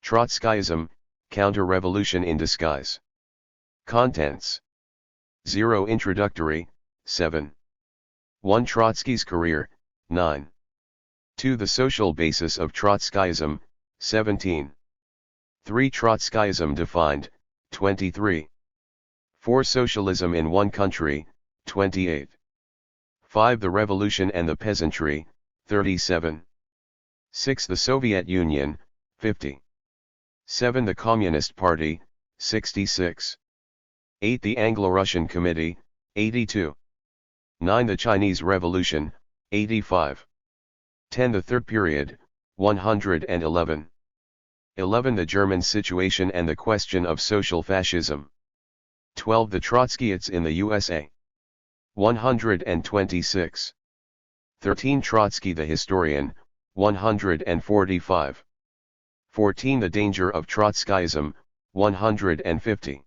Trotskyism, counter-revolution in disguise. Contents. 0 Introductory, 7. 1 Trotsky's career, 9. 2 The social basis of Trotskyism, 17. 3 Trotskyism defined, 23. 4 Socialism in one country, 28. 5 The revolution and the peasantry, 37. 6 The Soviet Union, 50. 7 The Communist Party, 66. 8 The Anglo-Russian Committee, 82. 9 The Chinese Revolution, 85. 10 The Third Period, 111. 11 The German situation and the question of social fascism. 12 The Trotskyists in the USA. 126. 13 Trotsky the historian, 145. 14 The danger of Trotskyism, 150.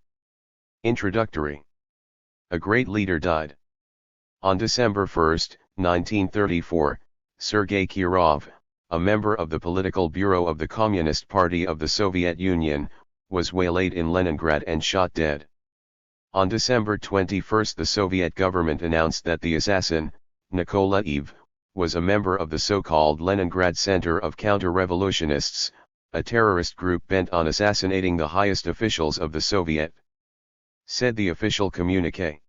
Introductory. A great leader died. On December 1, 1934, Sergei Kirov, a member of the Political Bureau of the Communist Party of the Soviet Union, was waylaid in Leningrad and shot dead. On December 21 the Soviet government announced that the assassin, Nikolaev, was a member of the so-called Leningrad Center of Counter-Revolutionists, a terrorist group bent on assassinating the highest officials of the Soviet. Said the official communiqué.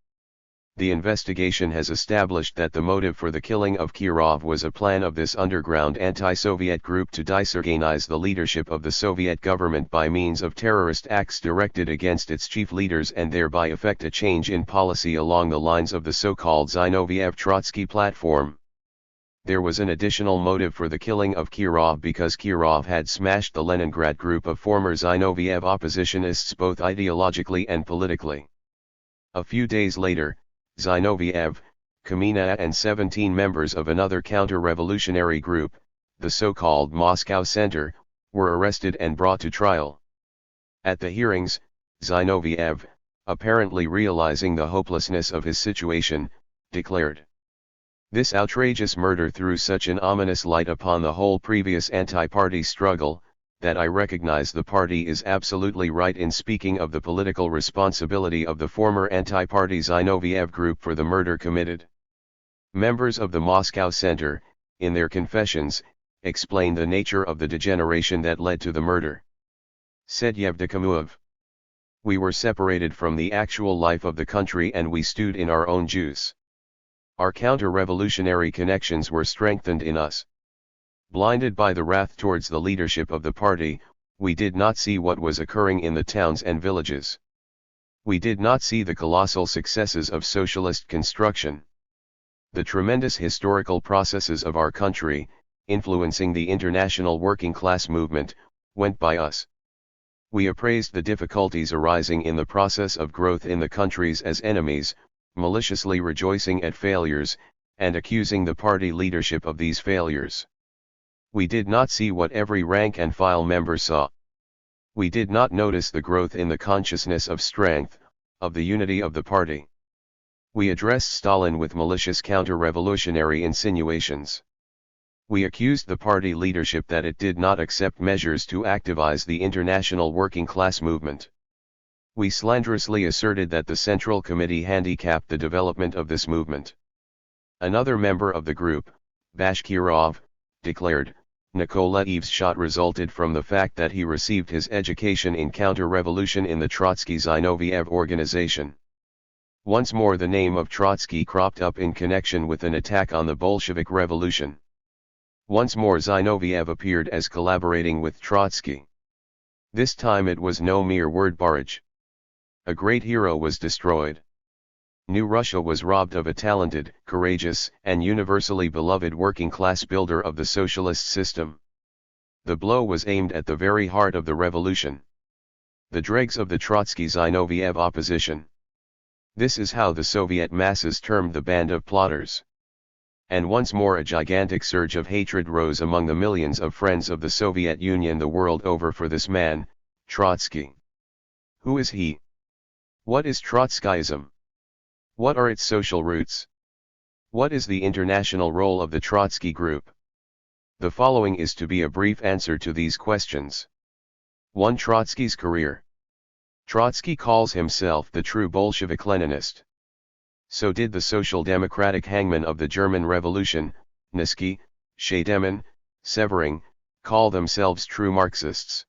The investigation has established that the motive for the killing of Kirov was a plan of this underground anti-Soviet group to disorganize the leadership of the Soviet government by means of terrorist acts directed against its chief leaders and thereby effect a change in policy along the lines of the so-called Zinoviev-Trotsky platform. There was an additional motive for the killing of Kirov because Kirov had smashed the Leningrad group of former Zinoviev oppositionists both ideologically and politically. A few days later, Zinoviev, Kamina and 17 members of another counter-revolutionary group, the so-called Moscow Center, were arrested and brought to trial. At the hearings, Zinoviev, apparently realizing the hopelessness of his situation, declared, "This outrageous murder threw such an ominous light upon the whole previous anti-party struggle, that I recognize the party is absolutely right in speaking of the political responsibility of the former anti-party Zinoviev group for the murder committed." Members of the Moscow Center, in their confessions, explain the nature of the degeneration that led to the murder. Said Yevdokimov, "We were separated from the actual life of the country and we stewed in our own juice. Our counter-revolutionary connections were strengthened in us. Blinded by the wrath towards the leadership of the party, we did not see what was occurring in the towns and villages. We did not see the colossal successes of socialist construction. The tremendous historical processes of our country, influencing the international working class movement, went by us. We appraised the difficulties arising in the process of growth in the countries as enemies, maliciously rejoicing at failures, and accusing the party leadership of these failures. We did not see what every rank and file member saw. We did not notice the growth in the consciousness of strength, of the unity of the party. We addressed Stalin with malicious counter-revolutionary insinuations. We accused the party leadership that it did not accept measures to activize the international working class movement. We slanderously asserted that the Central Committee handicapped the development of this movement. Another member of the group, Bashkirov, declared, Nikolaev's shot resulted from the fact that he received his education in counter-revolution in the Trotsky-Zinoviev organization. Once more the name of Trotsky cropped up in connection with an attack on the Bolshevik Revolution. Once more Zinoviev appeared as collaborating with Trotsky. This time it was no mere word barrage. A great hero was destroyed. New Russia was robbed of a talented, courageous, and universally beloved working-class builder of the socialist system. The blow was aimed at the very heart of the revolution. The dregs of the Trotsky-Zinoviev opposition. This is how the Soviet masses termed the band of plotters. And once more a gigantic surge of hatred rose among the millions of friends of the Soviet Union the world over for this man, Trotsky. Who is he? What is Trotskyism? What are its social roots? What is the international role of the Trotsky Group? The following is to be a brief answer to these questions. 1. Trotsky's career. Trotsky calls himself the true Bolshevik-Leninist. So did the Social Democratic hangman of the German Revolution, Niski, Scheidemann, Severing, call themselves true Marxists.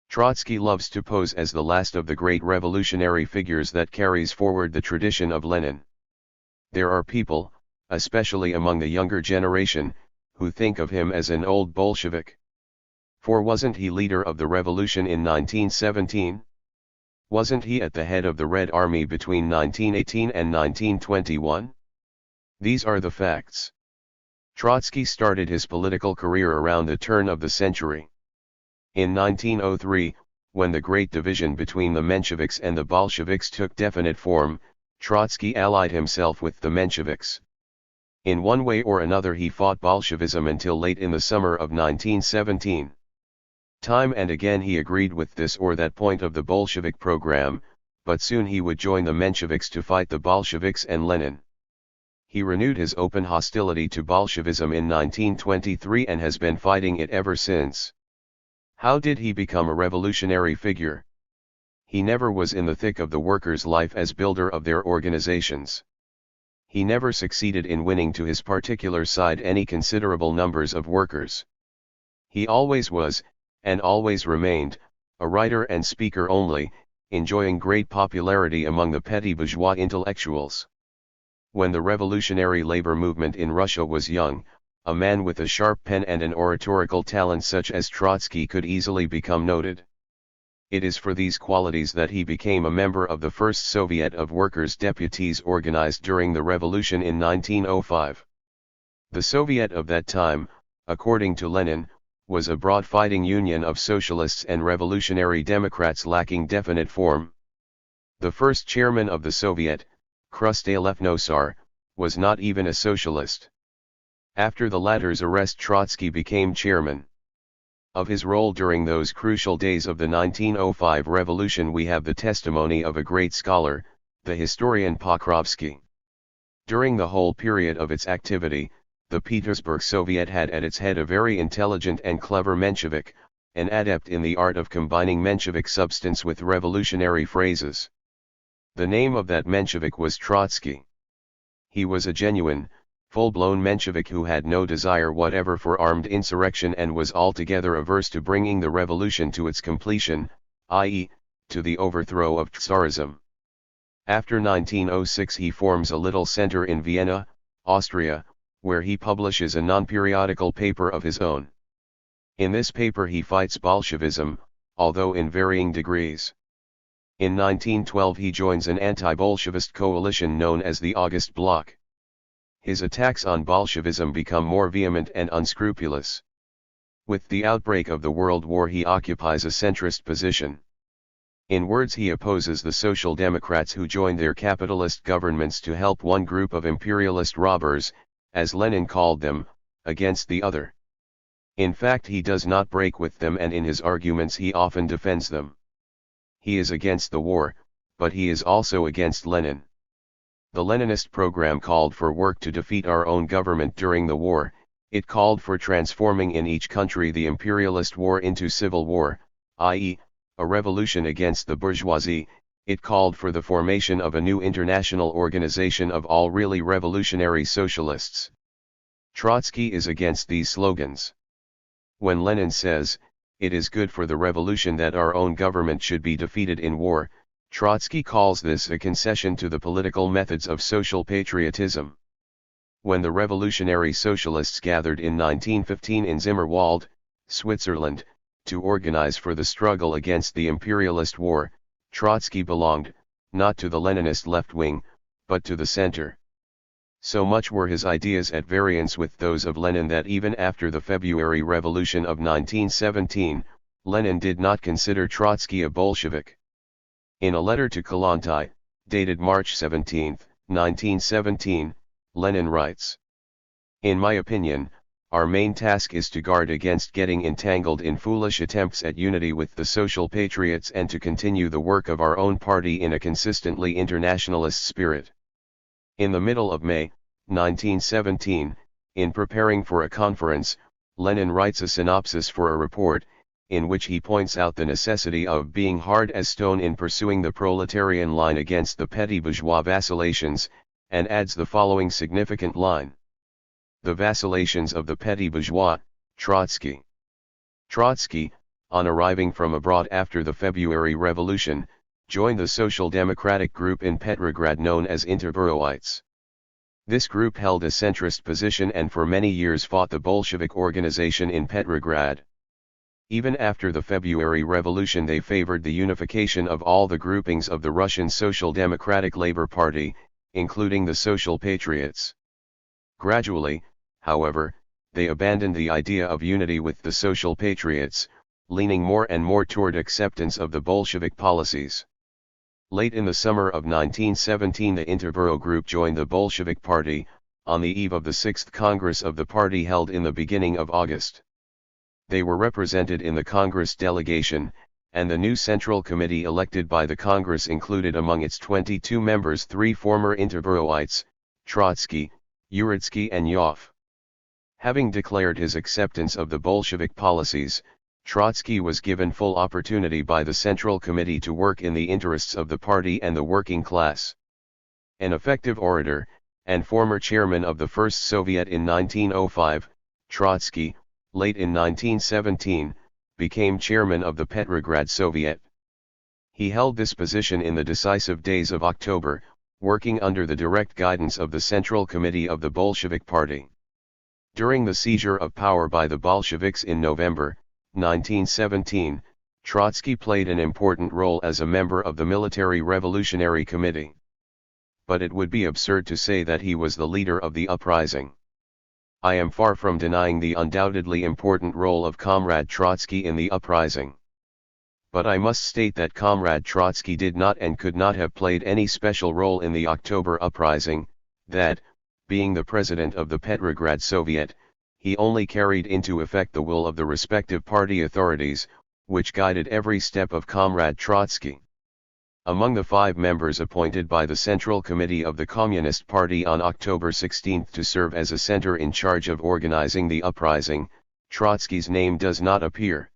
Trotsky loves to pose as the last of the great revolutionary figures that carries forward the tradition of Lenin. There are people, especially among the younger generation, who think of him as an old Bolshevik. For wasn't he leader of the revolution in 1917? Wasn't he at the head of the Red Army between 1918 and 1921? These are the facts. Trotsky started his political career around the turn of the century. In 1903, when the great division between the Mensheviks and the Bolsheviks took definite form, Trotsky allied himself with the Mensheviks. In one way or another he fought Bolshevism until late in the summer of 1917. Time and again he agreed with this or that point of the Bolshevik program, but soon he would join the Mensheviks to fight the Bolsheviks and Lenin. He renewed his open hostility to Bolshevism in 1923 and has been fighting it ever since. How did he become a revolutionary figure? He never was in the thick of the workers' life as builder of their organizations. He never succeeded in winning to his particular side any considerable numbers of workers. He always was, and always remained, a writer and speaker only, enjoying great popularity among the petty bourgeois intellectuals. When the revolutionary labor movement in Russia was young, a man with a sharp pen and an oratorical talent such as Trotsky could easily become noted. It is for these qualities that he became a member of the first Soviet of Workers' Deputies organized during the revolution in 1905. The Soviet of that time, according to Lenin, was a broad fighting union of socialists and revolutionary democrats lacking definite form. The first chairman of the Soviet, Khrushchev, was not even a socialist. After the latter's arrest, Trotsky became chairman. Of his role during those crucial days of the 1905 revolution we have the testimony of a great scholar, the historian Pokrovsky. During the whole period of its activity, the Petersburg Soviet had at its head a very intelligent and clever Menshevik, an adept in the art of combining Menshevik substance with revolutionary phrases. The name of that Menshevik was Trotsky. He was a genuine, full-blown Menshevik who had no desire whatever for armed insurrection and was altogether averse to bringing the revolution to its completion, i.e., to the overthrow of Tsarism. After 1906 he forms a little center in Vienna, Austria, where he publishes a non-periodical paper of his own. In this paper he fights Bolshevism, although in varying degrees. In 1912 he joins an anti-Bolshevist coalition known as the August Bloc. His attacks on Bolshevism become more vehement and unscrupulous. With the outbreak of the World War he occupies a centrist position. In words he opposes the Social Democrats who joined their capitalist governments to help one group of imperialist robbers, as Lenin called them, against the other. In fact he does not break with them and in his arguments he often defends them. He is against the war, but he is also against Lenin. The Leninist program called for work to defeat our own government during the war, it called for transforming in each country the imperialist war into civil war, i.e., a revolution against the bourgeoisie, it called for the formation of a new international organization of all really revolutionary socialists. Trotsky is against these slogans. When Lenin says, "It is good for the revolution that our own government should be defeated in war," Trotsky calls this a concession to the political methods of social patriotism. When the revolutionary socialists gathered in 1915 in Zimmerwald, Switzerland, to organize for the struggle against the imperialist war, Trotsky belonged, not to the Leninist left wing, but to the center. So much were his ideas at variance with those of Lenin that even after the February Revolution of 1917, Lenin did not consider Trotsky a Bolshevik. In a letter to Kollontai, dated March 17, 1917, Lenin writes, "In my opinion, our main task is to guard against getting entangled in foolish attempts at unity with the social patriots and to continue the work of our own party in a consistently internationalist spirit." In the middle of May, 1917, in preparing for a conference, Lenin writes a synopsis for a report, in which he points out the necessity of being hard as stone in pursuing the proletarian line against the petty bourgeois vacillations, and adds the following significant line: "The vacillations of the petty bourgeois, Trotsky." Trotsky, on arriving from abroad after the February Revolution, joined the social democratic group in Petrograd known as Interburoites. This group held a centrist position and for many years fought the Bolshevik organization in Petrograd. Even after the February Revolution they favored the unification of all the groupings of the Russian Social Democratic Labor Party, including the Social Patriots. Gradually, however, they abandoned the idea of unity with the Social Patriots, leaning more and more toward acceptance of the Bolshevik policies. Late in the summer of 1917 the Interburo group joined the Bolshevik Party, on the eve of the 6th Congress of the party held in the beginning of August. They were represented in the Congress delegation, and the new Central Committee elected by the Congress included among its 22 members 3 former Interburoites, Trotsky, Uritsky and Yov. Having declared his acceptance of the Bolshevik policies, Trotsky was given full opportunity by the Central Committee to work in the interests of the party and the working class. An effective orator, and former chairman of the First Soviet in 1905, Trotsky, late in 1917, became chairman of the Petrograd Soviet. He held this position in the decisive days of October, working under the direct guidance of the Central Committee of the Bolshevik Party. During the seizure of power by the Bolsheviks in November 1917, Trotsky played an important role as a member of the Military Revolutionary Committee. But it would be absurd to say that he was the leader of the uprising. I am far from denying the undoubtedly important role of Comrade Trotsky in the uprising. But I must state that Comrade Trotsky did not and could not have played any special role in the October uprising, that, being the president of the Petrograd Soviet, he only carried into effect the will of the respective party authorities, which guided every step of Comrade Trotsky. Among the 5 members appointed by the Central Committee of the Communist Party on October 16 to serve as a center in charge of organizing the uprising, Trotsky's name does not appear.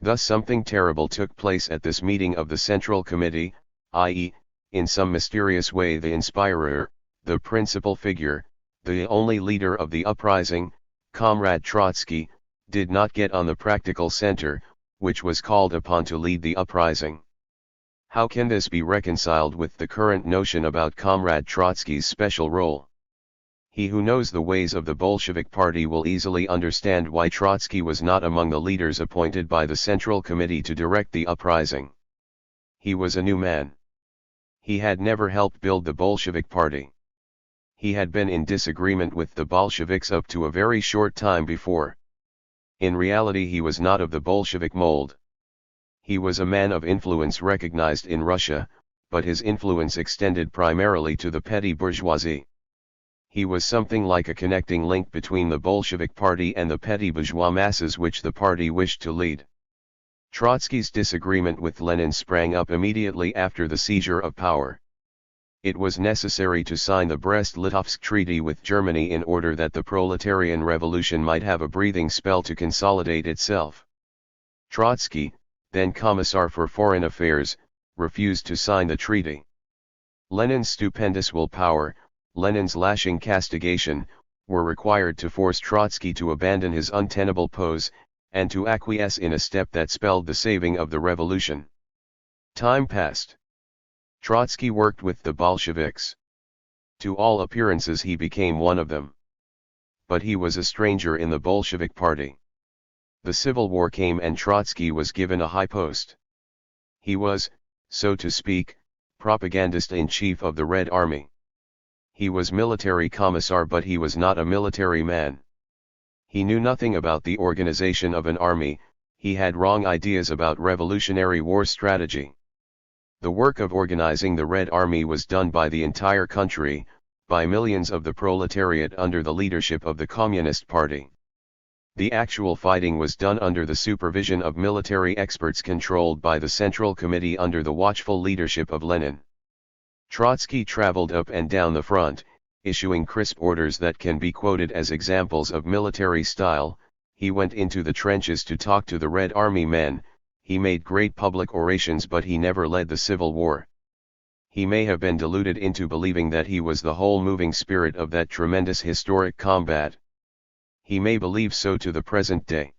Thus something terrible took place at this meeting of the Central Committee, i.e., in some mysterious way the inspirer, the principal figure, the only leader of the uprising, Comrade Trotsky, did not get on the practical center, which was called upon to lead the uprising. How can this be reconciled with the current notion about Comrade Trotsky's special role? He who knows the ways of the Bolshevik Party will easily understand why Trotsky was not among the leaders appointed by the Central Committee to direct the uprising. He was a new man. He had never helped build the Bolshevik Party. He had been in disagreement with the Bolsheviks up to a very short time before. In reality he was not of the Bolshevik mold. He was a man of influence recognized in Russia, but his influence extended primarily to the petty bourgeoisie. He was something like a connecting link between the Bolshevik Party and the petty bourgeois masses which the party wished to lead. Trotsky's disagreement with Lenin sprang up immediately after the seizure of power. It was necessary to sign the Brest-Litovsk Treaty with Germany in order that the proletarian revolution might have a breathing spell to consolidate itself. Trotsky, then Commissar for Foreign Affairs, refused to sign the treaty. Lenin's stupendous willpower, Lenin's lashing castigation, were required to force Trotsky to abandon his untenable pose, and to acquiesce in a step that spelled the saving of the revolution. Time passed. Trotsky worked with the Bolsheviks. To all appearances he became one of them. But he was a stranger in the Bolshevik Party. The Civil War came and Trotsky was given a high post. He was, so to speak, propagandist-in-chief of the Red Army. He was military commissar but he was not a military man. He knew nothing about the organization of an army, he had wrong ideas about revolutionary war strategy. The work of organizing the Red Army was done by the entire country, by millions of the proletariat under the leadership of the Communist Party. The actual fighting was done under the supervision of military experts controlled by the Central Committee under the watchful leadership of Lenin. Trotsky traveled up and down the front, issuing crisp orders that can be quoted as examples of military style, he went into the trenches to talk to the Red Army men, he made great public orations, but he never led the civil war. He may have been deluded into believing that he was the whole moving spirit of that tremendous historic combat. He may believe so to the present day.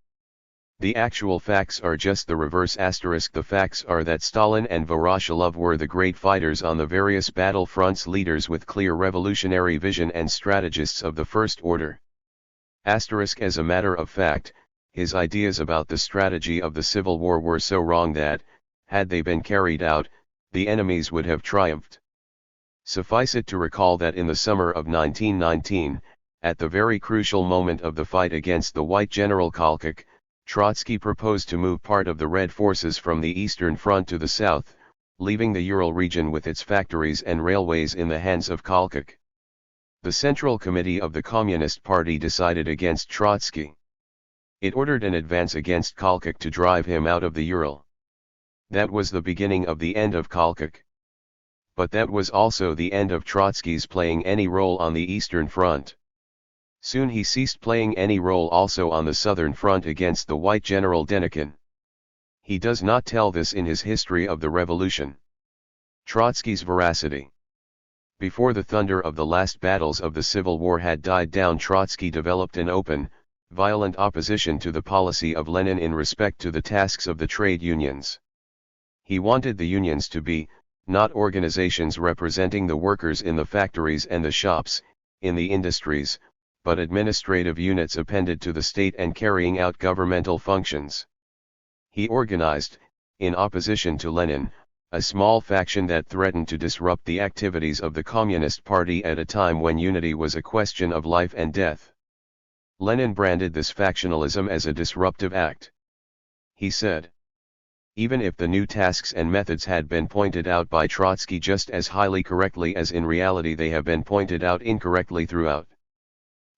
The actual facts are just the reverse. The facts are that Stalin and Voroshilov were the great fighters on the various battle fronts, leaders with clear revolutionary vision and strategists of the first order. As a matter of fact, his ideas about the strategy of the civil war were so wrong that, had they been carried out, the enemies would have triumphed. Suffice it to recall that in the summer of 1919, at the very crucial moment of the fight against the White General Kolchak, Trotsky proposed to move part of the Red forces from the Eastern Front to the south, leaving the Ural region with its factories and railways in the hands of Kolchak. The Central Committee of the Communist Party decided against Trotsky. It ordered an advance against Kolchak to drive him out of the Ural. That was the beginning of the end of Kolchak. But that was also the end of Trotsky's playing any role on the Eastern Front. Soon he ceased playing any role also on the Southern Front against the White General Denikin. He does not tell this in his History of the Revolution. Trotsky's veracity. Before the thunder of the last battles of the Civil War had died down, Trotsky developed an open, violent opposition to the policy of Lenin in respect to the tasks of the trade unions. He wanted the unions to be, not organizations representing the workers in the factories and the shops, in the industries, but administrative units appended to the state and carrying out governmental functions. He organized, in opposition to Lenin, a small faction that threatened to disrupt the activities of the Communist Party at a time when unity was a question of life and death. Lenin branded this factionalism as a disruptive act. He said, even if the new tasks and methods had been pointed out by Trotsky just as highly correctly as in reality they have been pointed out incorrectly throughout.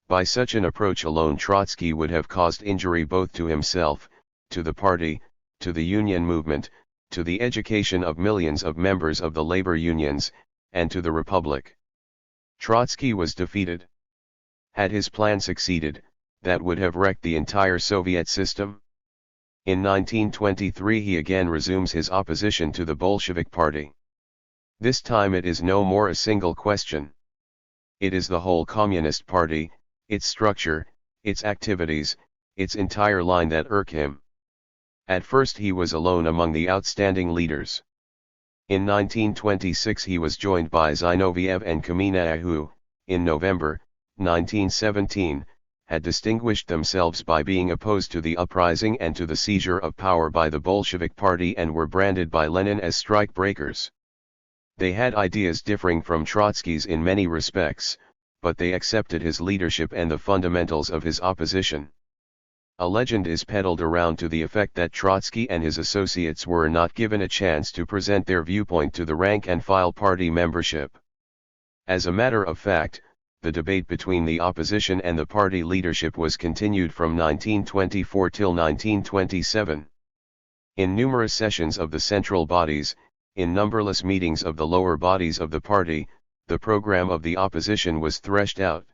By such an approach alone Trotsky would have caused injury both to himself, to the party, to the union movement, to the education of millions of members of the labor unions, and to the Republic. Trotsky was defeated. Had his plan succeeded, that would have wrecked the entire Soviet system. In 1923 he again resumes his opposition to the Bolshevik Party. This time it is no more a single question. It is the whole Communist Party, its structure, its activities, its entire line that irk him. At first he was alone among the outstanding leaders. In 1926 he was joined by Zinoviev and Kamenev who, in November, 1917, had distinguished themselves by being opposed to the uprising and to the seizure of power by the Bolshevik Party and were branded by Lenin as strike breakers. They had ideas differing from Trotsky's in many respects, but they accepted his leadership and the fundamentals of his opposition. A legend is peddled around to the effect that Trotsky and his associates were not given a chance to present their viewpoint to the rank-and-file party membership. As a matter of fact, the debate between the opposition and the party leadership was continued from 1924 till 1927. In numerous sessions of the central bodies, in numberless meetings of the lower bodies of the party, the program of the opposition was threshed out.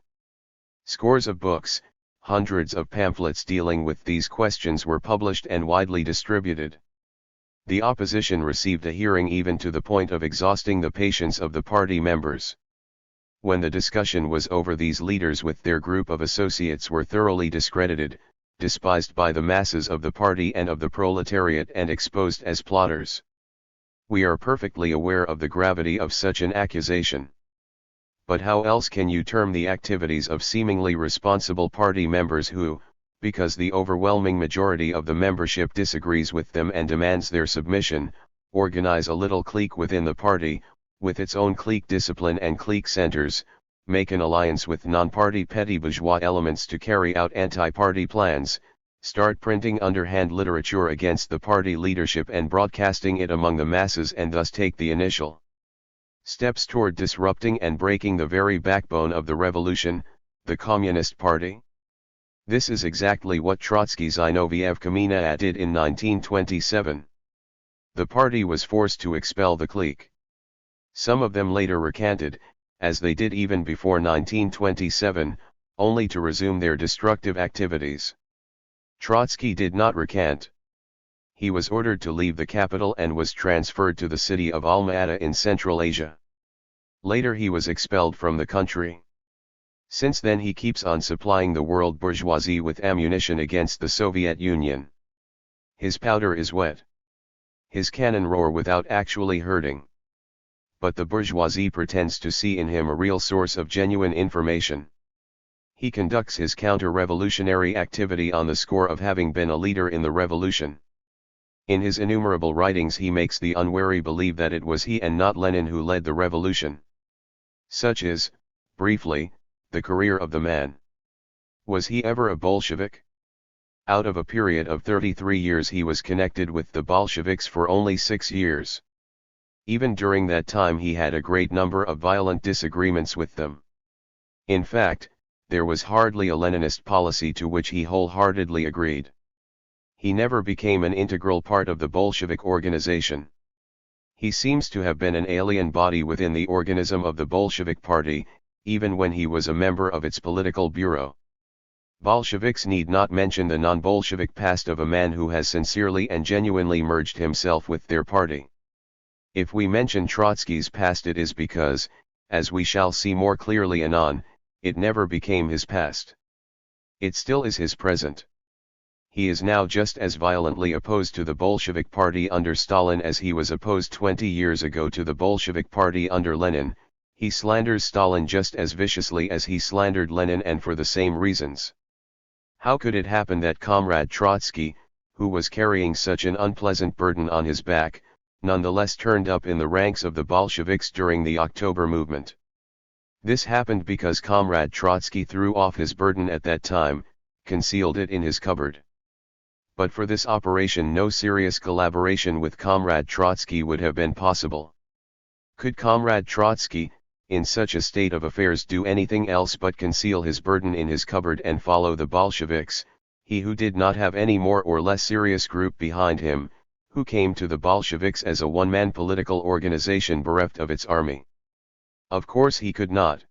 Scores of books, hundreds of pamphlets dealing with these questions were published and widely distributed. The opposition received a hearing even to the point of exhausting the patience of the party members. When the discussion was over, these leaders with their group of associates were thoroughly discredited, despised by the masses of the party and of the proletariat and exposed as plotters. We are perfectly aware of the gravity of such an accusation. But how else can you term the activities of seemingly responsible party members who, because the overwhelming majority of the membership disagrees with them and demands their submission, organize a little clique within the party, with its own clique discipline and clique centers, make an alliance with non-party petty bourgeois elements to carry out anti-party plans, start printing underhand literature against the party leadership and broadcasting it among the masses, and thus take the initial steps toward disrupting and breaking the very backbone of the revolution, the Communist Party? This is exactly what Trotsky Zinoviev Kamenev did in 1927. The party was forced to expel the clique. Some of them later recanted, as they did even before 1927, only to resume their destructive activities. Trotsky did not recant. He was ordered to leave the capital and was transferred to the city of Alma-Ata in Central Asia. Later he was expelled from the country. Since then he keeps on supplying the world bourgeoisie with ammunition against the Soviet Union. His powder is wet. His cannon roar without actually hurting. But the bourgeoisie pretends to see in him a real source of genuine information. He conducts his counter-revolutionary activity on the score of having been a leader in the revolution. In his innumerable writings he makes the unwary believe that it was he and not Lenin who led the revolution. Such is, briefly, the career of the man. Was he ever a Bolshevik? Out of a period of 33 years he was connected with the Bolsheviks for only 6 years. Even during that time he had a great number of violent disagreements with them. In fact, there was hardly a Leninist policy to which he wholeheartedly agreed. He never became an integral part of the Bolshevik organization. He seems to have been an alien body within the organism of the Bolshevik Party, even when he was a member of its political bureau. Bolsheviks need not mention the non-Bolshevik past of a man who has sincerely and genuinely merged himself with their party. If we mention Trotsky's past, it is because, as we shall see more clearly anon, it never became his past. It still is his present. He is now just as violently opposed to the Bolshevik Party under Stalin as he was opposed 20 years ago to the Bolshevik Party under Lenin. He slanders Stalin just as viciously as he slandered Lenin, and for the same reasons. How could it happen that Comrade Trotsky, who was carrying such an unpleasant burden on his back, nonetheless turned up in the ranks of the Bolsheviks during the October movement? This happened because Comrade Trotsky threw off his burden at that time, concealed it in his cupboard. But for this operation no serious collaboration with Comrade Trotsky would have been possible. Could Comrade Trotsky, in such a state of affairs, do anything else but conceal his burden in his cupboard and follow the Bolsheviks, he who did not have any more or less serious group behind him, who came to the Bolsheviks as a one-man political organization bereft of its army? Of course he could not.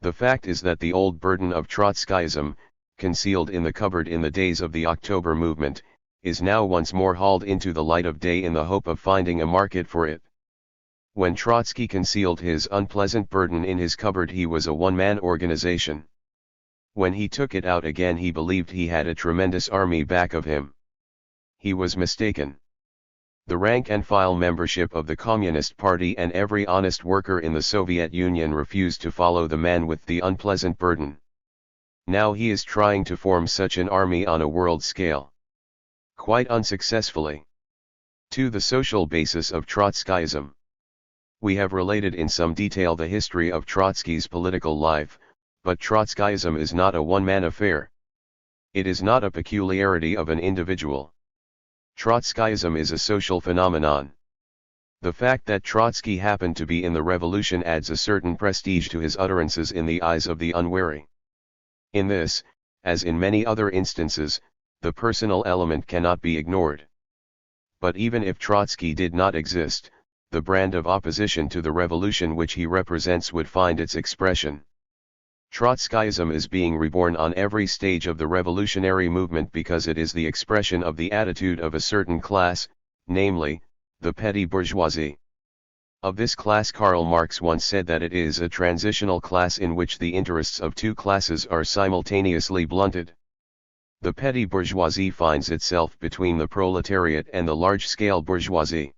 The fact is that the old burden of Trotskyism, concealed in the cupboard in the days of the October movement, is now once more hauled into the light of day in the hope of finding a market for it. When Trotsky concealed his unpleasant burden in his cupboard he was a one-man organization. When he took it out again he believed he had a tremendous army back of him. He was mistaken. The rank-and-file membership of the Communist Party and every honest worker in the Soviet Union refused to follow the man with the unpleasant burden. Now he is trying to form such an army on a world scale. Quite unsuccessfully. To the social basis of Trotskyism. We have related in some detail the history of Trotsky's political life, but Trotskyism is not a one-man affair. It is not a peculiarity of an individual. Trotskyism is a social phenomenon. The fact that Trotsky happened to be in the revolution adds a certain prestige to his utterances in the eyes of the unwary. In this, as in many other instances, the personal element cannot be ignored. But even if Trotsky did not exist, the brand of opposition to the revolution which he represents would find its expression. Trotskyism is being reborn on every stage of the revolutionary movement because it is the expression of the attitude of a certain class, namely, the petty bourgeoisie. Of this class Karl Marx once said that it is a transitional class in which the interests of two classes are simultaneously blunted. The petty bourgeoisie finds itself between the proletariat and the large-scale bourgeoisie.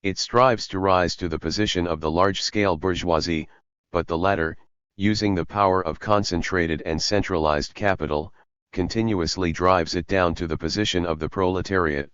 It strives to rise to the position of the large-scale bourgeoisie, but the latter, using the power of concentrated and centralized capital, continuously drives it down to the position of the proletariat.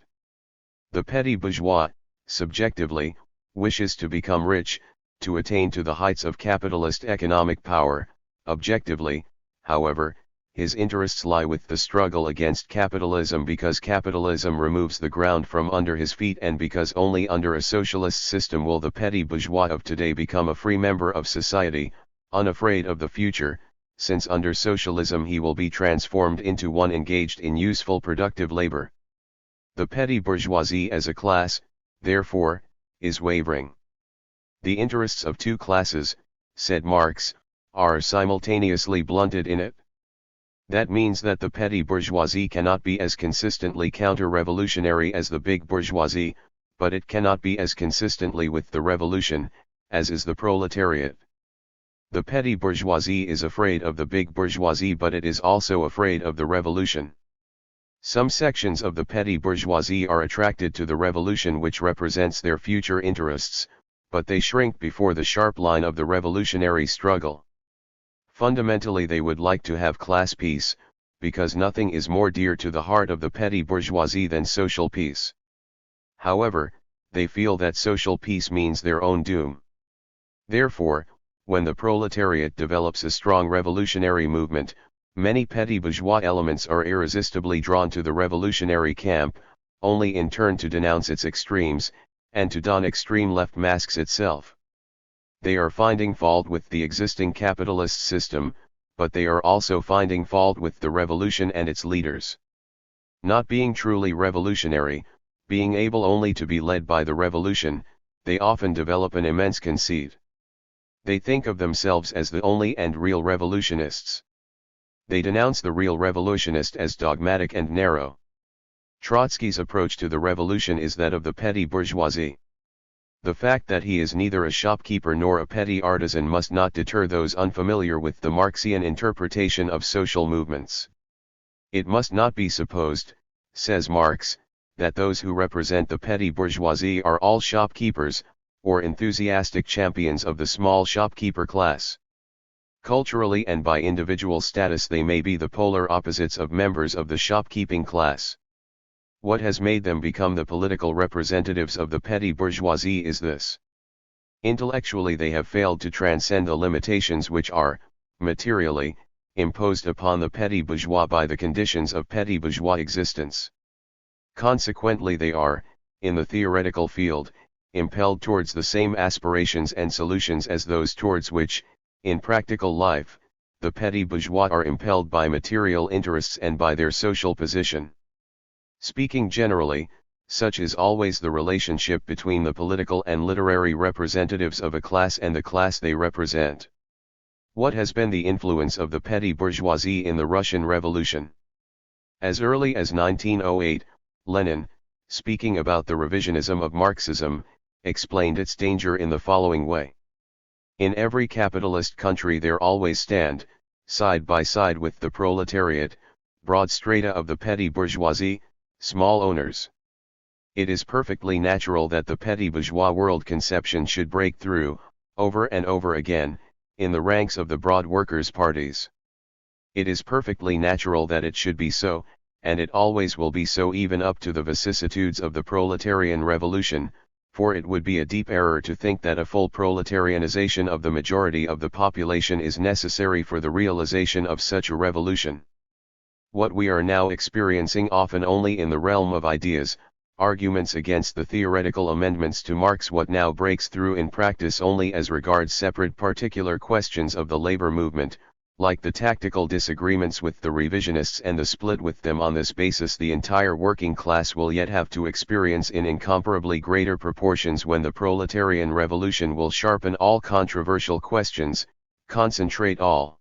The petty bourgeois, subjectively, wishes to become rich, to attain to the heights of capitalist economic power. Objectively, however, his interests lie with the struggle against capitalism because capitalism removes the ground from under his feet, and because only under a socialist system will the petty bourgeois of today become a free member of society, unafraid of the future, since under socialism he will be transformed into one engaged in useful productive labor. The petty bourgeoisie as a class, therefore, is wavering. The interests of two classes, said Marx, are simultaneously blunted in it. That means that the petty bourgeoisie cannot be as consistently counter-revolutionary as the big bourgeoisie, but it cannot be as consistently with the revolution, as is the proletariat. The petty bourgeoisie is afraid of the big bourgeoisie, but it is also afraid of the revolution. Some sections of the petty bourgeoisie are attracted to the revolution which represents their future interests, but they shrink before the sharp line of the revolutionary struggle. Fundamentally they would like to have class peace, because nothing is more dear to the heart of the petty bourgeoisie than social peace. However, they feel that social peace means their own doom. Therefore, when the proletariat develops a strong revolutionary movement, many petty bourgeois elements are irresistibly drawn to the revolutionary camp, only in turn to denounce its extremes, and to don extreme left masks itself. They are finding fault with the existing capitalist system, but they are also finding fault with the revolution and its leaders. Not being truly revolutionary, being able only to be led by the revolution, they often develop an immense conceit. They think of themselves as the only and real revolutionists. They denounce the real revolutionist as dogmatic and narrow. Trotsky's approach to the revolution is that of the petty bourgeoisie. The fact that he is neither a shopkeeper nor a petty artisan must not deter those unfamiliar with the Marxian interpretation of social movements. It must not be supposed, says Marx, that those who represent the petty bourgeoisie are all shopkeepers, or enthusiastic champions of the small shopkeeper class. Culturally and by individual status they may be the polar opposites of members of the shopkeeping class. What has made them become the political representatives of the petty bourgeoisie is this. Intellectually they have failed to transcend the limitations which are, materially, imposed upon the petty bourgeois by the conditions of petty bourgeois existence. Consequently they are, in the theoretical field, impelled towards the same aspirations and solutions as those towards which, in practical life, the petty bourgeois are impelled by material interests and by their social position. Speaking generally, such is always the relationship between the political and literary representatives of a class and the class they represent. What has been the influence of the petty bourgeoisie in the Russian Revolution? As early as 1908, Lenin, speaking about the revisionism of Marxism, explained its danger in the following way. In every capitalist country there always stand, side by side with the proletariat, broad strata of the petty bourgeoisie, small owners. It is perfectly natural that the petty bourgeois world conception should break through, over and over again, in the ranks of the broad workers' parties. It is perfectly natural that it should be so, and it always will be so even up to the vicissitudes of the proletarian revolution, for it would be a deep error to think that a full proletarianization of the majority of the population is necessary for the realization of such a revolution. What we are now experiencing often only in the realm of ideas, arguments against the theoretical amendments to Marx, what now breaks through in practice only as regards separate particular questions of the labor movement, like the tactical disagreements with the revisionists and the split with them on this basis the entire working class will yet have to experience in incomparably greater proportions when the proletarian revolution will sharpen all controversial questions, concentrate all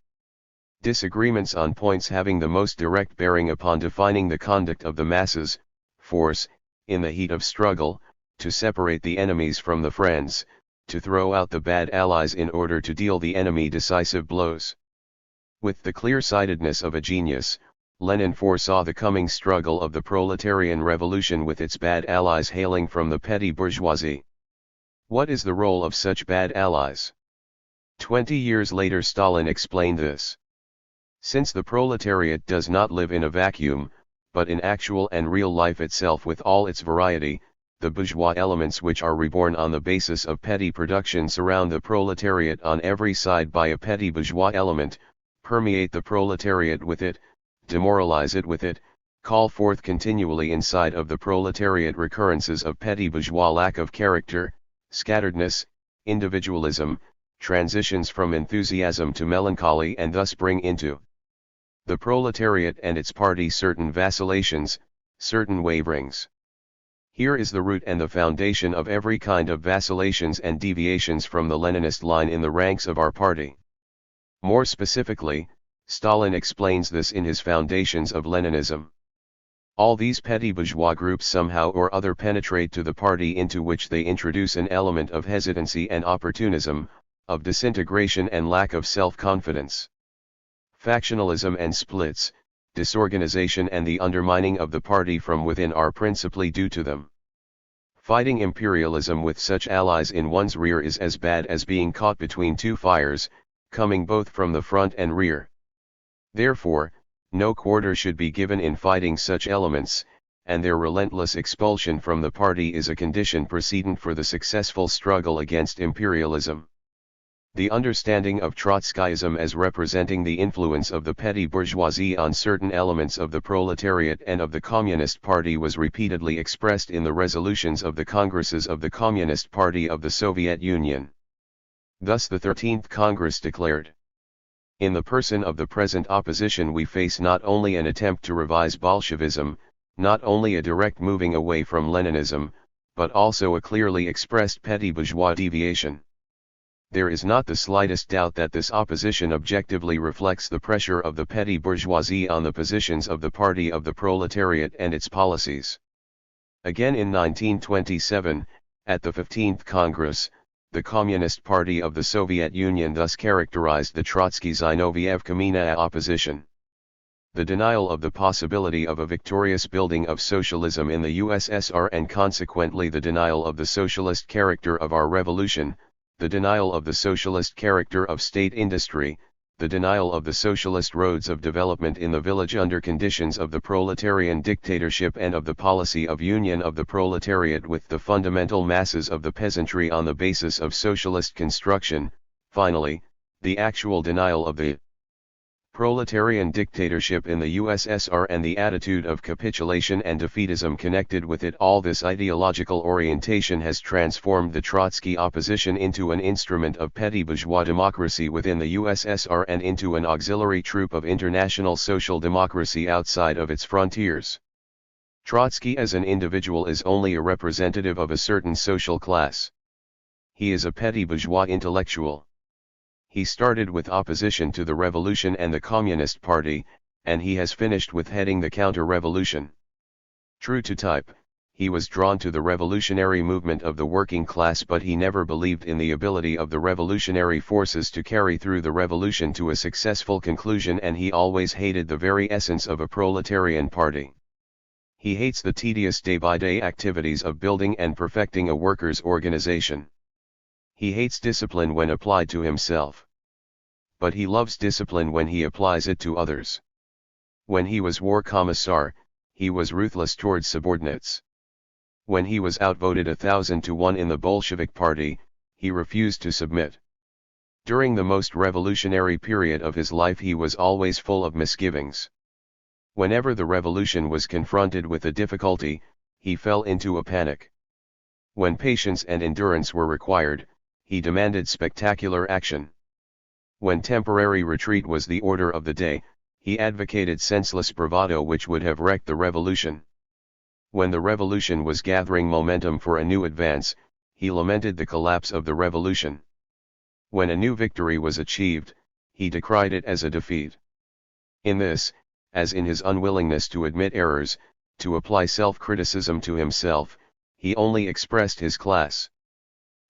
disagreements on points having the most direct bearing upon defining the conduct of the masses, force, in the heat of struggle, to separate the enemies from the friends, to throw out the bad allies in order to deal the enemy decisive blows. With the clear-sightedness of a genius, Lenin foresaw the coming struggle of the proletarian revolution with its bad allies hailing from the petty bourgeoisie. What is the role of such bad allies? 20 years later Stalin explained this. Since the proletariat does not live in a vacuum, but in actual and real life itself with all its variety, the bourgeois elements which are reborn on the basis of petty production surround the proletariat on every side by a petty bourgeois element, permeate the proletariat with it, demoralize it with it, call forth continually inside of the proletariat recurrences of petty bourgeois lack of character, scatteredness, individualism, transitions from enthusiasm to melancholy, and thus bring into the proletariat and its party certain vacillations, certain waverings. Here is the root and the foundation of every kind of vacillations and deviations from the Leninist line in the ranks of our party. More specifically, Stalin explains this in his Foundations of Leninism. All these petty bourgeois groups somehow or other penetrate to the party, into which they introduce an element of hesitancy and opportunism, of disintegration and lack of self-confidence. Factionalism and splits, disorganization and the undermining of the party from within are principally due to them. Fighting imperialism with such allies in one's rear is as bad as being caught between two fires, coming both from the front and rear. Therefore, no quarter should be given in fighting such elements, and their relentless expulsion from the party is a condition precedent for the successful struggle against imperialism. The understanding of Trotskyism as representing the influence of the petty bourgeoisie on certain elements of the proletariat and of the Communist Party was repeatedly expressed in the resolutions of the Congresses of the Communist Party of the Soviet Union. Thus the 13th Congress declared, "In the person of the present opposition we face not only an attempt to revise Bolshevism, not only a direct moving away from Leninism, but also a clearly expressed petty bourgeois deviation. There is not the slightest doubt that this opposition objectively reflects the pressure of the petty bourgeoisie on the positions of the party of the proletariat and its policies." Again in 1927, at the 15th Congress, the Communist Party of the Soviet Union thus characterized the Trotsky-Zinoviev-Kamenaya opposition: "The denial of the possibility of a victorious building of socialism in the USSR and consequently the denial of the socialist character of our revolution, the denial of the socialist character of state industry, the denial of the socialist roads of development in the village under conditions of the proletarian dictatorship and of the policy of union of the proletariat with the fundamental masses of the peasantry on the basis of socialist construction, finally, the actual denial of the proletarian dictatorship in the USSR and the attitude of capitulation and defeatism connected with it. All this ideological orientation has transformed the Trotsky opposition into an instrument of petty bourgeois democracy within the USSR and into an auxiliary troop of international social democracy outside of its frontiers. Trotsky as an individual is only a representative of a certain social class. He is a petty bourgeois intellectual. He started with opposition to the revolution and the Communist Party, and he has finished with heading the counter-revolution. True to type, he was drawn to the revolutionary movement of the working class, but he never believed in the ability of the revolutionary forces to carry through the revolution to a successful conclusion, and he always hated the very essence of a proletarian party. He hates the tedious day-by-day activities of building and perfecting a workers' organization. He hates discipline when applied to himself. But he loves discipline when he applies it to others. When he was war commissar, he was ruthless towards subordinates. When he was outvoted 1,000-1 in the Bolshevik Party, he refused to submit. During the most revolutionary period of his life he was always full of misgivings. Whenever the revolution was confronted with a difficulty, he fell into a panic. When patience and endurance were required, he demanded spectacular action. When temporary retreat was the order of the day, he advocated senseless bravado which would have wrecked the revolution. When the revolution was gathering momentum for a new advance, he lamented the collapse of the revolution. When a new victory was achieved, he decried it as a defeat. In this, as in his unwillingness to admit errors, to apply self-criticism to himself, he only expressed his class.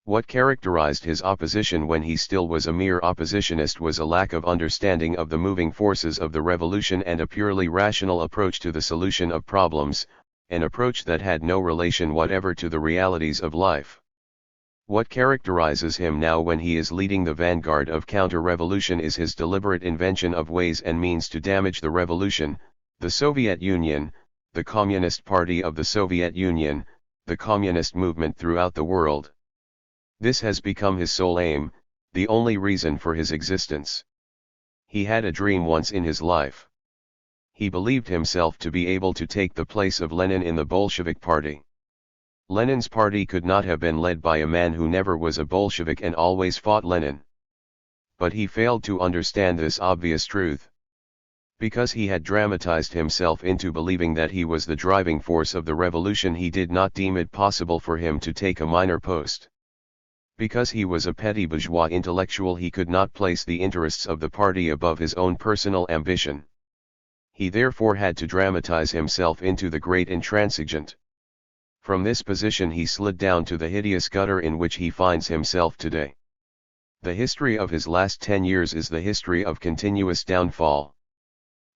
What characterized his opposition when he still was a mere oppositionist was a lack of understanding of the moving forces of the revolution and a purely rational approach to the solution of problems, an approach that had no relation whatever to the realities of life. What characterizes him now when he is leading the vanguard of counter-revolution is his deliberate invention of ways and means to damage the revolution, the Soviet Union, the Communist Party of the Soviet Union, the communist movement throughout the world. This has become his sole aim, the only reason for his existence. He had a dream once in his life. He believed himself to be able to take the place of Lenin in the Bolshevik Party. Lenin's party could not have been led by a man who never was a Bolshevik and always fought Lenin. But he failed to understand this obvious truth. Because he had dramatized himself into believing that he was the driving force of the revolution, he did not deem it possible for him to take a minor post. Because he was a petty bourgeois intellectual, he could not place the interests of the party above his own personal ambition. He therefore had to dramatize himself into the great intransigent. From this position he slid down to the hideous gutter in which he finds himself today. The history of his last 10 years is the history of continuous downfall.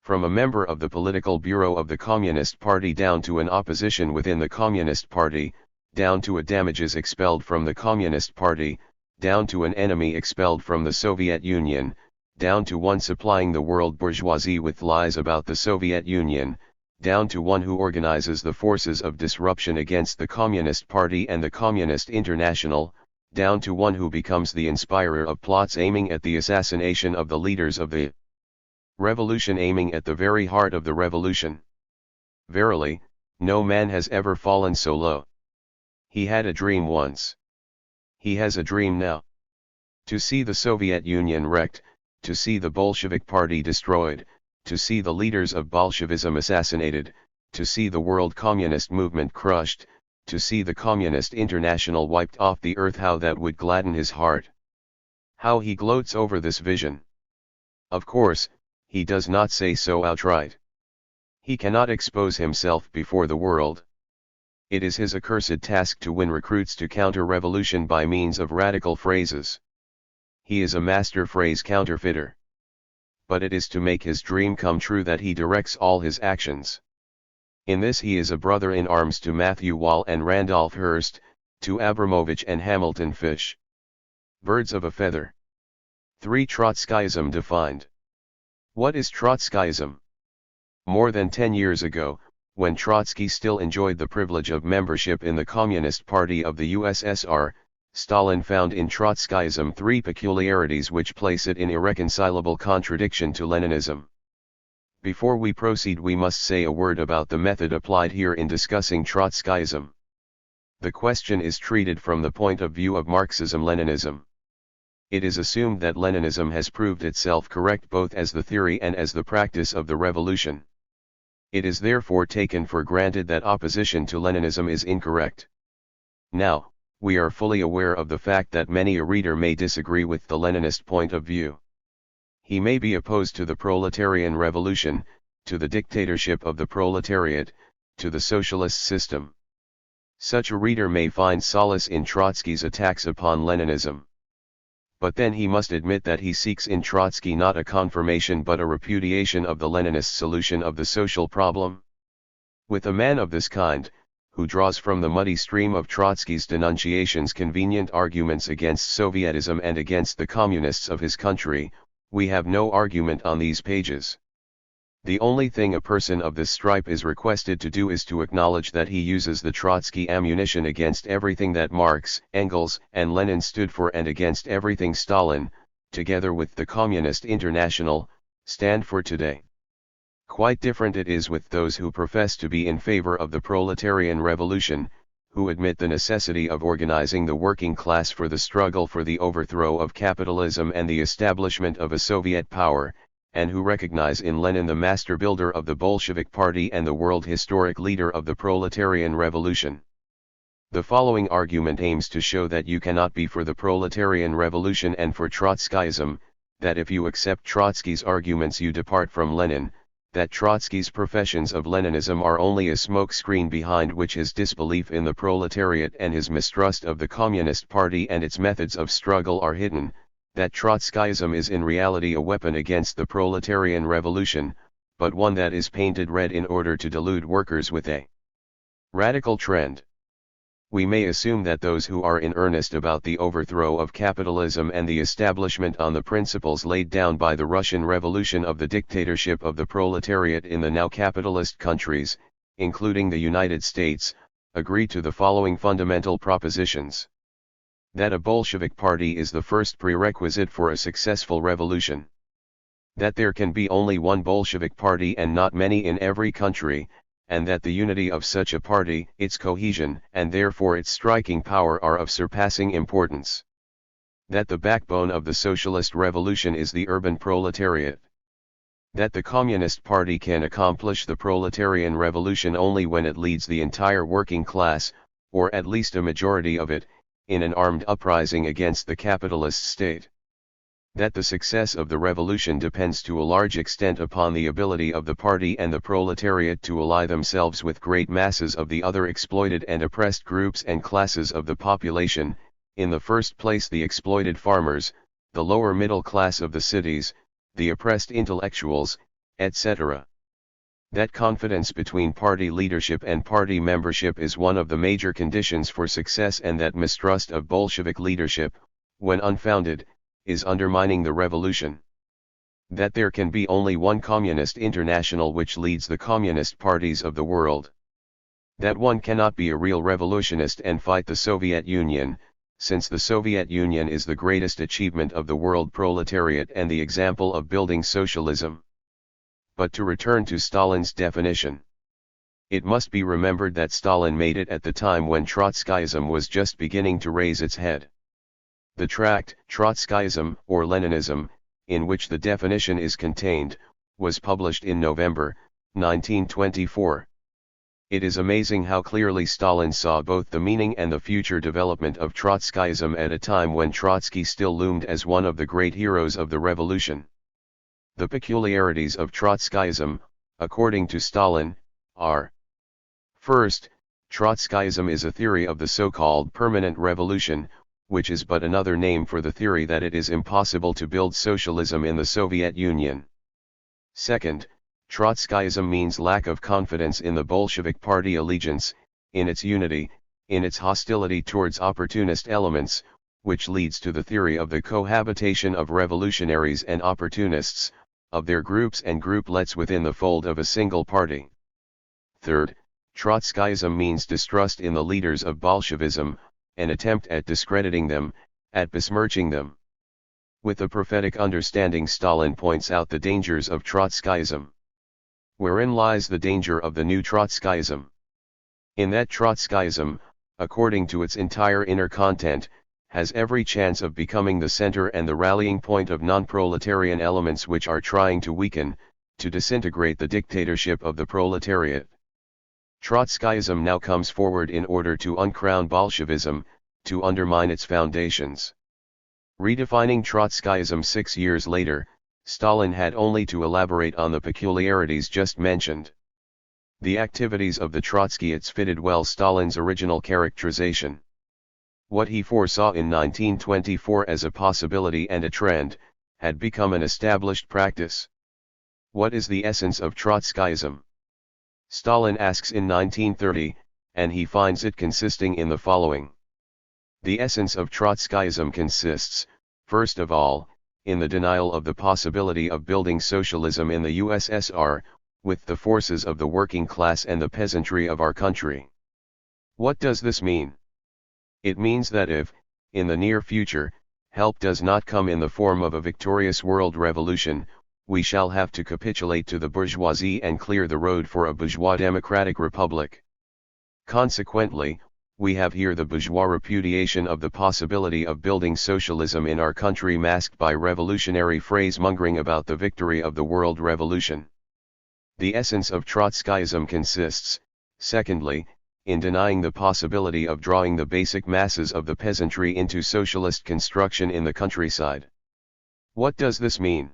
From a member of the political bureau of the Communist Party down to an opposition within the Communist Party, down to a damages expelled from the Communist Party, down to an enemy expelled from the Soviet Union, down to one supplying the world bourgeoisie with lies about the Soviet Union, down to one who organizes the forces of disruption against the Communist Party and the Communist International, down to one who becomes the inspirer of plots aiming at the assassination of the leaders of the revolution, aiming at the very heart of the revolution. Verily, no man has ever fallen so low. He had a dream once. He has a dream now. To see the Soviet Union wrecked, to see the Bolshevik Party destroyed, to see the leaders of Bolshevism assassinated, to see the world communist movement crushed, to see the Communist International wiped off the earth, how that would gladden his heart. How he gloats over this vision. Of course, he does not say so outright. He cannot expose himself before the world. It is his accursed task to win recruits to counter-revolution by means of radical phrases. He is a master phrase counterfeiter. But it is to make his dream come true that he directs all his actions. In this he is a brother in arms to Matthew Wall and Randolph Hearst, to Abramovich and Hamilton Fish. Birds of a feather. 3. Trotskyism defined. What is Trotskyism? More than 10 years ago, when Trotsky still enjoyed the privilege of membership in the Communist Party of the USSR, Stalin found in Trotskyism 3 peculiarities which place it in irreconcilable contradiction to Leninism. Before we proceed, we must say a word about the method applied here in discussing Trotskyism. The question is treated from the point of view of Marxism-Leninism. It is assumed that Leninism has proved itself correct both as the theory and as the practice of the revolution. It is therefore taken for granted that opposition to Leninism is incorrect. Now, we are fully aware of the fact that many a reader may disagree with the Leninist point of view. He may be opposed to the proletarian revolution, to the dictatorship of the proletariat, to the socialist system. Such a reader may find solace in Trotsky's attacks upon Leninism. But then he must admit that he seeks in Trotsky not a confirmation but a repudiation of the Leninist solution of the social problem. With a man of this kind, who draws from the muddy stream of Trotsky's denunciations convenient arguments against Sovietism and against the communists of his country, we have no argument on these pages. The only thing a person of this stripe is requested to do is to acknowledge that he uses the Trotsky ammunition against everything that Marx, Engels, and Lenin stood for and against everything Stalin, together with the Communist International, stand for today. Quite different it is with those who profess to be in favor of the proletarian revolution, who admit the necessity of organizing the working class for the struggle for the overthrow of capitalism and the establishment of a Soviet power, and who recognize in Lenin the master builder of the Bolshevik Party and the world historic leader of the proletarian revolution. The following argument aims to show that you cannot be for the proletarian revolution and for Trotskyism, that if you accept Trotsky's arguments you depart from Lenin, that Trotsky's professions of Leninism are only a smokescreen behind which his disbelief in the proletariat and his mistrust of the Communist Party and its methods of struggle are hidden, that Trotskyism is in reality a weapon against the proletarian revolution, but one that is painted red in order to delude workers with a radical trend. We may assume that those who are in earnest about the overthrow of capitalism and the establishment on the principles laid down by the Russian Revolution of the dictatorship of the proletariat in the now capitalist countries, including the United States, agree to the following fundamental propositions. That a Bolshevik party is the first prerequisite for a successful revolution. That there can be only one Bolshevik party and not many in every country, and that the unity of such a party, its cohesion, and therefore its striking power are of surpassing importance. That the backbone of the socialist revolution is the urban proletariat. That the Communist Party can accomplish the proletarian revolution only when it leads the entire working class, or at least a majority of it, in an armed uprising against the capitalist state. That the success of the revolution depends to a large extent upon the ability of the party and the proletariat to ally themselves with great masses of the other exploited and oppressed groups and classes of the population, in the first place the exploited farmers, the lower middle class of the cities, the oppressed intellectuals, etc. That confidence between party leadership and party membership is one of the major conditions for success, and that mistrust of Bolshevik leadership, when unfounded, is undermining the revolution. That there can be only one communist international which leads the communist parties of the world. That one cannot be a real revolutionist and fight the Soviet Union, since the Soviet Union is the greatest achievement of the world proletariat and the example of building socialism. But to return to Stalin's definition. It must be remembered that Stalin made it at the time when Trotskyism was just beginning to raise its head. The tract, Trotskyism, or Leninism, in which the definition is contained, was published in November, 1924. It is amazing how clearly Stalin saw both the meaning and the future development of Trotskyism at a time when Trotsky still loomed as one of the great heroes of the revolution. The peculiarities of Trotskyism, according to Stalin, are: first, Trotskyism is a theory of the so-called permanent revolution, which is but another name for the theory that it is impossible to build socialism in the Soviet Union. Second, Trotskyism means lack of confidence in the Bolshevik party allegiance, in its unity, in its hostility towards opportunist elements, which leads to the theory of the cohabitation of revolutionaries and opportunists, of their groups and grouplets within the fold of a single party. Third, Trotskyism means distrust in the leaders of Bolshevism, an attempt at discrediting them, at besmirching them. With a prophetic understanding, Stalin points out the dangers of Trotskyism. Wherein lies the danger of the new Trotskyism? In that Trotskyism, according to its entire inner content, has every chance of becoming the center and the rallying point of non-proletarian elements which are trying to weaken, to disintegrate the dictatorship of the proletariat. Trotskyism now comes forward in order to uncrown Bolshevism, to undermine its foundations. Redefining Trotskyism 6 years later, Stalin had only to elaborate on the peculiarities just mentioned. The activities of the Trotskyists fitted well Stalin's original characterization. What he foresaw in 1924 as a possibility and a trend, had become an established practice. What is the essence of Trotskyism? Stalin asks in 1930, and he finds it consisting in the following. The essence of Trotskyism consists, first of all, in the denial of the possibility of building socialism in the USSR, with the forces of the working class and the peasantry of our country. What does this mean? It means that if, in the near future, help does not come in the form of a victorious world revolution, we shall have to capitulate to the bourgeoisie and clear the road for a bourgeois democratic republic. Consequently, we have here the bourgeois repudiation of the possibility of building socialism in our country masked by revolutionary phrase-mongering about the victory of the world revolution. The essence of Trotskyism consists, secondly, in denying the possibility of drawing the basic masses of the peasantry into socialist construction in the countryside. What does this mean?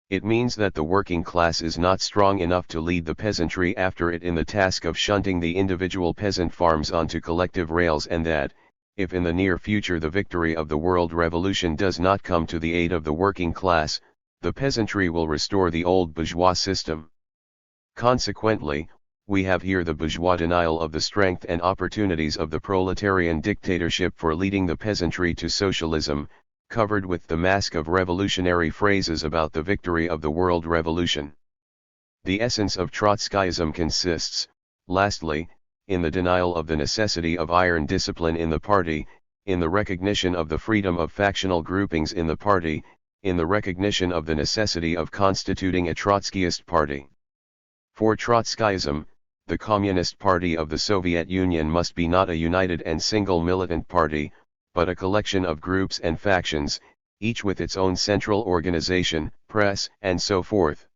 It means that the working class is not strong enough to lead the peasantry after it in the task of shunting the individual peasant farms onto collective rails, and that, if in the near future the victory of the world revolution does not come to the aid of the working class, the peasantry will restore the old bourgeois system. Consequently, we have here the bourgeois denial of the strength and opportunities of the proletarian dictatorship for leading the peasantry to socialism, covered with the mask of revolutionary phrases about the victory of the world revolution. The essence of Trotskyism consists, lastly, in the denial of the necessity of iron discipline in the party, in the recognition of the freedom of factional groupings in the party, in the recognition of the necessity of constituting a Trotskyist party. For Trotskyism, the Communist Party of the Soviet Union must be not a united and single militant party, but a collection of groups and factions, each with its own central organization, press, and so forth.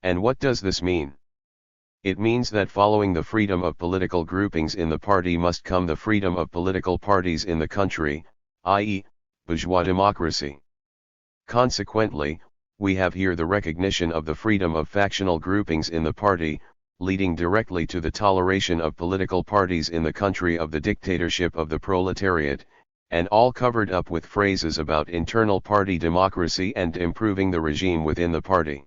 And what does this mean? It means that following the freedom of political groupings in the party must come the freedom of political parties in the country, i.e., bourgeois democracy. Consequently, we have here the recognition of the freedom of factional groupings in the party, leading directly to the toleration of political parties in the country of the dictatorship of the proletariat, and all covered up with phrases about internal party democracy and improving the regime within the party.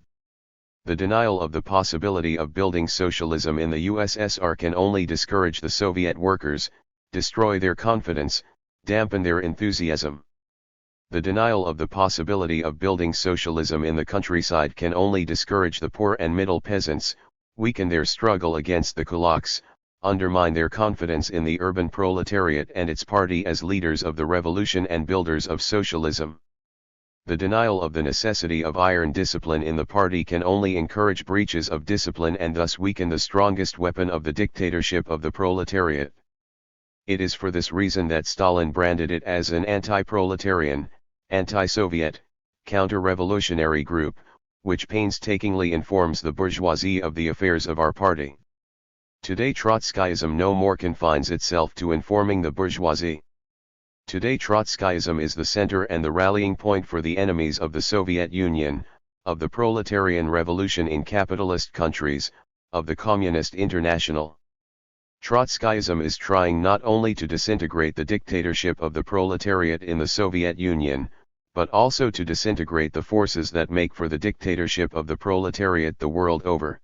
The denial of the possibility of building socialism in the USSR can only discourage the Soviet workers, destroy their confidence, dampen their enthusiasm. The denial of the possibility of building socialism in the countryside can only discourage the poor and middle peasants, weaken their struggle against the kulaks, undermine their confidence in the urban proletariat and its party as leaders of the revolution and builders of socialism. The denial of the necessity of iron discipline in the party can only encourage breaches of discipline and thus weaken the strongest weapon of the dictatorship of the proletariat. It is for this reason that Stalin branded it as an anti-proletarian, anti-Soviet, counter-revolutionary group, which painstakingly informs the bourgeoisie of the affairs of our party. Today Trotskyism no more confines itself to informing the bourgeoisie. Today Trotskyism is the center and the rallying point for the enemies of the Soviet Union, of the proletarian revolution in capitalist countries, of the Communist International. Trotskyism is trying not only to disintegrate the dictatorship of the proletariat in the Soviet Union, but also to disintegrate the forces that make for the dictatorship of the proletariat the world over.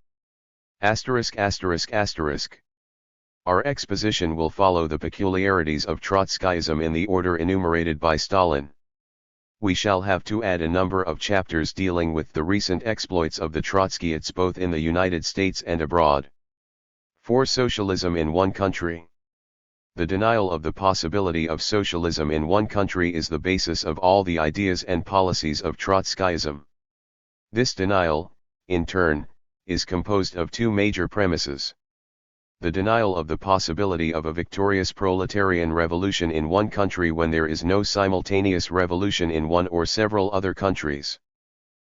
Our exposition will follow the peculiarities of Trotskyism in the order enumerated by Stalin. We shall have to add a number of chapters dealing with the recent exploits of the Trotskyists both in the United States and abroad. For socialism in one country. The denial of the possibility of socialism in one country is the basis of all the ideas and policies of Trotskyism. This denial, in turn, is composed of two major premises. The denial of the possibility of a victorious proletarian revolution in one country when there is no simultaneous revolution in one or several other countries.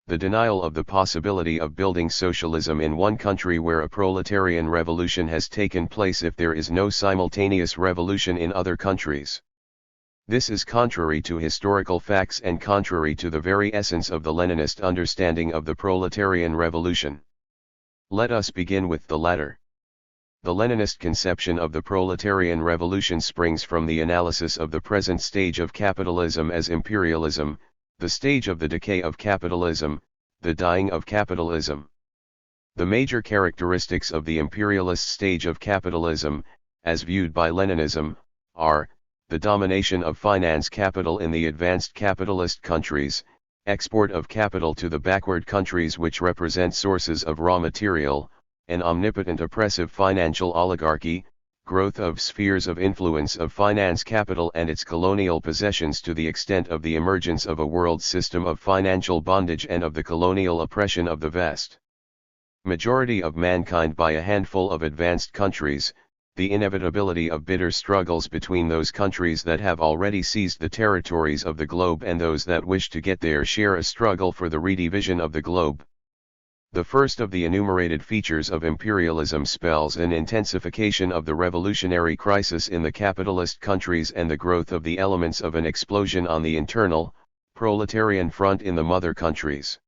The denial of the possibility of building socialism in one country where a proletarian revolution has taken place if there is no simultaneous revolution in other countries. This is contrary to historical facts and contrary to the very essence of the Leninist understanding of the proletarian revolution. Let us begin with the latter. The Leninist conception of the proletarian revolution springs from the analysis of the present stage of capitalism as imperialism, the stage of the decay of capitalism, the dying of capitalism. The major characteristics of the imperialist stage of capitalism, as viewed by Leninism, are, the domination of finance capital in the advanced capitalist countries, export of capital to the backward countries which represent sources of raw material, an omnipotent oppressive financial oligarchy, growth of spheres of influence of finance capital and its colonial possessions to the extent of the emergence of a world system of financial bondage and of the colonial oppression of the vast majority of mankind by a handful of advanced countries, the inevitability of bitter struggles between those countries that have already seized the territories of the globe and those that wish to get their share, a struggle for the redivision of the globe. The first of the enumerated features of imperialism spells an intensification of the revolutionary crisis in the capitalist countries and the growth of the elements of an explosion on the internal, proletarian front in the mother countries.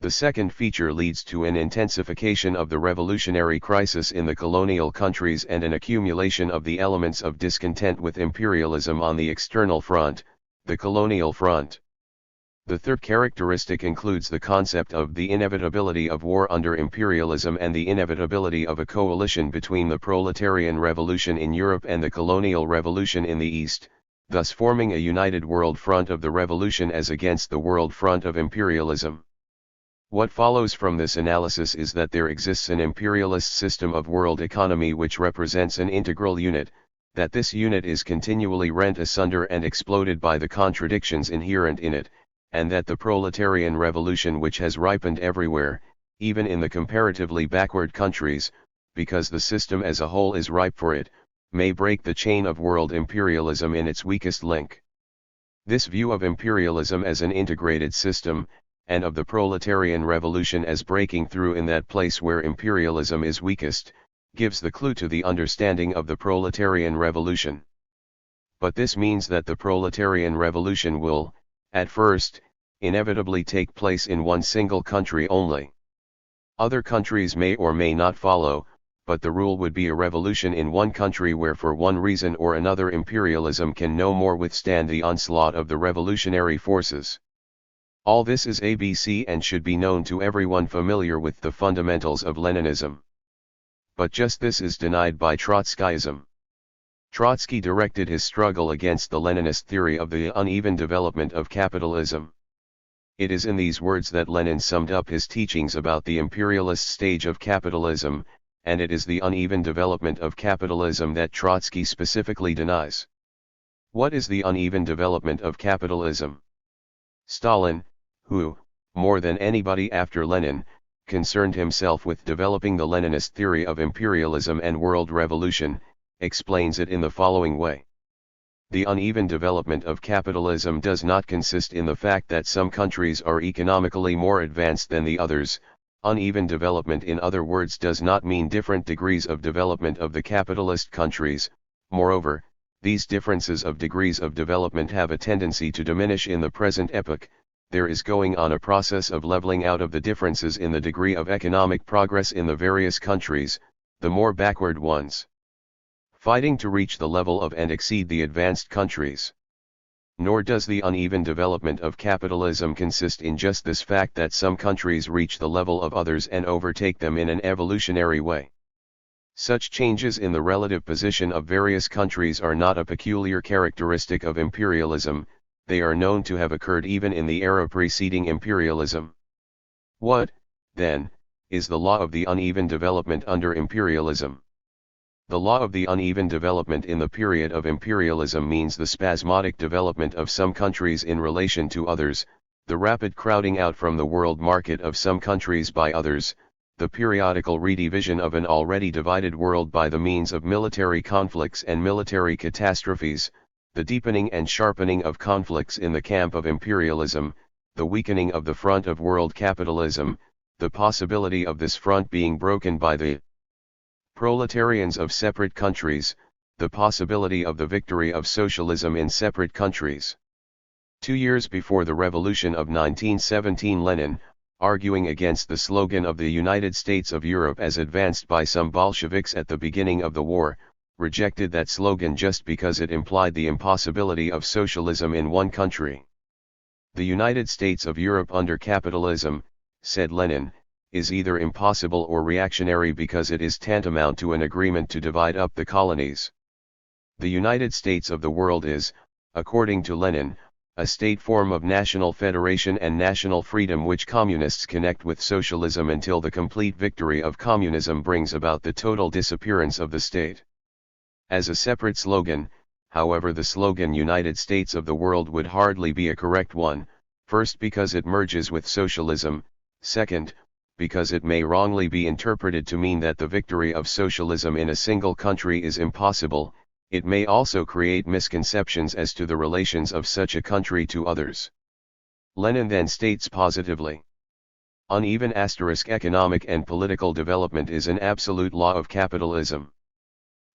The second feature leads to an intensification of the revolutionary crisis in the colonial countries and an accumulation of the elements of discontent with imperialism on the external front, the colonial front. The third characteristic includes the concept of the inevitability of war under imperialism and the inevitability of a coalition between the proletarian revolution in Europe and the colonial revolution in the East, thus forming a united world front of the revolution as against the world front of imperialism. What follows from this analysis is that there exists an imperialist system of world economy which represents an integral unit, that this unit is continually rent asunder and exploded by the contradictions inherent in it, and that the proletarian revolution which has ripened everywhere, even in the comparatively backward countries, because the system as a whole is ripe for it, may break the chain of world imperialism in its weakest link. This view of imperialism as an integrated system, and of the proletarian revolution as breaking through in that place where imperialism is weakest, gives the clue to the understanding of the proletarian revolution. But this means that the proletarian revolution will, at first, inevitably take place in one single country only. Other countries may or may not follow, but the rule would be a revolution in one country where for one reason or another imperialism can no more withstand the onslaught of the revolutionary forces. All this is ABC and should be known to everyone familiar with the fundamentals of Leninism. But just this is denied by Trotskyism. Trotsky directed his struggle against the Leninist theory of the uneven development of capitalism. It is in these words that Lenin summed up his teachings about the imperialist stage of capitalism, and it is the uneven development of capitalism that Trotsky specifically denies. What is the uneven development of capitalism? Stalin, who, more than anybody after Lenin, concerned himself with developing the Leninist theory of imperialism and world revolution, explains it in the following way. The uneven development of capitalism does not consist in the fact that some countries are economically more advanced than the others. Uneven development, in other words, does not mean different degrees of development of the capitalist countries. Moreover, these differences of degrees of development have a tendency to diminish in the present epoch. There is going on a process of leveling out of the differences in the degree of economic progress in the various countries, the more backward ones fighting to reach the level of and exceed the advanced countries. Nor does the uneven development of capitalism consist in just this fact that some countries reach the level of others and overtake them in an evolutionary way. Such changes in the relative position of various countries are not a peculiar characteristic of imperialism, they are known to have occurred even in the era preceding imperialism. What, then, is the law of the uneven development under imperialism? The law of the uneven development in the period of imperialism means the spasmodic development of some countries in relation to others, the rapid crowding out from the world market of some countries by others, the periodical redivision of an already divided world by the means of military conflicts and military catastrophes, the deepening and sharpening of conflicts in the camp of imperialism, the weakening of the front of world capitalism, the possibility of this front being broken by the proletarians of separate countries, the possibility of the victory of socialism in separate countries. 2 years before the revolution of 1917, Lenin, arguing against the slogan of the United States of Europe as advanced by some Bolsheviks at the beginning of the war, rejected that slogan just because it implied the impossibility of socialism in one country. The United States of Europe under capitalism, said Lenin, is either impossible or reactionary because it is tantamount to an agreement to divide up the colonies. The United States of the world is, according to Lenin, a state form of national federation and national freedom which communists connect with socialism until the complete victory of communism brings about the total disappearance of the state. As a separate slogan, however, the slogan United States of the world would hardly be a correct one, first because it merges with socialism, second, because it may wrongly be interpreted to mean that the victory of socialism in a single country is impossible. It may also create misconceptions as to the relations of such a country to others. Lenin then states positively, uneven economic and political development is an absolute law of capitalism.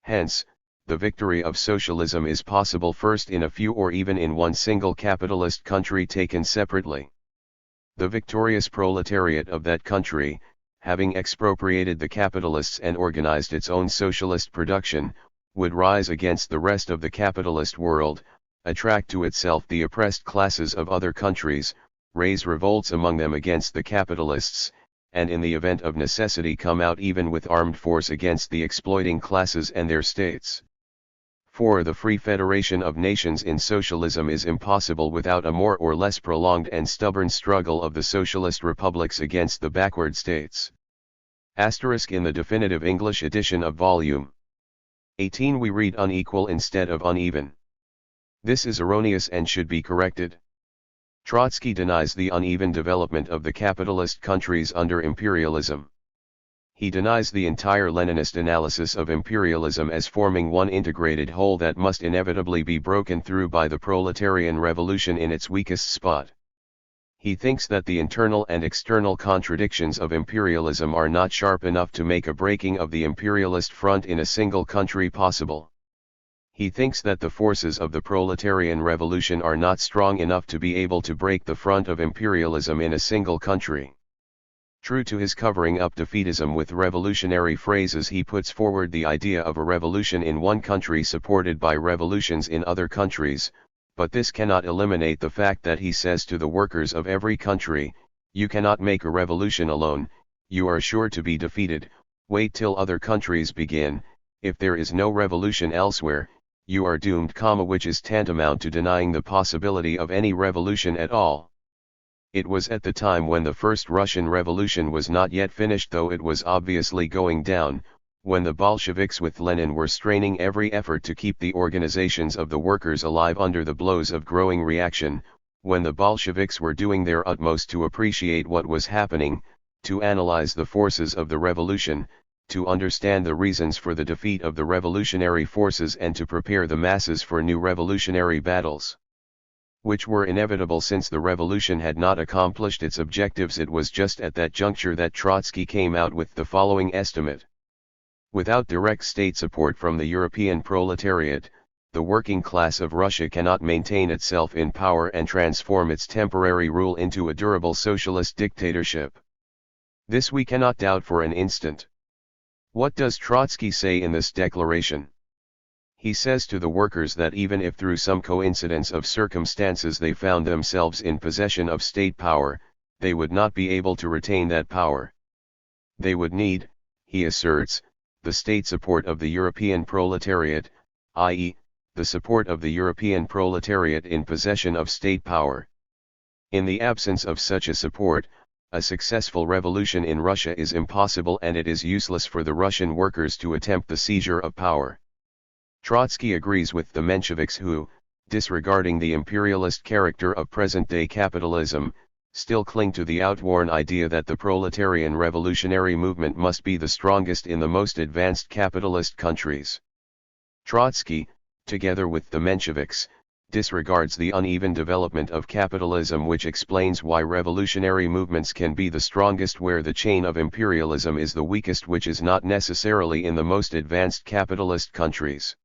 Hence, the victory of socialism is possible first in a few or even in one single capitalist country taken separately. The victorious proletariat of that country, having expropriated the capitalists and organized its own socialist production, would rise against the rest of the capitalist world, attract to itself the oppressed classes of other countries, raise revolts among them against the capitalists, and in the event of necessity come out even with armed force against the exploiting classes and their states. For the free federation of nations in socialism is impossible without a more or less prolonged and stubborn struggle of the socialist republics against the backward states. Asterisk in the definitive English edition of Volume 18 we read unequal instead of uneven. This is erroneous and should be corrected. Trotsky denies the uneven development of the capitalist countries under imperialism. He denies the entire Leninist analysis of imperialism as forming one integrated whole that must inevitably be broken through by the proletarian revolution in its weakest spot. He thinks that the internal and external contradictions of imperialism are not sharp enough to make a breaking of the imperialist front in a single country possible. He thinks that the forces of the proletarian revolution are not strong enough to be able to break the front of imperialism in a single country. True to his covering up defeatism with revolutionary phrases, he puts forward the idea of a revolution in one country supported by revolutions in other countries, but this cannot eliminate the fact that he says to the workers of every country, you cannot make a revolution alone, you are sure to be defeated, wait till other countries begin, if there is no revolution elsewhere, you are doomed, which is tantamount to denying the possibility of any revolution at all. It was at the time when the first Russian Revolution was not yet finished, though it was obviously going down, when the Bolsheviks with Lenin were straining every effort to keep the organizations of the workers alive under the blows of growing reaction, when the Bolsheviks were doing their utmost to appreciate what was happening, to analyze the forces of the revolution, to understand the reasons for the defeat of the revolutionary forces, and to prepare the masses for new revolutionary battles, which were inevitable since the revolution had not accomplished its objectives. It was just at that juncture that Trotsky came out with the following estimate. Without direct state support from the European proletariat, the working class of Russia cannot maintain itself in power and transform its temporary rule into a durable socialist dictatorship. This we cannot doubt for an instant. What does Trotsky say in this declaration? He says to the workers that even if through some coincidence of circumstances they found themselves in possession of state power, they would not be able to retain that power. They would need, he asserts, the state support of the European proletariat, i.e., the support of the European proletariat in possession of state power. In the absence of such a support, a successful revolution in Russia is impossible, and it is useless for the Russian workers to attempt the seizure of power. Trotsky agrees with the Mensheviks who, disregarding the imperialist character of present-day capitalism, still cling to the outworn idea that the proletarian revolutionary movement must be the strongest in the most advanced capitalist countries. Trotsky, together with the Mensheviks, disregards the uneven development of capitalism, which explains why revolutionary movements can be the strongest where the chain of imperialism is the weakest, which is not necessarily in the most advanced capitalist countries.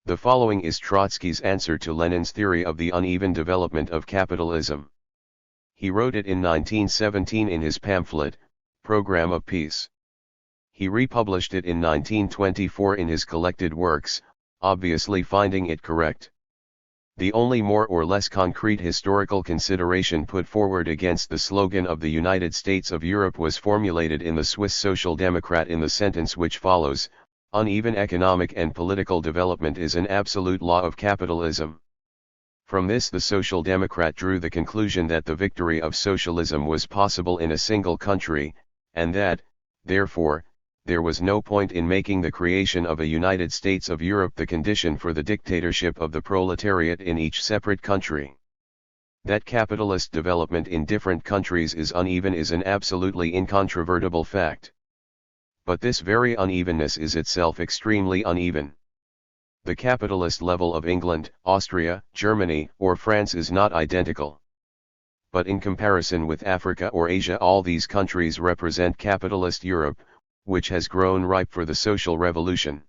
The following is Trotsky's answer to Lenin's theory of the uneven development of capitalism. He wrote it in 1917 in his pamphlet, Program of Peace. He republished it in 1924 in his collected works, obviously finding it correct. The only more or less concrete historical consideration put forward against the slogan of the United States of Europe was formulated in the Swiss Social Democrat in the sentence which follows, uneven economic and political development is an absolute law of capitalism. From this the Social Democrat drew the conclusion that the victory of socialism was possible in a single country, and that, therefore, there was no point in making the creation of a United States of Europe the condition for the dictatorship of the proletariat in each separate country. That capitalist development in different countries is uneven is an absolutely incontrovertible fact. But this very unevenness is itself extremely uneven. The capitalist level of England, Austria, Germany, or France is not identical. But in comparison with Africa or Asia, all these countries represent capitalist Europe, which has grown ripe for the social revolution.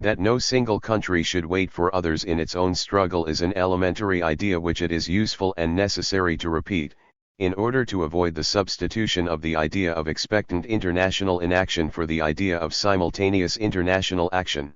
That no single country should wait for others in its own struggle is an elementary idea which it is useful and necessary to repeat, in order to avoid the substitution of the idea of expectant international inaction for the idea of simultaneous international action.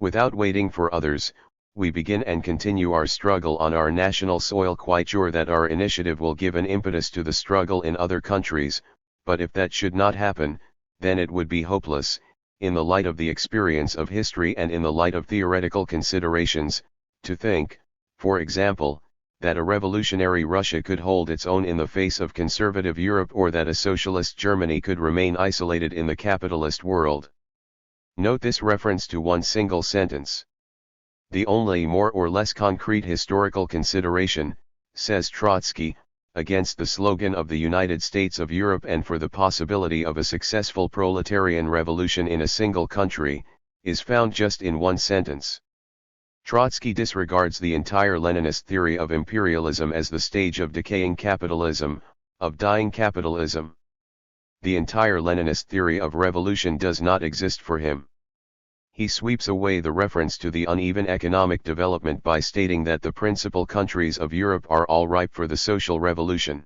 Without waiting for others, we begin and continue our struggle on our national soil, quite sure that our initiative will give an impetus to the struggle in other countries, but if that should not happen, then it would be hopeless, in the light of the experience of history and in the light of theoretical considerations, to think, for example, that a revolutionary Russia could hold its own in the face of conservative Europe, or that a socialist Germany could remain isolated in the capitalist world. Note this reference to one single sentence. The only more or less concrete historical consideration, says Trotsky, against the slogan of the United States of Europe and for the possibility of a successful proletarian revolution in a single country, is found just in one sentence. Trotsky disregards the entire Leninist theory of imperialism as the stage of decaying capitalism, of dying capitalism. The entire Leninist theory of revolution does not exist for him. He sweeps away the reference to the uneven economic development by stating that the principal countries of Europe are all ripe for the social revolution.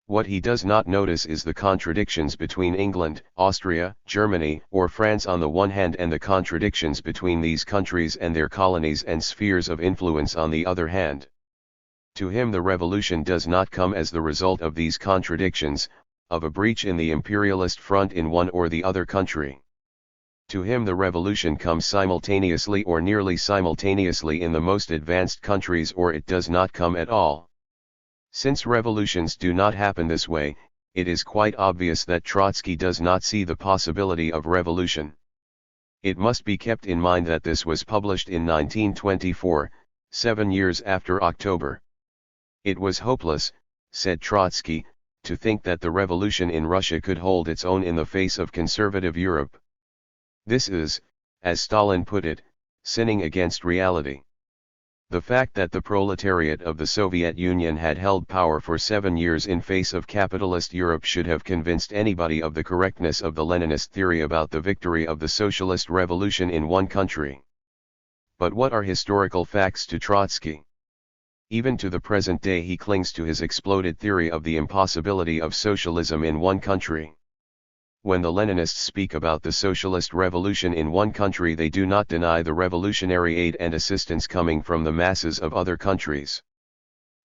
What he does not notice is the contradictions between England, Austria, Germany, or France on the one hand and the contradictions between these countries and their colonies and spheres of influence on the other hand. To him the revolution does not come as the result of these contradictions, of a breach in the imperialist front in one or the other country. To him the revolution comes simultaneously or nearly simultaneously in the most advanced countries, or it does not come at all. Since revolutions do not happen this way, it is quite obvious that Trotsky does not see the possibility of revolution. It must be kept in mind that this was published in 1924, 7 years after October. It was hopeless, said Trotsky, to think that the revolution in Russia could hold its own in the face of conservative Europe. This is, as Stalin put it, sinning against reality. The fact that the proletariat of the Soviet Union had held power for 7 years in face of capitalist Europe should have convinced anybody of the correctness of the Leninist theory about the victory of the socialist revolution in one country. But what are historical facts to Trotsky? Even to the present day he clings to his exploded theory of the impossibility of socialism in one country. When the Leninists speak about the socialist revolution in one country, they do not deny the revolutionary aid and assistance coming from the masses of other countries.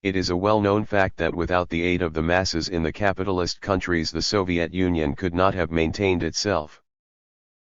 It is a well-known fact that without the aid of the masses in the capitalist countries, the Soviet Union could not have maintained itself.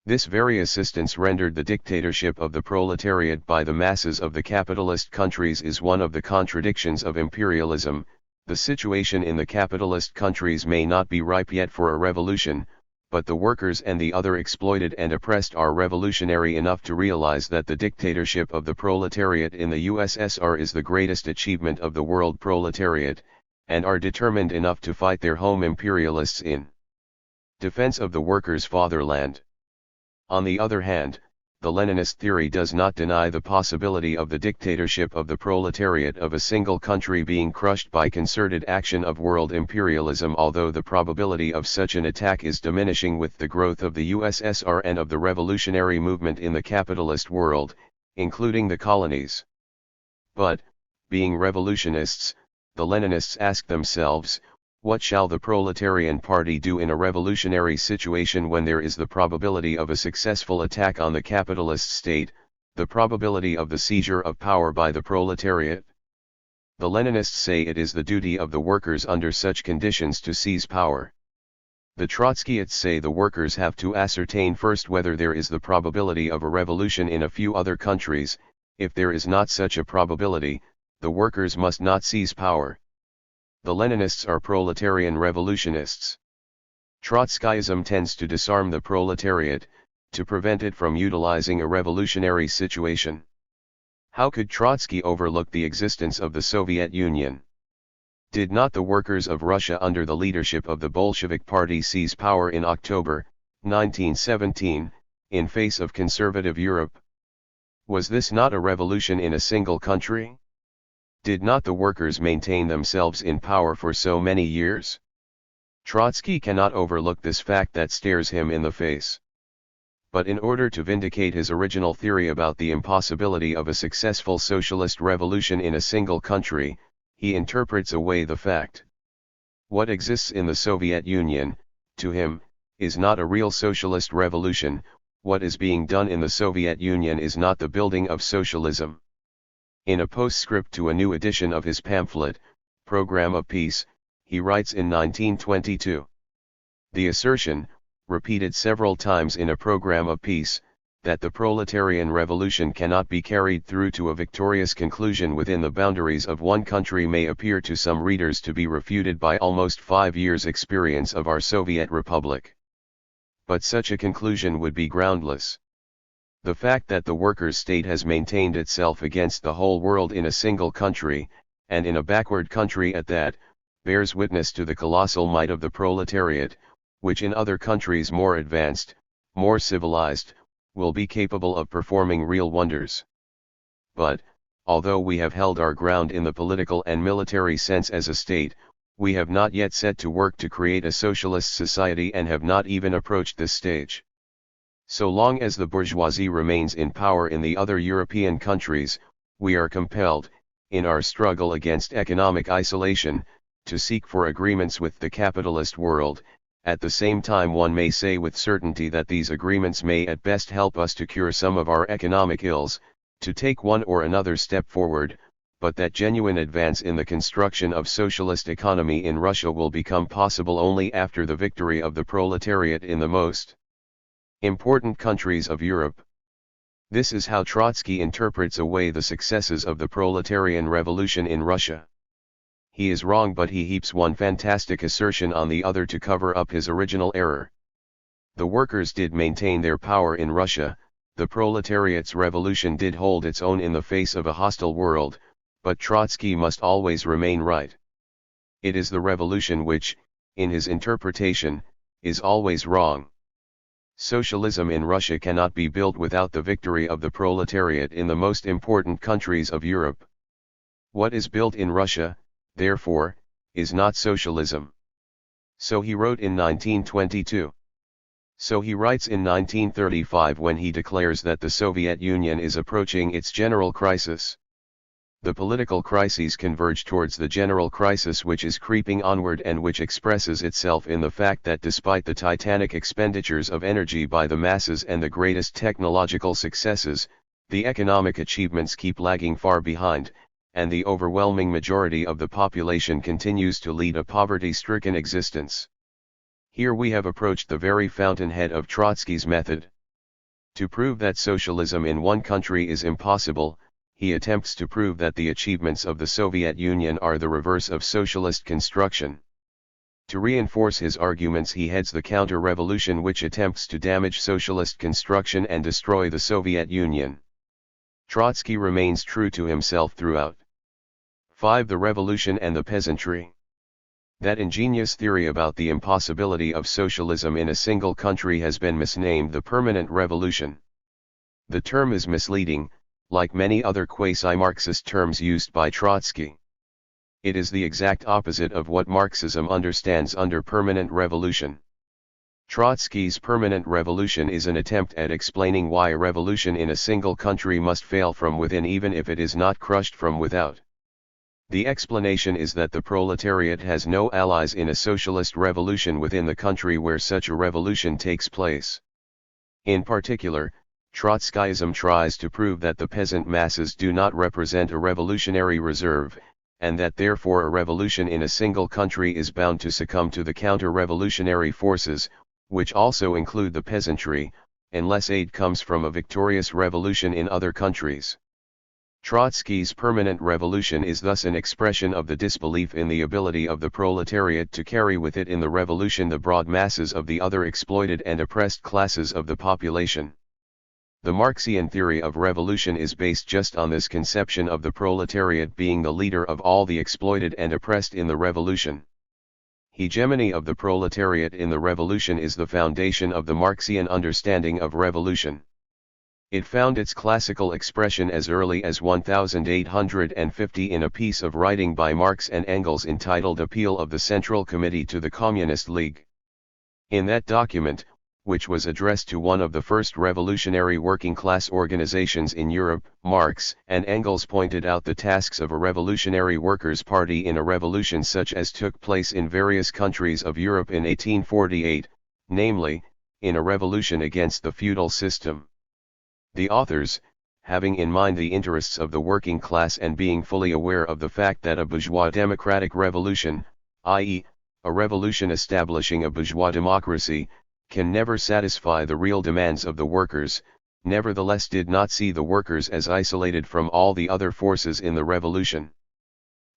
This very assistance rendered the dictatorship of the proletariat by the masses of the capitalist countries is one of the contradictions of imperialism. The situation in the capitalist countries may not be ripe yet for a revolution, but the workers and the other exploited and oppressed are revolutionary enough to realize that the dictatorship of the proletariat in the USSR is the greatest achievement of the world proletariat, and are determined enough to fight their home imperialists in defense of the workers' fatherland. On the other hand, the Leninist theory does not deny the possibility of the dictatorship of the proletariat of a single country being crushed by concerted action of world imperialism, although the probability of such an attack is diminishing with the growth of the USSR and of the revolutionary movement in the capitalist world, including the colonies. But, being revolutionists, the Leninists ask themselves, what shall the proletarian party do in a revolutionary situation when there is the probability of a successful attack on the capitalist state, the probability of the seizure of power by the proletariat? The Leninists say it is the duty of the workers under such conditions to seize power. The Trotskyists say the workers have to ascertain first whether there is the probability of a revolution in a few other countries. If there is not such a probability, the workers must not seize power. The Leninists are proletarian revolutionists. Trotskyism tends to disarm the proletariat, to prevent it from utilizing a revolutionary situation. How could Trotsky overlook the existence of the Soviet Union? Did not the workers of Russia under the leadership of the Bolshevik Party seize power in October 1917, in face of conservative Europe? Was this not a revolution in a single country? Did not the workers maintain themselves in power for so many years? Trotsky cannot overlook this fact that stares him in the face. But in order to vindicate his original theory about the impossibility of a successful socialist revolution in a single country, he interprets away the fact. What exists in the Soviet Union, to him, is not a real socialist revolution. What is being done in the Soviet Union is not the building of socialism. In a postscript to a new edition of his pamphlet, Program of Peace, he writes in 1922. The assertion, repeated several times in a program of peace, that the proletarian revolution cannot be carried through to a victorious conclusion within the boundaries of one country may appear to some readers to be refuted by almost 5 years' experience of our Soviet Republic. But such a conclusion would be groundless. The fact that the workers' state has maintained itself against the whole world in a single country, and in a backward country at that, bears witness to the colossal might of the proletariat, which in other countries more advanced, more civilized, will be capable of performing real wonders. but, although we have held our ground in the political and military sense as a state, we have not yet set to work to create a socialist society and have not even approached this stage. So long as the bourgeoisie remains in power in the other European countries, we are compelled, in our struggle against economic isolation, to seek for agreements with the capitalist world. At the same time, one may say with certainty that these agreements may at best help us to cure some of our economic ills, to take one or another step forward, but that genuine advance in the construction of socialist economy in Russia will become possible only after the victory of the proletariat in the most important countries of Europe. This is how Trotsky interprets away the successes of the proletarian revolution in Russia. He is wrong, but he heaps one fantastic assertion on the other to cover up his original error. The workers did maintain their power in Russia, the proletariat's revolution did hold its own in the face of a hostile world, but Trotsky must always remain right. It is the revolution which, in his interpretation, is always wrong. Socialism in Russia cannot be built without the victory of the proletariat in the most important countries of Europe. What is built in Russia, therefore, is not socialism. So he wrote in 1922. So he writes in 1935 when he declares that the Soviet Union is approaching its general crisis. The political crises converge towards the general crisis which is creeping onward and which expresses itself in the fact that despite the titanic expenditures of energy by the masses and the greatest technological successes, the economic achievements keep lagging far behind, and the overwhelming majority of the population continues to lead a poverty-stricken existence. Here we have approached the very fountainhead of Trotsky's method. To prove that socialism in one country is impossible, he attempts to prove that the achievements of the Soviet Union are the reverse of socialist construction. To reinforce his arguments, he heads the counter-revolution which attempts to damage socialist construction and destroy the Soviet Union. Trotsky remains true to himself throughout. 5. The Revolution and the Peasantry. That ingenious theory about the impossibility of socialism in a single country has been misnamed the permanent revolution. The term is misleading, like many other quasi-Marxist terms used by Trotsky. It is the exact opposite of what Marxism understands under permanent revolution. Trotsky's permanent revolution is an attempt at explaining why a revolution in a single country must fail from within even if it is not crushed from without. The explanation is that the proletariat has no allies in a socialist revolution within the country where such a revolution takes place. In particular, Trotskyism tries to prove that the peasant masses do not represent a revolutionary reserve, and that therefore a revolution in a single country is bound to succumb to the counter-revolutionary forces, which also include the peasantry, unless aid comes from a victorious revolution in other countries. Trotsky's permanent revolution is thus an expression of the disbelief in the ability of the proletariat to carry with it in the revolution the broad masses of the other exploited and oppressed classes of the population. The Marxian theory of revolution is based just on this conception of the proletariat being the leader of all the exploited and oppressed in the revolution. Hegemony of the proletariat in the revolution is the foundation of the Marxian understanding of revolution. It found its classical expression as early as 1850 in a piece of writing by Marx and Engels entitled Appeal of the Central Committee to the Communist League. In that document, which was addressed to one of the first revolutionary working-class organizations in Europe, Marx and Engels pointed out the tasks of a revolutionary workers' party in a revolution such as took place in various countries of Europe in 1848, namely, in a revolution against the feudal system. The authors, having in mind the interests of the working class and being fully aware of the fact that a bourgeois democratic revolution, i.e., a revolution establishing a bourgeois democracy, can never satisfy the real demands of the workers, nevertheless did not see the workers as isolated from all the other forces in the revolution.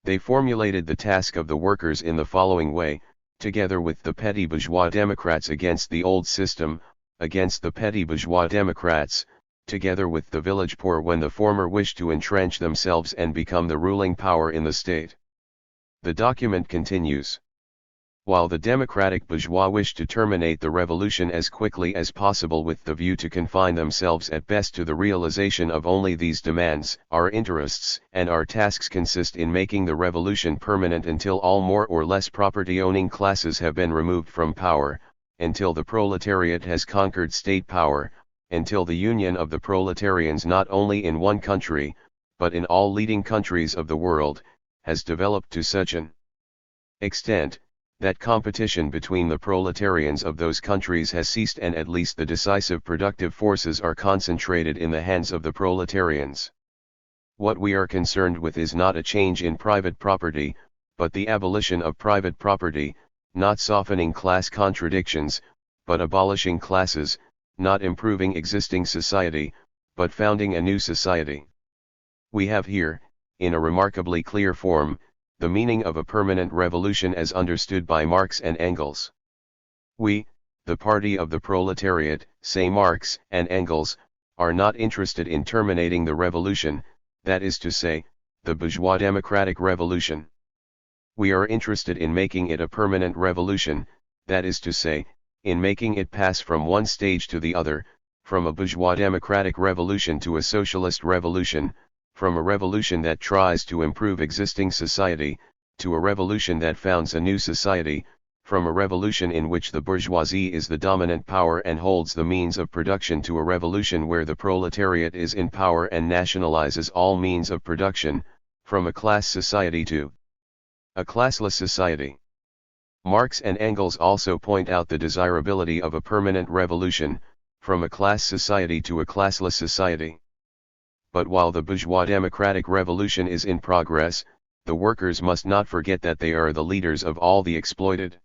They formulated the task of the workers in the following way: together with the petty bourgeois democrats against the old system, against the petty bourgeois democrats, together with the village poor when the former wish to entrench themselves and become the ruling power in the state. The document continues. While the democratic bourgeois wish to terminate the revolution as quickly as possible with the view to confine themselves at best to the realization of only these demands, our interests and our tasks consist in making the revolution permanent until all more or less property-owning classes have been removed from power, until the proletariat has conquered state power, until the union of the proletarians not only in one country, but in all leading countries of the world, has developed to such an extent, that competition between the proletarians of those countries has ceased and at least the decisive productive forces are concentrated in the hands of the proletarians. What we are concerned with is not a change in private property, but the abolition of private property, not softening class contradictions, but abolishing classes, not improving existing society, but founding a new society. We have here, in a remarkably clear form, the meaning of a permanent revolution as understood by Marx and Engels. We, the party of the proletariat, say Marx and Engels, are not interested in terminating the revolution, that is to say, the bourgeois democratic revolution. We are interested in making it a permanent revolution, that is to say, in making it pass from one stage to the other, from a bourgeois democratic revolution to a socialist revolution, from a revolution that tries to improve existing society, to a revolution that founds a new society, from a revolution in which the bourgeoisie is the dominant power and holds the means of production to a revolution where the proletariat is in power and nationalizes all means of production, from a class society to a classless society. Marx and Engels also point out the desirability of a permanent revolution, from a class society to a classless society. But while the bourgeois democratic revolution is in progress, the workers must not forget that they are the leaders of all the exploited.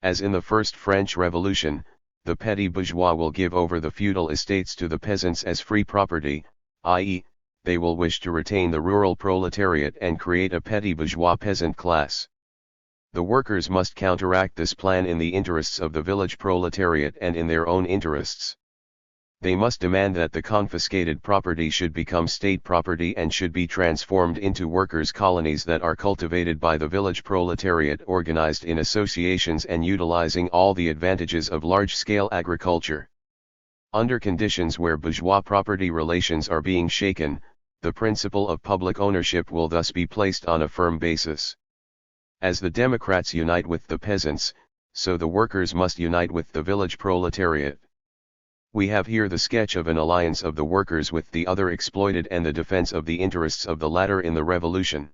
As in the First French Revolution, the petty bourgeois will give over the feudal estates to the peasants as free property, i.e., they will wish to retain the rural proletariat and create a petty bourgeois peasant class. The workers must counteract this plan in the interests of the village proletariat and in their own interests. They must demand that the confiscated property should become state property and should be transformed into workers' colonies that are cultivated by the village proletariat organized in associations and utilizing all the advantages of large-scale agriculture. Under conditions where bourgeois property relations are being shaken, the principle of public ownership will thus be placed on a firm basis. As the Democrats unite with the peasants, so the workers must unite with the village proletariat. We have here the sketch of an alliance of the workers with the other exploited and the defense of the interests of the latter in the revolution.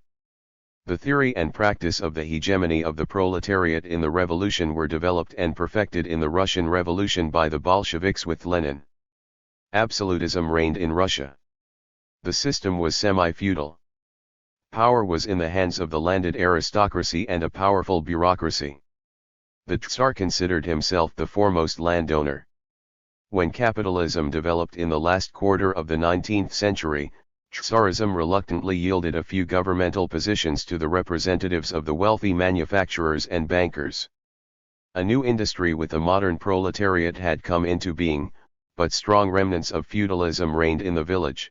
The theory and practice of the hegemony of the proletariat in the revolution were developed and perfected in the Russian Revolution by the Bolsheviks with Lenin. Absolutism reigned in Russia. The system was semi-feudal. Power was in the hands of the landed aristocracy and a powerful bureaucracy. The Tsar considered himself the foremost landowner. When capitalism developed in the last quarter of the 19th century, Tsarism reluctantly yielded a few governmental positions to the representatives of the wealthy manufacturers and bankers. A new industry with a modern proletariat had come into being, but strong remnants of feudalism reigned in the village.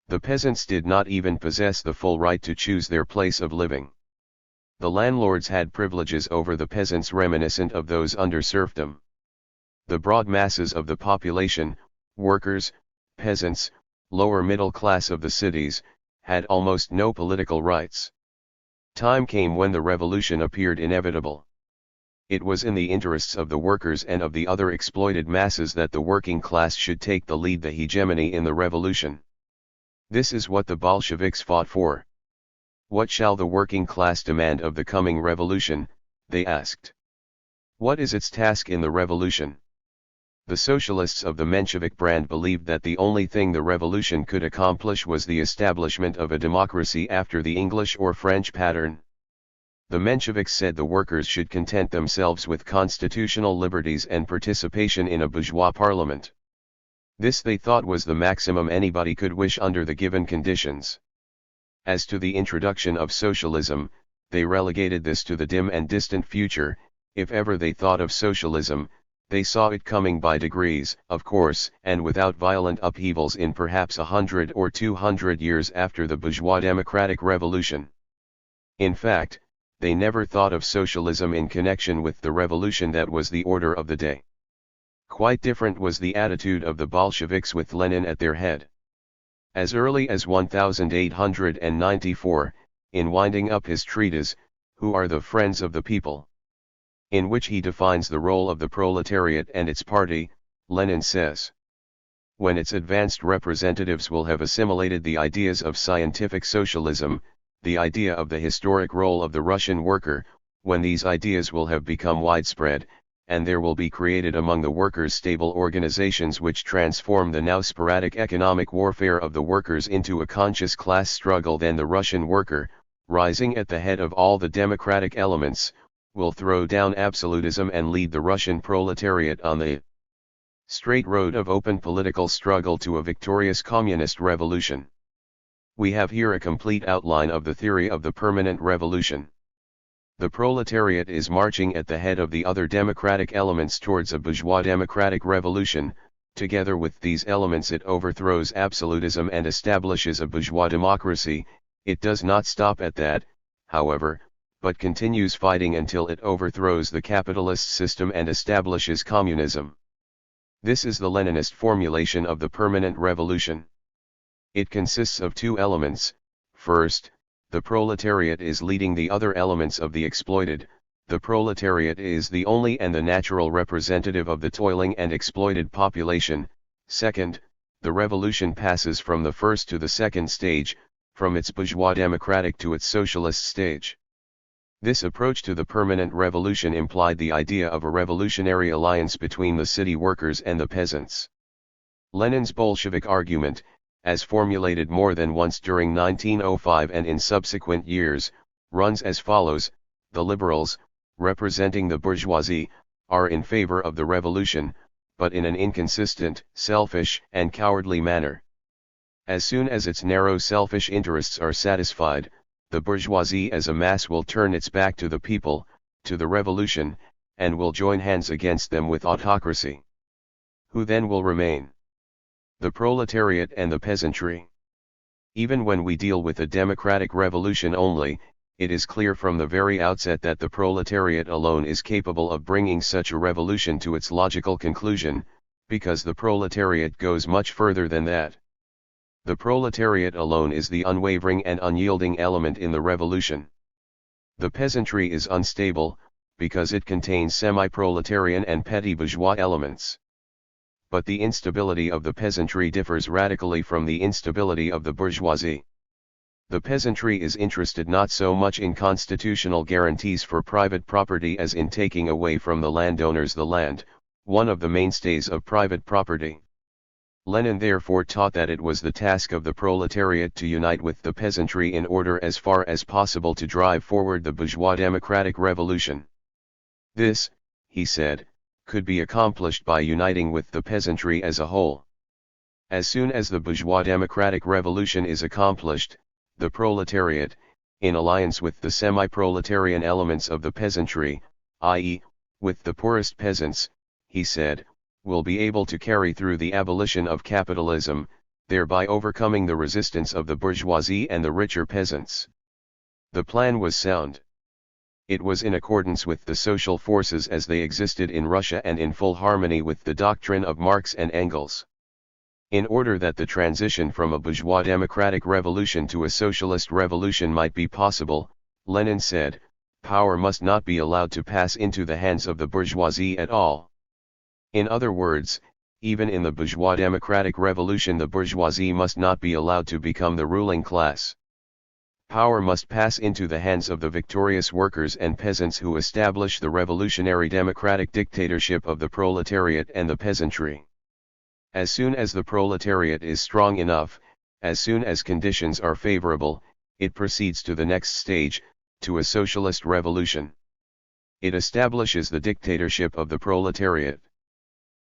The peasants did not even possess the full right to choose their place of living. The landlords had privileges over the peasants reminiscent of those under serfdom. The broad masses of the population, workers, peasants, lower middle class of the cities, had almost no political rights. Time came when the revolution appeared inevitable. It was in the interests of the workers and of the other exploited masses that the working class should take the lead, the hegemony in the revolution. This is what the Bolsheviks fought for. What shall the working class demand of the coming revolution, they asked. What is its task in the revolution? The socialists of the Menshevik brand believed that the only thing the revolution could accomplish was the establishment of a democracy after the English or French pattern. The Mensheviks said the workers should content themselves with constitutional liberties and participation in a bourgeois parliament. This they thought was the maximum anybody could wish under the given conditions. As to the introduction of socialism, they relegated this to the dim and distant future. If ever they thought of socialism, they saw it coming by degrees, of course, and without violent upheavals in perhaps 100 or 200 years after the bourgeois democratic revolution. In fact, they never thought of socialism in connection with the revolution that was the order of the day. Quite different was the attitude of the Bolsheviks with Lenin at their head. As early as 1894, in winding up his treatise, Who Are the Friends of the People?, in which he defines the role of the proletariat and its party, Lenin says, when its advanced representatives will have assimilated the ideas of scientific socialism, the idea of the historic role of the Russian worker, when these ideas will have become widespread, and there will be created among the workers stable organizations which transform the now sporadic economic warfare of the workers into a conscious class struggle, then the Russian worker, rising at the head of all the democratic elements, will throw down absolutism and lead the Russian proletariat on the straight road of open political struggle to a victorious communist revolution. We have here a complete outline of the theory of the permanent revolution. The proletariat is marching at the head of the other democratic elements towards a bourgeois democratic revolution. Together with these elements it overthrows absolutism and establishes a bourgeois democracy. It does not stop at that, however, but continues fighting until it overthrows the capitalist system and establishes communism. This is the Leninist formulation of the permanent revolution. It consists of two elements. First, the proletariat is leading the other elements of the exploited. The proletariat is the only and the natural representative of the toiling and exploited population. Second, the revolution passes from the first to the second stage, from its bourgeois democratic to its socialist stage. This approach to the permanent revolution implied the idea of a revolutionary alliance between the city workers and the peasants. Lenin's Bolshevik argument, as formulated more than once during 1905 and in subsequent years, runs as follows: the liberals, representing the bourgeoisie, are in favor of the revolution, but in an inconsistent, selfish, and cowardly manner. As soon as its narrow selfish interests are satisfied, the bourgeoisie as a mass will turn its back to the people, to the revolution, and will join hands against them with autocracy. Who then will remain? The proletariat and the peasantry. Even when we deal with a democratic revolution only, it is clear from the very outset that the proletariat alone is capable of bringing such a revolution to its logical conclusion, because the proletariat goes much further than that. The proletariat alone is the unwavering and unyielding element in the revolution. The peasantry is unstable, because it contains semi-proletarian and petty bourgeois elements. But the instability of the peasantry differs radically from the instability of the bourgeoisie. The peasantry is interested not so much in constitutional guarantees for private property as in taking away from the landowners the land, one of the mainstays of private property. Lenin therefore taught that it was the task of the proletariat to unite with the peasantry in order as far as possible to drive forward the bourgeois democratic revolution. This, he said, could be accomplished by uniting with the peasantry as a whole. As soon as the bourgeois democratic revolution is accomplished, the proletariat, in alliance with the semi-proletarian elements of the peasantry, i.e., with the poorest peasants, he said, will be able to carry through the abolition of capitalism, thereby overcoming the resistance of the bourgeoisie and the richer peasants. The plan was sound. It was in accordance with the social forces as they existed in Russia and in full harmony with the doctrine of Marx and Engels. In order that the transition from a bourgeois democratic revolution to a socialist revolution might be possible, Lenin said, power must not be allowed to pass into the hands of the bourgeoisie at all. In other words, even in the bourgeois democratic revolution the bourgeoisie must not be allowed to become the ruling class. Power must pass into the hands of the victorious workers and peasants who establish the revolutionary democratic dictatorship of the proletariat and the peasantry. As soon as the proletariat is strong enough, as soon as conditions are favorable, it proceeds to the next stage, to a socialist revolution. It establishes the dictatorship of the proletariat.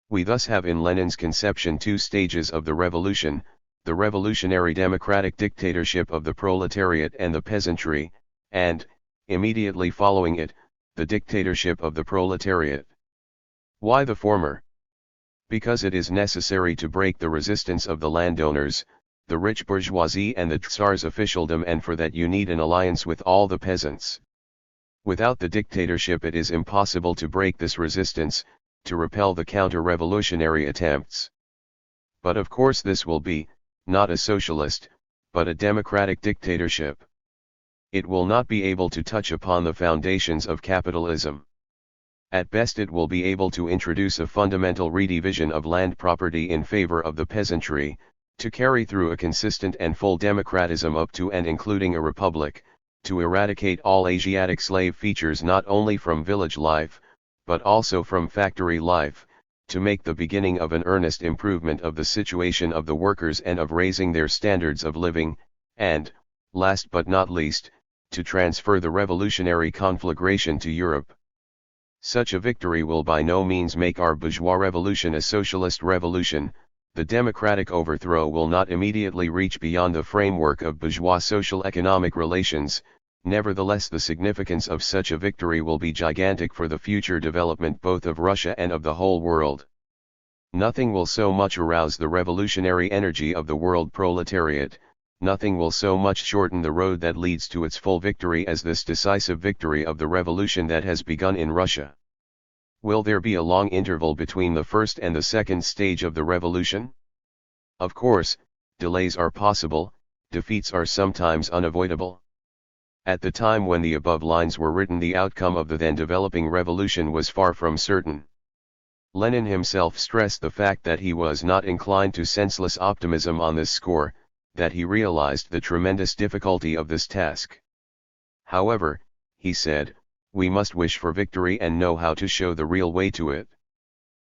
We thus have in Lenin's conception two stages of the revolution, the revolutionary democratic dictatorship of the proletariat and the peasantry, and, immediately following it, the dictatorship of the proletariat. Why the former? Because it is necessary to break the resistance of the landowners, the rich bourgeoisie and the Tsar's officialdom, and for that you need an alliance with all the peasants. Without the dictatorship it is impossible to break this resistance, to repel the counter-revolutionary attempts. But of course this will be, not a socialist, but a democratic dictatorship. It will not be able to touch upon the foundations of capitalism. At best it will be able to introduce a fundamental redivision of land property in favor of the peasantry, to carry through a consistent and full democratism up to and including a republic, to eradicate all Asiatic slave features not only from village life, but also from factory life, to make the beginning of an earnest improvement of the situation of the workers and of raising their standards of living, and, last but not least, to transfer the revolutionary conflagration to Europe. Such a victory will by no means make our bourgeois revolution a socialist revolution. The democratic overthrow will not immediately reach beyond the framework of bourgeois social economic relations. Nevertheless, the significance of such a victory will be gigantic for the future development both of Russia and of the whole world. Nothing will so much arouse the revolutionary energy of the world proletariat, nothing will so much shorten the road that leads to its full victory as this decisive victory of the revolution that has begun in Russia. Will there be a long interval between the first and the second stage of the revolution? Of course, delays are possible, defeats are sometimes unavoidable. At the time when the above lines were written, the outcome of the then developing revolution was far from certain. Lenin himself stressed the fact that he was not inclined to senseless optimism on this score, that he realized the tremendous difficulty of this task. However, he said, we must wish for victory and know how to show the real way to it.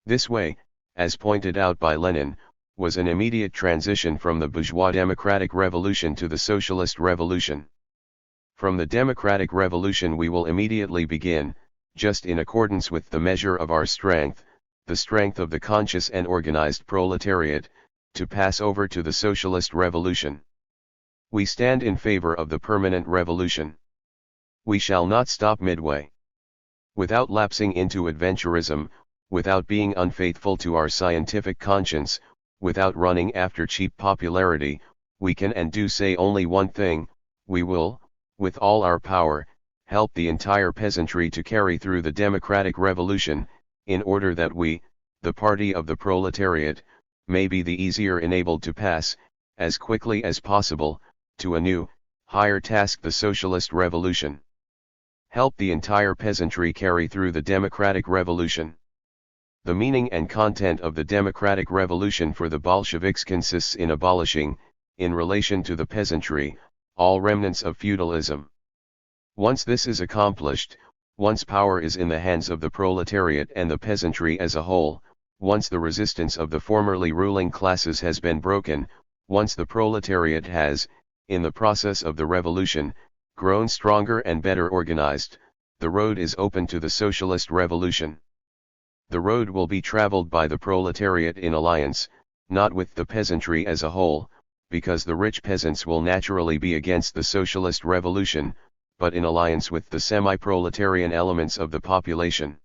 This way, as pointed out by Lenin, was an immediate transition from the bourgeois democratic revolution to the socialist revolution. From the democratic revolution we will immediately begin, just in accordance with the measure of our strength, the strength of the conscious and organized proletariat, to pass over to the socialist revolution. We stand in favor of the permanent revolution. We shall not stop midway. Without lapsing into adventurism, without being unfaithful to our scientific conscience, without running after cheap popularity, we can and do say only one thing: we will, with all our power, help the entire peasantry to carry through the democratic revolution, in order that we, the party of the proletariat, may be the easier enabled to pass, as quickly as possible, to a new, higher task, the socialist revolution. Help the entire peasantry carry through the democratic revolution. The meaning and content of the democratic revolution for the Bolsheviks consists in abolishing, in relation to the peasantry, all remnants of feudalism. Once this is accomplished, once power is in the hands of the proletariat and the peasantry as a whole, once the resistance of the formerly ruling classes has been broken, once the proletariat has, in the process of the revolution, grown stronger and better organized, the road is open to the socialist revolution. The road will be traveled by the proletariat in alliance, not with the peasantry as a whole, because the rich peasants will naturally be against the socialist revolution, but in alliance with the semi-proletarian elements of the population.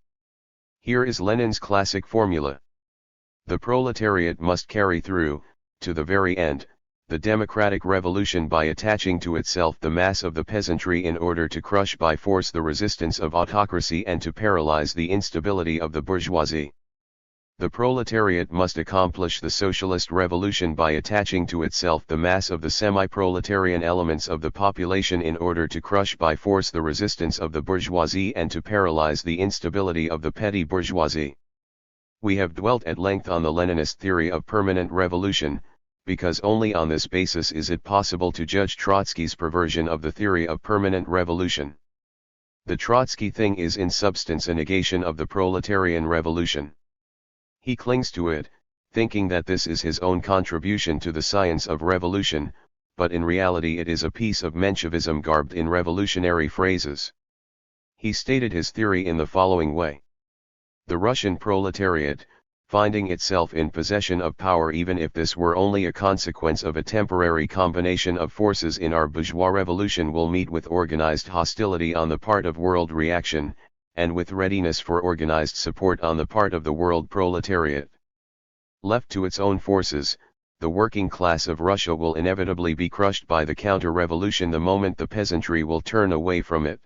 Here is Lenin's classic formula. The proletariat must carry through, to the very end, the democratic revolution by attaching to itself the mass of the peasantry in order to crush by force the resistance of autocracy and to paralyze the instability of the bourgeoisie. The proletariat must accomplish the socialist revolution by attaching to itself the mass of the semi-proletarian elements of the population in order to crush by force the resistance of the bourgeoisie and to paralyze the instability of the petty bourgeoisie. We have dwelt at length on the Leninist theory of permanent revolution, because only on this basis is it possible to judge Trotsky's perversion of the theory of permanent revolution. The Trotsky thing is in substance a negation of the proletarian revolution. He clings to it, thinking that this is his own contribution to the science of revolution, but in reality it is a piece of Menshevism garbed in revolutionary phrases. He stated his theory in the following way. The Russian proletariat, finding itself in possession of power, even if this were only a consequence of a temporary combination of forces in our bourgeois revolution, will meet with organized hostility on the part of world reaction, and with readiness for organized support on the part of the world proletariat. Left to its own forces, the working class of Russia will inevitably be crushed by the counter-revolution the moment the peasantry will turn away from it.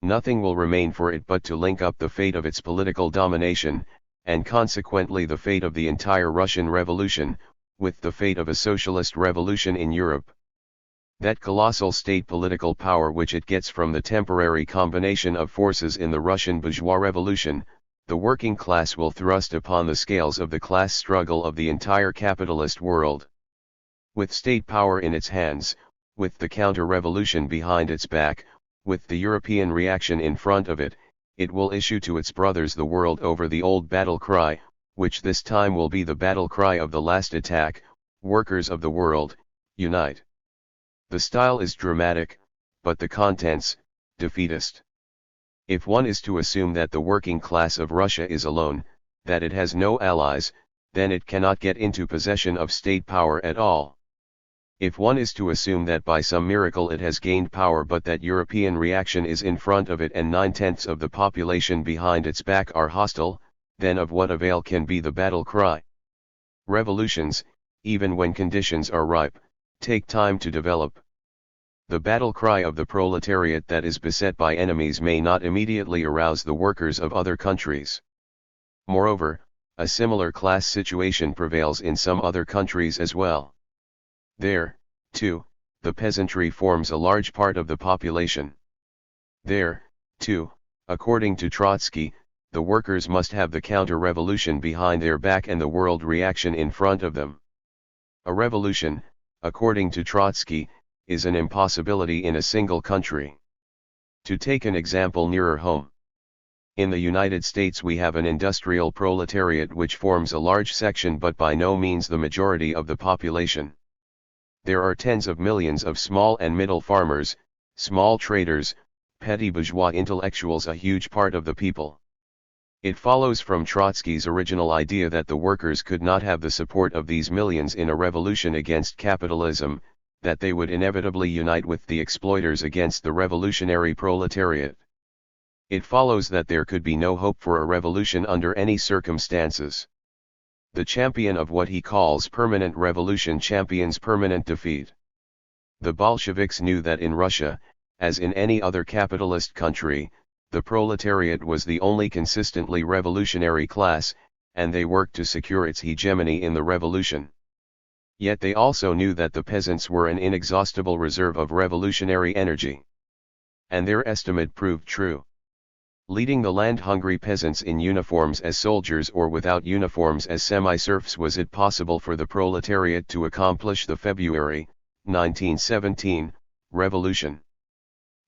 nothing will remain for it but to link up the fate of its political domination, and consequently the fate of the entire Russian Revolution, with the fate of a socialist revolution in Europe. That colossal state political power which it gets from the temporary combination of forces in the Russian bourgeois revolution, the working class will thrust upon the scales of the class struggle of the entire capitalist world. With state power in its hands, with the counter-revolution behind its back, with the European reaction in front of it, it will issue to its brothers the world over the old battle cry, which this time will be the battle cry of the last attack: workers of the world, unite. The style is dramatic, but the contents, defeatist. If one is to assume that the working class of Russia is alone, that it has no allies, then it cannot get into possession of state power at all. If one is to assume that by some miracle it has gained power but that European reaction is in front of it and 9/10 of the population behind its back are hostile, then of what avail can be the battle cry? Revolutions, even when conditions are ripe, take time to develop. The battle cry of the proletariat that is beset by enemies may not immediately arouse the workers of other countries. Moreover, a similar class situation prevails in some other countries as well. There, too, the peasantry forms a large part of the population. There, too, according to Trotsky, the workers must have the counter-revolution behind their back and the world reaction in front of them. A revolution, according to Trotsky, is an impossibility in a single country. To take an example nearer home. In the United States we have an industrial proletariat which forms a large section but by no means the majority of the population. There are tens of millions of small and middle farmers, small traders, petty bourgeois intellectuals, a huge part of the people. It follows from Trotsky's original idea that the workers could not have the support of these millions in a revolution against capitalism, that they would inevitably unite with the exploiters against the revolutionary proletariat. It follows that there could be no hope for a revolution under any circumstances. The champion of what he calls permanent revolution champions permanent defeat. The Bolsheviks knew that in Russia, as in any other capitalist country, the proletariat was the only consistently revolutionary class, and they worked to secure its hegemony in the revolution. Yet they also knew that the peasants were an inexhaustible reserve of revolutionary energy. And their estimate proved true. Leading the land-hungry peasants in uniforms as soldiers or without uniforms as semi-serfs, was it possible for the proletariat to accomplish the February, 1917, revolution.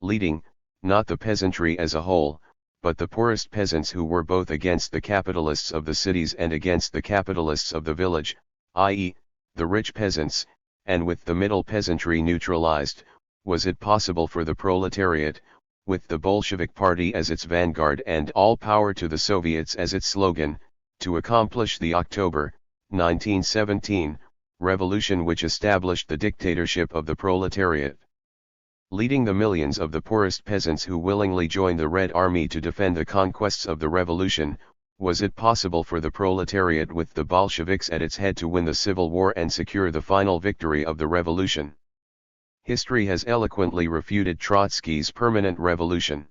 Leading, not the peasantry as a whole, but the poorest peasants who were both against the capitalists of the cities and against the capitalists of the village, i.e., the rich peasants, and with the middle peasantry neutralized, was it possible for the proletariat, with the Bolshevik Party as its vanguard and all power to the Soviets as its slogan, to accomplish the October, 1917, revolution which established the dictatorship of the proletariat? Leading the millions of the poorest peasants who willingly joined the Red Army to defend the conquests of the revolution, was it possible for the proletariat with the Bolsheviks at its head to win the civil war and secure the final victory of the revolution? History has eloquently refuted Trotsky's permanent revolution.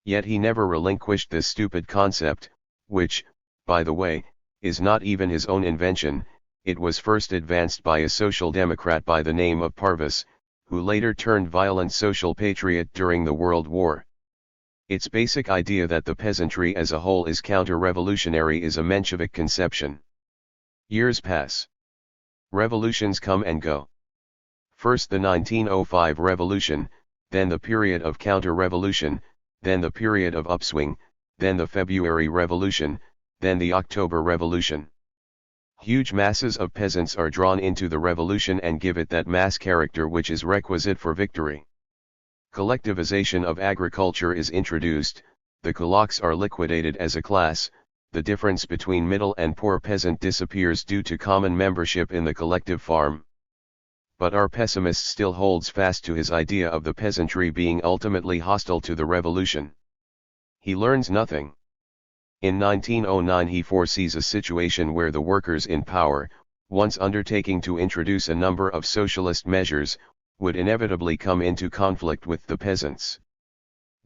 Yet he never relinquished this stupid concept, which, by the way, is not even his own invention. It was first advanced by a social democrat by the name of Parvus, who later turned violent social patriot during the World War. Its basic idea that the peasantry as a whole is counter-revolutionary is a Menshevik conception. Years pass. Revolutions come and go. First the 1905 revolution, then the period of counter-revolution, then the period of upswing, then the February Revolution, then the October Revolution. Huge masses of peasants are drawn into the revolution and give it that mass character which is requisite for victory. Collectivization of agriculture is introduced, the kulaks are liquidated as a class, the difference between middle and poor peasant disappears due to common membership in the collective farm. But our pessimist still holds fast to his idea of the peasantry being ultimately hostile to the revolution. He learns nothing. In 1909 he foresees a situation where the workers in power, once undertaking to introduce a number of socialist measures, would inevitably come into conflict with the peasants.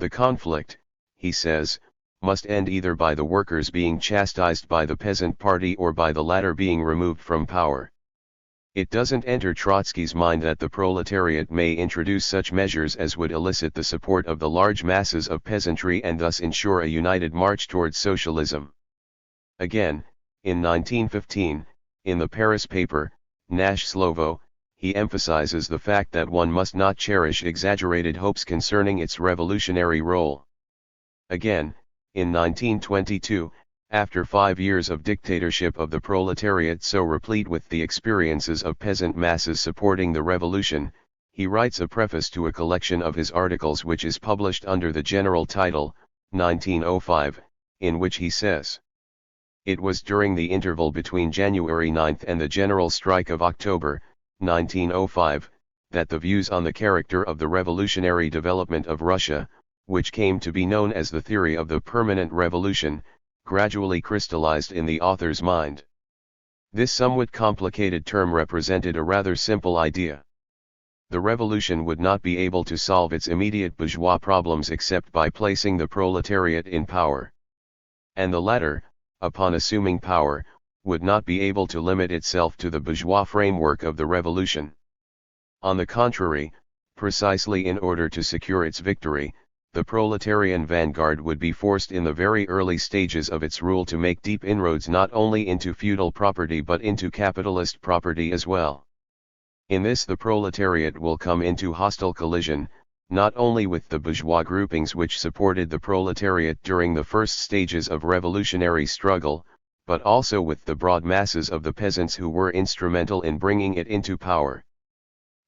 The conflict, he says, must end either by the workers being chastised by the peasant party or by the latter being removed from power. It doesn't enter Trotsky's mind that the proletariat may introduce such measures as would elicit the support of the large masses of peasantry and thus ensure a united march towards socialism. Again, in 1915, in the Paris paper, Nash Slovo, he emphasizes the fact that one must not cherish exaggerated hopes concerning its revolutionary role. Again, in 1922, after 5 years of dictatorship of the proletariat so replete with the experiences of peasant masses supporting the revolution, he writes a preface to a collection of his articles which is published under the general title, 1905, in which he says, "It was during the interval between January 9 and the general strike of October, 1905, that the views on the character of the revolutionary development of Russia, which came to be known as the theory of the permanent revolution, gradually crystallized in the author's mind. This somewhat complicated term represented a rather simple idea. The revolution would not be able to solve its immediate bourgeois problems except by placing the proletariat in power. And the latter, upon assuming power, would not be able to limit itself to the bourgeois framework of the revolution. On the contrary, precisely in order to secure its victory, the proletarian vanguard would be forced in the very early stages of its rule to make deep inroads not only into feudal property but into capitalist property as well. In this the proletariat will come into hostile collision, not only with the bourgeois groupings which supported the proletariat during the first stages of revolutionary struggle, but also with the broad masses of the peasants who were instrumental in bringing it into power.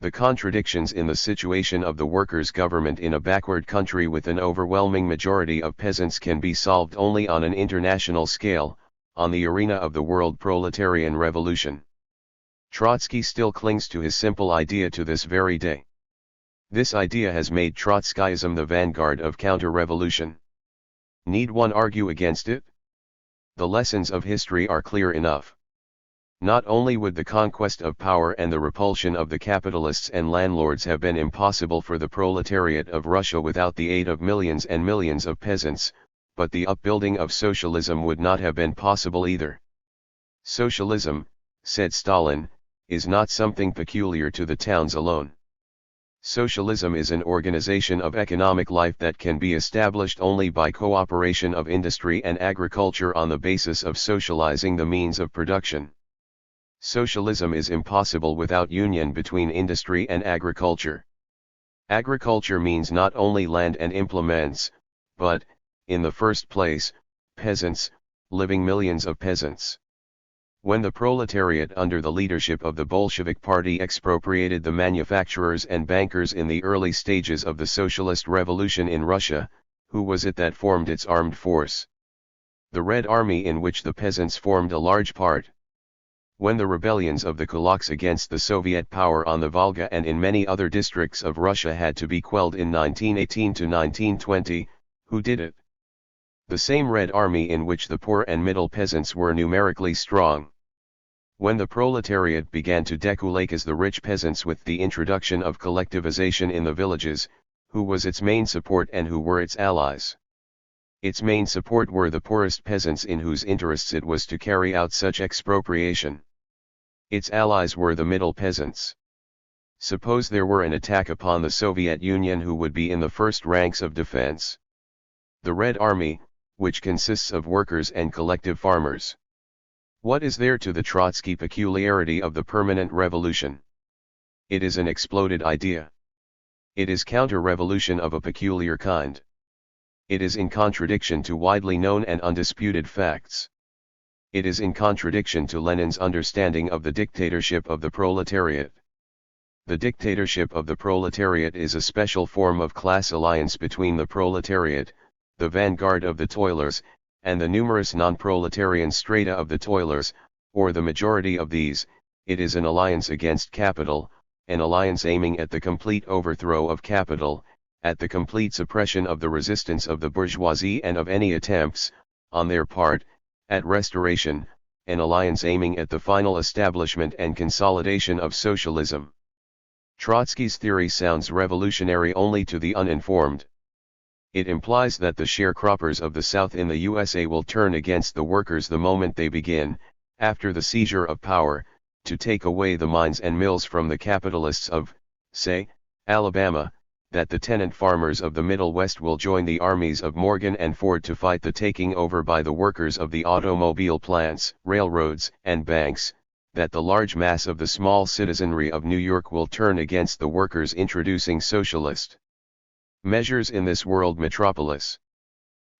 The contradictions in the situation of the workers' government in a backward country with an overwhelming majority of peasants can be solved only on an international scale, on the arena of the world proletarian revolution. Trotsky still clings to his simple idea to this very day. This idea has made Trotskyism the vanguard of counter-revolution. Need one argue against it? The lessons of history are clear enough. Not only would the conquest of power and the repulsion of the capitalists and landlords have been impossible for the proletariat of Russia without the aid of millions and millions of peasants, but the upbuilding of socialism would not have been possible either. Socialism, said Stalin, is not something peculiar to the towns alone. Socialism is an organization of economic life that can be established only by cooperation of industry and agriculture on the basis of socializing the means of production. Socialism is impossible without union between industry and agriculture. Agriculture means not only land and implements, but, in the first place, peasants, living millions of peasants. When the proletariat under the leadership of the Bolshevik Party expropriated the manufacturers and bankers in the early stages of the socialist revolution in Russia, who was it that formed its armed force? The Red Army, in which the peasants formed a large part. When the rebellions of the kulaks against the Soviet power on the Volga and in many other districts of Russia had to be quelled in 1918 to 1920, who did it? The same Red Army in which the poor and middle peasants were numerically strong. When the proletariat began to dekulake the rich peasants with the introduction of collectivization in the villages, who was its main support and who were its allies? Its main support were the poorest peasants in whose interests it was to carry out such expropriation. Its allies were the middle peasants. Suppose there were an attack upon the Soviet Union, who would be in the first ranks of defense? The Red Army, which consists of workers and collective farmers. What is there to the Trotsky peculiarity of the permanent revolution? It is an exploded idea. It is counter-revolution of a peculiar kind. It is in contradiction to widely known and undisputed facts. It is in contradiction to Lenin's understanding of the dictatorship of the proletariat. The dictatorship of the proletariat is a special form of class alliance between the proletariat, the vanguard of the toilers, and the numerous non-proletarian strata of the toilers, or the majority of these. It is an alliance against capital, an alliance aiming at the complete overthrow of capital, at the complete suppression of the resistance of the bourgeoisie and of any attempts, on their part, at restoration, an alliance aiming at the final establishment and consolidation of socialism. Trotsky's theory sounds revolutionary only to the uninformed. It implies that the sharecroppers of the South in the USA will turn against the workers the moment they begin, after the seizure of power, to take away the mines and mills from the capitalists of, say, Alabama, that the tenant farmers of the Middle West will join the armies of Morgan and Ford to fight the taking over by the workers of the automobile plants, railroads, and banks, that the large mass of the small citizenry of New York will turn against the workers introducing socialist measures in this world metropolis.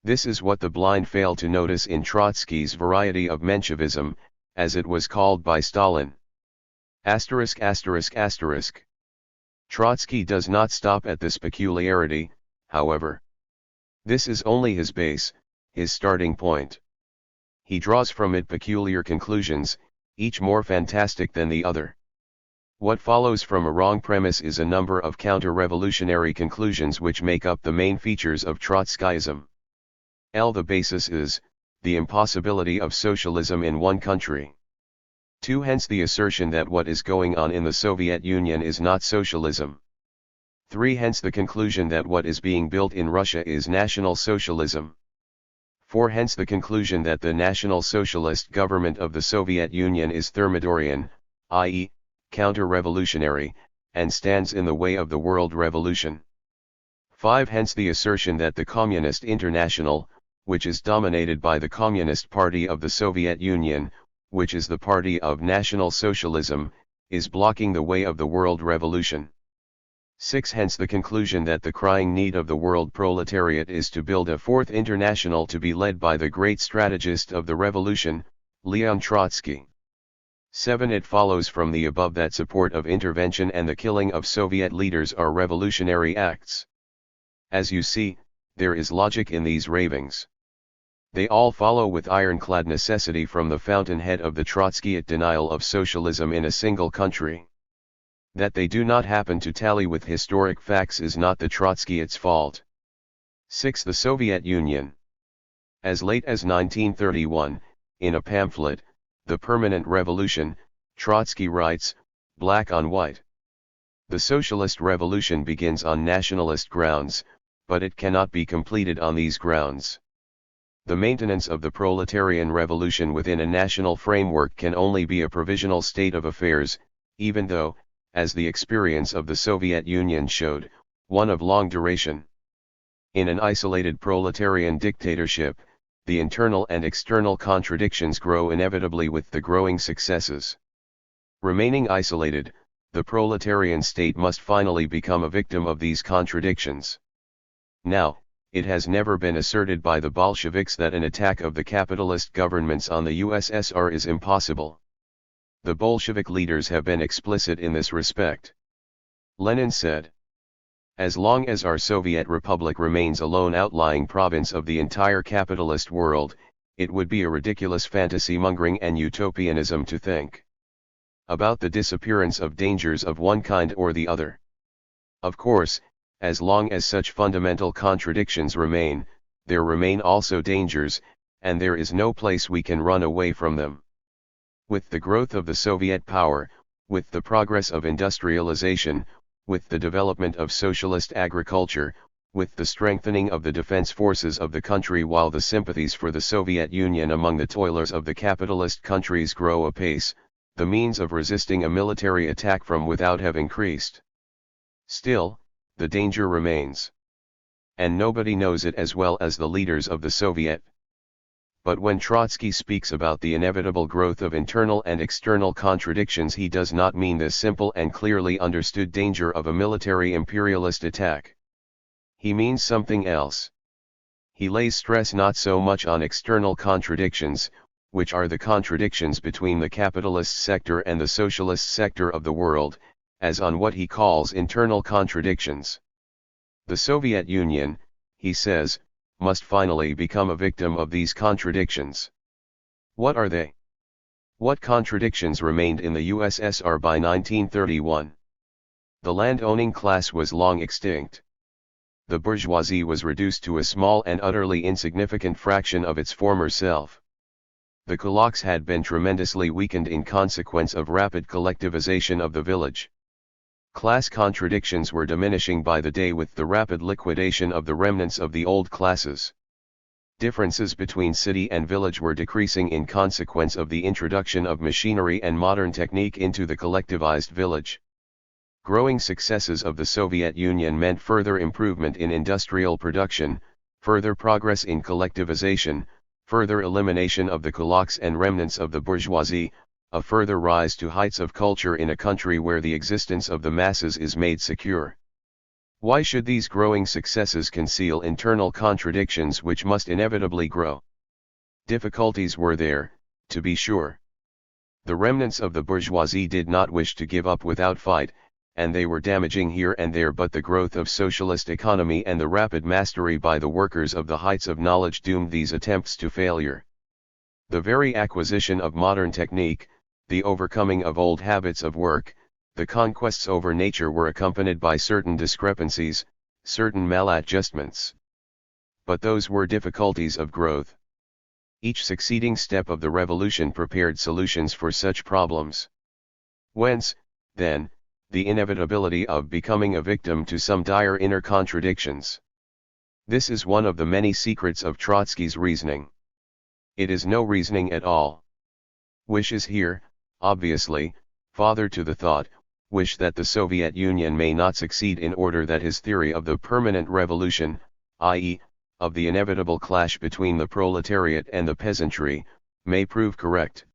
This is what the blind fail to notice in Trotsky's variety of Menshevism, as it was called by Stalin. ******. Trotsky does not stop at this peculiarity, however. This is only his base, his starting point. He draws from it peculiar conclusions, each more fantastic than the other. What follows from a wrong premise is a number of counter-revolutionary conclusions which make up the main features of Trotskyism. The basis is, the impossibility of socialism in one country. 2. Hence the assertion that what is going on in the Soviet Union is not socialism. 3. Hence the conclusion that what is being built in Russia is National Socialism. 4. Hence the conclusion that the National Socialist government of the Soviet Union is Thermidorian, i.e., counter-revolutionary, and stands in the way of the world revolution. 5. Hence the assertion that the Communist International, which is dominated by the Communist Party of the Soviet Union, which is the party of National Socialism, is blocking the way of the world revolution. 6. Hence the conclusion that the crying need of the world proletariat is to build a fourth international to be led by the great strategist of the revolution, Leon Trotsky. 7. It follows from the above that support of intervention and the killing of Soviet leaders are revolutionary acts. As you see, there is logic in these ravings. They all follow with ironclad necessity from the fountainhead of the Trotskyite denial of socialism in a single country. That they do not happen to tally with historic facts is not the Trotskyites' fault. 6. The Soviet Union. As late as 1931, in a pamphlet, The Permanent Revolution, Trotsky writes, black on white. The socialist revolution begins on nationalist grounds, but it cannot be completed on these grounds. The maintenance of the proletarian revolution within a national framework can only be a provisional state of affairs, even though, as the experience of the Soviet Union showed, one of long duration. In an isolated proletarian dictatorship, the internal and external contradictions grow inevitably with the growing successes. Remaining isolated, the proletarian state must finally become a victim of these contradictions. Now, it has never been asserted by the Bolsheviks that an attack of the capitalist governments on the USSR is impossible. The Bolshevik leaders have been explicit in this respect. Lenin said, "As long as our Soviet Republic remains a lone outlying province of the entire capitalist world, it would be a ridiculous fantasy-mongering and utopianism to think about the disappearance of dangers of one kind or the other. Of course, as long as such fundamental contradictions remain, there remain also dangers, and there is no place we can run away from them. With the growth of the Soviet power, with the progress of industrialization, with the development of socialist agriculture, with the strengthening of the defense forces of the country, while the sympathies for the Soviet Union among the toilers of the capitalist countries grow apace, the means of resisting a military attack from without have increased. Still, the danger remains. And nobody knows it as well as the leaders of the Soviet. But when Trotsky speaks about the inevitable growth of internal and external contradictions, he does not mean the simple and clearly understood danger of a military imperialist attack. He means something else. He lays stress not so much on external contradictions, which are the contradictions between the capitalist sector and the socialist sector of the world, as on what he calls internal contradictions. The Soviet Union, he says, must finally become a victim of these contradictions. What are they? What contradictions remained in the USSR by 1931? The land-owning class was long extinct. The bourgeoisie was reduced to a small and utterly insignificant fraction of its former self. The kulaks had been tremendously weakened in consequence of rapid collectivization of the village. Class contradictions were diminishing by the day with the rapid liquidation of the remnants of the old classes. Differences between city and village were decreasing in consequence of the introduction of machinery and modern technique into the collectivized village. Growing successes of the Soviet Union meant further improvement in industrial production, further progress in collectivization, further elimination of the kulaks and remnants of the bourgeoisie, a further rise to heights of culture in a country where the existence of the masses is made secure. Why should these growing successes conceal internal contradictions which must inevitably grow? Difficulties were there, to be sure. The remnants of the bourgeoisie did not wish to give up without fight, and they were damaging here and there, but the growth of socialist economy and the rapid mastery by the workers of the heights of knowledge doomed these attempts to failure. The very acquisition of modern technique, the overcoming of old habits of work, the conquests over nature were accompanied by certain discrepancies, certain maladjustments. But those were difficulties of growth. Each succeeding step of the revolution prepared solutions for such problems. Whence, then, the inevitability of becoming a victim to some dire inner contradictions. This is one of the many secrets of Trotsky's reasoning. It is no reasoning at all. Wish is here, obviously, father to the thought, wish that the Soviet Union may not succeed in order that his theory of the permanent revolution, i.e., of the inevitable clash between the proletariat and the peasantry, may prove correct.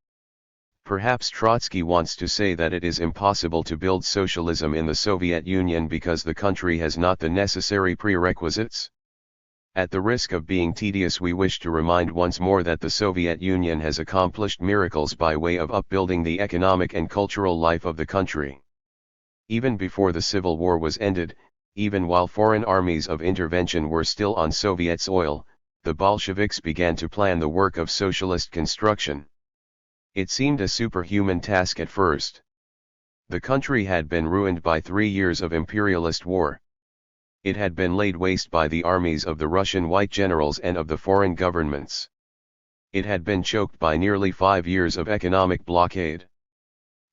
Perhaps Trotsky wants to say that it is impossible to build socialism in the Soviet Union because the country has not the necessary prerequisites? At the risk of being tedious, we wish to remind once more that the Soviet Union has accomplished miracles by way of upbuilding the economic and cultural life of the country. Even before the Civil War was ended, even while foreign armies of intervention were still on Soviet soil, the Bolsheviks began to plan the work of socialist construction. It seemed a superhuman task at first. The country had been ruined by 3 years of imperialist war. It had been laid waste by the armies of the Russian white generals and of the foreign governments. It had been choked by nearly 5 years of economic blockade.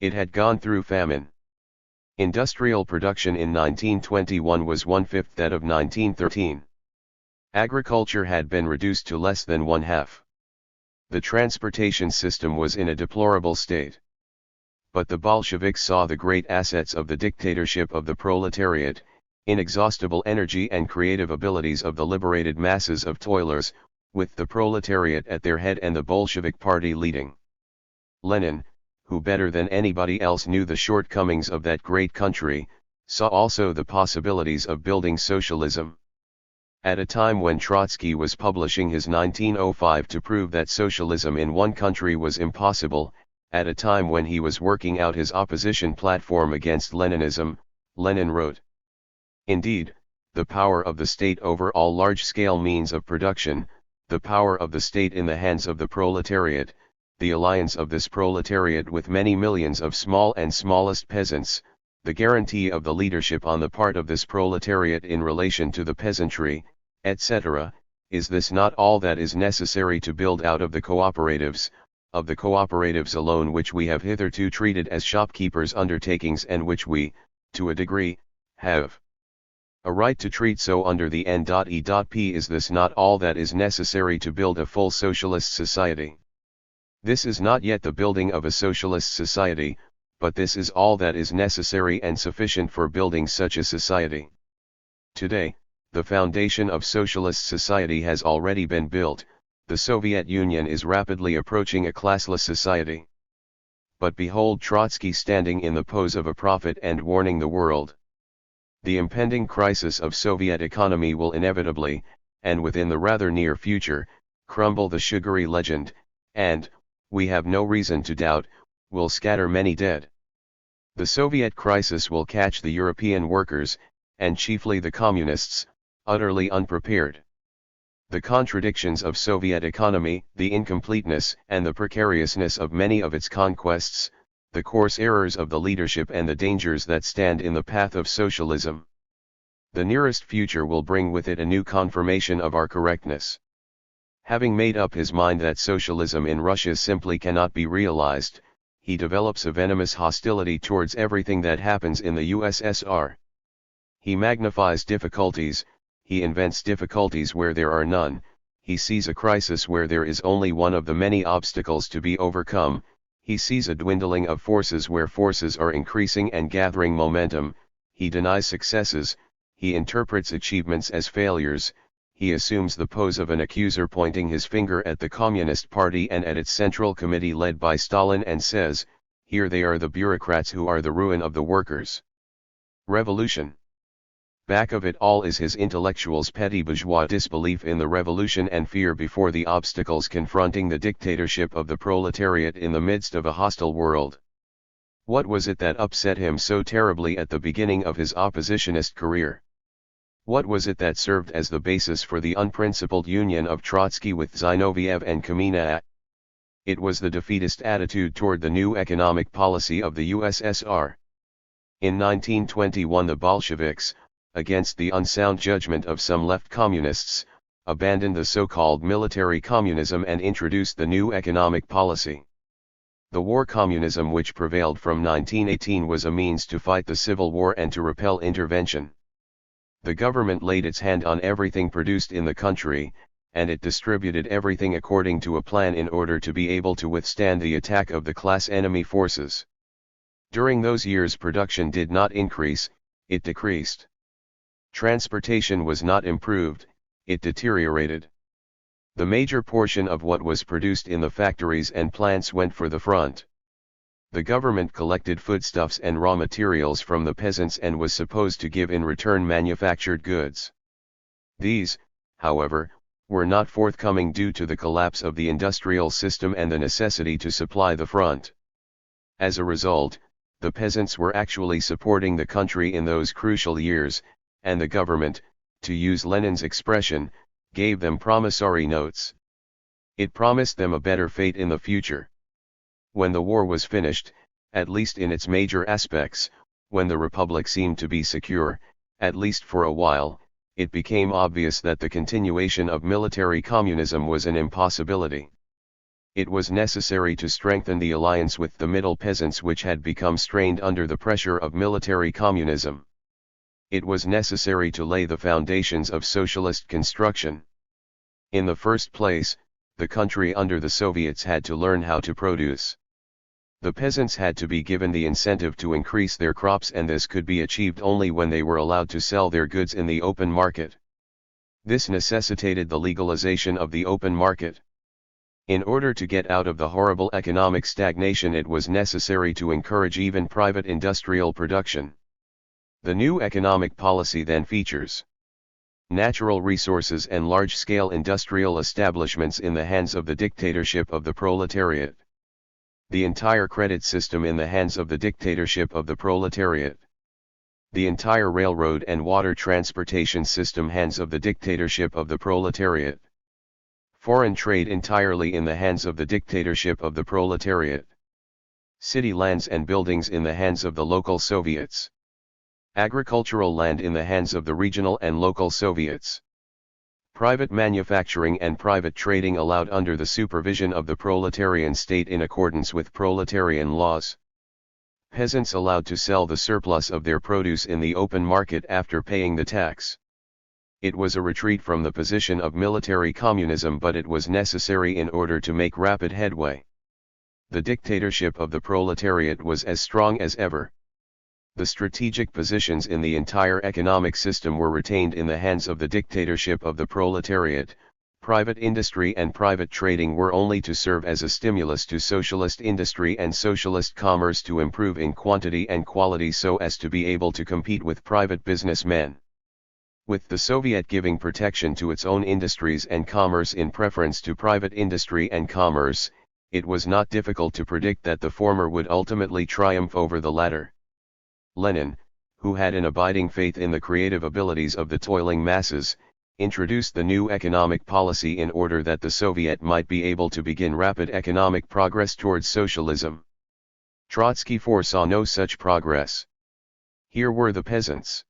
It had gone through famine. Industrial production in 1921 was 1/5 that of 1913. Agriculture had been reduced to less than 1/2. The transportation system was in a deplorable state. But the Bolsheviks saw the great assets of the dictatorship of the proletariat, inexhaustible energy and creative abilities of the liberated masses of toilers, with the proletariat at their head and the Bolshevik party leading. Lenin, who better than anybody else knew the shortcomings of that great country, saw also the possibilities of building socialism. At a time when Trotsky was publishing his 1905 to prove that socialism in one country was impossible, at a time when he was working out his opposition platform against Leninism, Lenin wrote, "Indeed, the power of the state over all large-scale means of production, the power of the state in the hands of the proletariat, the alliance of this proletariat with many millions of small and smallest peasants, the guarantee of the leadership on the part of this proletariat in relation to the peasantry, etc., is this not all that is necessary to build out of the cooperatives alone, which we have hitherto treated as shopkeepers' undertakings and which we, to a degree, have a right to treat so under the N.E.P. Is this not all that is necessary to build a full socialist society? This is not yet the building of a socialist society, but this is all that is necessary and sufficient for building such a society. Today, the foundation of socialist society has already been built. The Soviet Union is rapidly approaching a classless society. But behold Trotsky standing in the pose of a prophet and warning the world. The impending crisis of Soviet economy will inevitably, and within the rather near future, crumble the sugary legend, and, we have no reason to doubt, will scatter many dead. The Soviet crisis will catch the European workers, and chiefly the communists, utterly unprepared. The contradictions of Soviet economy, the incompleteness and the precariousness of many of its conquests, the coarse errors of the leadership and the dangers that stand in the path of socialism. The nearest future will bring with it a new confirmation of our correctness. Having made up his mind that socialism in Russia simply cannot be realized, he develops a venomous hostility towards everything that happens in the USSR. He magnifies difficulties, he invents difficulties where there are none, he sees a crisis where there is only one of the many obstacles to be overcome, he sees a dwindling of forces where forces are increasing and gathering momentum, he denies successes, he interprets achievements as failures, he assumes the pose of an accuser pointing his finger at the Communist Party and at its Central Committee led by Stalin and says, "Here they are, the bureaucrats who are the ruin of the workers." Revolution. Back of it all is his intellectuals' petty bourgeois disbelief in the revolution and fear before the obstacles confronting the dictatorship of the proletariat in the midst of a hostile world. What was it that upset him so terribly at the beginning of his oppositionist career? What was it that served as the basis for the unprincipled union of Trotsky with Zinoviev and Kamina? It was the defeatist attitude toward the new economic policy of the USSR. In 1921 the Bolsheviks, against the unsound judgment of some left communists, abandoned the so-called military communism and introduced the new economic policy. The war communism which prevailed from 1918 was a means to fight the civil war and to repel intervention. The government laid its hand on everything produced in the country, and it distributed everything according to a plan in order to be able to withstand the attack of the class enemy forces. During those years production did not increase, it decreased. Transportation was not improved, it deteriorated. The major portion of what was produced in the factories and plants went for the front. The government collected foodstuffs and raw materials from the peasants and was supposed to give in return manufactured goods. These, however, were not forthcoming due to the collapse of the industrial system and the necessity to supply the front. As a result, the peasants were actually supporting the country in those crucial years, and the government, to use Lenin's expression, gave them promissory notes. It promised them a better fate in the future. When the war was finished, at least in its major aspects, when the republic seemed to be secure, at least for a while, it became obvious that the continuation of military communism was an impossibility. It was necessary to strengthen the alliance with the middle peasants which had become strained under the pressure of military communism. It was necessary to lay the foundations of socialist construction. In the first place, the country under the Soviets had to learn how to produce. The peasants had to be given the incentive to increase their crops, and this could be achieved only when they were allowed to sell their goods in the open market. This necessitated the legalization of the open market. In order to get out of the horrible economic stagnation, it was necessary to encourage even private industrial production. The new economic policy then features natural resources and large-scale industrial establishments in the hands of the dictatorship of the proletariat. The entire credit system in the hands of the dictatorship of the proletariat. The entire railroad and water transportation system hands of the dictatorship of the proletariat. Foreign trade entirely in the hands of the dictatorship of the proletariat. City lands and buildings in the hands of the local Soviets. Agricultural land in the hands of the regional and local Soviets. Private manufacturing and private trading allowed under the supervision of the proletarian state in accordance with proletarian laws. Peasants allowed to sell the surplus of their produce in the open market after paying the tax. It was a retreat from the position of military communism, but it was necessary in order to make rapid headway. The dictatorship of the proletariat was as strong as ever. The strategic positions in the entire economic system were retained in the hands of the dictatorship of the proletariat. Private industry and private trading were only to serve as a stimulus to socialist industry and socialist commerce to improve in quantity and quality so as to be able to compete with private businessmen. With the Soviet giving protection to its own industries and commerce in preference to private industry and commerce, it was not difficult to predict that the former would ultimately triumph over the latter. Lenin, who had an abiding faith in the creative abilities of the toiling masses, introduced the new economic policy in order that the Soviet might be able to begin rapid economic progress towards socialism. Trotsky foresaw no such progress. Here were the peasants.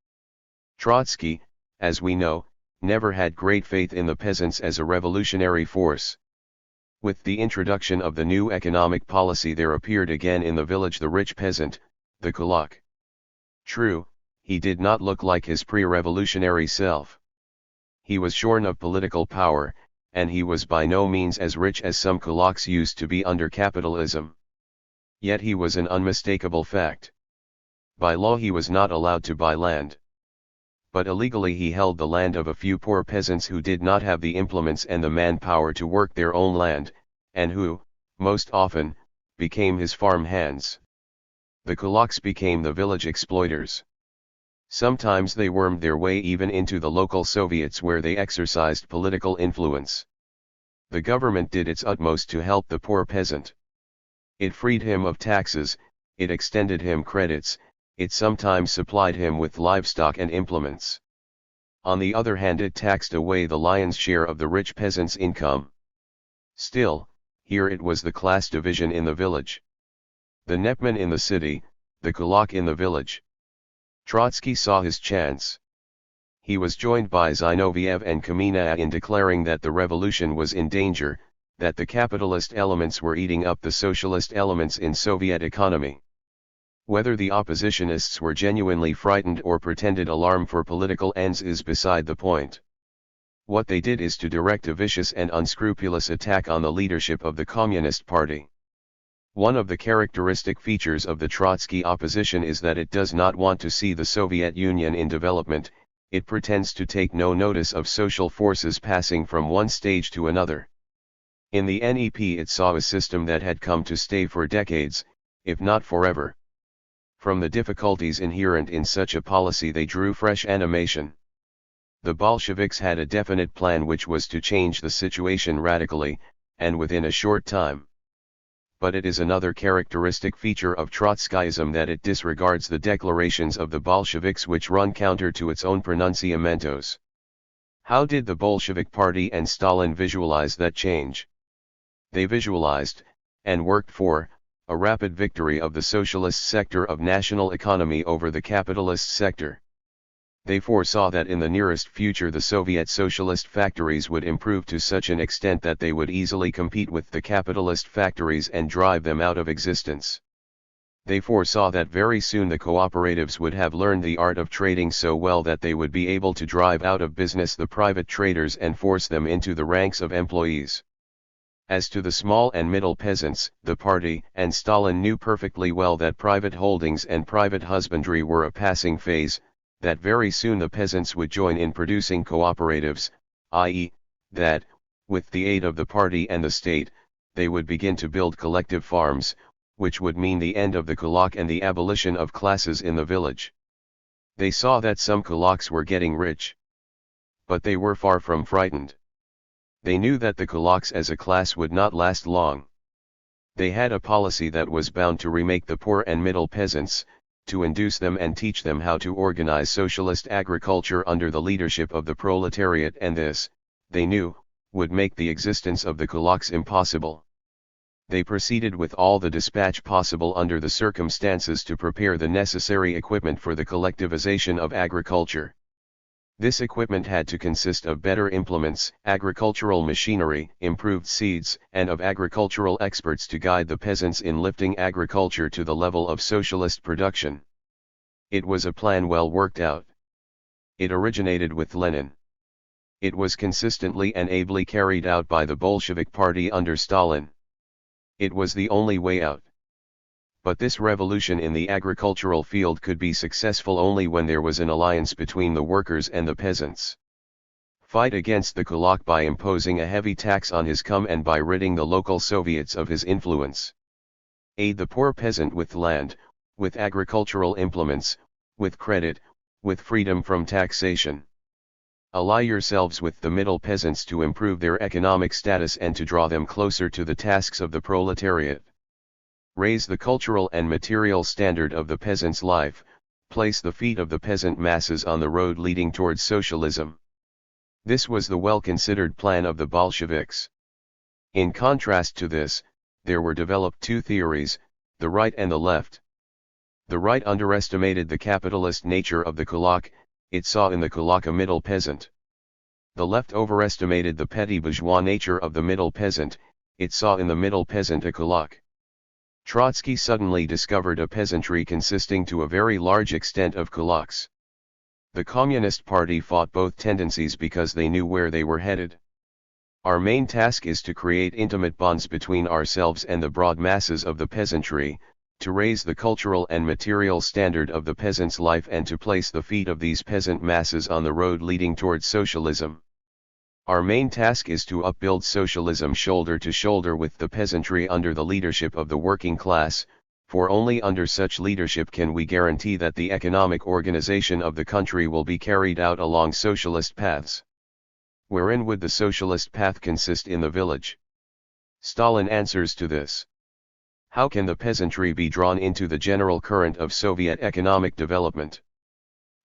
Trotsky, as we know, never had great faith in the peasants as a revolutionary force. With the introduction of the new economic policy there appeared again in the village the rich peasant, the kulak. True, he did not look like his pre-revolutionary self. He was shorn of political power, and he was by no means as rich as some kulaks used to be under capitalism. Yet he was an unmistakable fact. By law he was not allowed to buy land. But illegally he held the land of a few poor peasants who did not have the implements and the manpower to work their own land, and who, most often, became his farm hands. The kulaks became the village exploiters. Sometimes they wormed their way even into the local Soviets where they exercised political influence. The government did its utmost to help the poor peasant. It freed him of taxes, it extended him credits, it sometimes supplied him with livestock and implements. On the other hand it taxed away the lion's share of the rich peasant's income. Still, here it was the class division in the village. The Nepman in the city, the kulak in the village. Trotsky saw his chance. He was joined by Zinoviev and Kamenev in declaring that the revolution was in danger, that the capitalist elements were eating up the socialist elements in Soviet economy. Whether the oppositionists were genuinely frightened or pretended alarm for political ends is beside the point. What they did is to direct a vicious and unscrupulous attack on the leadership of the Communist Party. One of the characteristic features of the Trotsky opposition is that it does not want to see the Soviet Union in development, it pretends to take no notice of social forces passing from one stage to another. In the NEP it saw a system that had come to stay for decades, if not forever. From the difficulties inherent in such a policy they drew fresh animation. The Bolsheviks had a definite plan which was to change the situation radically, and within a short time. But it is another characteristic feature of Trotskyism that it disregards the declarations of the Bolsheviks which run counter to its own pronunciamentos. How did the Bolshevik Party and Stalin visualize that change? They visualized, and worked for, a rapid victory of the socialist sector of national economy over the capitalist sector. They foresaw that in the nearest future the Soviet socialist factories would improve to such an extent that they would easily compete with the capitalist factories and drive them out of existence. They foresaw that very soon the cooperatives would have learned the art of trading so well that they would be able to drive out of business the private traders and force them into the ranks of employees. As to the small and middle peasants, the party and Stalin knew perfectly well that private holdings and private husbandry were a passing phase, that very soon the peasants would join in producing cooperatives, i.e., that, with the aid of the party and the state, they would begin to build collective farms, which would mean the end of the kulak and the abolition of classes in the village. They saw that some kulaks were getting rich. But they were far from frightened. They knew that the kulaks as a class would not last long. They had a policy that was bound to remake the poor and middle peasants, to induce them and teach them how to organize socialist agriculture under the leadership of the proletariat, and this, they knew, would make the existence of the kulaks impossible. They proceeded with all the dispatch possible under the circumstances to prepare the necessary equipment for the collectivization of agriculture. This equipment had to consist of better implements, agricultural machinery, improved seeds, and of agricultural experts to guide the peasants in lifting agriculture to the level of socialist production. It was a plan well worked out. It originated with Lenin. It was consistently and ably carried out by the Bolshevik Party under Stalin. It was the only way out. But this revolution in the agricultural field could be successful only when there was an alliance between the workers and the peasants. Fight against the kulak by imposing a heavy tax on his come and by ridding the local Soviets of his influence. Aid the poor peasant with land, with agricultural implements, with credit, with freedom from taxation. Ally yourselves with the middle peasants to improve their economic status and to draw them closer to the tasks of the proletariat. Raise the cultural and material standard of the peasant's life, place the feet of the peasant masses on the road leading towards socialism. This was the well-considered plan of the Bolsheviks. In contrast to this, there were developed two theories, the right and the left. The right underestimated the capitalist nature of the kulak, it saw in the kulak a middle peasant. The left overestimated the petty bourgeois nature of the middle peasant, it saw in the middle peasant a kulak. Trotsky suddenly discovered a peasantry consisting to a very large extent of kulaks. The Communist Party fought both tendencies because they knew where they were headed. Our main task is to create intimate bonds between ourselves and the broad masses of the peasantry, to raise the cultural and material standard of the peasant's life and to place the feet of these peasant masses on the road leading towards socialism. Our main task is to upbuild socialism shoulder to shoulder with the peasantry under the leadership of the working class, for only under such leadership can we guarantee that the economic organization of the country will be carried out along socialist paths. Wherein would the socialist path consist in the village? Stalin answers to this. How can the peasantry be drawn into the general current of Soviet economic development?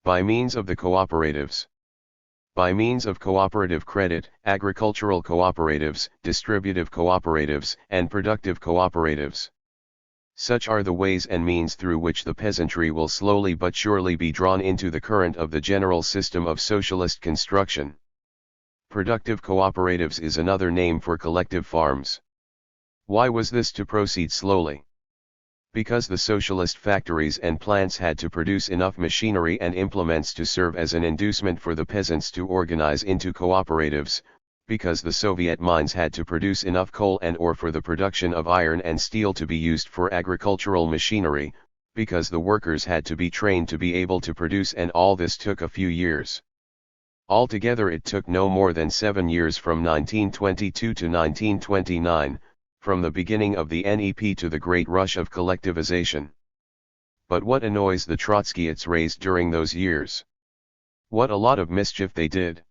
By means of the cooperatives. By means of cooperative credit, agricultural cooperatives, distributive cooperatives, and productive cooperatives. Such are the ways and means through which the peasantry will slowly but surely be drawn into the current of the general system of socialist construction. Productive cooperatives is another name for collective farms. Why was this to proceed slowly? Because the socialist factories and plants had to produce enough machinery and implements to serve as an inducement for the peasants to organize into cooperatives, because the Soviet mines had to produce enough coal and ore for the production of iron and steel to be used for agricultural machinery, because the workers had to be trained to be able to produce, and all this took a few years. Altogether it took no more than 7 years from 1922 to 1929, from the beginning of the NEP to the great rush of collectivization. But what a noise the Trotskyists raised during those years! What a lot of mischief they did!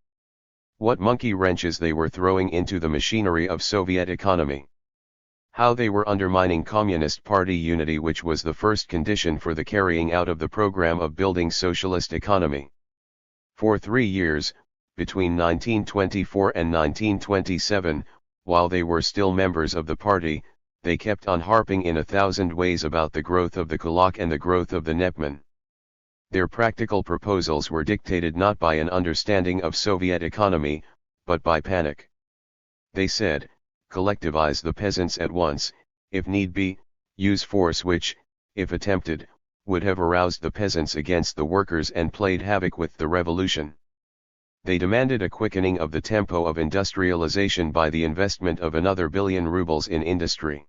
What monkey wrenches they were throwing into the machinery of Soviet economy! How they were undermining Communist Party unity, which was the first condition for the carrying out of the program of building socialist economy. For 3 years, between 1924 and 1927, while they were still members of the party, they kept on harping in 1,000 ways about the growth of the kulak and the growth of the Nepman. Their practical proposals were dictated not by an understanding of Soviet economy, but by panic. They said, collectivize the peasants at once, if need be, use force which, if attempted, would have aroused the peasants against the workers and played havoc with the revolution. They demanded a quickening of the tempo of industrialization by the investment of another 1 billion rubles in industry.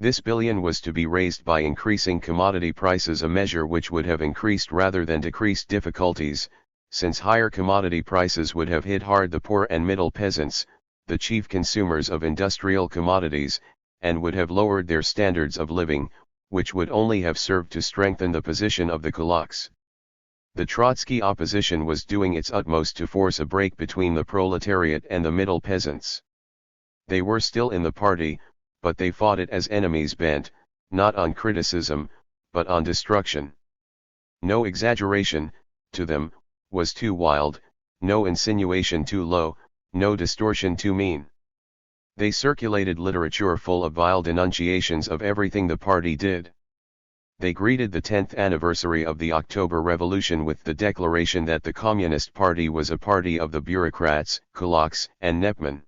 This billion was to be raised by increasing commodity prices, a measure which would have increased rather than decreased difficulties, since higher commodity prices would have hit hard the poor and middle peasants, the chief consumers of industrial commodities, and would have lowered their standards of living, which would only have served to strengthen the position of the kulaks. The Trotsky opposition was doing its utmost to force a break between the proletariat and the middle peasants. They were still in the party, but they fought it as enemies bent, not on criticism, but on destruction. No exaggeration, to them, was too wild, no insinuation too low, no distortion too mean. They circulated literature full of vile denunciations of everything the party did. They greeted the 10th anniversary of the October Revolution with the declaration that the Communist Party was a party of the bureaucrats, kulaks, and Nepmen.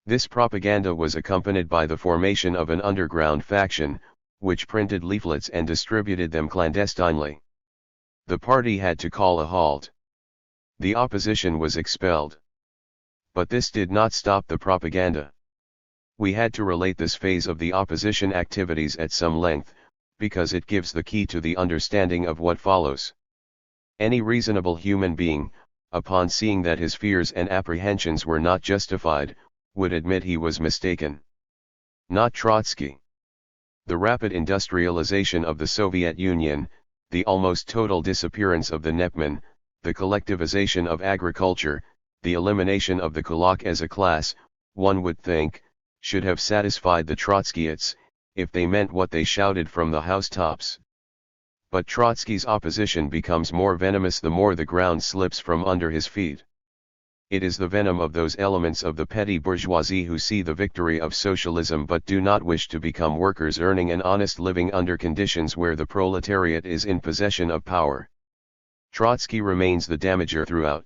This propaganda was accompanied by the formation of an underground faction, which printed leaflets and distributed them clandestinely. The party had to call a halt. The opposition was expelled. But this did not stop the propaganda. We had to relate this phase of the opposition activities at some length, because it gives the key to the understanding of what follows. Any reasonable human being, upon seeing that his fears and apprehensions were not justified, would admit he was mistaken. Not Trotsky. The rapid industrialization of the Soviet Union, the almost total disappearance of the Nepman, the collectivization of agriculture, the elimination of the kulak as a class, one would think, should have satisfied the Trotskyists, if they meant what they shouted from the housetops. But Trotsky's opposition becomes more venomous the more the ground slips from under his feet. It is the venom of those elements of the petty bourgeoisie who see the victory of socialism but do not wish to become workers earning an honest living under conditions where the proletariat is in possession of power. Trotsky remains the damager throughout. ******.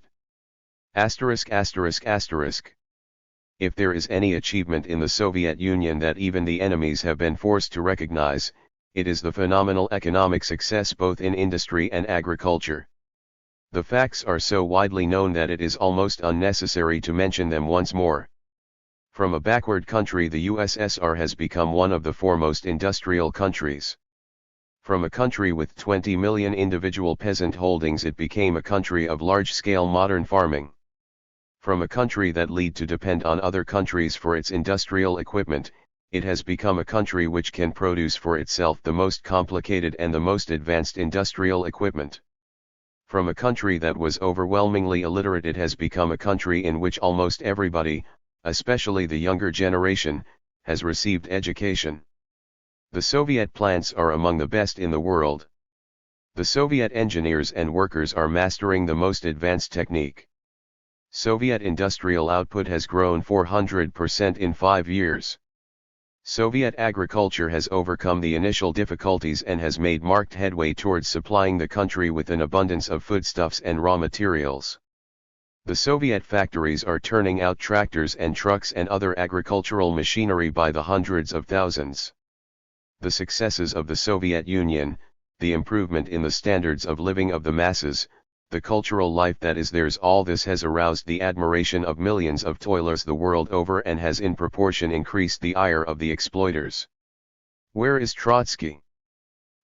If there is any achievement in the Soviet Union that even the enemies have been forced to recognize, it is the phenomenal economic success both in industry and agriculture. The facts are so widely known that it is almost unnecessary to mention them once more. From a backward country, the USSR has become one of the foremost industrial countries. From a country with 20 million individual peasant holdings, it became a country of large-scale modern farming. From a country that lead to depend on other countries for its industrial equipment, it has become a country which can produce for itself the most complicated and the most advanced industrial equipment. From a country that was overwhelmingly illiterate, it has become a country in which almost everybody, especially the younger generation, has received education. The Soviet plants are among the best in the world. The Soviet engineers and workers are mastering the most advanced technique. Soviet industrial output has grown 400% in 5 years. Soviet agriculture has overcome the initial difficulties and has made marked headway towards supplying the country with an abundance of foodstuffs and raw materials. The Soviet factories are turning out tractors and trucks and other agricultural machinery by the hundreds of thousands. The successes of the Soviet Union, the improvement in the standards of living of the masses, the cultural life that is theirs, all this has aroused the admiration of millions of toilers the world over and has in proportion increased the ire of the exploiters. Where is Trotsky?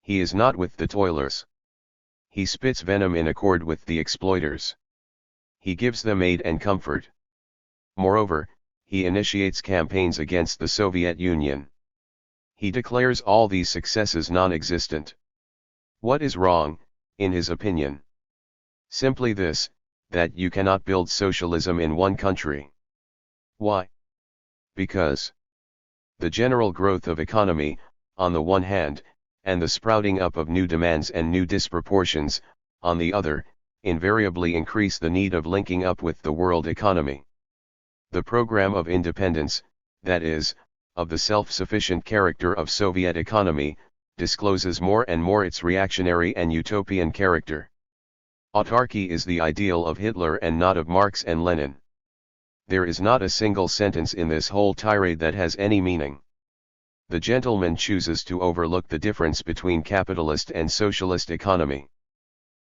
He is not with the toilers. He spits venom in accord with the exploiters. He gives them aid and comfort. Moreover, he initiates campaigns against the Soviet Union. He declares all these successes non-existent. What is wrong, in his opinion? Simply this, that you cannot build socialism in one country. Why? Because the general growth of economy, on the one hand, and the sprouting up of new demands and new disproportions, on the other, invariably increase the need of linking up with the world economy. The program of independence, that is, of the self-sufficient character of Soviet economy, discloses more and more its reactionary and utopian character. Autarky is the ideal of Hitler and not of Marx and Lenin. There is not a single sentence in this whole tirade that has any meaning. The gentleman chooses to overlook the difference between capitalist and socialist economy.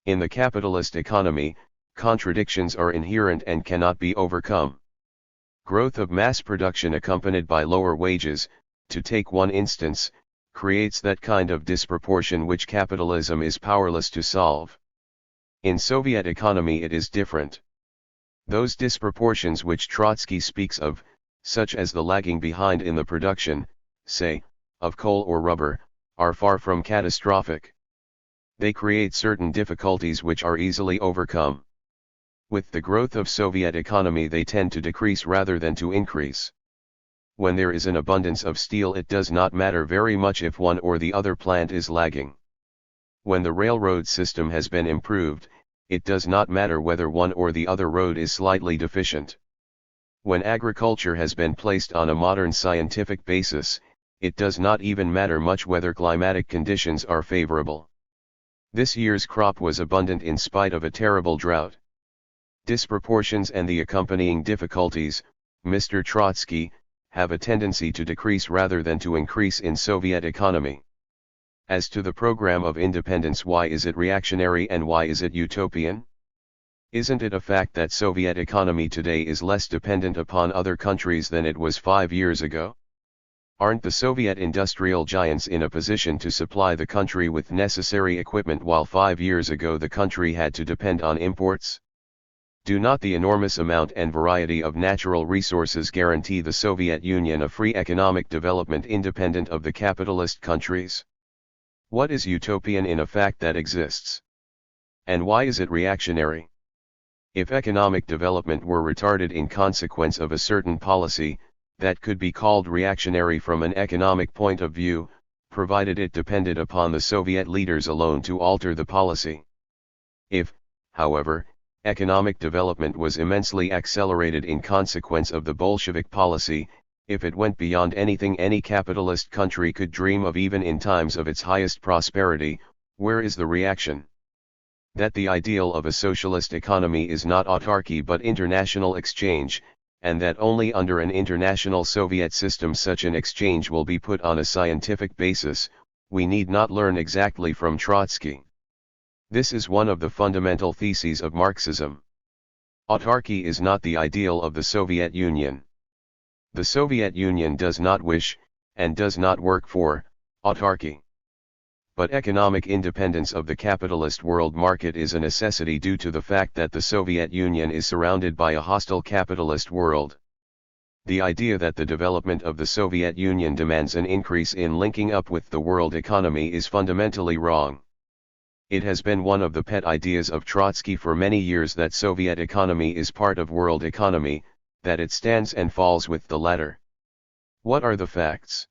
In the capitalist economy, contradictions are inherent and cannot be overcome. Growth of mass production accompanied by lower wages, to take one instance, creates that kind of disproportion which capitalism is powerless to solve. In Soviet economy it is different. Those disproportions which Trotsky speaks of, such as the lagging behind in the production, say, of coal or rubber, are far from catastrophic. They create certain difficulties which are easily overcome. With the growth of Soviet economy they tend to decrease rather than to increase. When there is an abundance of steel, it does not matter very much if one or the other plant is lagging. When the railroad system has been improved, it does not matter whether one or the other road is slightly deficient. When agriculture has been placed on a modern scientific basis, it does not even matter much whether climatic conditions are favorable. This year's crop was abundant in spite of a terrible drought. Disproportions and the accompanying difficulties, Mr. Trotsky, have a tendency to decrease rather than to increase in Soviet economy. As to the program of independence, why is it reactionary and why is it utopian? Isn't it a fact that Soviet economy today is less dependent upon other countries than it was 5 years ago? Aren't the Soviet industrial giants in a position to supply the country with necessary equipment while 5 years ago the country had to depend on imports? Do not the enormous amount and variety of natural resources guarantee the Soviet Union a free economic development independent of the capitalist countries? What is utopian in a fact that exists? And why is it reactionary? If economic development were retarded in consequence of a certain policy, that could be called reactionary from an economic point of view, provided it depended upon the Soviet leaders alone to alter the policy. If, however, economic development was immensely accelerated in consequence of the Bolshevik policy, if it went beyond anything any capitalist country could dream of even in times of its highest prosperity, where is the reaction? That the ideal of a socialist economy is not autarky but international exchange, and that only under an international Soviet system such an exchange will be put on a scientific basis, we need not learn exactly from Trotsky. This is one of the fundamental theses of Marxism. Autarky is not the ideal of the Soviet Union. The Soviet Union does not wish, and does not work for, autarky. But economic independence of the capitalist world market is a necessity due to the fact that the Soviet Union is surrounded by a hostile capitalist world. The idea that the development of the Soviet Union demands an increase in linking up with the world economy is fundamentally wrong. It has been one of the pet ideas of Trotsky for many years that Soviet economy is part of world economy, that it stands and falls with the latter. What are the facts?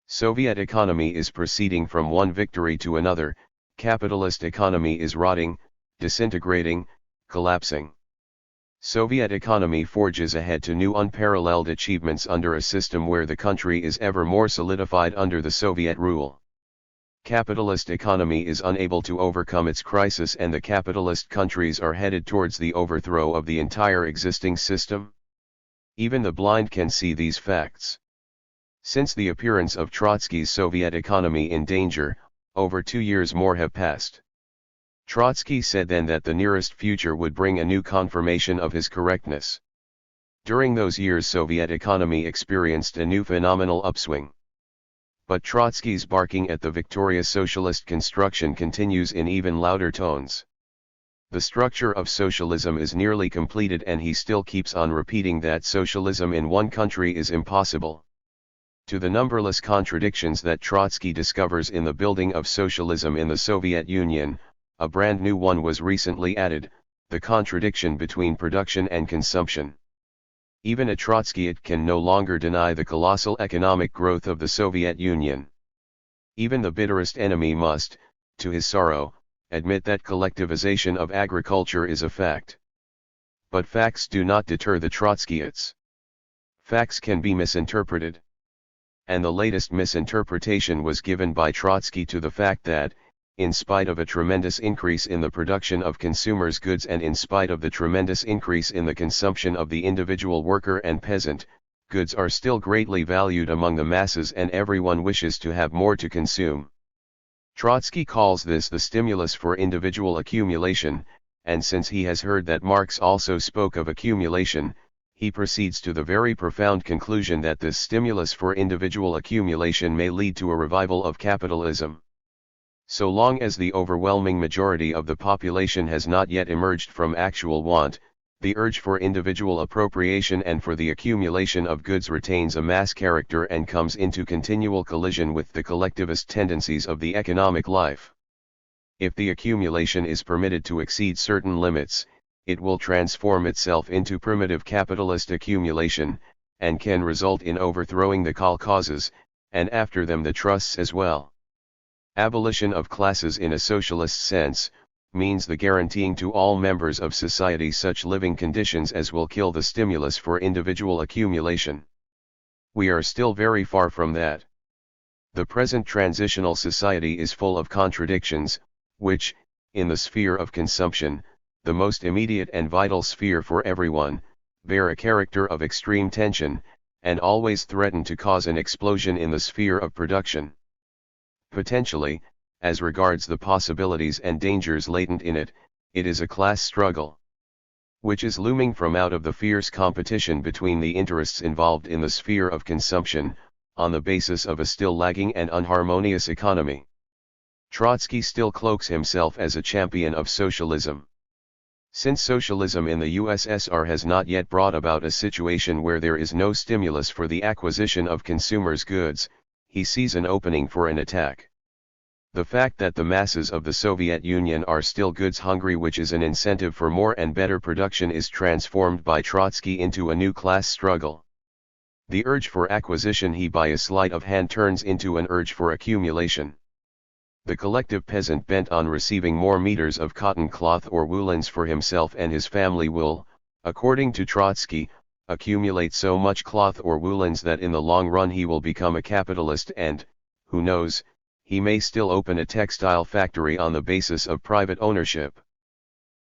Soviet economy is proceeding from one victory to another, capitalist economy is rotting, disintegrating, collapsing. Soviet economy forges ahead to new unparalleled achievements under a system where the country is ever more solidified under the Soviet rule. Capitalist economy is unable to overcome its crisis and the capitalist countries are headed towards the overthrow of the entire existing system. Even the blind can see these facts. Since the appearance of Trotsky's Soviet economy in danger, over 2 years more have passed. Trotsky said then that the nearest future would bring a new confirmation of his correctness. During those years Soviet economy experienced a new phenomenal upswing. But Trotsky's barking at the victorious socialist construction continues in even louder tones. The structure of socialism is nearly completed and he still keeps on repeating that socialism in one country is impossible. To the numberless contradictions that Trotsky discovers in the building of socialism in the Soviet Union, a brand new one was recently added, the contradiction between production and consumption. Even a Trotskyite can no longer deny the colossal economic growth of the Soviet Union. Even the bitterest enemy must, to his sorrow, admit that collectivization of agriculture is a fact. But facts do not deter the Trotskyites. Facts can be misinterpreted. And the latest misinterpretation was given by Trotsky to the fact that, in spite of a tremendous increase in the production of consumers' goods and in spite of the tremendous increase in the consumption of the individual worker and peasant, goods are still greatly valued among the masses and everyone wishes to have more to consume. Trotsky calls this the stimulus for individual accumulation, and since he has heard that Marx also spoke of accumulation, he proceeds to the very profound conclusion that this stimulus for individual accumulation may lead to a revival of capitalism. So long as the overwhelming majority of the population has not yet emerged from actual want, the urge for individual appropriation and for the accumulation of goods retains a mass character and comes into continual collision with the collectivist tendencies of the economic life. If the accumulation is permitted to exceed certain limits, it will transform itself into primitive capitalist accumulation, and can result in overthrowing the kolkhozes, and after them the trusts as well. Abolition of classes in a socialist sense, means the guaranteeing to all members of society such living conditions as will kill the stimulus for individual accumulation. We are still very far from that. The present transitional society is full of contradictions, which, in the sphere of consumption, the most immediate and vital sphere for everyone, bear a character of extreme tension, and always threaten to cause an explosion in the sphere of production. Potentially, as regards the possibilities and dangers latent in it, it is a class struggle, which is looming from out of the fierce competition between the interests involved in the sphere of consumption, on the basis of a still lagging and unharmonious economy. Trotsky still cloaks himself as a champion of socialism. Since socialism in the USSR has not yet brought about a situation where there is no stimulus for the acquisition of consumers' goods, he sees an opening for an attack. The fact that the masses of the Soviet Union are still goods hungry, which is an incentive for more and better production, is transformed by Trotsky into a new class struggle. The urge for acquisition he by a sleight of hand turns into an urge for accumulation. The collective peasant bent on receiving more meters of cotton cloth or woolens for himself and his family will, according to Trotsky, accumulate so much cloth or woolens that in the long run he will become a capitalist and, who knows, he may still open a textile factory on the basis of private ownership.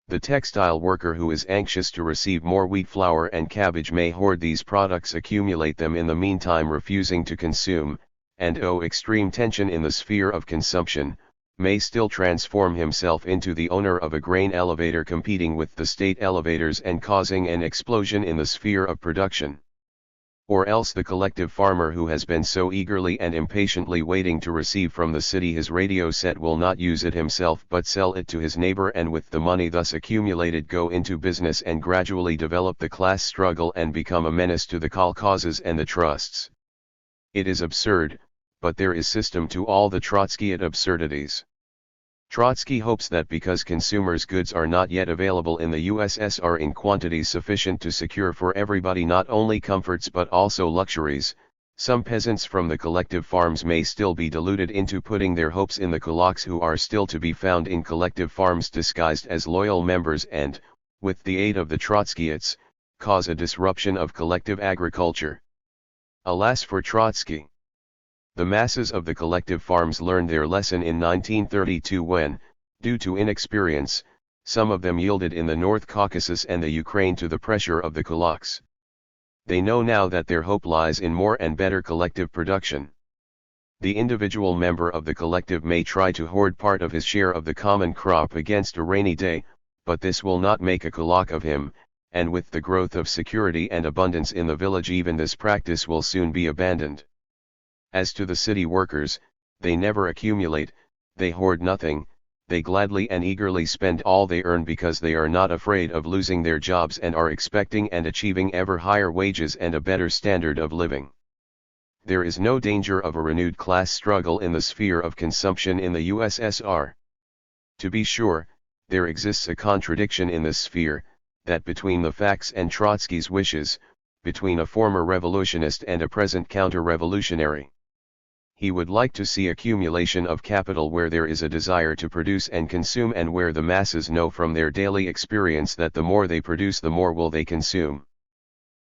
The textile worker who is anxious to receive more wheat flour and cabbage may hoard these products, accumulate them in the meantime, refusing to consume, and extreme tension in the sphere of consumption, may still transform himself into the owner of a grain elevator, competing with the state elevators and causing an explosion in the sphere of production. Or else the collective farmer who has been so eagerly and impatiently waiting to receive from the city his radio set will not use it himself but sell it to his neighbor, and with the money thus accumulated go into business and gradually develop the class struggle and become a menace to the colcauses and the trusts. It is absurd, but there is system to all the Trotskyite absurdities. Trotsky hopes that because consumers' goods are not yet available in the USSR in quantities sufficient to secure for everybody not only comforts but also luxuries, some peasants from the collective farms may still be deluded into putting their hopes in the kulaks who are still to be found in collective farms disguised as loyal members and, with the aid of the Trotskyites, cause a disruption of collective agriculture. Alas for Trotsky! The masses of the collective farms learned their lesson in 1932 when, due to inexperience, some of them yielded in the North Caucasus and the Ukraine to the pressure of the kulaks. They know now that their hope lies in more and better collective production. The individual member of the collective may try to hoard part of his share of the common crop against a rainy day, but this will not make a kulak of him, and with the growth of security and abundance in the village even this practice will soon be abandoned. As to the city workers, they never accumulate, they hoard nothing, they gladly and eagerly spend all they earn because they are not afraid of losing their jobs and are expecting and achieving ever higher wages and a better standard of living. There is no danger of a renewed class struggle in the sphere of consumption in the USSR. To be sure, there exists a contradiction in this sphere, that between the facts and Trotsky's wishes, between a former revolutionist and a present counter-revolutionary. He would like to see accumulation of capital where there is a desire to produce and consume, and where the masses know from their daily experience that the more they produce the more will they consume.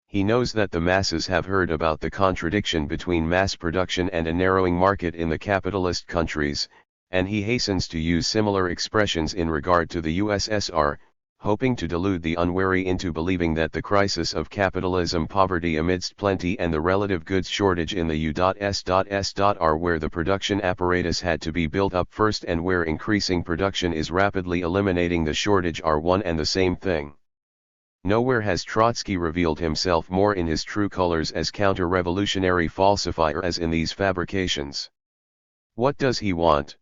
He knows that the masses have heard about the contradiction between mass production and a narrowing market in the capitalist countries, and he hastens to use similar expressions in regard to the USSR, hoping to delude the unwary into believing that the crisis of capitalism, poverty amidst plenty, and the relative goods shortage in the U.S.S. are where the production apparatus had to be built up first, and where increasing production is rapidly eliminating the shortage are one and the same thing. Nowhere has Trotsky revealed himself more in his true colors as counter-revolutionary falsifier as in these fabrications. What does he want?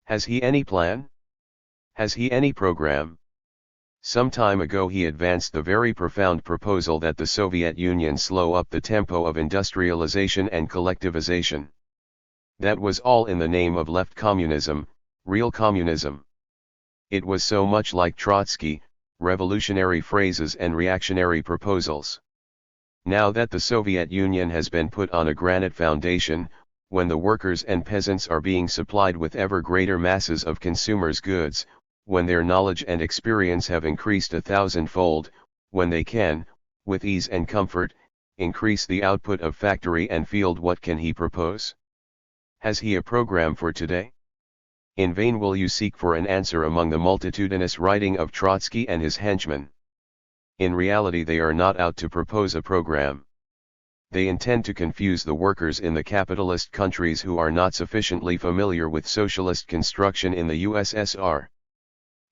Has he any plan? Has he any program? Some time ago he advanced the very profound proposal that the Soviet Union slow up the tempo of industrialization and collectivization. That was all in the name of left communism, real communism. It was so much like Trotsky, revolutionary phrases and reactionary proposals. Now that the Soviet Union has been put on a granite foundation, when the workers and peasants are being supplied with ever greater masses of consumers' goods, when their knowledge and experience have increased 1,000-fold, when they can, with ease and comfort, increase the output of factory and field, what can he propose? Has he a program for today? In vain will you seek for an answer among the multitudinous writing of Trotsky and his henchmen. In reality they are not out to propose a program. They intend to confuse the workers in the capitalist countries who are not sufficiently familiar with socialist construction in the USSR.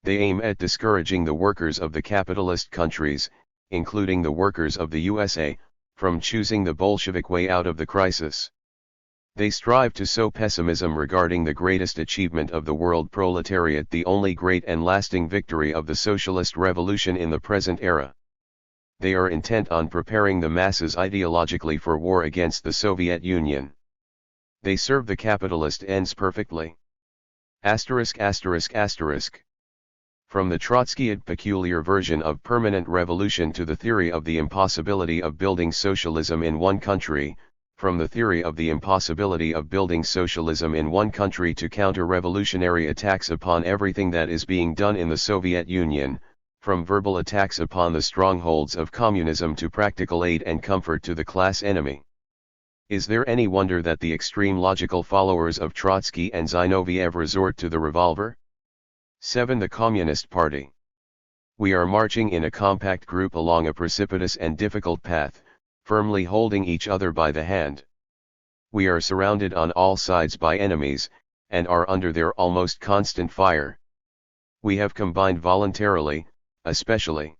They aim at discouraging the workers of the capitalist countries, including the workers of the USA, from choosing the Bolshevik way out of the crisis. They strive to sow pessimism regarding the greatest achievement of the world proletariat, the only great and lasting victory of the socialist revolution in the present era. They are intent on preparing the masses ideologically for war against the Soviet Union. They serve the capitalist ends perfectly. Asterisk asterisk asterisk. From the Trotskyite peculiar version of permanent revolution to the theory of the impossibility of building socialism in one country, from the theory of the impossibility of building socialism in one country to counter-revolutionary attacks upon everything that is being done in the Soviet Union, from verbal attacks upon the strongholds of communism to practical aid and comfort to the class enemy. Is there any wonder that the extreme logical followers of Trotsky and Zinoviev resort to the revolver? 7. The Communist Party. We are marching in a compact group along a precipitous and difficult path, firmly holding each other by the hand. We are surrounded on all sides by enemies, and are under their almost constant fire. We have combined voluntarily, especially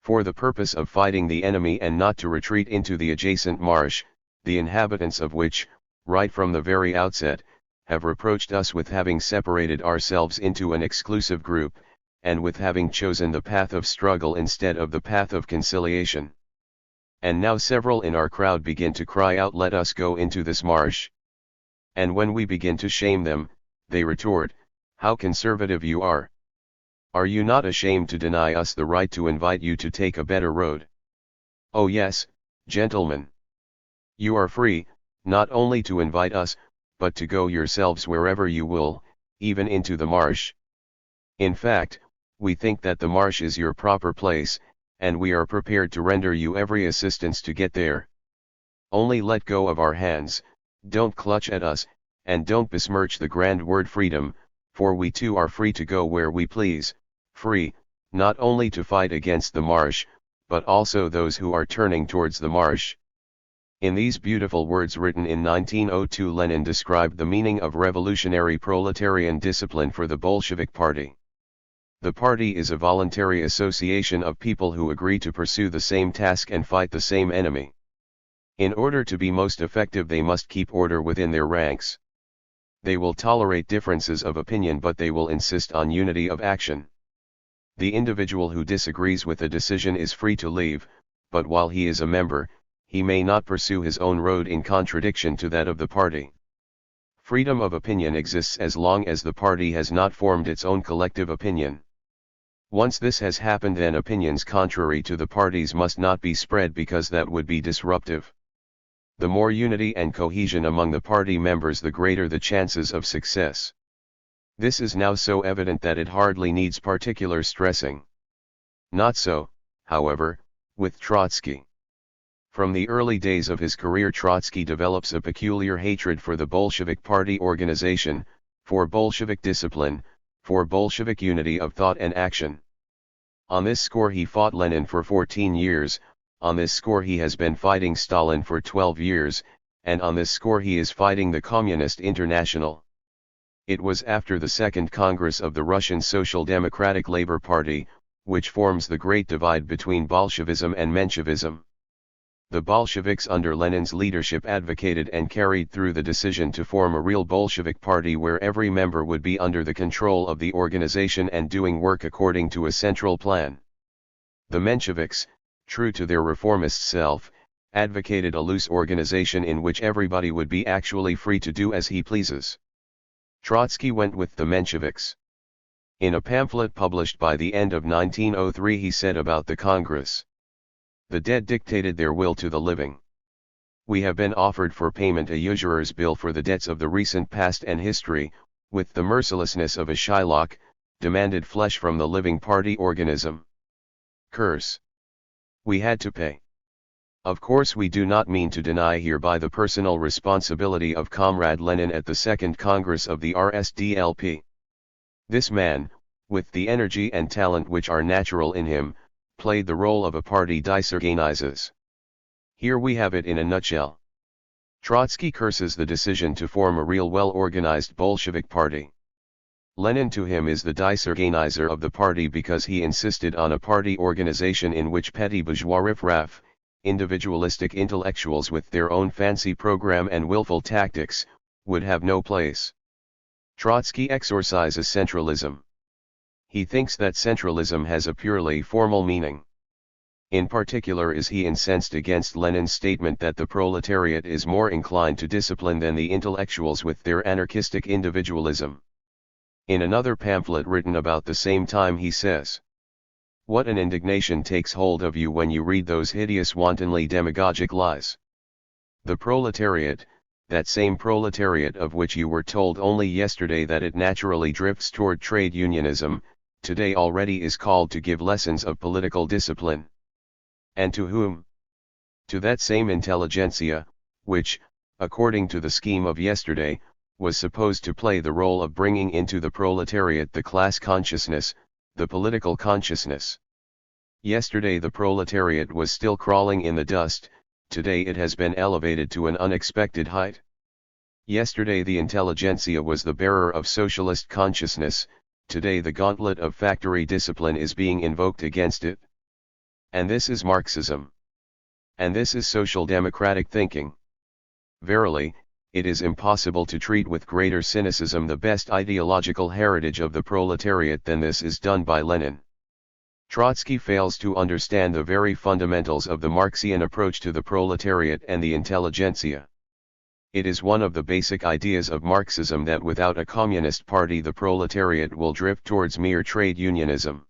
for the purpose of fighting the enemy and not to retreat into the adjacent marsh, the inhabitants of which, right from the very outset, have reproached us with having separated ourselves into an exclusive group, and with having chosen the path of struggle instead of the path of conciliation. And now several in our crowd begin to cry out, "Let us go into this marsh." And when we begin to shame them, they retort, "How conservative you are! Are you not ashamed to deny us the right to invite you to take a better road?" Oh yes, gentlemen. You are free, not only to invite us, but to go yourselves wherever you will, even into the marsh. In fact, we think that the marsh is your proper place, and we are prepared to render you every assistance to get there. Only let go of our hands, don't clutch at us, and don't besmirch the grand word freedom, for we too are free to go where we please, free, not only to fight against the marsh, but also those who are turning towards the marsh. In these beautiful words written in 1902, Lenin described the meaning of revolutionary proletarian discipline for the Bolshevik Party. The party is a voluntary association of people who agree to pursue the same task and fight the same enemy. In order to be most effective, they must keep order within their ranks. They will tolerate differences of opinion, but they will insist on unity of action. The individual who disagrees with a decision is free to leave, but while he is a member, he may not pursue his own road in contradiction to that of the party. Freedom of opinion exists as long as the party has not formed its own collective opinion. Once this has happened, then opinions contrary to the party's must not be spread, because that would be disruptive. The more unity and cohesion among the party members, the greater the chances of success. This is now so evident that it hardly needs particular stressing. Not so, however, with Trotsky. From the early days of his career, Trotsky develops a peculiar hatred for the Bolshevik party organization, for Bolshevik discipline, for Bolshevik unity of thought and action. On this score he fought Lenin for 14 years, on this score he has been fighting Stalin for 12 years, and on this score he is fighting the Communist International. It was after the Second Congress of the Russian Social Democratic Labor Party, which forms the great divide between Bolshevism and Menshevism. The Bolsheviks under Lenin's leadership advocated and carried through the decision to form a real Bolshevik party where every member would be under the control of the organization and doing work according to a central plan. The Mensheviks, true to their reformist self, advocated a loose organization in which everybody would be actually free to do as he pleases. Trotsky went with the Mensheviks. In a pamphlet published by the end of 1903, he said about the Congress, "The dead dictated their will to the living. We have been offered for payment a usurer's bill for the debts of the recent past and history, with the mercilessness of a Shylock, demanded flesh from the living party organism. Curse. We had to pay. Of course we do not mean to deny hereby the personal responsibility of Comrade Lenin at the Second Congress of the RSDLP. This man, with the energy and talent which are natural in him, played the role of a party disorganizes. Here we have it in a nutshell. Trotsky curses the decision to form a real well-organized Bolshevik party. Lenin to him is the disorganizer of the party because he insisted on a party organization in which petty bourgeois riffraff, individualistic intellectuals with their own fancy program and willful tactics, would have no place. Trotsky exorcises centralism. He thinks that centralism has a purely formal meaning. In particular is he incensed against Lenin's statement that the proletariat is more inclined to discipline than the intellectuals with their anarchistic individualism. In another pamphlet written about the same time he says, "What an indignation takes hold of you when you read those hideous wantonly demagogic lies. The proletariat, that same proletariat of which you were told only yesterday that it naturally drifts toward trade unionism, today already is called to give lessons of political discipline. And to whom? To that same intelligentsia, which, according to the scheme of yesterday, was supposed to play the role of bringing into the proletariat the class consciousness, The political consciousness. Yesterday the proletariat was still crawling in the dust, today it has been elevated to an unexpected height. Yesterday the intelligentsia was the bearer of socialist consciousness, today the gauntlet of factory discipline is being invoked against it. And this is Marxism. And this is social democratic thinking. Verily, it is impossible to treat with greater cynicism the best ideological heritage of the proletariat than this is done by Lenin. Trotsky fails to understand the very fundamentals of the Marxian approach to the proletariat and the intelligentsia. It is one of the basic ideas of Marxism that without a communist party the proletariat will drift towards mere trade unionism.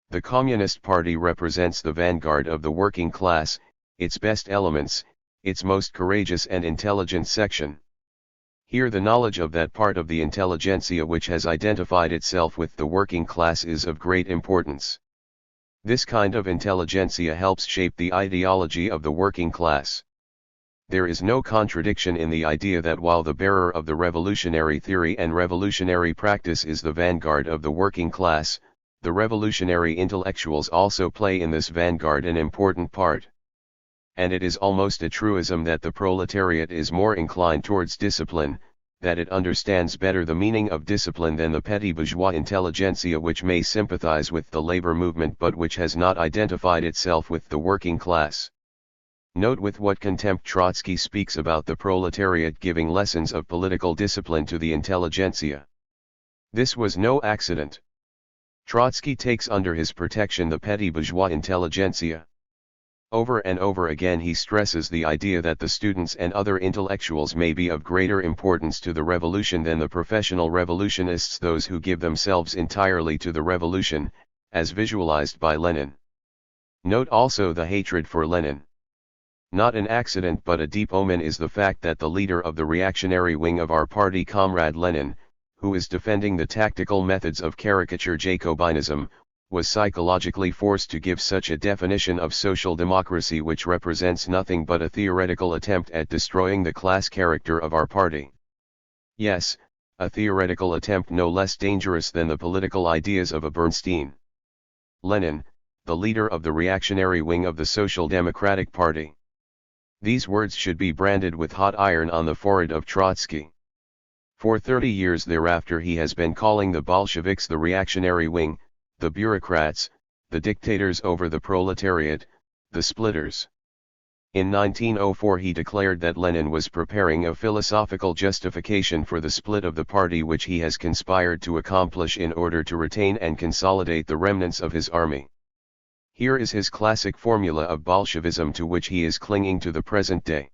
The Communist Party represents the vanguard of the working class, its best elements, its most courageous and intelligent section. Here the knowledge of that part of the intelligentsia which has identified itself with the working class is of great importance. This kind of intelligentsia helps shape the ideology of the working class. There is no contradiction in the idea that while the bearer of the revolutionary theory and revolutionary practice is the vanguard of the working class, the revolutionary intellectuals also play in this vanguard an important part. And it is almost a truism that the proletariat is more inclined towards discipline, that it understands better the meaning of discipline than the petty bourgeois intelligentsia which may sympathize with the labor movement but which has not identified itself with the working class. Note with what contempt Trotsky speaks about the proletariat giving lessons of political discipline to the intelligentsia. This was no accident. Trotsky takes under his protection the petty bourgeois intelligentsia. Over and over again he stresses the idea that the students and other intellectuals may be of greater importance to the revolution than the professional revolutionists, those who give themselves entirely to the revolution, as visualized by Lenin. Note also the hatred for Lenin. Not an accident but a deep omen is the fact that the leader of the reactionary wing of our party, Comrade Lenin, who is defending the tactical methods of caricature Jacobinism, was psychologically forced to give such a definition of social democracy which represents nothing but a theoretical attempt at destroying the class character of our party. Yes, a theoretical attempt no less dangerous than the political ideas of a Bernstein. Lenin, the leader of the reactionary wing of the Social Democratic Party. These words should be branded with hot iron on the forehead of Trotsky. For 30 years thereafter he has been calling the Bolsheviks the reactionary wing, the bureaucrats, the dictators over the proletariat, the splitters. In 1904 he declared that Lenin was preparing a philosophical justification for the split of the party which he has conspired to accomplish in order to retain and consolidate the remnants of his army. Here is his classic formula of Bolshevism to which he is clinging to the present day.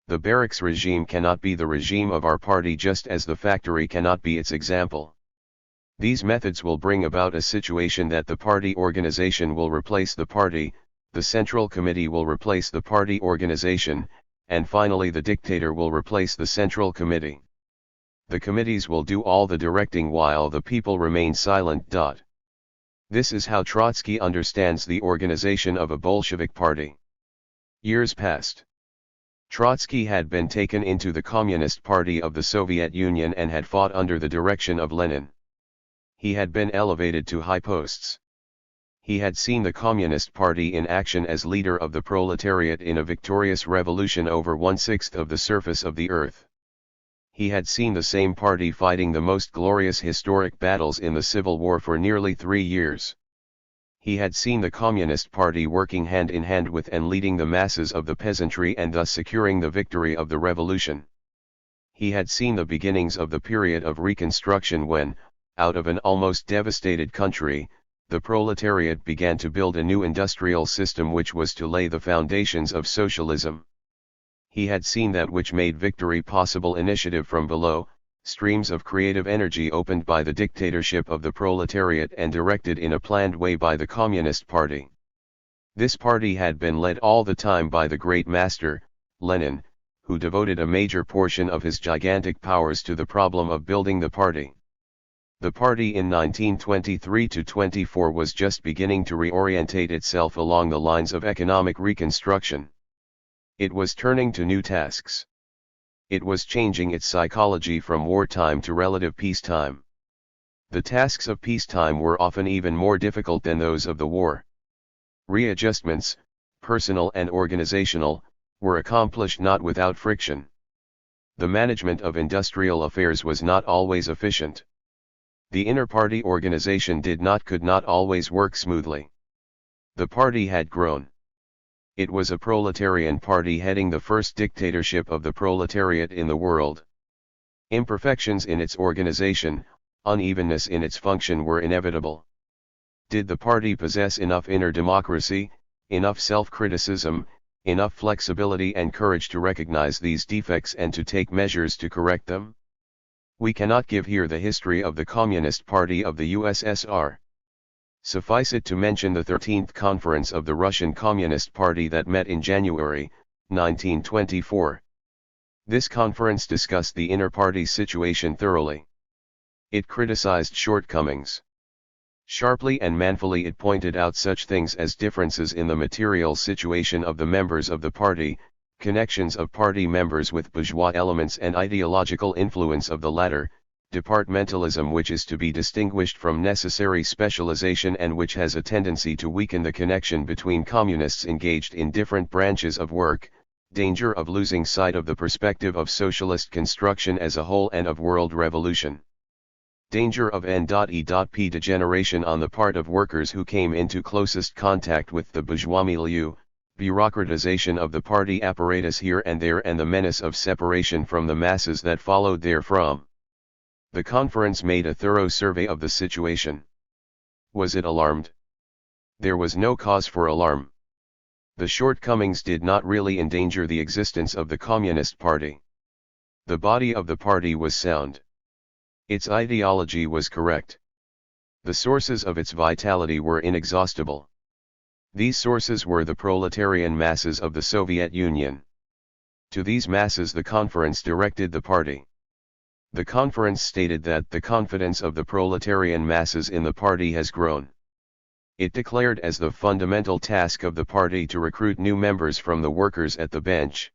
The barracks regime cannot be the regime of our party just as the factory cannot be its example. These methods will bring about a situation that the party organization will replace the party, the Central Committee will replace the party organization, and finally the dictator will replace the Central Committee. The committees will do all the directing while the people remain silent. This is how Trotsky understands the organization of a Bolshevik party. Years passed. Trotsky had been taken into the Communist Party of the Soviet Union and had fought under the direction of Lenin. He had been elevated to high posts. He had seen the Communist Party in action as leader of the proletariat in a victorious revolution over 1/6 of the surface of the earth. He had seen the same party fighting the most glorious historic battles in the Civil War for nearly 3 years. He had seen the Communist Party working hand in hand with and leading the masses of the peasantry and thus securing the victory of the revolution. He had seen the beginnings of the period of Reconstruction when, out of an almost devastated country, the proletariat began to build a new industrial system which was to lay the foundations of socialism. He had seen that which made victory possible: initiative from below, streams of creative energy opened by the dictatorship of the proletariat and directed in a planned way by the Communist Party. This party had been led all the time by the great master, Lenin, who devoted a major portion of his gigantic powers to the problem of building the party. The party in 1923-24 was just beginning to reorientate itself along the lines of economic reconstruction. It was turning to new tasks. It was changing its psychology from wartime to relative peacetime. The tasks of peacetime were often even more difficult than those of the war. Readjustments, personal and organizational, were accomplished not without friction. The management of industrial affairs was not always efficient. The inter-party organization could not always work smoothly. The party had grown. It was a proletarian party heading the first dictatorship of the proletariat in the world. Imperfections in its organization, unevenness in its function were inevitable. Did the party possess enough inner democracy, enough self-criticism, enough flexibility and courage to recognize these defects and to take measures to correct them? We cannot give here the history of the Communist Party of the USSR. Suffice it to mention the 13th Conference of the Russian Communist Party that met in January, 1924. This conference discussed the inter-party situation thoroughly. It criticized shortcomings. Sharply and manfully it pointed out such things as differences in the material situation of the members of the party, connections of party members with bourgeois elements and ideological influence of the latter, departmentalism which is to be distinguished from necessary specialization and which has a tendency to weaken the connection between communists engaged in different branches of work, danger of losing sight of the perspective of socialist construction as a whole and of world revolution. Danger of N.E.P. degeneration on the part of workers who came into closest contact with the bourgeois milieu, bureaucratization of the party apparatus here and there and the menace of separation from the masses that followed therefrom. The conference made a thorough survey of the situation. Was it alarmed? There was no cause for alarm. The shortcomings did not really endanger the existence of the Communist Party. The body of the party was sound. Its ideology was correct. The sources of its vitality were inexhaustible. These sources were the proletarian masses of the Soviet Union. To these masses the conference directed the party. The conference stated that the confidence of the proletarian masses in the party has grown. It declared as the fundamental task of the party to recruit new members from the workers at the bench.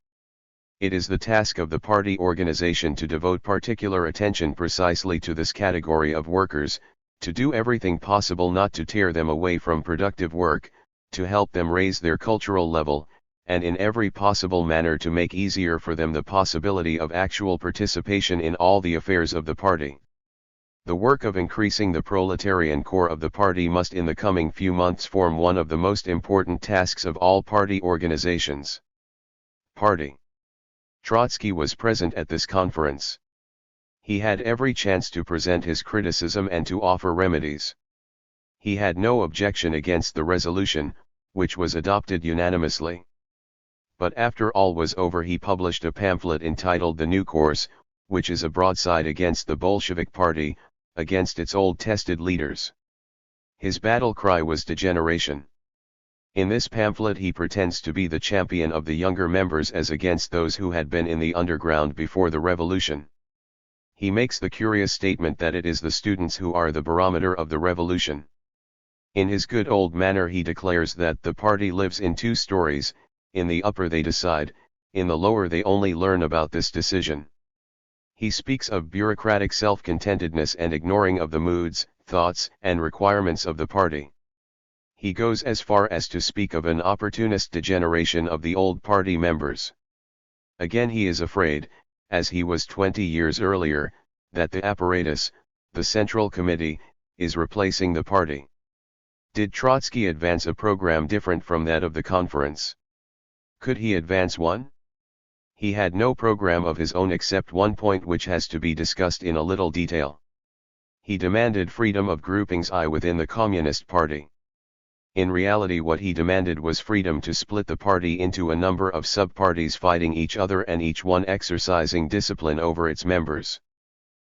It is the task of the party organization to devote particular attention precisely to this category of workers, to do everything possible not to tear them away from productive work, to help them raise their cultural level, and in every possible manner to make easier for them the possibility of actual participation in all the affairs of the party. The work of increasing the proletarian core of the party must in the coming few months form one of the most important tasks of all party organizations. Party. Trotsky was present at this conference. He had every chance to present his criticism and to offer remedies. He had no objection against the resolution, which was adopted unanimously. But after all was over he published a pamphlet entitled The New Course, which is a broadside against the Bolshevik Party, against its old tested leaders. His battle cry was degeneration. In this pamphlet he pretends to be the champion of the younger members as against those who had been in the underground before the revolution. He makes the curious statement that it is the students who are the barometer of the revolution. In his good old manner he declares that the party lives in two stories, in the upper they decide, in the lower they only learn about this decision. He speaks of bureaucratic self-contentedness and ignoring of the moods, thoughts, and requirements of the party. He goes as far as to speak of an opportunist degeneration of the old party members. Again he is afraid, as he was 20 years earlier, that the apparatus, the Central Committee, is replacing the party. Did Trotsky advance a program different from that of the conference? Could he advance one? He had no program of his own except one point which has to be discussed in a little detail. He demanded freedom of groupings within the Communist Party. In reality what he demanded was freedom to split the party into a number of sub-parties fighting each other and each one exercising discipline over its members.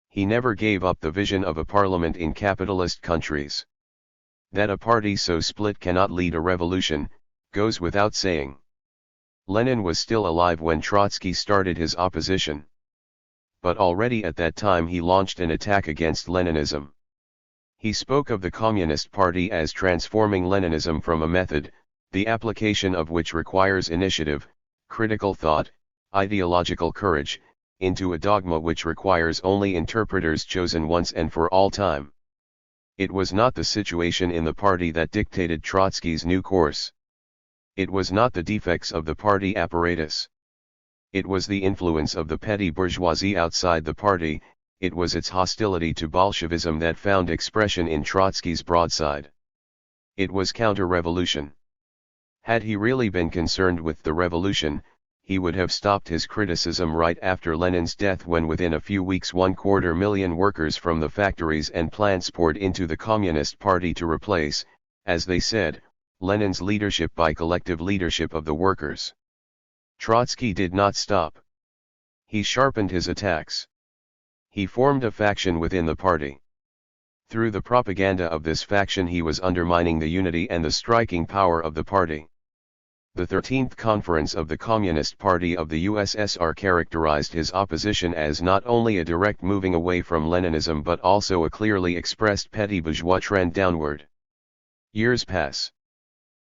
He never gave up the vision of a parliament in capitalist countries. That a party so split cannot lead a revolution, goes without saying. Lenin was still alive when Trotsky started his opposition. But already at that time he launched an attack against Leninism. He spoke of the Communist Party as transforming Leninism from a method, the application of which requires initiative, critical thought, ideological courage, into a dogma which requires only interpreters chosen once and for all time. It was not the situation in the party that dictated Trotsky's new course. It was not the defects of the party apparatus. It was the influence of the petty bourgeoisie outside the party, it was its hostility to Bolshevism that found expression in Trotsky's broadside. It was counter-revolution. Had he really been concerned with the revolution, he would have stopped his criticism right after Lenin's death, when within a few weeks 250,000 workers from the factories and plants poured into the Communist Party to replace, as they said, Lenin's leadership by collective leadership of the workers. Trotsky did not stop. He sharpened his attacks. He formed a faction within the party. Through the propaganda of this faction he was undermining the unity and the striking power of the party. The 13th Conference of the Communist Party of the USSR characterized his opposition as not only a direct moving away from Leninism but also a clearly expressed petty bourgeois trend downward. Years pass.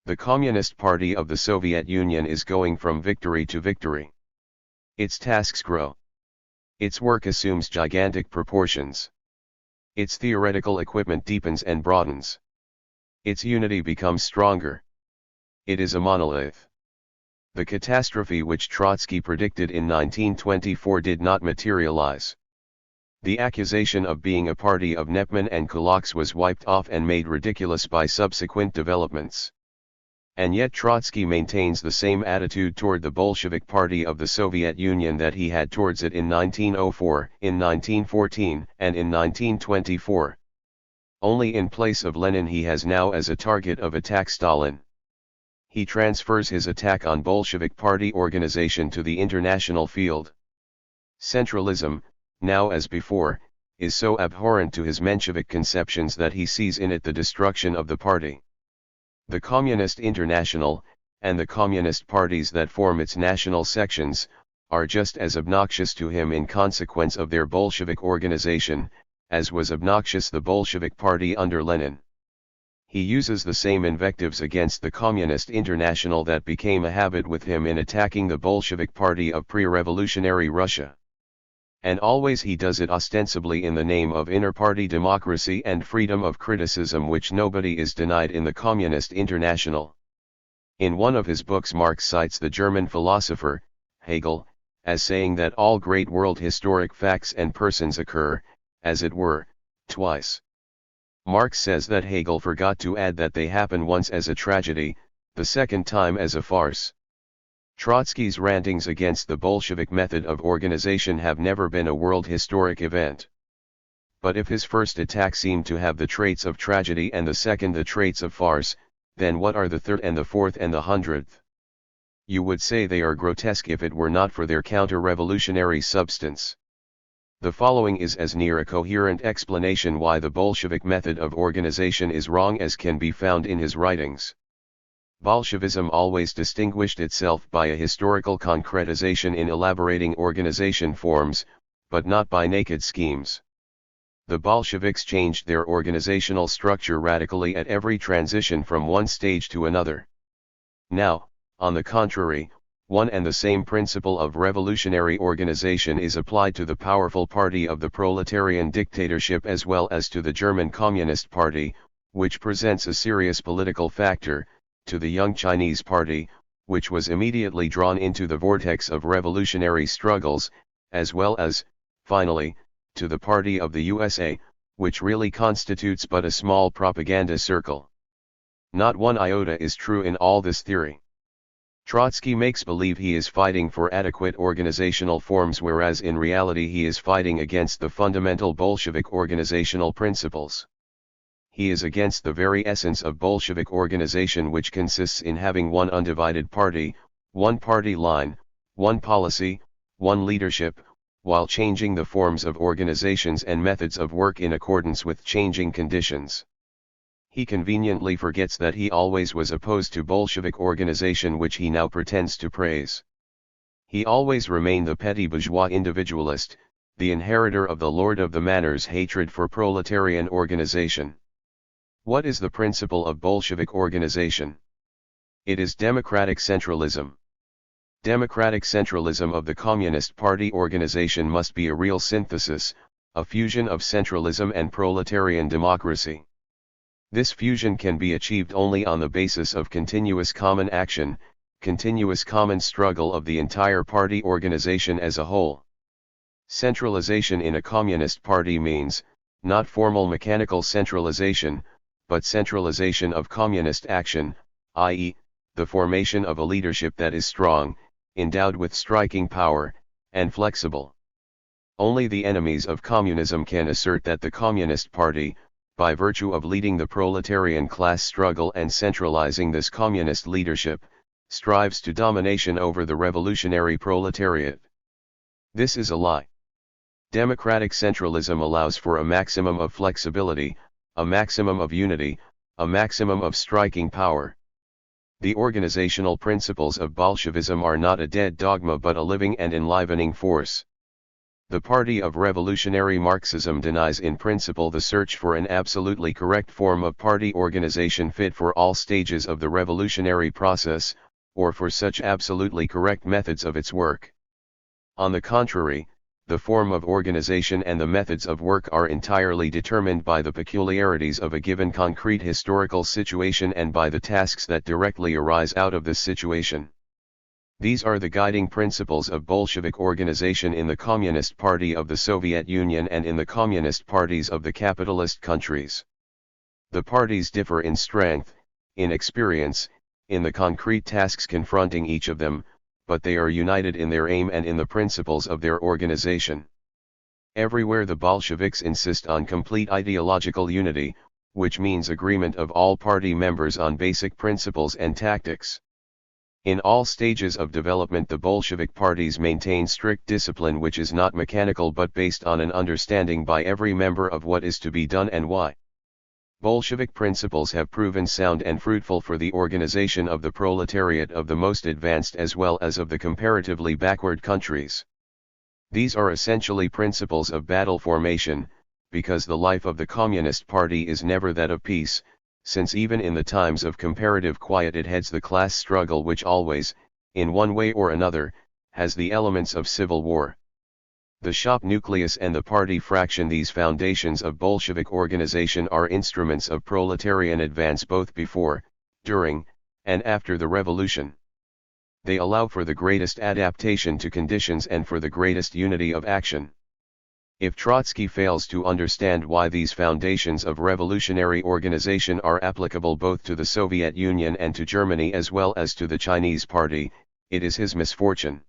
The Communist Party of the Soviet Union is going from victory to victory. Its tasks grow. Its work assumes gigantic proportions. Its theoretical equipment deepens and broadens. Its unity becomes stronger. It is a monolith. The catastrophe which Trotsky predicted in 1924 did not materialize. The accusation of being a party of Nepman and kulaks was wiped off and made ridiculous by subsequent developments. And yet Trotsky maintains the same attitude toward the Bolshevik Party of the Soviet Union that he had towards it in 1904, in 1914, and in 1924. Only in place of Lenin he has now as a target of attack Stalin. He transfers his attack on Bolshevik Party organization to the international field. Centralism, now as before, is so abhorrent to his Menshevik conceptions that he sees in it the destruction of the party. The Communist International, and the communist parties that form its national sections, are just as obnoxious to him in consequence of their Bolshevik organization, as was obnoxious the Bolshevik Party under Lenin. He uses the same invectives against the Communist International that became a habit with him in attacking the Bolshevik Party of pre-revolutionary Russia. And always he does it ostensibly in the name of inter-party democracy and freedom of criticism, which nobody is denied in the Communist International. In one of his books Marx cites the German philosopher, Hegel, as saying that all great world historic facts and persons occur, as it were, twice. Marx says that Hegel forgot to add that they happen once as a tragedy, the second time as a farce. Trotsky's rantings against the Bolshevik method of organization have never been a world historic event. But if his first attack seemed to have the traits of tragedy and the second the traits of farce, then what are the third and the fourth and the 100th? You would say they are grotesque if it were not for their counter-revolutionary substance. The following is as near a coherent explanation why the Bolshevik method of organization is wrong as can be found in his writings. Bolshevism always distinguished itself by a historical concretization in elaborating organization forms, but not by naked schemes. The Bolsheviks changed their organizational structure radically at every transition from one stage to another. Now, on the contrary, one and the same principle of revolutionary organization is applied to the powerful party of the proletarian dictatorship as well as to the German Communist Party, which presents a serious political factor, to the Young Chinese Party, which was immediately drawn into the vortex of revolutionary struggles, as well as, finally, to the Party of the USA, which really constitutes but a small propaganda circle. Not one iota is true in all this theory. Trotsky makes believe he is fighting for adequate organizational forms, whereas in reality he is fighting against the fundamental Bolshevik organizational principles. He is against the very essence of Bolshevik organization, which consists in having one undivided party, one party line, one policy, one leadership, while changing the forms of organizations and methods of work in accordance with changing conditions. He conveniently forgets that he always was opposed to Bolshevik organization, which he now pretends to praise. He always remained the petty bourgeois individualist, the inheritor of the Lord of the Manor's hatred for proletarian organization. What is the principle of Bolshevik organization? It is democratic centralism. Democratic centralism of the Communist Party organization must be a real synthesis, a fusion of centralism and proletarian democracy. This fusion can be achieved only on the basis of continuous common action, continuous common struggle of the entire party organization as a whole. Centralization in a communist party means, not formal mechanical centralization, but centralization of communist action, i.e., the formation of a leadership that is strong, endowed with striking power, and flexible. Only the enemies of communism can assert that the Communist Party, by virtue of leading the proletarian class struggle and centralizing this communist leadership, strives to domination over the revolutionary proletariat. This is a lie. Democratic centralism allows for a maximum of flexibility, a maximum of unity, a maximum of striking power. The organizational principles of Bolshevism are not a dead dogma but a living and enlivening force. The Party of Revolutionary Marxism denies in principle the search for an absolutely correct form of party organization fit for all stages of the revolutionary process, or for such absolutely correct methods of its work. On the contrary, the form of organization and the methods of work are entirely determined by the peculiarities of a given concrete historical situation and by the tasks that directly arise out of this situation. These are the guiding principles of Bolshevik organization in the Communist Party of the Soviet Union and in the Communist parties of the capitalist countries. The parties differ in strength, in experience, in the concrete tasks confronting each of them, but they are united in their aim and in the principles of their organization. Everywhere the Bolsheviks insist on complete ideological unity, which means agreement of all party members on basic principles and tactics. In all stages of development the Bolshevik parties maintain strict discipline which is not mechanical but based on an understanding by every member of what is to be done and why. Bolshevik principles have proven sound and fruitful for the organization of the proletariat of the most advanced as well as of the comparatively backward countries. These are essentially principles of battle formation, because the life of the Communist Party is never that of peace, since even in the times of comparative quiet it heads the class struggle which always, in one way or another, has the elements of civil war. The shop nucleus and the party fraction, these foundations of Bolshevik organization, are instruments of proletarian advance both before, during, and after the revolution. They allow for the greatest adaptation to conditions and for the greatest unity of action. If Trotsky fails to understand why these foundations of revolutionary organization are applicable both to the Soviet Union and to Germany as well as to the Chinese Party, it is his misfortune.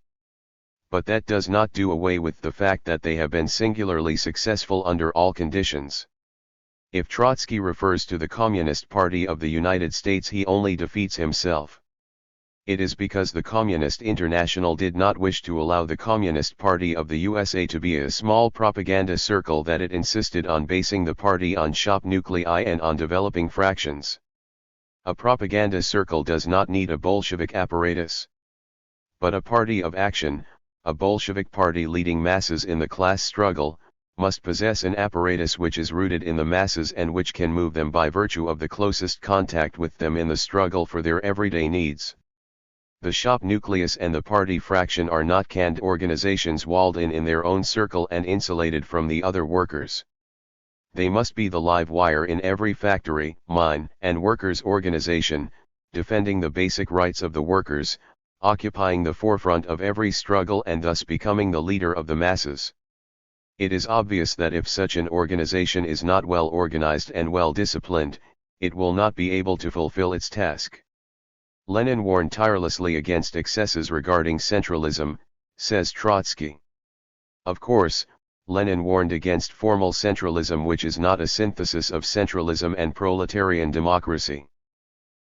But that does not do away with the fact that they have been singularly successful under all conditions. If Trotsky refers to the Communist Party of the United States, he only defeats himself. It is because the Communist International did not wish to allow the Communist Party of the USA to be a small propaganda circle that it insisted on basing the party on shop nuclei and on developing fractions. A propaganda circle does not need a Bolshevik apparatus. But a party of action, a Bolshevik party leading masses in the class struggle, must possess an apparatus which is rooted in the masses and which can move them by virtue of the closest contact with them in the struggle for their everyday needs. The shop nucleus and the party fraction are not canned organizations walled in their own circle and insulated from the other workers. They must be the live wire in every factory, mine, and workers' organization, defending the basic rights of the workers, occupying the forefront of every struggle and thus becoming the leader of the masses. It is obvious that if such an organization is not well organized and well disciplined, it will not be able to fulfill its task. Lenin warned tirelessly against excesses regarding centralism, says Trotsky. Of course, Lenin warned against formal centralism, which is not a synthesis of centralism and proletarian democracy.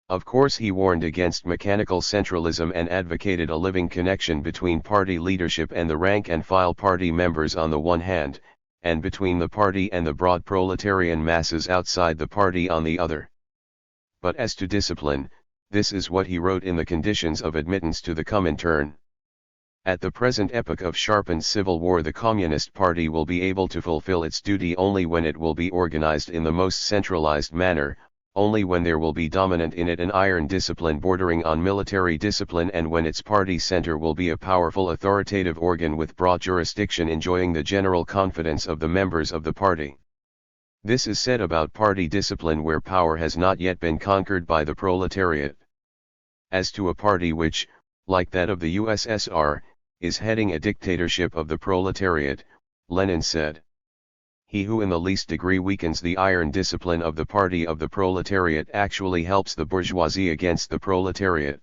Of course he warned against mechanical centralism and advocated a living connection between party leadership and the rank-and-file party members on the one hand, and between the party and the broad proletarian masses outside the party on the other. But as to discipline, this is what he wrote in the conditions of admittance to the Comintern. At the present epoch of sharpened civil war, the Communist Party will be able to fulfill its duty only when it will be organized in the most centralized manner, only when there will be dominant in it an iron discipline bordering on military discipline, and when its party center will be a powerful authoritative organ with broad jurisdiction enjoying the general confidence of the members of the party. This is said about party discipline where power has not yet been conquered by the proletariat. As to a party which, like that of the USSR, is heading a dictatorship of the proletariat, Lenin said, "He who in the least degree weakens the iron discipline of the party of the proletariat actually helps the bourgeoisie against the proletariat."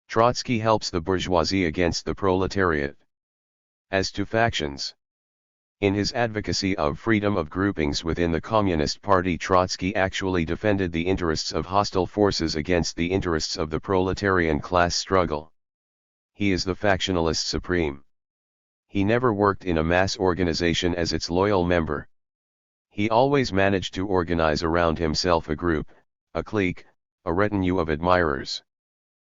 Trotsky helps the bourgeoisie against the proletariat. As to factions. In his advocacy of freedom of groupings within the Communist Party, Trotsky actually defended the interests of hostile forces against the interests of the proletarian class struggle. He is the factionalist supreme. He never worked in a mass organization as its loyal member. He always managed to organize around himself a group, a clique, a retinue of admirers.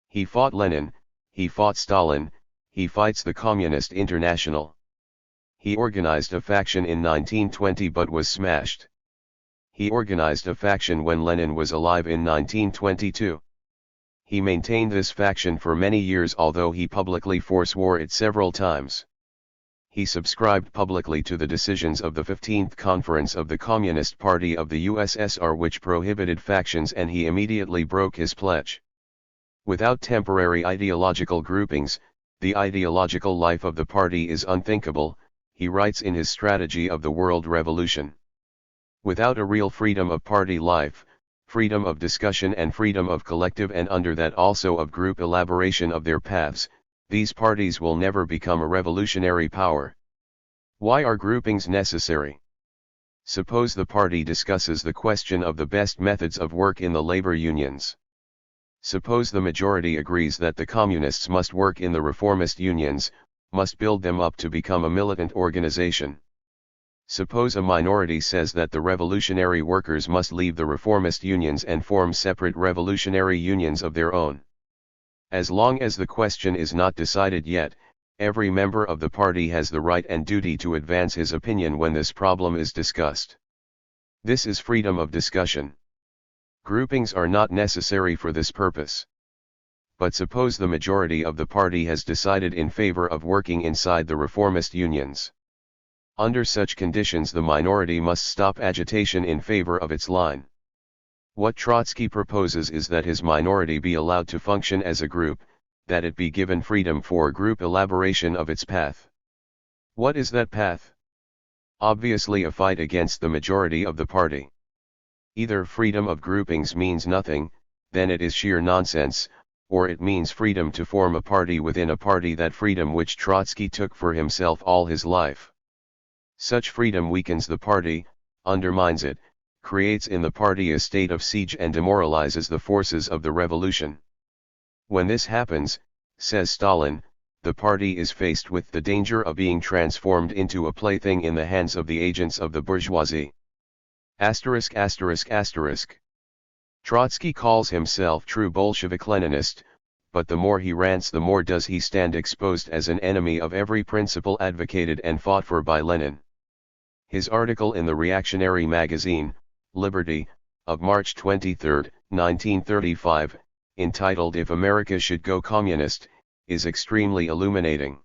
He fought Lenin, he fought Stalin, he fights the Communist International. He organized a faction in 1920 but was smashed. He organized a faction when Lenin was alive in 1922. He maintained this faction for many years, although he publicly forswore it several times. He subscribed publicly to the decisions of the 15th Conference of the Communist Party of the USSR, which prohibited factions, and he immediately broke his pledge. Without temporary ideological groupings, the ideological life of the party is unthinkable, he writes in his Strategy of the World Revolution. Without a real freedom of party life, freedom of discussion and freedom of collective, and under that also of group elaboration of their paths, these parties will never become a revolutionary power. Why are groupings necessary? Suppose the party discusses the question of the best methods of work in the labor unions. Suppose the majority agrees that the communists must work in the reformist unions, must build them up to become a militant organization. Suppose a minority says that the revolutionary workers must leave the reformist unions and form separate revolutionary unions of their own. As long as the question is not decided yet, every member of the party has the right and duty to advance his opinion when this problem is discussed. This is freedom of discussion. Groupings are not necessary for this purpose. But suppose the majority of the party has decided in favor of working inside the reformist unions. Under such conditions, the minority must stop agitation in favor of its line. What Trotsky proposes is that his minority be allowed to function as a group, that it be given freedom for group elaboration of its path. What is that path? Obviously a fight against the majority of the party. Either freedom of groupings means nothing, then it is sheer nonsense, or it means freedom to form a party within a party, that freedom which Trotsky took for himself all his life. Such freedom weakens the party, undermines it, creates in the party a state of siege, and demoralizes the forces of the revolution. When this happens, says Stalin, the party is faced with the danger of being transformed into a plaything in the hands of the agents of the bourgeoisie. Trotsky calls himself true Bolshevik-Leninist, but the more he rants, the more does he stand exposed as an enemy of every principle advocated and fought for by Lenin. His article in the reactionary magazine, Liberty, of March 23, 1935, entitled "If America Should Go Communist," is extremely illuminating.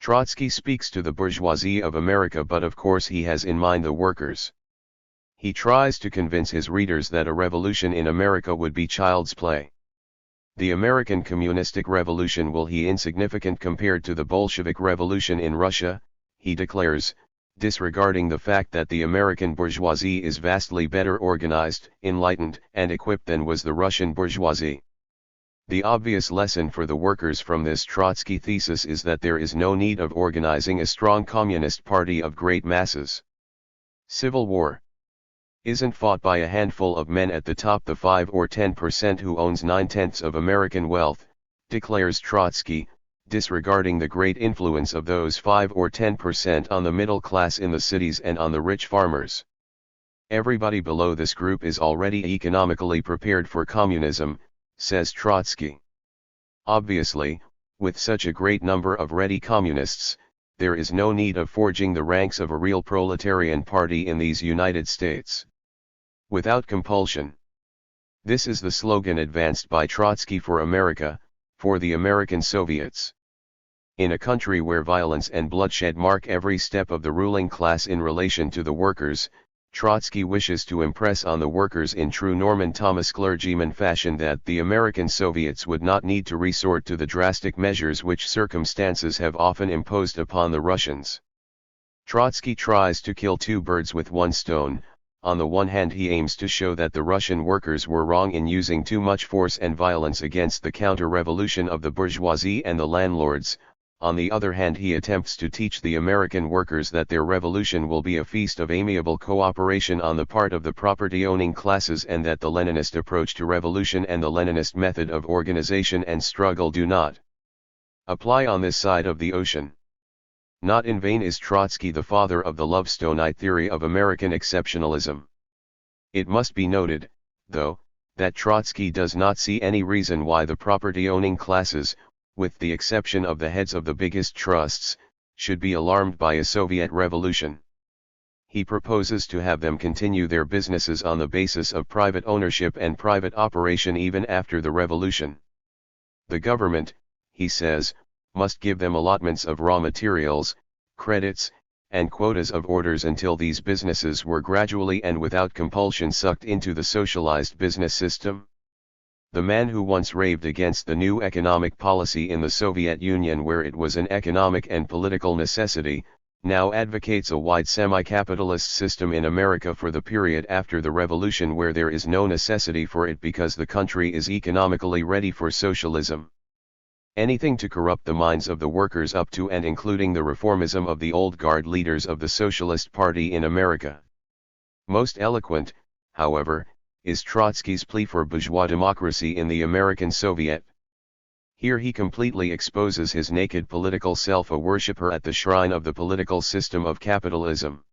Trotsky speaks to the bourgeoisie of America, but of course he has in mind the workers. He tries to convince his readers that a revolution in America would be child's play. The American communistic revolution will be insignificant compared to the Bolshevik revolution in Russia, he declares, disregarding the fact that the American bourgeoisie is vastly better organized, enlightened, and equipped than was the Russian bourgeoisie. The obvious lesson for the workers from this Trotsky thesis is that there is no need of organizing a strong communist party of great masses. Civil war isn't fought by a handful of men at the top, the 5 or 10% who owns 9/10 of American wealth, declares Trotsky, disregarding the great influence of those 5 or 10% on the middle class in the cities and on the rich farmers. Everybody below this group is already economically prepared for communism, says Trotsky. Obviously, with such a great number of ready communists, there is no need of forging the ranks of a real proletarian party in these United States. Without compulsion. This is the slogan advanced by Trotsky for America, for the American Soviets. In a country where violence and bloodshed mark every step of the ruling class in relation to the workers, Trotsky wishes to impress on the workers in true Norman Thomas clergyman fashion that the American Soviets would not need to resort to the drastic measures which circumstances have often imposed upon the Russians. Trotsky tries to kill two birds with one stone. On the one hand, he aims to show that the Russian workers were wrong in using too much force and violence against the counter-revolution of the bourgeoisie and the landlords. On the other hand, he attempts to teach the American workers that their revolution will be a feast of amiable cooperation on the part of the property-owning classes, and that the Leninist approach to revolution and the Leninist method of organization and struggle do not apply on this side of the ocean. Not in vain is Trotsky the father of the Lovestonite theory of American exceptionalism. It must be noted, though, that Trotsky does not see any reason why the property-owning classes, with the exception of the heads of the biggest trusts, should be alarmed by a Soviet revolution. He proposes to have them continue their businesses on the basis of private ownership and private operation even after the revolution. The government, he says, must give them allotments of raw materials, credits, and quotas of orders until these businesses were gradually and without compulsion sucked into the socialized business system. The man who once raved against the new economic policy in the Soviet Union, where it was an economic and political necessity, now advocates a wide semi-capitalist system in America for the period after the revolution, where there is no necessity for it because the country is economically ready for socialism. Anything to corrupt the minds of the workers up to and including the reformism of the old guard leaders of the Socialist Party in America. Most eloquent, however, is Trotsky's plea for bourgeois democracy in the American Soviet. Here he completely exposes his naked political self, a worshipper at the shrine of the political system of capitalism.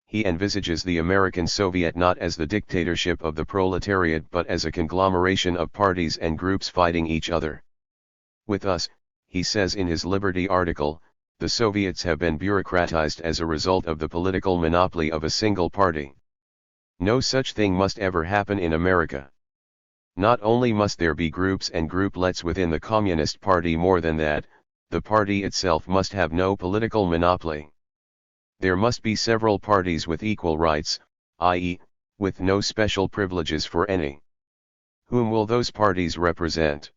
He envisages the American Soviet not as the dictatorship of the proletariat but as a conglomeration of parties and groups fighting each other. With us, he says in his Liberty article, the Soviets have been bureaucratized as a result of the political monopoly of a single party. No such thing must ever happen in America. Not only must there be groups and grouplets within the Communist Party, more than that, the party itself must have no political monopoly. There must be several parties with equal rights, i.e., with no special privileges for any. Whom will those parties represent?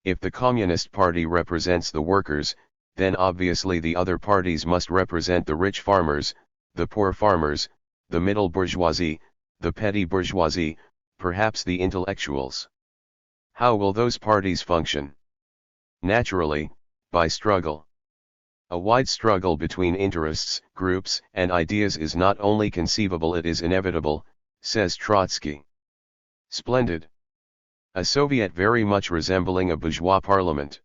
If the Communist Party represents the workers, then obviously the other parties must represent the rich farmers, the poor farmers, the middle bourgeoisie, the petty bourgeoisie, perhaps the intellectuals. How will those parties function? Naturally, by struggle. A wide struggle between interests, groups, and ideas is not only conceivable, it is inevitable, says Trotsky. Splendid. A Soviet very much resembling a bourgeois parliament.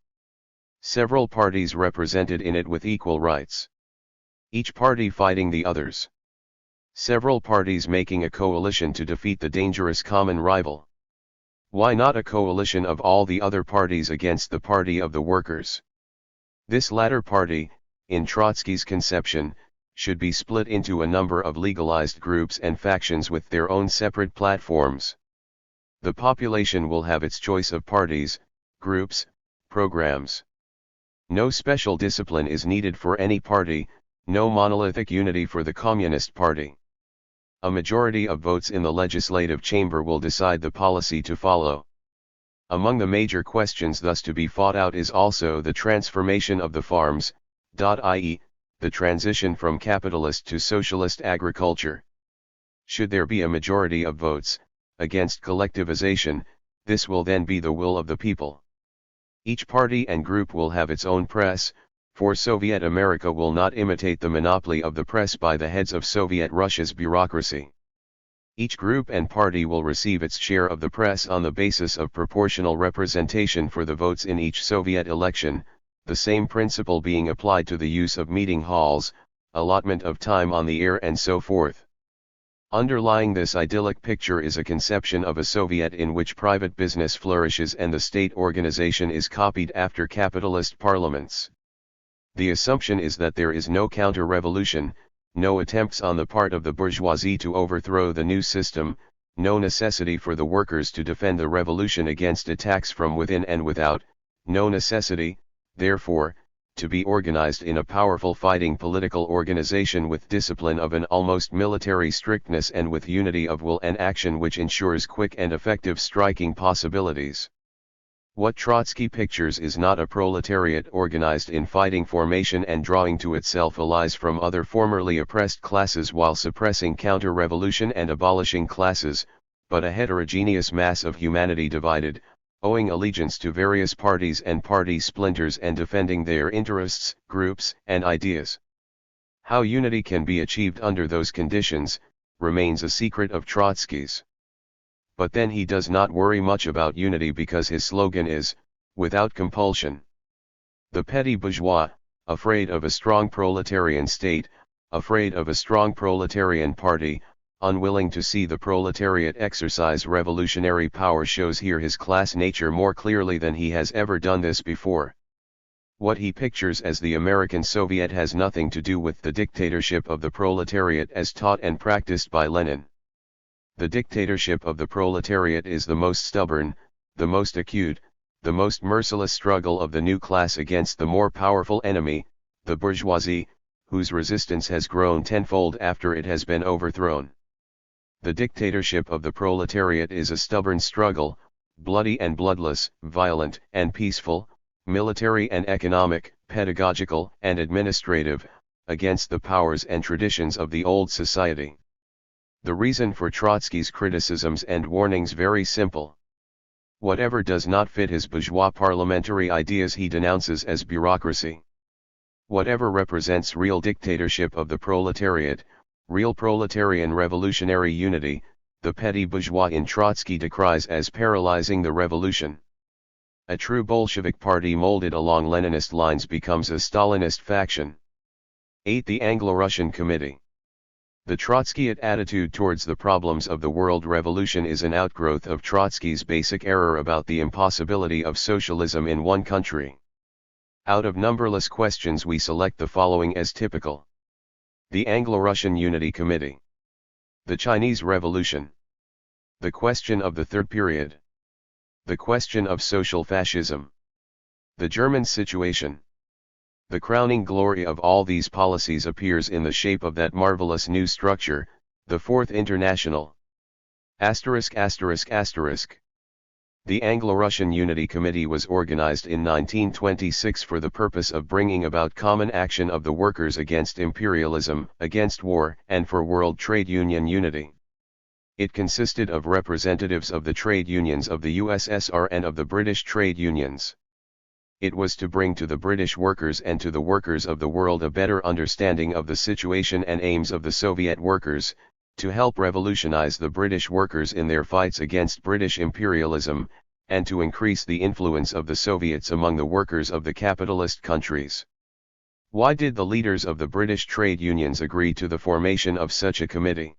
Several parties represented in it with equal rights. Each party fighting the others. Several parties making a coalition to defeat the dangerous common rival. Why not a coalition of all the other parties against the party of the workers? This latter party, in Trotsky's conception, should be split into a number of legalized groups and factions with their own separate platforms. The population will have its choice of parties, groups, programs. No special discipline is needed for any party, no monolithic unity for the Communist Party. A majority of votes in the legislative chamber will decide the policy to follow. Among the major questions thus to be fought out is also the transformation of the farms, i.e., the transition from capitalist to socialist agriculture. Should there be a majority of votes against collectivization, this will then be the will of the people. Each party and group will have its own press, for Soviet America will not imitate the monopoly of the press by the heads of Soviet Russia's bureaucracy. Each group and party will receive its share of the press on the basis of proportional representation for the votes in each Soviet election, the same principle being applied to the use of meeting halls, allotment of time on the air and so forth. Underlying this idyllic picture is a conception of a Soviet in which private business flourishes and the state organization is copied after capitalist parliaments. The assumption is that there is no counter-revolution, no attempts on the part of the bourgeoisie to overthrow the new system, no necessity for the workers to defend the revolution against attacks from within and without, no necessity, therefore, to be organized in a powerful fighting political organization with discipline of an almost military strictness and with unity of will and action which ensures quick and effective striking possibilities. What Trotsky pictures is not a proletariat organized in fighting formation and drawing to itself allies from other formerly oppressed classes while suppressing counter-revolution and abolishing classes, but a heterogeneous mass of humanity divided, owing allegiance to various parties and party splinters and defending their interests, groups, and ideas. How unity can be achieved under those conditions, remains a secret of Trotsky's. But then he does not worry much about unity because his slogan is, without compulsion. The petty bourgeois, afraid of a strong proletarian state, afraid of a strong proletarian party, unwilling to see the proletariat exercise revolutionary power, shows here his class nature more clearly than he has ever done this before. What he pictures as the American Soviet has nothing to do with the dictatorship of the proletariat as taught and practiced by Lenin. The dictatorship of the proletariat is the most stubborn, the most acute, the most merciless struggle of the new class against the more powerful enemy, the bourgeoisie, whose resistance has grown tenfold after it has been overthrown. The dictatorship of the proletariat is a stubborn struggle, bloody and bloodless, violent and peaceful, military and economic, pedagogical and administrative, against the powers and traditions of the old society. The reason for Trotsky's criticisms and warnings very simple. Whatever does not fit his bourgeois parliamentary ideas he denounces as bureaucracy. Whatever represents real dictatorship of the proletariat, real proletarian revolutionary unity, the petty bourgeois in Trotsky decries as paralyzing the revolution. A true Bolshevik party molded along Leninist lines becomes a Stalinist faction. 8. The Anglo-Russian Committee. The Trotskyite attitude towards the problems of the world revolution is an outgrowth of Trotsky's basic error about the impossibility of socialism in one country. Out of numberless questions we select the following as typical. The Anglo-Russian Unity Committee. The Chinese Revolution. The question of the Third Period. The question of social fascism. The German situation. The crowning glory of all these policies appears in the shape of that marvelous new structure, the Fourth International. The Anglo-Russian Unity Committee was organized in 1926 for the purpose of bringing about common action of the workers against imperialism, against war, and for world trade union unity. It consisted of representatives of the trade unions of the USSR and of the British trade unions. It was to bring to the British workers and to the workers of the world a better understanding of the situation and aims of the Soviet workers, to help revolutionize the British workers in their fights against British imperialism, and to increase the influence of the Soviets among the workers of the capitalist countries. Why did the leaders of the British trade unions agree to the formation of such a committee?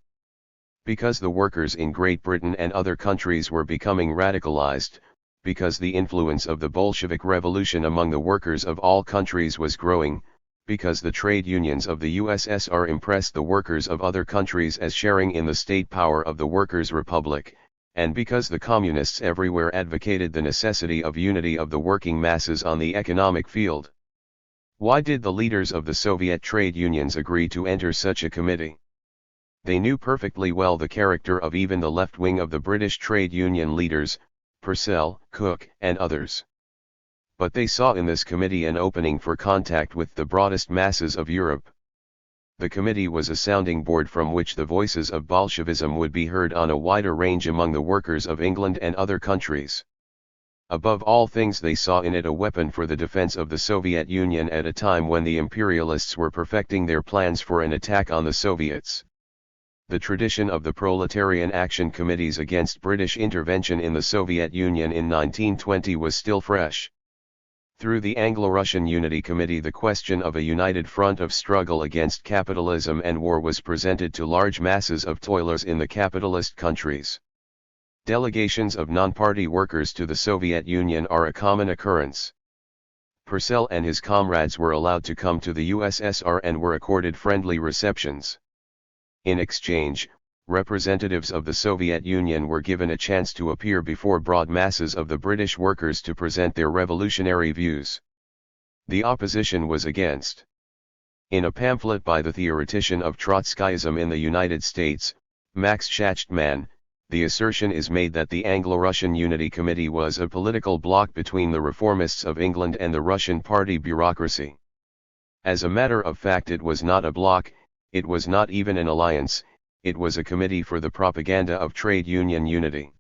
Because the workers in Great Britain and other countries were becoming radicalized, because the influence of the Bolshevik Revolution among the workers of all countries was growing, because the trade unions of the USSR impressed the workers of other countries as sharing in the state power of the Workers' Republic, and because the communists everywhere advocated the necessity of unity of the working masses on the economic field. Why did the leaders of the Soviet trade unions agree to enter such a committee? They knew perfectly well the character of even the left wing of the British trade union leaders, Purcell, Cook, and others. But they saw in this committee an opening for contact with the broadest masses of Europe. The committee was a sounding board from which the voices of Bolshevism would be heard on a wider range among the workers of England and other countries. Above all things they saw in it a weapon for the defense of the Soviet Union at a time when the imperialists were perfecting their plans for an attack on the Soviets. The tradition of the Proletarian Action Committees against British intervention in the Soviet Union in 1920 was still fresh. Through the Anglo-Russian Unity Committee the question of a united front of struggle against capitalism and war was presented to large masses of toilers in the capitalist countries. Delegations of non-party workers to the Soviet Union are a common occurrence. Purcell and his comrades were allowed to come to the USSR and were accorded friendly receptions. In exchange, representatives of the Soviet Union were given a chance to appear before broad masses of the British workers to present their revolutionary views. The opposition was against. In a pamphlet by the theoretician of Trotskyism in the United States, Max Schachtman, the assertion is made that the Anglo-Russian Unity Committee was a political bloc between the reformists of England and the Russian party bureaucracy. As a matter of fact, it was not a bloc, it was not even an alliance, it was a committee for the propaganda of trade union unity.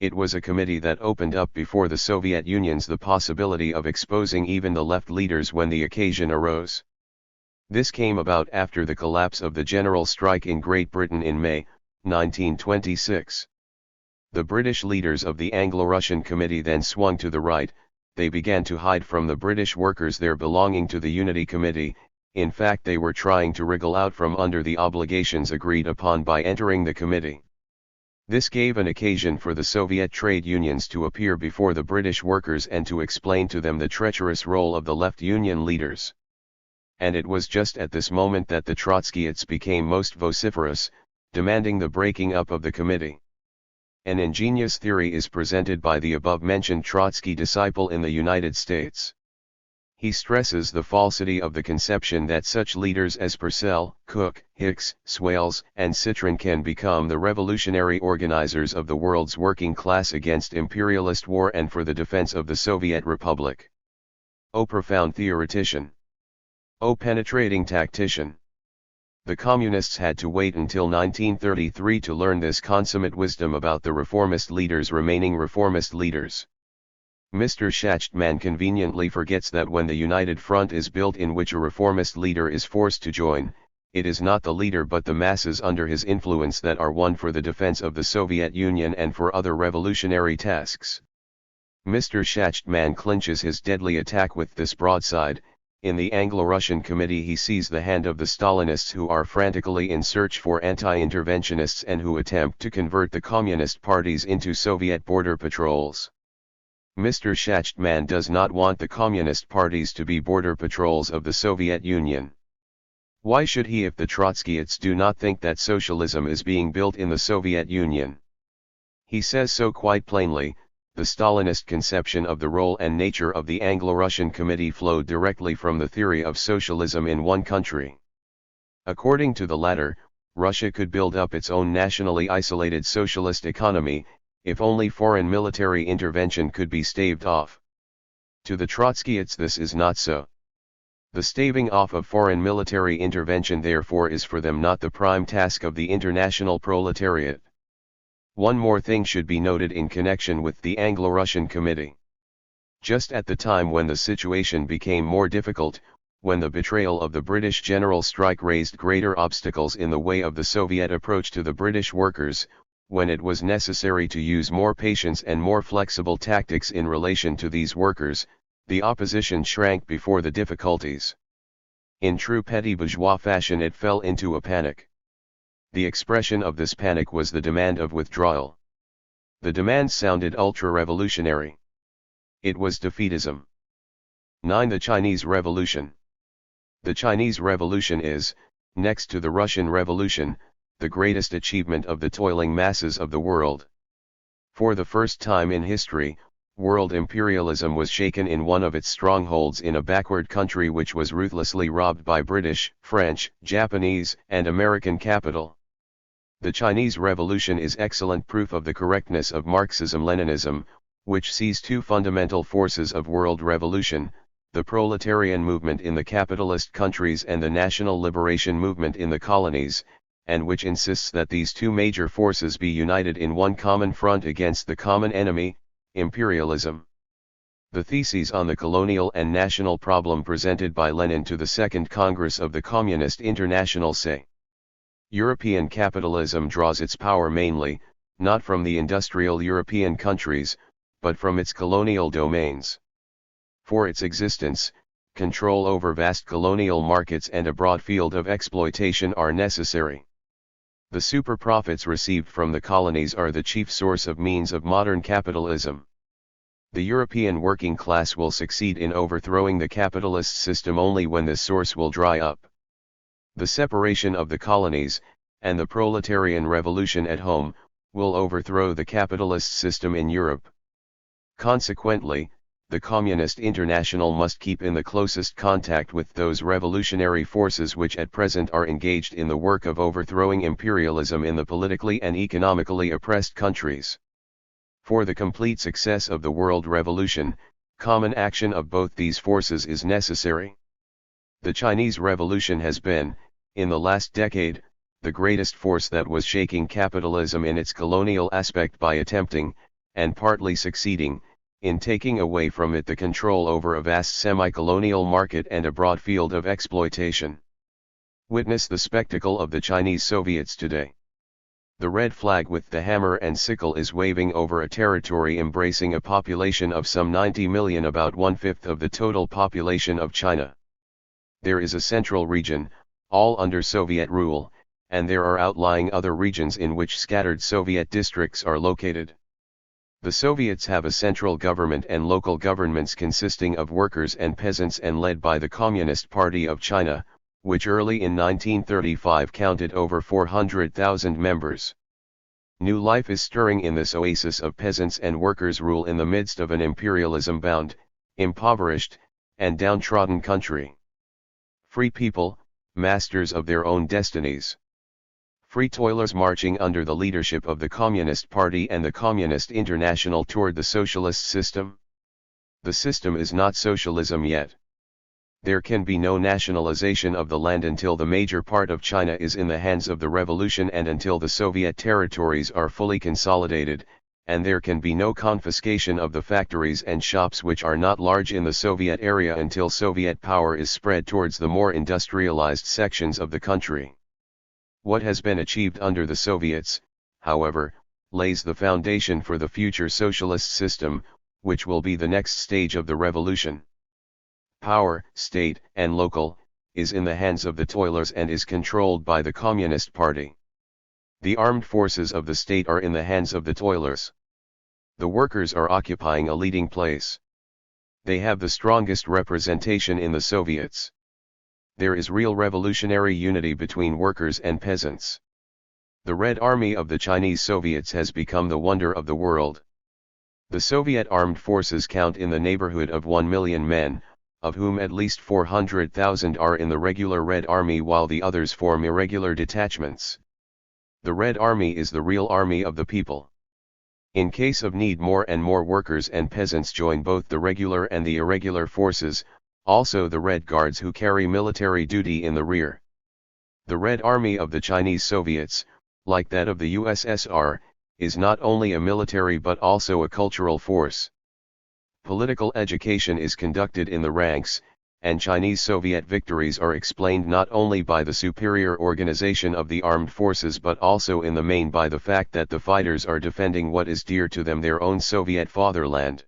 It was a committee that opened up before the Soviet Unions the possibility of exposing even the left leaders when the occasion arose. This came about after the collapse of the general strike in Great Britain in May 1926. The British leaders of the Anglo-Russian Committee then swung to the right. They began to hide from the British workers there belonging to the Unity Committee. In fact, they were trying to wriggle out from under the obligations agreed upon by entering the committee. This gave an occasion for the Soviet trade unions to appear before the British workers and to explain to them the treacherous role of the left union leaders. And it was just at this moment that the Trotskyists became most vociferous, demanding the breaking up of the committee. An ingenious theory is presented by the above-mentioned Trotsky disciple in the United States. He stresses the falsity of the conception that such leaders as Purcell, Cook, Hicks, Swales, and Citron can become the revolutionary organizers of the world's working class against imperialist war and for the defense of the Soviet Republic. O profound theoretician! O penetrating tactician! The Communists had to wait until 1933 to learn this consummate wisdom about the reformist leaders remaining reformist leaders. Mr. Schachtman conveniently forgets that when the United Front is built in which a reformist leader is forced to join, it is not the leader but the masses under his influence that are won for the defense of the Soviet Union and for other revolutionary tasks. Mr. Schachtman clinches his deadly attack with this broadside. In the Anglo-Russian Committee he sees the hand of the Stalinists who are frantically in search for anti-interventionists and who attempt to convert the communist parties into Soviet border patrols. Mr. Schachtman does not want the communist parties to be border patrols of the Soviet Union. Why should he if the Trotskyists do not think that socialism is being built in the Soviet Union? He says so quite plainly. The Stalinist conception of the role and nature of the Anglo-Russian Committee flowed directly from the theory of socialism in one country. According to the latter, Russia could build up its own nationally isolated socialist economy, if only foreign military intervention could be staved off. To the Trotskyists this is not so. The staving off of foreign military intervention therefore is for them not the prime task of the international proletariat. One more thing should be noted in connection with the Anglo-Russian Committee. Just at the time when the situation became more difficult, when the betrayal of the British general strike raised greater obstacles in the way of the Soviet approach to the British workers, when it was necessary to use more patience and more flexible tactics in relation to these workers, the opposition shrank before the difficulties. In true petty bourgeois fashion it fell into a panic. The expression of this panic was the demand of withdrawal. The demand sounded ultra-revolutionary. It was defeatism. 9. The Chinese Revolution. The Chinese Revolution is, next to the Russian Revolution, the greatest achievement of the toiling masses of the world. For the first time in history, world imperialism was shaken in one of its strongholds in a backward country which was ruthlessly robbed by British, French, Japanese, and American capital. The Chinese Revolution is excellent proof of the correctness of Marxism-Leninism, which sees two fundamental forces of world revolution, the proletarian movement in the capitalist countries and the national liberation movement in the colonies, and which insists that these two major forces be united in one common front against the common enemy, imperialism. The theses on the colonial and national problem presented by Lenin to the Second Congress of the Communist International say: European capitalism draws its power mainly, not from the industrial European countries, but from its colonial domains. For its existence, control over vast colonial markets and a broad field of exploitation are necessary. The super profits received from the colonies are the chief source of means of modern capitalism. The European working class will succeed in overthrowing the capitalist system only when this source will dry up. The separation of the colonies, and the proletarian revolution at home, will overthrow the capitalist system in Europe. Consequently, the Communist International must keep in the closest contact with those revolutionary forces which at present are engaged in the work of overthrowing imperialism in the politically and economically oppressed countries. For the complete success of the world revolution, common action of both these forces is necessary. The Chinese Revolution has been, in the last decade, the greatest force that was shaking capitalism in its colonial aspect by attempting, and partly succeeding, in taking away from it the control over a vast semi-colonial market and a broad field of exploitation. Witness the spectacle of the Chinese Soviets today. The red flag with the hammer and sickle is waving over a territory embracing a population of some 90 million, about 1/5 of the total population of China. There is a central region, all under Soviet rule, and there are outlying other regions in which scattered Soviet districts are located. The Soviets have a central government and local governments consisting of workers and peasants and led by the Communist Party of China, which early in 1935 counted over 400,000 members. New life is stirring in this oasis of peasants and workers' rule in the midst of an imperialism-bound, impoverished, and downtrodden country. Free people, masters of their own destinies. Free toilers marching under the leadership of the Communist Party and the Communist International toward the socialist system. The system is not socialism yet. There can be no nationalization of the land until the major part of China is in the hands of the revolution and until the Soviet territories are fully consolidated, and there can be no confiscation of the factories and shops which are not large in the Soviet area until Soviet power is spread towards the more industrialized sections of the country. What has been achieved under the Soviets, however, lays the foundation for the future socialist system, which will be the next stage of the revolution. Power, state and local, is in the hands of the toilers and is controlled by the Communist Party. The armed forces of the state are in the hands of the toilers. The workers are occupying a leading place. They have the strongest representation in the Soviets. There is real revolutionary unity between workers and peasants. The Red Army of the Chinese Soviets has become the wonder of the world. The Soviet armed forces count in the neighborhood of 1 million men, of whom at least 400,000 are in the regular Red Army while the others form irregular detachments. The Red Army is the real army of the people. In case of need, more and more workers and peasants join both the regular and the irregular forces, also the Red Guards who carry military duty in the rear. The Red Army of the Chinese Soviets, like that of the USSR, is not only a military but also a cultural force. Political education is conducted in the ranks, and Chinese Soviet victories are explained not only by the superior organization of the armed forces but also in the main by the fact that the fighters are defending what is dear to them, their own Soviet fatherland.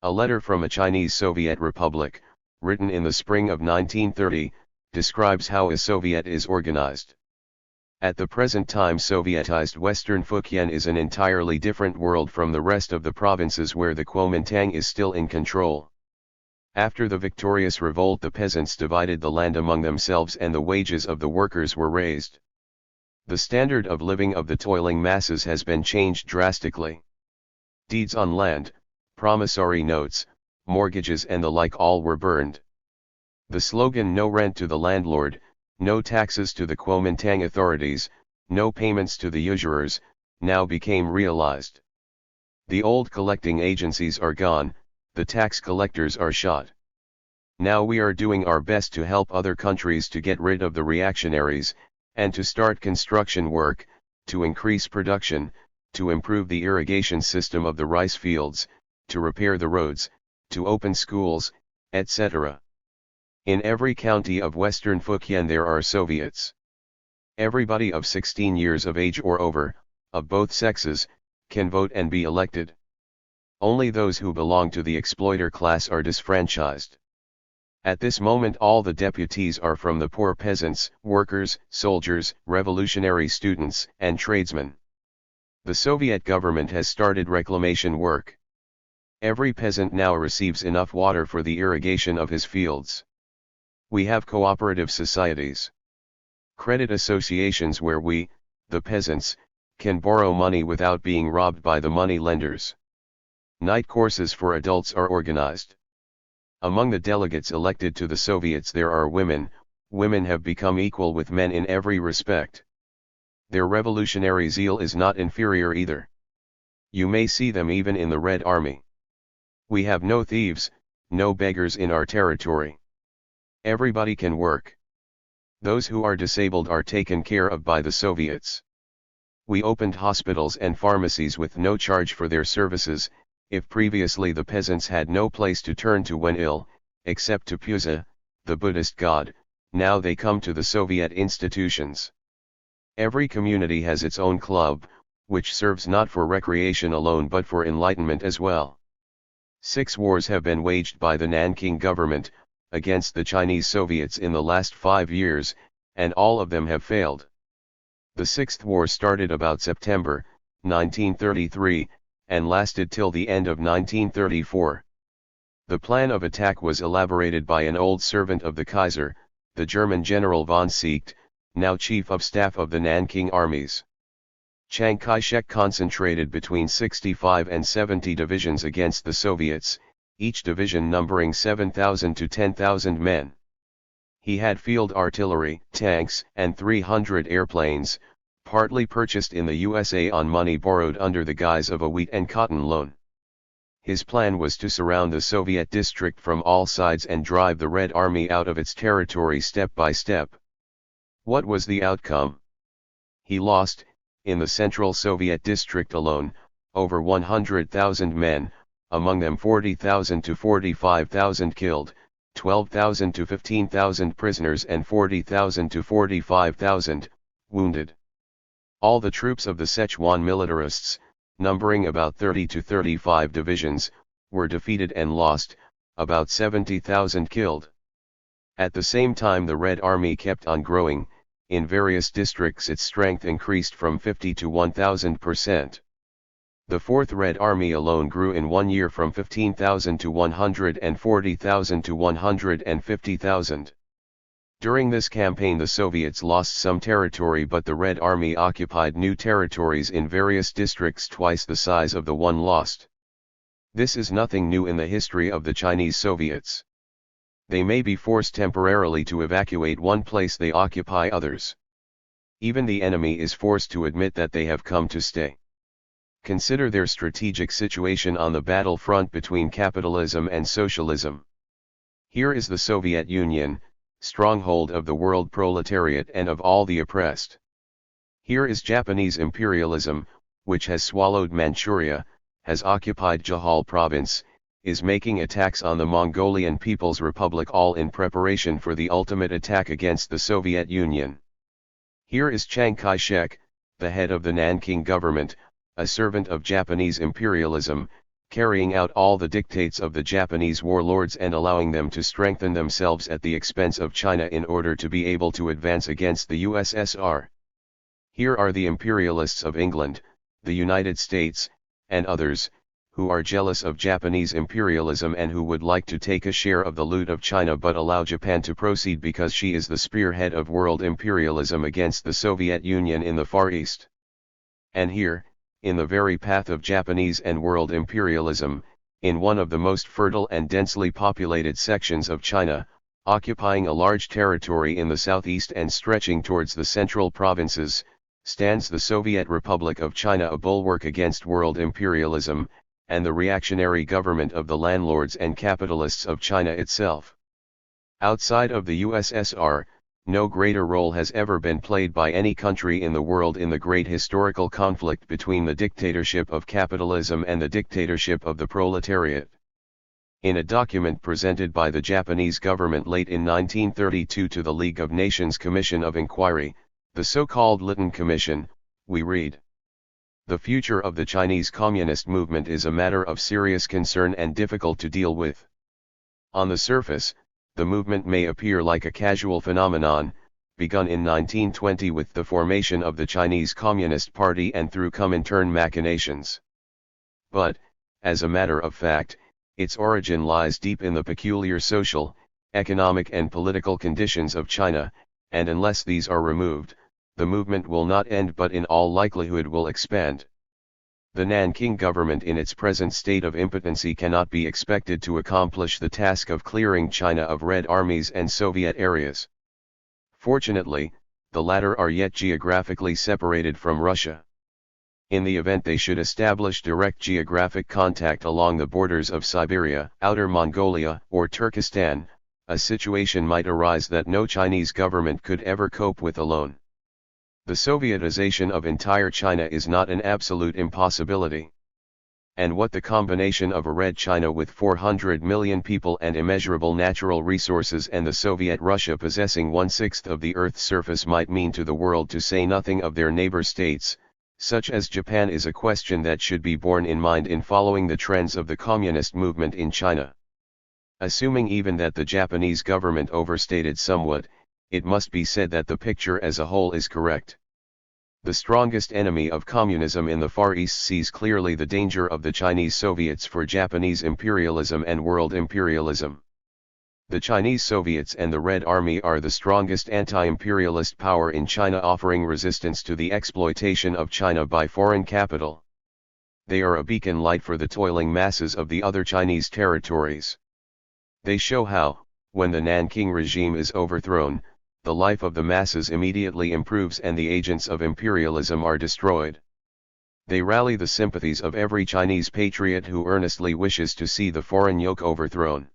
A letter from a Chinese Soviet republic, written in the spring of 1930, describes how a Soviet is organized. At the present time, Sovietized Western Fujian is an entirely different world from the rest of the provinces where the Kuomintang is still in control. After the victorious revolt, the peasants divided the land among themselves and the wages of the workers were raised. The standard of living of the toiling masses has been changed drastically. Deeds on land, promissory notes, mortgages and the like all were burned. The slogan "No rent to the landlord, no taxes to the Kuomintang authorities, no payments to the usurers," now became realized. The old collecting agencies are gone, the tax collectors are shot. Now we are doing our best to help other countries to get rid of the reactionaries, and to start construction work, to increase production, to improve the irrigation system of the rice fields, to repair the roads, to open schools, etc. In every county of Western Fujian there are Soviets. Everybody of 16 years of age or over, of both sexes, can vote and be elected. Only those who belong to the exploiter class are disfranchised. At this moment all the deputies are from the poor peasants, workers, soldiers, revolutionary students, and tradesmen. The Soviet government has started reclamation work. Every peasant now receives enough water for the irrigation of his fields. We have cooperative societies. Credit associations where we, the peasants, can borrow money without being robbed by the money lenders. Night courses for adults are organized. Among the delegates elected to the Soviets there are women. Women have become equal with men in every respect. Their revolutionary zeal is not inferior either. You may see them even in the Red Army. We have no thieves, no beggars in our territory. Everybody can work. Those who are disabled are taken care of by the Soviets. We opened hospitals and pharmacies with no charge for their services. If previously the peasants had no place to turn to when ill, except to Puza, the Buddhist god, now they come to the Soviet institutions. Every community has its own club, which serves not for recreation alone but for enlightenment as well. 6 wars have been waged by the Nanking government against the Chinese Soviets in the last 5 years, and all of them have failed. The 6th war started about September 1933, and lasted till the end of 1934. The plan of attack was elaborated by an old servant of the Kaiser, the German General von Seeckt, now Chief of Staff of the Nanking armies. Chiang Kai-shek concentrated between 65 and 70 divisions against the Soviets, each division numbering 7,000 to 10,000 men. He had field artillery, tanks, and 300 airplanes, partly purchased in the USA on money borrowed under the guise of a wheat and cotton loan. His plan was to surround the Soviet district from all sides and drive the Red Army out of its territory step by step. What was the outcome? He lost, in the Central Soviet district alone, over 100,000 men, among them 40,000 to 45,000 killed, 12,000 to 15,000 prisoners and 40,000 to 45,000 wounded. All the troops of the Sichuan militarists, numbering about 30 to 35 divisions, were defeated and lost, about 70,000 killed. At the same time the Red Army kept on growing. In various districts its strength increased from 50 to 1,000%. The 4th Red Army alone grew in 1 year from 15,000 to 140,000 to 150,000. During this campaign the Soviets lost some territory, but the Red Army occupied new territories in various districts twice the size of the one lost. This is nothing new in the history of the Chinese Soviets. They may be forced temporarily to evacuate one place, they occupy others. Even the enemy is forced to admit that they have come to stay. Consider their strategic situation on the battlefront between capitalism and socialism. Here is the Soviet Union, stronghold of the world proletariat and of all the oppressed. Here is Japanese imperialism, which has swallowed Manchuria, has occupied Jahal province, is making attacks on the Mongolian People's Republic, all in preparation for the ultimate attack against the Soviet Union. Here is Chiang Kai-shek, the head of the Nanking government, a servant of Japanese imperialism, carrying out all the dictates of the Japanese warlords and allowing them to strengthen themselves at the expense of China in order to be able to advance against the USSR. Here are the imperialists of England, the United States, and others, who are jealous of Japanese imperialism and who would like to take a share of the loot of China but allow Japan to proceed because she is the spearhead of world imperialism against the Soviet Union in the Far East. And here, in the very path of Japanese and world imperialism, in one of the most fertile and densely populated sections of China, occupying a large territory in the southeast and stretching towards the central provinces, stands the Soviet Republic of China, a bulwark against world imperialism, and the reactionary government of the landlords and capitalists of China itself. Outside of the USSR, no greater role has ever been played by any country in the world in the great historical conflict between the dictatorship of capitalism and the dictatorship of the proletariat. In a document presented by the Japanese government late in 1932 to the League of Nations Commission of Inquiry, the so-called Lytton Commission, we read: "The future of the Chinese Communist movement is a matter of serious concern and difficult to deal with. On the surface, the movement may appear like a casual phenomenon, begun in 1920 with the formation of the Chinese Communist Party and through Comintern machinations. But, as a matter of fact, its origin lies deep in the peculiar social, economic and political conditions of China, and unless these are removed, the movement will not end but in all likelihood will expand. The Nanking government in its present state of impotency cannot be expected to accomplish the task of clearing China of Red armies and Soviet areas. Fortunately, the latter are yet geographically separated from Russia. In the event they should establish direct geographic contact along the borders of Siberia, Outer Mongolia, or Turkestan, a situation might arise that no Chinese government could ever cope with alone. The Sovietization of entire China is not an absolute impossibility. And what the combination of a Red China with 400 million people and immeasurable natural resources and the Soviet Russia possessing 1/6 of the Earth's surface might mean to the world, to say nothing of their neighbor states, such as Japan, is a question that should be borne in mind in following the trends of the communist movement in China. Assuming even that the Japanese government overstated somewhat, it must be said that the picture as a whole is correct. The strongest enemy of communism in the Far East sees clearly the danger of the Chinese Soviets for Japanese imperialism and world imperialism. The Chinese Soviets and the Red Army are the strongest anti-imperialist power in China, offering resistance to the exploitation of China by foreign capital. They are a beacon light for the toiling masses of the other Chinese territories. They show how, when the Nanking regime is overthrown, the life of the masses immediately improves and the agents of imperialism are destroyed. They rally the sympathies of every Chinese patriot who earnestly wishes to see the foreign yoke overthrown.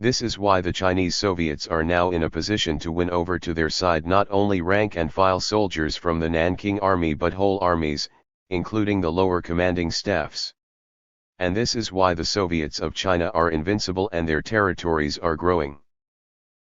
This is why the Chinese Soviets are now in a position to win over to their side not only rank-and-file soldiers from the Nanking army but whole armies, including the lower commanding staffs. And this is why the Soviets of China are invincible and their territories are growing.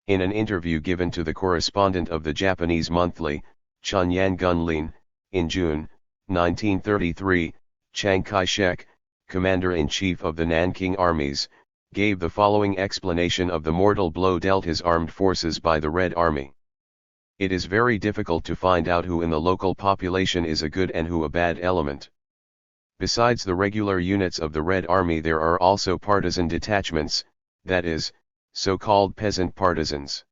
In an interview given to the correspondent of the Japanese monthly, Chunyan Gunlin, in June 1933, Chiang Kai-shek, commander-in-chief of the Nanking armies, gave the following explanation of the mortal blow dealt his armed forces by the Red Army. It is very difficult to find out who in the local population is a good and who a bad element. Besides the regular units of the Red Army, there are also partisan detachments, that is, so-called peasant partisans.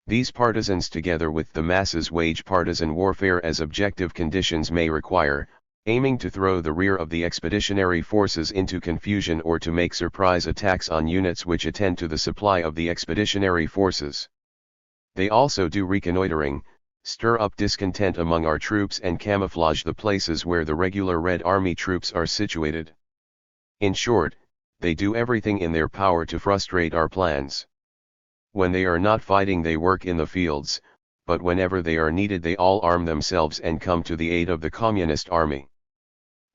These partisans, together with the masses, wage partisan warfare as objective conditions may require, aiming to throw the rear of the expeditionary forces into confusion or to make surprise attacks on units which attend to the supply of the expeditionary forces. They also do reconnoitering, stir up discontent among our troops and camouflage the places where the regular Red Army troops are situated. In short, they do everything in their power to frustrate our plans. When they are not fighting, they work in the fields, but whenever they are needed they all arm themselves and come to the aid of the Communist Army.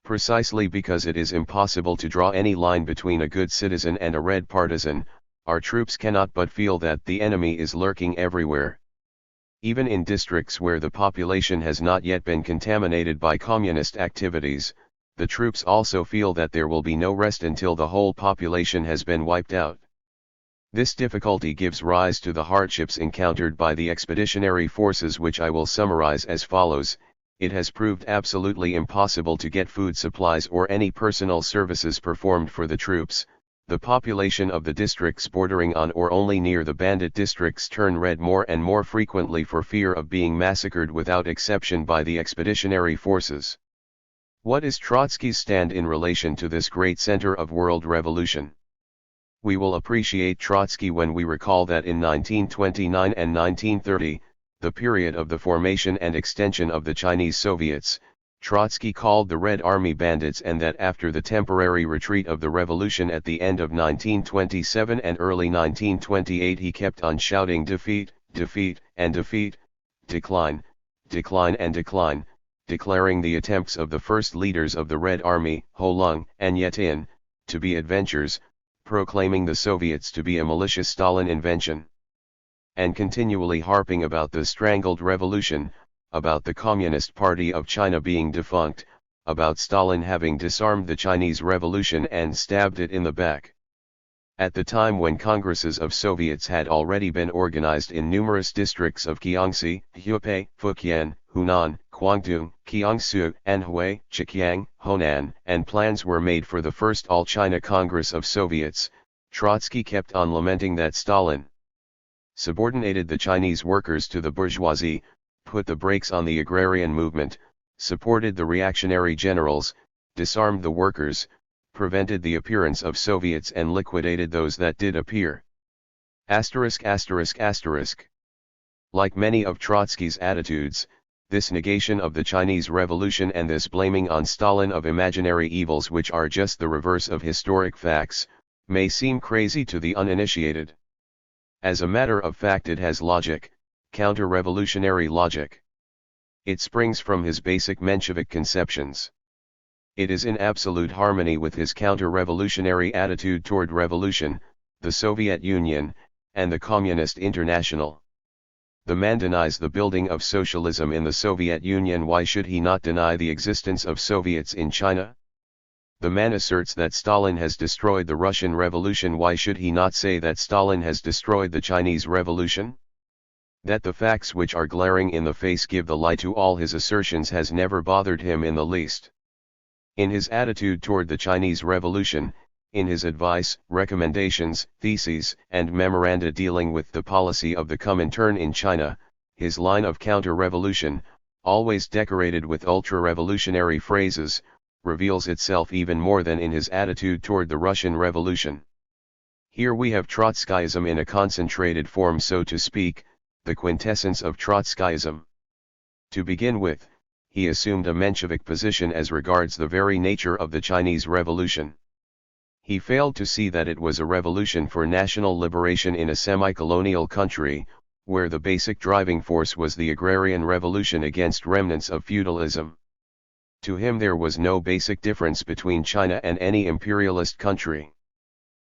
Precisely because it is impossible to draw any line between a good citizen and a red partisan, our troops cannot but feel that the enemy is lurking everywhere. Even in districts where the population has not yet been contaminated by communist activities, the troops also feel that there will be no rest until the whole population has been wiped out. This difficulty gives rise to the hardships encountered by the expeditionary forces, which I will summarize as follows. It has proved absolutely impossible to get food supplies or any personal services performed for the troops. The population of the districts bordering on or only near the bandit districts turn red more and more frequently for fear of being massacred without exception by the expeditionary forces. What is Trotsky's stand in relation to this great center of world revolution? We will appreciate Trotsky when we recall that in 1929 and 1930, the period of the formation and extension of the Chinese Soviets, Trotsky called the Red Army bandits, and that after the temporary retreat of the revolution at the end of 1927 and early 1928 he kept on shouting defeat, defeat, and defeat, decline, decline and decline, declaring the attempts of the first leaders of the Red Army, Ho Lung and Yetin, to be adventures, proclaiming the Soviets to be a malicious Stalin invention. And continually harping about the strangled revolution, about the Communist Party of China being defunct, about Stalin having disarmed the Chinese Revolution and stabbed it in the back. At the time when congresses of Soviets had already been organized in numerous districts of Jiangxi, Hebei, Fujian, Hunan, Guangdong, Jiangsu, Anhui, Zhejiang, Honan, and plans were made for the first All-China Congress of Soviets, Trotsky kept on lamenting that Stalin subordinated the Chinese workers to the bourgeoisie, put the brakes on the agrarian movement, supported the reactionary generals, disarmed the workers, prevented the appearance of Soviets and liquidated those that did appear. Asterisk asterisk asterisk. Like many of Trotsky's attitudes, this negation of the Chinese Revolution and this blaming on Stalin of imaginary evils which are just the reverse of historic facts, may seem crazy to the uninitiated. As a matter of fact, it has logic, counter-revolutionary logic. It springs from his basic Menshevik conceptions. It is in absolute harmony with his counter-revolutionary attitude toward revolution, the Soviet Union, and the Communist International. The man denies the building of socialism in the Soviet Union. Why should he not deny the existence of Soviets in China? The man asserts that Stalin has destroyed the Russian Revolution. Why should he not say that Stalin has destroyed the Chinese Revolution? That the facts which are glaring in the face give the lie to all his assertions has never bothered him in the least. In his attitude toward the Chinese Revolution, in his advice, recommendations, theses, and memoranda dealing with the policy of the Comintern in China, his line of counter-revolution, always decorated with ultra-revolutionary phrases, reveals itself even more than in his attitude toward the Russian Revolution. Here we have Trotskyism in a concentrated form, so to speak, the quintessence of Trotskyism. To begin with, he assumed a Menshevik position as regards the very nature of the Chinese Revolution. He failed to see that it was a revolution for national liberation in a semi-colonial country, where the basic driving force was the agrarian revolution against remnants of feudalism. To him there was no basic difference between China and any imperialist country.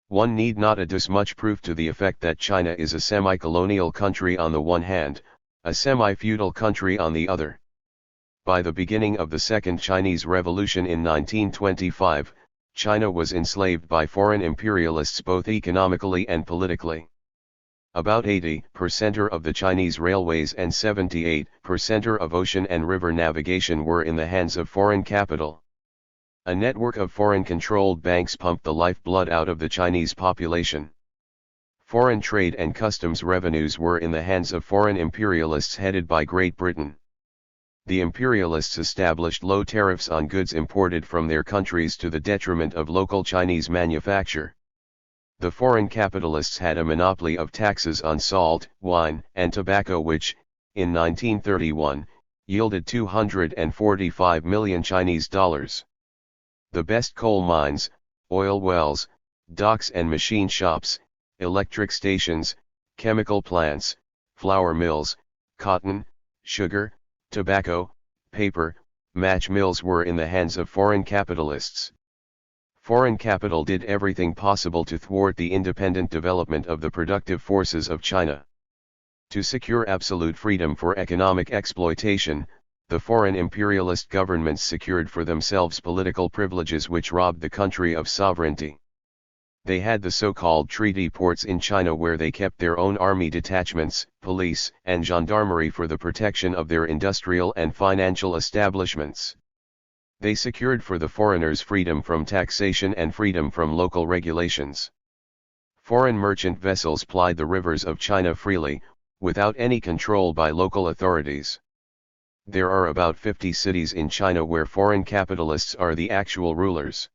One need not adduce much proof to the effect that China is a semi-colonial country on the one hand, a semi-feudal country on the other. By the beginning of the Second Chinese Revolution in 1925, China was enslaved by foreign imperialists both economically and politically. About 80% of the Chinese railways and 78% of ocean and river navigation were in the hands of foreign capital. A network of foreign-controlled banks pumped the lifeblood out of the Chinese population. Foreign trade and customs revenues were in the hands of foreign imperialists headed by Great Britain. The imperialists established low tariffs on goods imported from their countries to the detriment of local Chinese manufacture. The foreign capitalists had a monopoly of taxes on salt, wine, and tobacco which, in 1931, yielded 245 million Chinese dollars. The best coal mines, oil wells, docks and machine shops, electric stations, chemical plants, flour mills, cotton, sugar, tobacco, paper, match mills were in the hands of foreign capitalists. Foreign capital did everything possible to thwart the independent development of the productive forces of China. To secure absolute freedom for economic exploitation, the foreign imperialist governments secured for themselves political privileges which robbed the country of sovereignty. They had the so-called treaty ports in China where they kept their own army detachments, police, and gendarmerie for the protection of their industrial and financial establishments. They secured for the foreigners freedom from taxation and freedom from local regulations. Foreign merchant vessels plied the rivers of China freely, without any control by local authorities. There are about 50 cities in China where foreign capitalists are the actual rulers.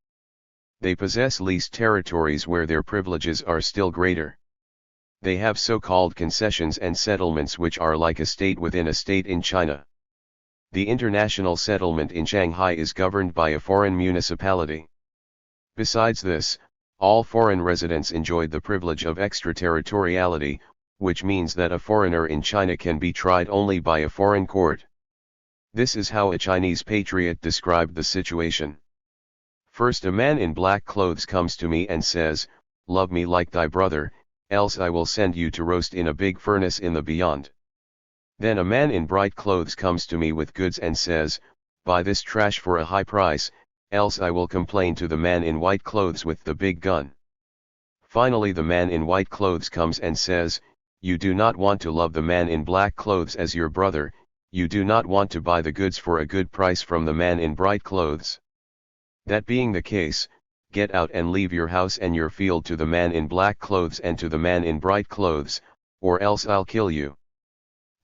They possess leased territories where their privileges are still greater. They have so-called concessions and settlements which are like a state within a state in China. The international settlement in Shanghai is governed by a foreign municipality. Besides this, all foreign residents enjoyed the privilege of extraterritoriality, which means that a foreigner in China can be tried only by a foreign court. This is how a Chinese patriot described the situation. First, a man in black clothes comes to me and says, "Love me like thy brother, else I will send you to roast in a big furnace in the beyond." Then a man in bright clothes comes to me with goods and says, "Buy this trash for a high price, else I will complain to the man in white clothes with the big gun." Finally the man in white clothes comes and says, "You do not want to love the man in black clothes as your brother, you do not want to buy the goods for a good price from the man in bright clothes. That being the case, get out and leave your house and your field to the man in black clothes and to the man in bright clothes, or else I'll kill you."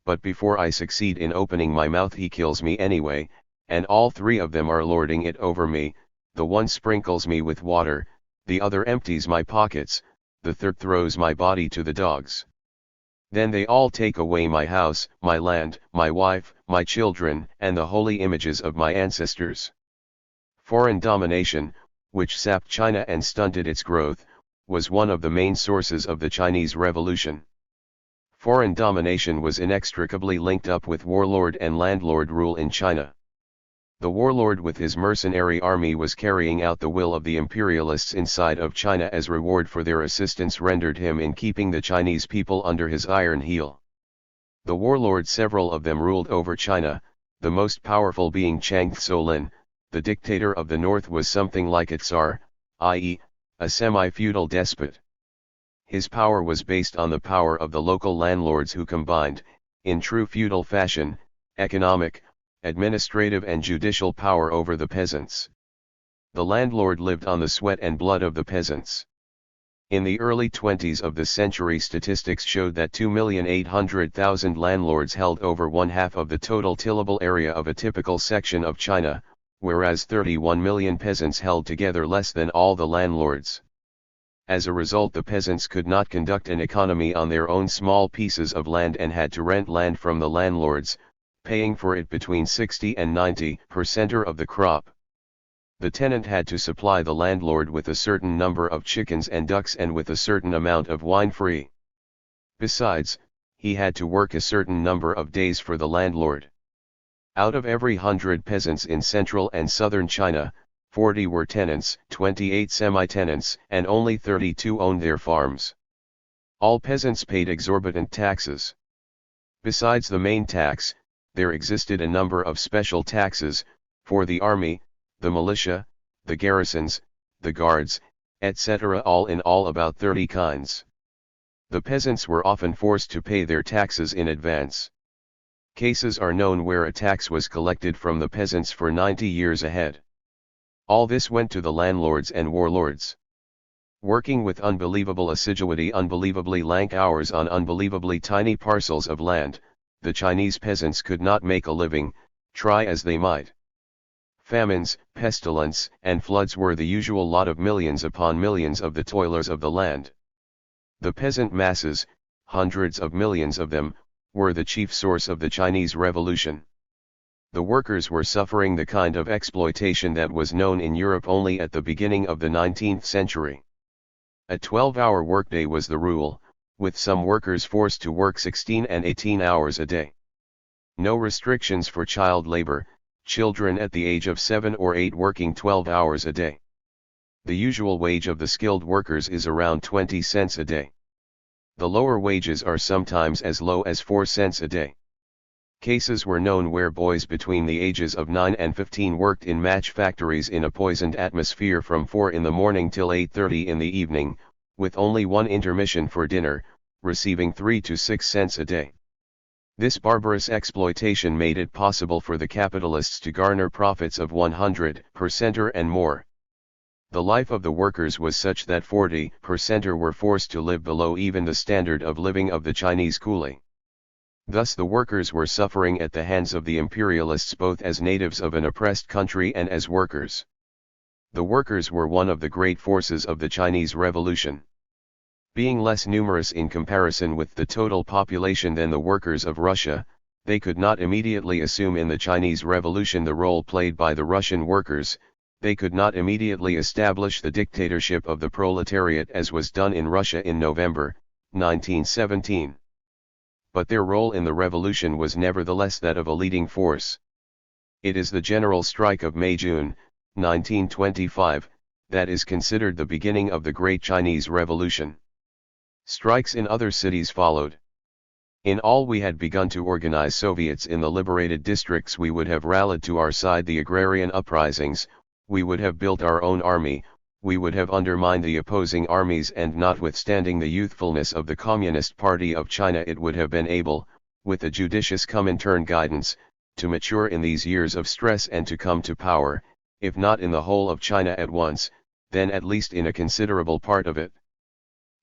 But before I succeed in opening my mouth he kills me anyway, and all three of them are lording it over me, the one sprinkles me with water, the other empties my pockets, the third throws my body to the dogs. Then they all take away my house, my land, my wife, my children, and the holy images of my ancestors. Foreign domination, which sapped China and stunted its growth, was one of the main sources of the Chinese Revolution. Foreign domination was inextricably linked up with warlord and landlord rule in China. The warlord with his mercenary army was carrying out the will of the imperialists inside of China as reward for their assistance rendered him in keeping the Chinese people under his iron heel. The warlords, several of them, ruled over China, the most powerful being Chang Tsolin. The dictator of the north was something like a tsar, i.e., a semi-feudal despot. His power was based on the power of the local landlords who combined, in true feudal fashion, economic, administrative and judicial power over the peasants. The landlord lived on the sweat and blood of the peasants. In the early 20s of the century, statistics showed that 2,800,000 landlords held over one-half of the total tillable area of a typical section of China, whereas 31 million peasants held together less than all the landlords. As a result, the peasants could not conduct an economy on their own small pieces of land and had to rent land from the landlords, paying for it between 60 and 90% of the crop. The tenant had to supply the landlord with a certain number of chickens and ducks and with a certain amount of wine free. Besides, he had to work a certain number of days for the landlord. Out of every 100 peasants in central and southern China, 40 were tenants, 28 semi-tenants, and only 32 owned their farms. All peasants paid exorbitant taxes. Besides the main tax, there existed a number of special taxes, for the army, the militia, the garrisons, the guards, etc., all in all about 30 kinds. The peasants were often forced to pay their taxes in advance. Cases are known where a tax was collected from the peasants for 90 years ahead. All this went to the landlords and warlords. Working with unbelievable assiduity, unbelievably lank hours on unbelievably tiny parcels of land, the Chinese peasants could not make a living, try as they might. Famines, pestilence, and floods were the usual lot of millions upon millions of the toilers of the land. The peasant masses, hundreds of millions of them, were the chief source of the Chinese Revolution. The workers were suffering the kind of exploitation that was known in Europe only at the beginning of the 19th century. A 12-hour workday was the rule, with some workers forced to work 16 and 18 hours a day. No restrictions for child labor, children at the age of 7 or 8 working 12 hours a day. The usual wage of the skilled workers is around 20 cents a day. The lower wages are sometimes as low as 4 cents a day. Cases were known where boys between the ages of 9 and 15 worked in match factories in a poisoned atmosphere from 4 in the morning till 8:30 in the evening, with only one intermission for dinner, receiving 3 to 6 cents a day. This barbarous exploitation made it possible for the capitalists to garner profits of 100% and more. The life of the workers was such that 40% were forced to live below even the standard of living of the Chinese coolie. Thus the workers were suffering at the hands of the imperialists both as natives of an oppressed country and as workers. The workers were one of the great forces of the Chinese Revolution. Being less numerous in comparison with the total population than the workers of Russia, they could not immediately assume in the Chinese Revolution the role played by the Russian workers. They could not immediately establish the dictatorship of the proletariat as was done in Russia in November, 1917. But their role in the revolution was nevertheless that of a leading force. It is the general strike of May-June, 1925, that is considered the beginning of the Great Chinese Revolution. Strikes in other cities followed. In all, we had begun to organize Soviets in the liberated districts. We would have rallied to our side the agrarian uprisings, we would have built our own army, we would have undermined the opposing armies, and notwithstanding the youthfulness of the Communist Party of China, it would have been able, with a judicious Comintern guidance, to mature in these years of stress and to come to power, if not in the whole of China at once, then at least in a considerable part of it.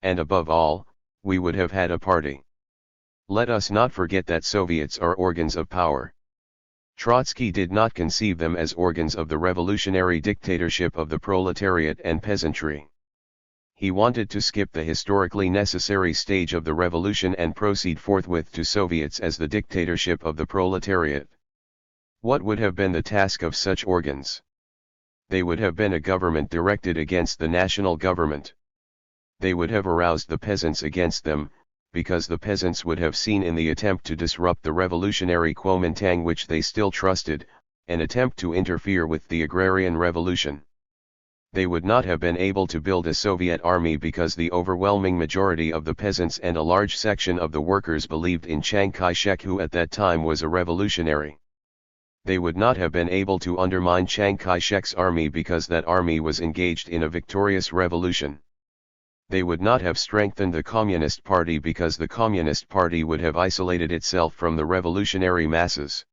And above all, we would have had a party. Let us not forget that Soviets are organs of power. Trotsky did not conceive them as organs of the revolutionary dictatorship of the proletariat and peasantry. He wanted to skip the historically necessary stage of the revolution and proceed forthwith to Soviets as the dictatorship of the proletariat. What would have been the task of such organs? They would have been a government directed against the national government. They would have aroused the peasants against them, because the peasants would have seen in the attempt to disrupt the revolutionary Kuomintang which they still trusted, an attempt to interfere with the agrarian revolution. They would not have been able to build a Soviet army because the overwhelming majority of the peasants and a large section of the workers believed in Chiang Kai-shek, who at that time was a revolutionary. They would not have been able to undermine Chiang Kai-shek's army because that army was engaged in a victorious revolution. They would not have strengthened the Communist Party because the Communist Party would have isolated itself from the revolutionary masses.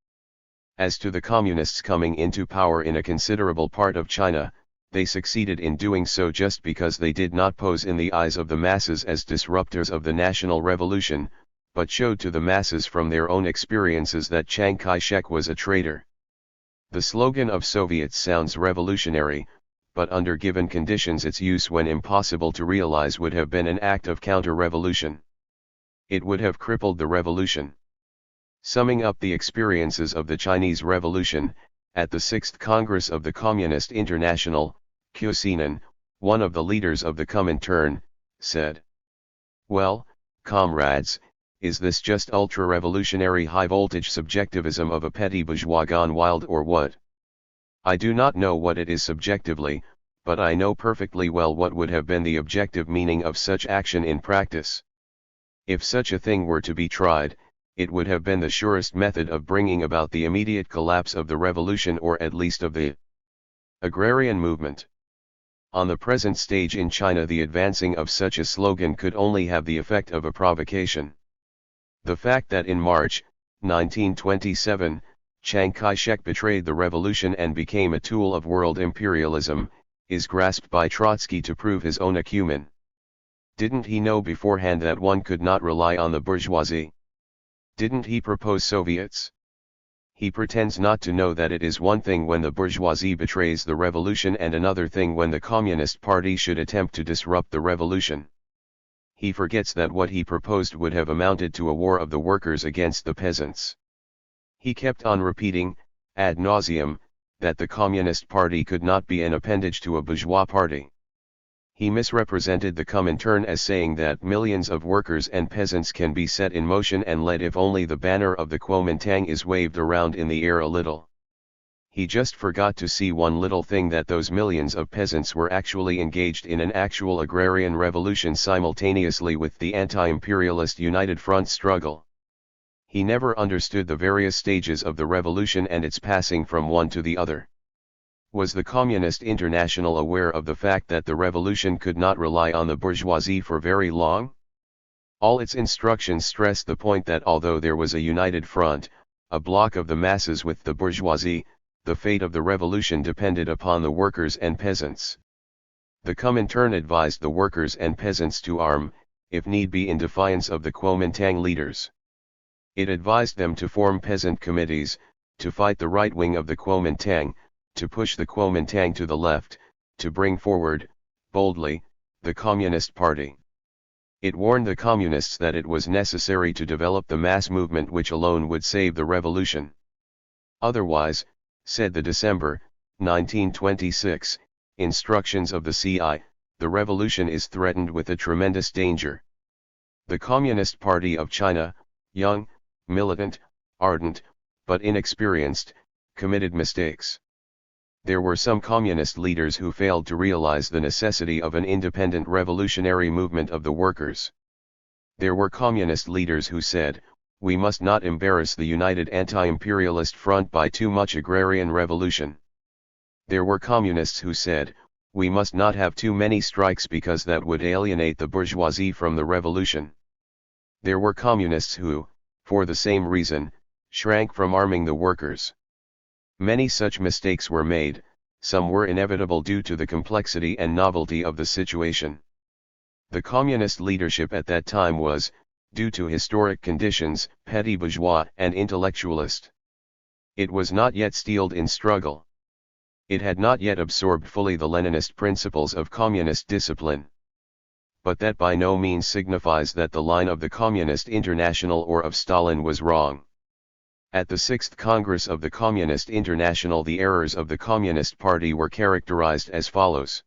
As to the Communists coming into power in a considerable part of China, they succeeded in doing so just because they did not pose in the eyes of the masses as disruptors of the national revolution, but showed to the masses from their own experiences that Chiang Kai-shek was a traitor. The slogan of Soviets sounds revolutionary, but under given conditions its use when impossible to realize would have been an act of counter-revolution. It would have crippled the revolution. Summing up the experiences of the Chinese Revolution, at the 6th Congress of the Communist International, Kusinan, one of the leaders of the Comintern, said, "Well, comrades, is this just ultra-revolutionary high-voltage subjectivism of a petty bourgeois gone wild or what? I do not know what it is subjectively, but I know perfectly well what would have been the objective meaning of such action in practice. If such a thing were to be tried, it would have been the surest method of bringing about the immediate collapse of the revolution or at least of the agrarian movement. On the present stage in China the advancing of such a slogan could only have the effect of a provocation. The fact that in March, 1927, Chiang Kai-shek betrayed the revolution and became a tool of world imperialism, is grasped by Trotsky to prove his own acumen. Didn't he know beforehand that one could not rely on the bourgeoisie? Didn't he propose Soviets? He pretends not to know that it is one thing when the bourgeoisie betrays the revolution and another thing when the Communist Party should attempt to disrupt the revolution. He forgets that what he proposed would have amounted to a war of the workers against the peasants. He kept on repeating, ad nauseum, that the Communist Party could not be an appendage to a bourgeois party. He misrepresented the Comintern as saying that millions of workers and peasants can be set in motion and led if only the banner of the Kuomintang is waved around in the air a little. He just forgot to see one little thing, that those millions of peasants were actually engaged in an actual agrarian revolution simultaneously with the anti-imperialist United Front struggle. He never understood the various stages of the revolution and its passing from one to the other. Was the Communist International aware of the fact that the revolution could not rely on the bourgeoisie for very long? All its instructions stressed the point that although there was a united front, a bloc of the masses with the bourgeoisie, the fate of the revolution depended upon the workers and peasants. The Comintern advised the workers and peasants to arm, if need be, in defiance of the Kuomintang leaders. It advised them to form peasant committees, to fight the right wing of the Kuomintang, to push the Kuomintang to the left, to bring forward, boldly, the Communist Party. It warned the communists that it was necessary to develop the mass movement which alone would save the revolution. Otherwise, said the December, 1926, instructions of the CI, the revolution is threatened with a tremendous danger. The Communist Party of China, young, militant, ardent, but inexperienced, committed mistakes. There were some communist leaders who failed to realize the necessity of an independent revolutionary movement of the workers. There were communist leaders who said, "We must not embarrass the united anti-imperialist front by too much agrarian revolution." There were communists who said, "We must not have too many strikes because that would alienate the bourgeoisie from the revolution." There were communists who, for the same reason, shrank from arming the workers. Many such mistakes were made, some were inevitable due to the complexity and novelty of the situation. The communist leadership at that time was, due to historic conditions, petty bourgeois and intellectualist. It was not yet steeled in struggle. It had not yet absorbed fully the Leninist principles of communist discipline. But that by no means signifies that the line of the Communist International or of Stalin was wrong. At the 6th Congress of the Communist International, the errors of the Communist Party were characterized as follows.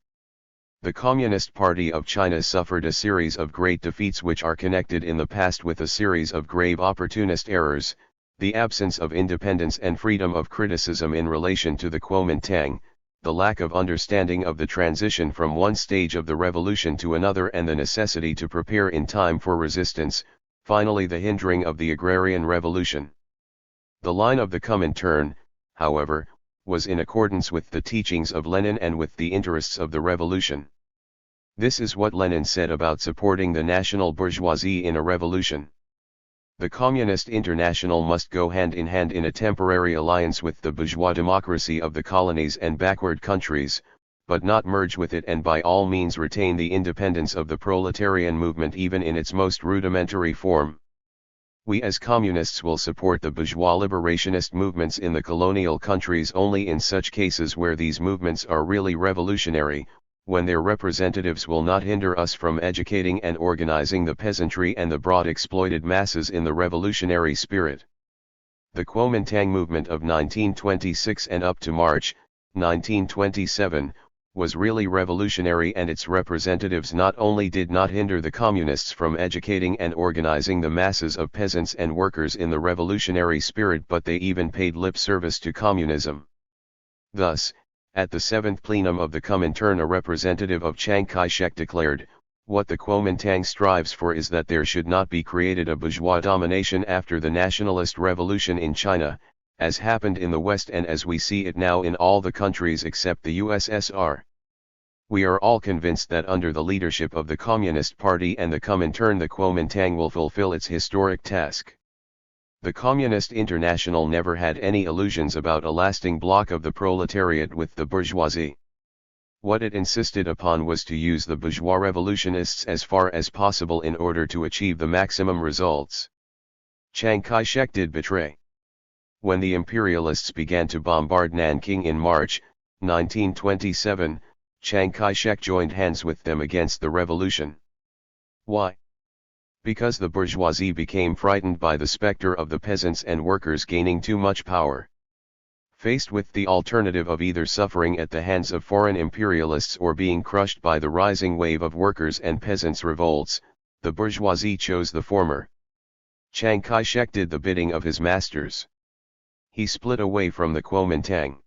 The Communist Party of China suffered a series of great defeats which are connected in the past with a series of grave opportunist errors, the absence of independence and freedom of criticism in relation to the Kuomintang, the lack of understanding of the transition from one stage of the revolution to another and the necessity to prepare in time for resistance, finally the hindering of the agrarian revolution. The line of the Comintern, however, was in accordance with the teachings of Lenin and with the interests of the revolution. This is what Lenin said about supporting the national bourgeoisie in a revolution. The Communist International must go hand in hand in a temporary alliance with the bourgeois democracy of the colonies and backward countries, but not merge with it, and by all means retain the independence of the proletarian movement even in its most rudimentary form. We as communists will support the bourgeois liberationist movements in the colonial countries only in such cases where these movements are really revolutionary, when their representatives will not hinder us from educating and organizing the peasantry and the broad exploited masses in the revolutionary spirit. The Kuomintang movement of 1926 and up to March 1927 was really revolutionary, and its representatives not only did not hinder the communists from educating and organizing the masses of peasants and workers in the revolutionary spirit, but they even paid lip service to communism. Thus, at the 7th plenum of the Comintern, a representative of Chiang Kai-shek declared, "What the Kuomintang strives for is that there should not be created a bourgeois domination after the nationalist revolution in China, as happened in the West and as we see it now in all the countries except the USSR. We are all convinced that under the leadership of the Communist Party and the Comintern, the Kuomintang will fulfill its historic task." The Communist International never had any illusions about a lasting bloc of the proletariat with the bourgeoisie. What it insisted upon was to use the bourgeois revolutionists as far as possible in order to achieve the maximum results. Chiang Kai-shek did betray. When the imperialists began to bombard Nanking in March 1927, Chiang Kai-shek joined hands with them against the revolution. Why? Because the bourgeoisie became frightened by the specter of the peasants and workers gaining too much power. Faced with the alternative of either suffering at the hands of foreign imperialists or being crushed by the rising wave of workers and peasants' revolts, the bourgeoisie chose the former. Chiang Kai-shek did the bidding of his masters. He split away from the Kuomintang.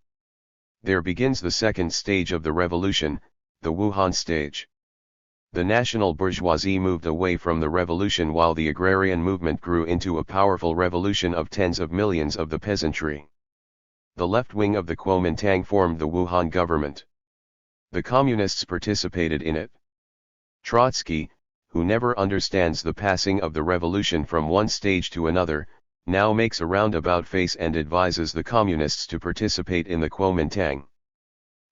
There begins the second stage of the revolution, the Wuhan stage. The national bourgeoisie moved away from the revolution while the agrarian movement grew into a powerful revolution of tens of millions of the peasantry. The left wing of the Kuomintang formed the Wuhan government. The communists participated in it. Trotsky, who never understands the passing of the revolution from one stage to another, now makes a roundabout face and advises the communists to participate in the Kuomintang.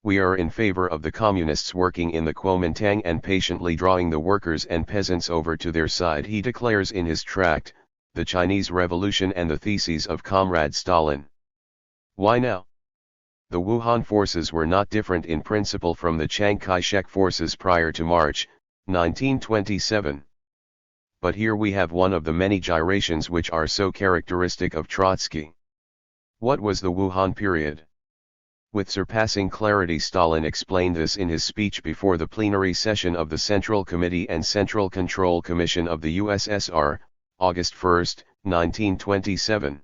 We are in favor of the communists working in the Kuomintang and patiently drawing the workers and peasants over to their side, he declares in his tract, The Chinese Revolution and the Theses of Comrade Stalin. Why now? The Wuhan forces were not different in principle from the Chiang Kai-shek forces prior to March 1927. But here we have one of the many gyrations which are so characteristic of Trotsky. What was the Wuhan period? With surpassing clarity, Stalin explained this in his speech before the plenary session of the Central Committee and Central Control Commission of the USSR, August 1, 1927.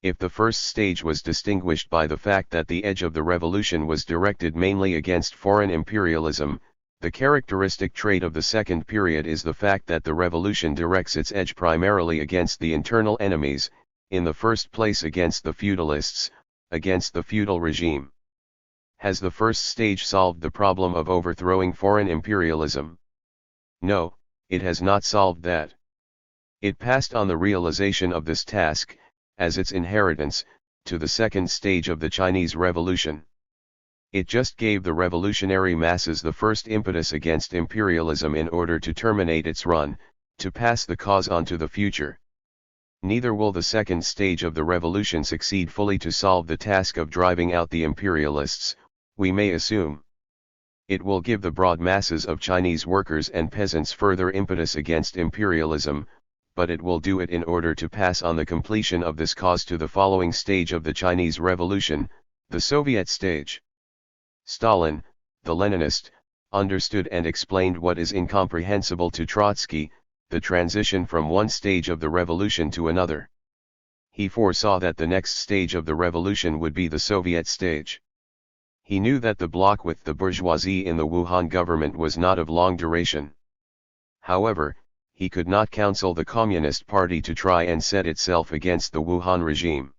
If the first stage was distinguished by the fact that the edge of the revolution was directed mainly against foreign imperialism, the characteristic trait of the second period is the fact that the revolution directs its edge primarily against the internal enemies, in the first place against the feudalists, against the feudal regime. Has the first stage solved the problem of overthrowing foreign imperialism? No, it has not solved that. It passed on the realization of this task, as its inheritance, to the second stage of the Chinese Revolution. It just gave the revolutionary masses the first impetus against imperialism in order to terminate its run, to pass the cause on to the future. Neither will the second stage of the revolution succeed fully to solve the task of driving out the imperialists, we may assume. It will give the broad masses of Chinese workers and peasants further impetus against imperialism, but it will do it in order to pass on the completion of this cause to the following stage of the Chinese Revolution, the Soviet stage. Stalin, the Leninist, understood and explained what is incomprehensible to Trotsky, the transition from one stage of the revolution to another. He foresaw that the next stage of the revolution would be the Soviet stage. He knew that the bloc with the bourgeoisie in the Wuhan government was not of long duration. However, he could not counsel the Communist Party to try and set itself against the Wuhan regime.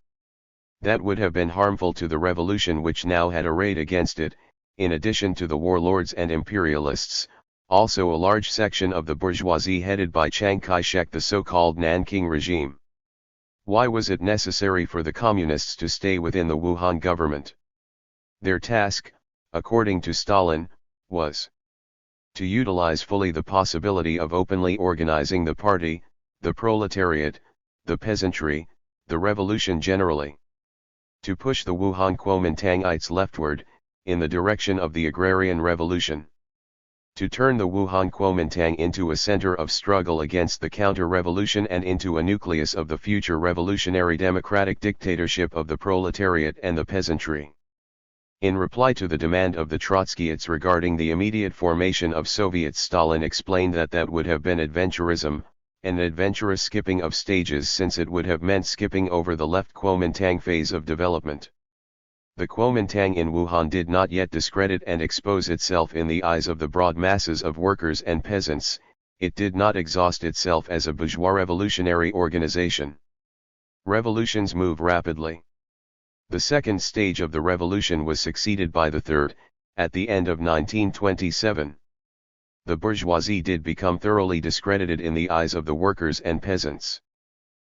That would have been harmful to the revolution which now had arrayed against it, in addition to the warlords and imperialists, also a large section of the bourgeoisie headed by Chiang Kai-shek, the so-called Nanking regime. Why was it necessary for the Communists to stay within the Wuhan government? Their task, according to Stalin, was to utilize fully the possibility of openly organizing the party, the proletariat, the peasantry, the revolution generally. To push the Wuhan Kuomintangites leftward, in the direction of the agrarian revolution. To turn the Wuhan Kuomintang into a center of struggle against the counter-revolution and into a nucleus of the future revolutionary democratic dictatorship of the proletariat and the peasantry. In reply to the demand of the Trotskyists regarding the immediate formation of Soviets, Stalin explained that that would have been adventurism, an adventurous skipping of stages, since it would have meant skipping over the left Kuomintang phase of development. The Kuomintang in Wuhan did not yet discredit and expose itself in the eyes of the broad masses of workers and peasants, it did not exhaust itself as a bourgeois revolutionary organization. Revolutions move rapidly. The second stage of the revolution was succeeded by the third, at the end of 1927. The bourgeoisie did become thoroughly discredited in the eyes of the workers and peasants.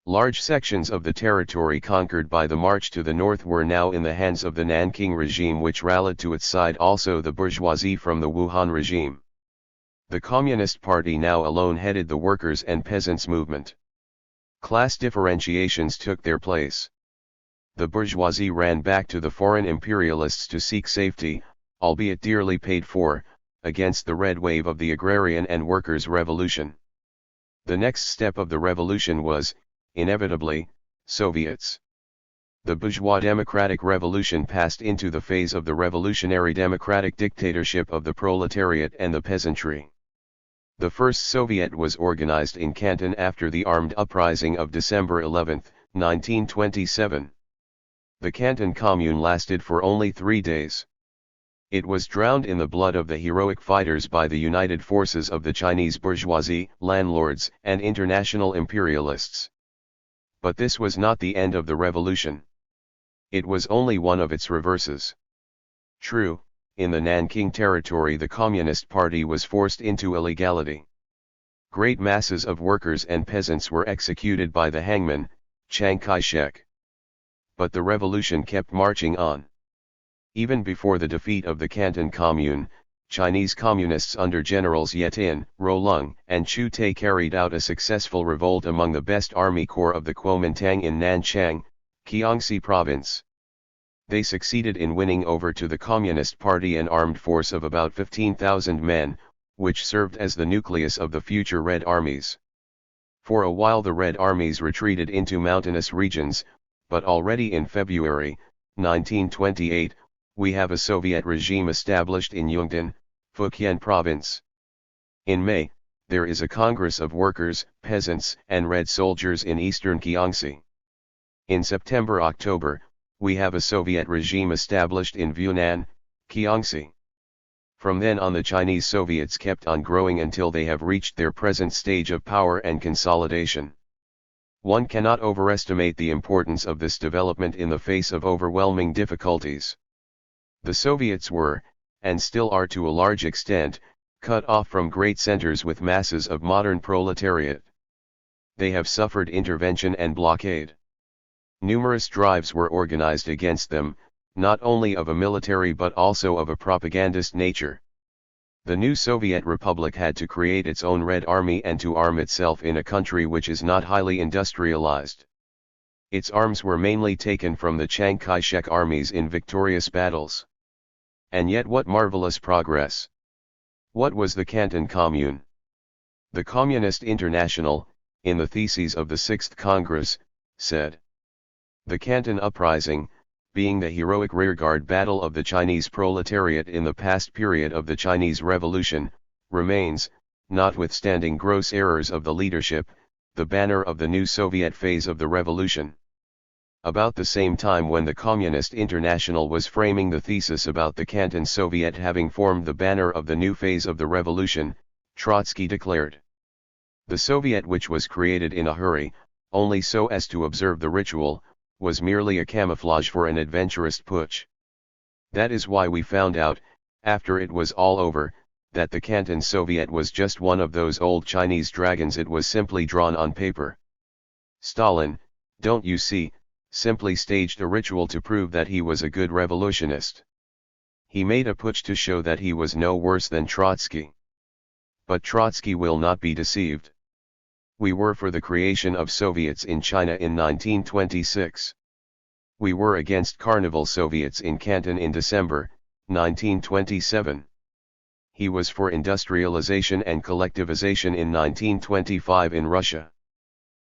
Large sections of the territory conquered by the march to the north were now in the hands of the Nanking regime, which rallied to its side also the bourgeoisie from the Wuhan regime. The Communist Party now alone headed the workers and peasants movement. Class differentiations took their place. The bourgeoisie ran back to the foreign imperialists to seek safety, albeit dearly paid for, against the red wave of the agrarian and workers' revolution. The next step of the revolution was, inevitably, Soviets. The bourgeois democratic revolution passed into the phase of the revolutionary democratic dictatorship of the proletariat and the peasantry. The first Soviet was organized in Canton after the armed uprising of December 11, 1927. The Canton Commune lasted for only 3 days. It was drowned in the blood of the heroic fighters by the united forces of the Chinese bourgeoisie, landlords, and international imperialists. But this was not the end of the revolution. It was only one of its reverses. True, in the Nanking territory the Communist Party was forced into illegality. Great masses of workers and peasants were executed by the hangman, Chiang Kai-shek. But the revolution kept marching on. Even before the defeat of the Canton Commune, Chinese communists under generals Yetin, Rolong, and Chu Tai carried out a successful revolt among the best army corps of the Kuomintang in Nanchang, Jiangxi province. They succeeded in winning over to the Communist Party an armed force of about 15,000 men, which served as the nucleus of the future Red Armies. For a while the Red Armies retreated into mountainous regions, but already in February, 1928, we have a Soviet regime established in Yongtan, Fujian province. In May, there is a Congress of workers, peasants, and Red soldiers in eastern Jiangxi. In September-October, we have a Soviet regime established in Yunnan, Jiangxi. From then on the Chinese Soviets kept on growing until they have reached their present stage of power and consolidation. One cannot overestimate the importance of this development in the face of overwhelming difficulties. The Soviets were, and still are to a large extent, cut off from great centers with masses of modern proletariat. They have suffered intervention and blockade. Numerous drives were organized against them, not only of a military but also of a propagandist nature. The new Soviet Republic had to create its own Red Army and to arm itself in a country which is not highly industrialized. Its arms were mainly taken from the Chiang Kai-shek armies in victorious battles. And yet what marvelous progress! What was the Canton Commune? The Communist International, in the Theses of the Sixth Congress, said, "The Canton Uprising, being the heroic rearguard battle of the Chinese proletariat in the past period of the Chinese Revolution, remains, notwithstanding gross errors of the leadership, the banner of the new Soviet phase of the revolution." About the same time when the Communist International was framing the thesis about the Canton Soviet having formed the banner of the new phase of the revolution, Trotsky declared, "The Soviet, which was created in a hurry, only so as to observe the ritual, was merely a camouflage for an adventurist putsch. That is why we found out, after it was all over, that the Canton Soviet was just one of those old Chinese dragons. It was simply drawn on paper. Stalin, don't you see, simply staged a ritual to prove that he was a good revolutionist. He made a putsch to show that he was no worse than Trotsky. But Trotsky will not be deceived. We were for the creation of Soviets in China in 1926. We were against Carnival Soviets in Canton in December, 1927. He was for industrialization and collectivization in 1925 in Russia.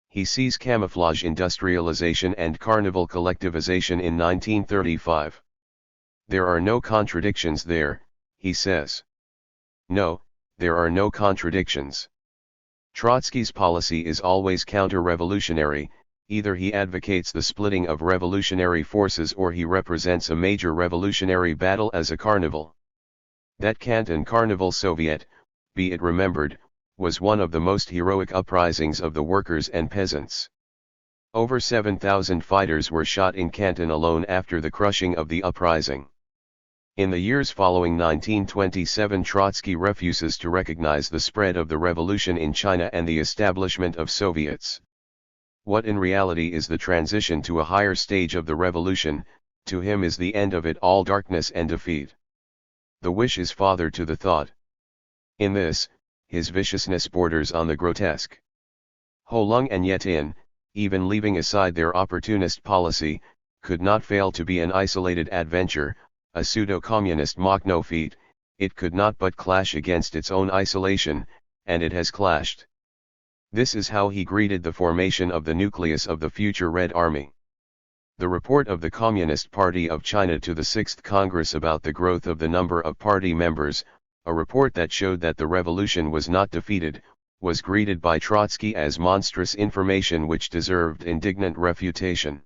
He sees camouflage industrialization and carnival collectivization in 1935. There are no contradictions there, he says. No, there are no contradictions. Trotsky's policy is always counter-revolutionary. Either he advocates the splitting of revolutionary forces or he represents a major revolutionary battle as a carnival. That Canton Carnival Soviet, be it remembered, was one of the most heroic uprisings of the workers and peasants. Over 7,000 fighters were shot in Canton alone after the crushing of the uprising. In the years following 1927, Trotsky refuses to recognize the spread of the revolution in China and the establishment of Soviets. What in reality is the transition to a higher stage of the revolution, to him is the end of it all darkness and defeat. The wish is father to the thought. In this, his viciousness borders on the grotesque. Ho Lung and Yetin, even leaving aside their opportunist policy, could not fail to be an isolated adventure, a pseudo-communist mock-no feat. It could not but clash against its own isolation, and it has clashed. This is how he greeted the formation of the nucleus of the future Red Army. The report of the Communist Party of China to the Sixth Congress about the growth of the number of party members, a report that showed that the revolution was not defeated, was greeted by Trotsky as monstrous information which deserved indignant refutation.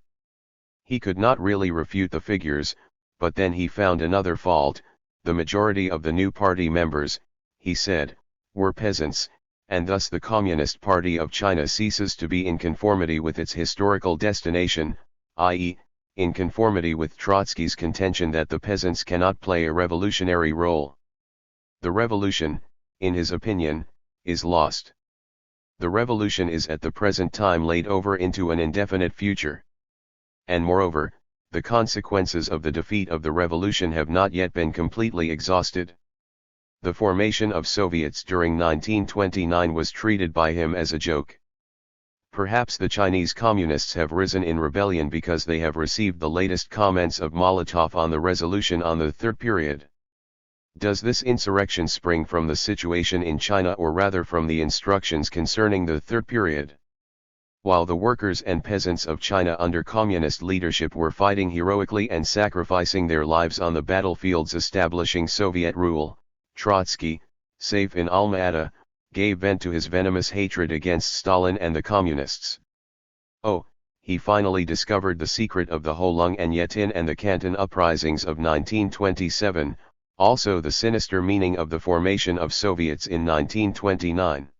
He could not really refute the figures, but then he found another fault. The majority of the new party members, he said, were peasants, and thus the Communist Party of China ceases to be in conformity with its historical destination, i.e., in conformity with Trotsky's contention that the peasants cannot play a revolutionary role. The revolution, in his opinion, is lost. The revolution is at the present time laid over into an indefinite future. And moreover, the consequences of the defeat of the revolution have not yet been completely exhausted. The formation of Soviets during 1929 was treated by him as a joke. Perhaps the Chinese Communists have risen in rebellion because they have received the latest comments of Molotov on the resolution on the third period. Does this insurrection spring from the situation in China or rather from the instructions concerning the third period? While the workers and peasants of China under communist leadership were fighting heroically and sacrificing their lives on the battlefields establishing Soviet rule, Trotsky, safe in Alma-Ata, gave vent to his venomous hatred against Stalin and the communists. Oh, he finally discovered the secret of the Ho Lung and Yetin and the Canton uprisings of 1927, also the sinister meaning of the formation of Soviets in 1929.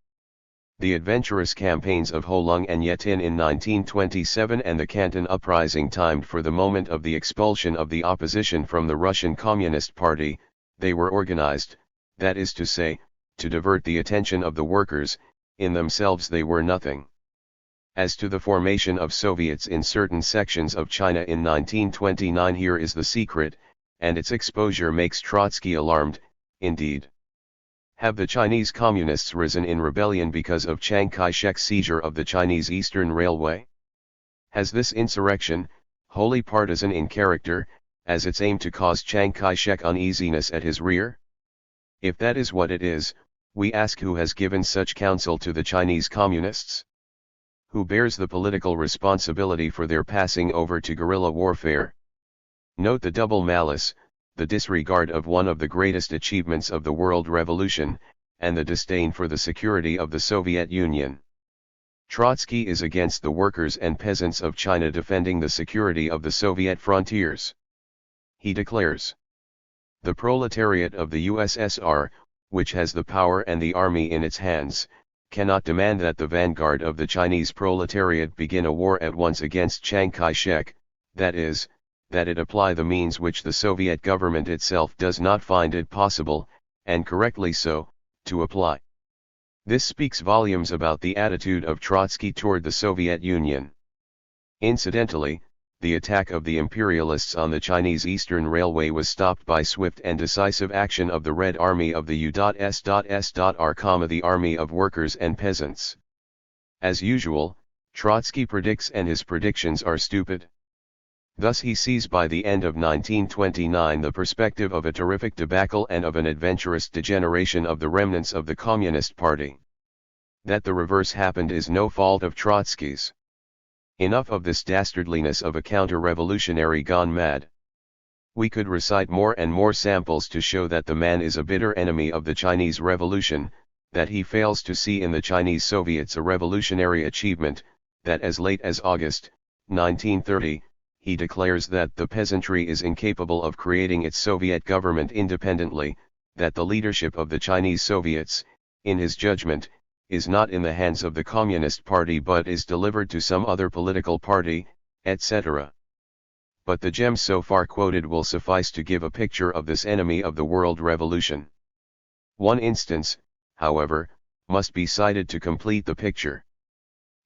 The adventurous campaigns of Ho Lung and Yetin in 1927 and the Canton uprising timed for the moment of the expulsion of the opposition from the Russian Communist Party. They were organized, that is to say, to divert the attention of the workers. In themselves they were nothing. As to the formation of Soviets in certain sections of China in 1929, here is the secret, and its exposure makes Trotsky alarmed, indeed. Have the Chinese Communists risen in rebellion because of Chiang Kai-shek's seizure of the Chinese Eastern Railway? Has this insurrection, wholly partisan in character, as its aim to cause Chiang Kai-shek uneasiness at his rear? If that is what it is, we ask who has given such counsel to the Chinese Communists? Who bears the political responsibility for their passing over to guerrilla warfare? Note the double malice, the disregard of one of the greatest achievements of the world revolution, and the disdain for the security of the Soviet Union. Trotsky is against the workers and peasants of China defending the security of the Soviet frontiers. He declares, "The proletariat of the USSR, which has the power and the army in its hands, cannot demand that the vanguard of the Chinese proletariat begin a war at once against Chiang Kai-shek, that is, that it apply the means which the Soviet government itself does not find it possible, and correctly so, to apply." This speaks volumes about the attitude of Trotsky toward the Soviet Union. Incidentally, the attack of the imperialists on the Chinese Eastern Railway was stopped by swift and decisive action of the Red Army of the U.S.S.R, the Army of Workers and Peasants. As usual, Trotsky predicts, and his predictions are stupid. Thus he sees by the end of 1929 the perspective of a terrific debacle and of an adventurous degeneration of the remnants of the Communist Party. That the reverse happened is no fault of Trotsky's. Enough of this dastardliness of a counter-revolutionary gone mad. We could recite more and more samples to show that the man is a bitter enemy of the Chinese Revolution, that he fails to see in the Chinese Soviets a revolutionary achievement, that as late as August, 1930, he declares that the peasantry is incapable of creating its Soviet government independently, that the leadership of the Chinese Soviets, in his judgment, is not in the hands of the Communist Party but is delivered to some other political party, etc. But the gems so far quoted will suffice to give a picture of this enemy of the world revolution. One instance, however, must be cited to complete the picture.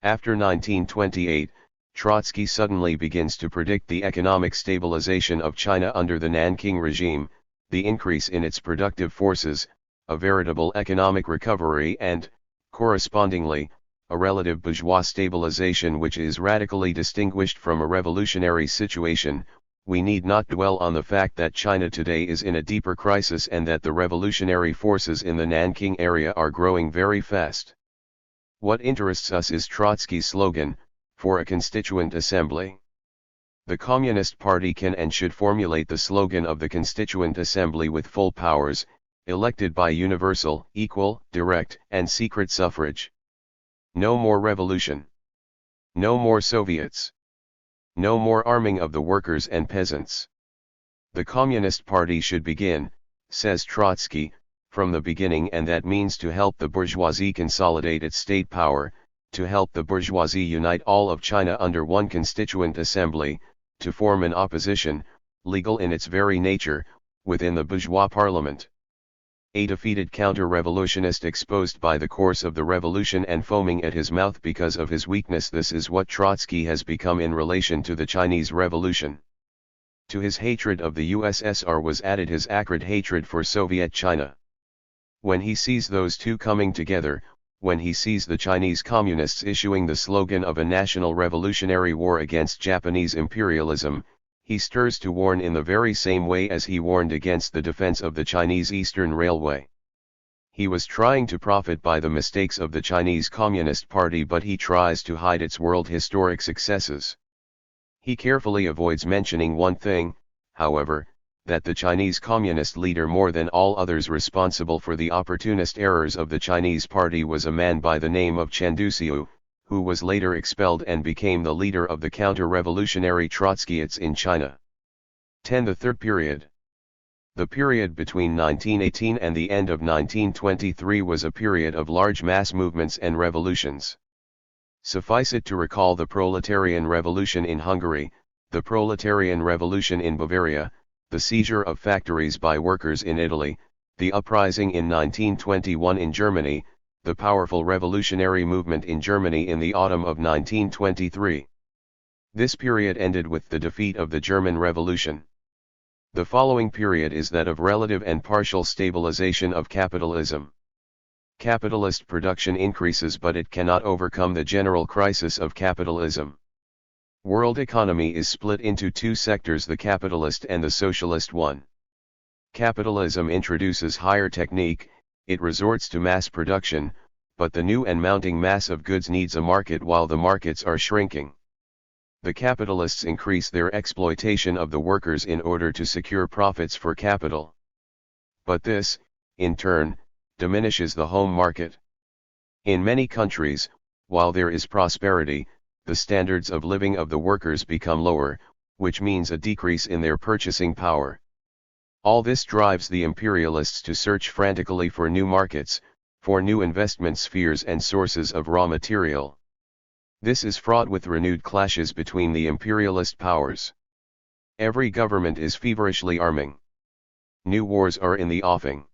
After 1928, Trotsky suddenly begins to predict the economic stabilization of China under the Nanking regime, the increase in its productive forces, a veritable economic recovery and, correspondingly, a relative bourgeois stabilization which is radically distinguished from a revolutionary situation. We need not dwell on the fact that China today is in a deeper crisis and that the revolutionary forces in the Nanking area are growing very fast. What interests us is Trotsky's slogan, "For a Constituent Assembly." The Communist Party can and should formulate the slogan of the Constituent Assembly with full powers, elected by universal, equal, direct, and secret suffrage. No more revolution. No more Soviets. No more arming of the workers and peasants. The Communist Party should begin, says Trotsky, from the beginning, and that means to help the bourgeoisie consolidate its state power, to help the bourgeoisie unite all of China under one constituent assembly, to form an opposition, legal in its very nature, within the bourgeois parliament. A defeated counter-revolutionist exposed by the course of the revolution and foaming at his mouth because of his weakness, this is what Trotsky has become in relation to the Chinese Revolution. To his hatred of the USSR was added his acrid hatred for Soviet China. When he sees those two coming together, when he sees the Chinese Communists issuing the slogan of a national revolutionary war against Japanese imperialism, he stirs to warn in the very same way as he warned against the defense of the Chinese Eastern Railway. He was trying to profit by the mistakes of the Chinese Communist Party, but he tries to hide its world historic successes. He carefully avoids mentioning one thing, however, that the Chinese Communist leader more than all others responsible for the opportunist errors of the Chinese Party was a man by the name of Chen Duxiu, who was later expelled and became the leader of the counter-revolutionary Trotskyists in China. 10. The third period. The period between 1918 and the end of 1923 was a period of large mass movements and revolutions. Suffice it to recall the proletarian revolution in Hungary, the proletarian revolution in Bavaria, the seizure of factories by workers in Italy, the uprising in 1921 in Germany, the powerful revolutionary movement in Germany in the autumn of 1923. This period ended with the defeat of the German Revolution. The following period is that of relative and partial stabilization of capitalism. Capitalist production increases, but it cannot overcome the general crisis of capitalism. World economy is split into two sectors, the capitalist and the socialist one. Capitalism introduces higher technique, it resorts to mass production, but the new and mounting mass of goods needs a market while the markets are shrinking. The capitalists increase their exploitation of the workers in order to secure profits for capital. But this, in turn, diminishes the home market. In many countries, while there is prosperity, the standards of living of the workers become lower, which means a decrease in their purchasing power. All this drives the imperialists to search frantically for new markets, for new investment spheres and sources of raw material. This is fraught with renewed clashes between the imperialist powers. Every government is feverishly arming. New wars are in the offing.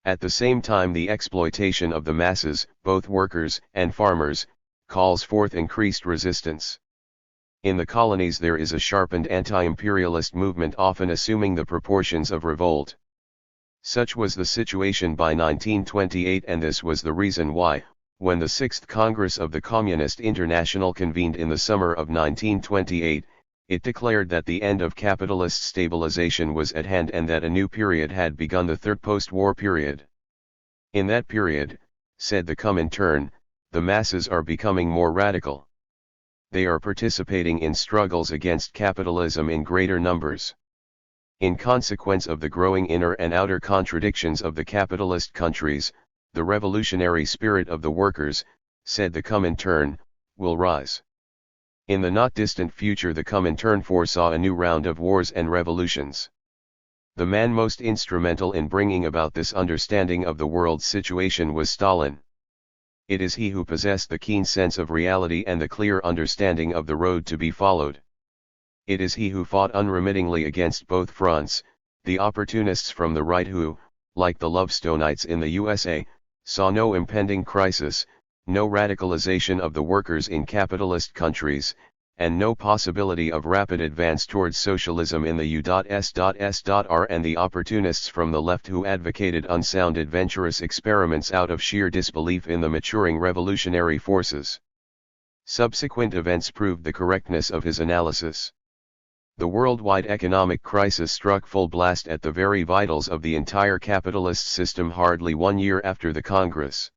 At the same time, the exploitation of the masses, both workers and farmers, calls forth increased resistance. In the colonies there is a sharpened anti-imperialist movement, often assuming the proportions of revolt. Such was the situation by 1928, and this was the reason why, when the 6th Congress of the Communist International convened in the summer of 1928, it declared that the end of capitalist stabilization was at hand and that a new period had begun, the third post-war period. In that period, said the Comintern, the masses are becoming more radical. They are participating in struggles against capitalism in greater numbers. In consequence of the growing inner and outer contradictions of the capitalist countries, the revolutionary spirit of the workers, said the Comintern, will rise. In the not distant future the Comintern foresaw a new round of wars and revolutions. The man most instrumental in bringing about this understanding of the world's situation was Stalin. It is he who possessed the keen sense of reality and the clear understanding of the road to be followed. It is he who fought unremittingly against both fronts, the opportunists from the right who, like the Lovestonites in the USA, saw no impending crisis, no radicalization of the workers in capitalist countries, and no possibility of rapid advance towards socialism in the U.S.R., and the opportunists from the left who advocated unsound adventurous experiments out of sheer disbelief in the maturing revolutionary forces. Subsequent events proved the correctness of his analysis. The worldwide economic crisis struck full blast at the very vitals of the entire capitalist system hardly 1 year after the Congress.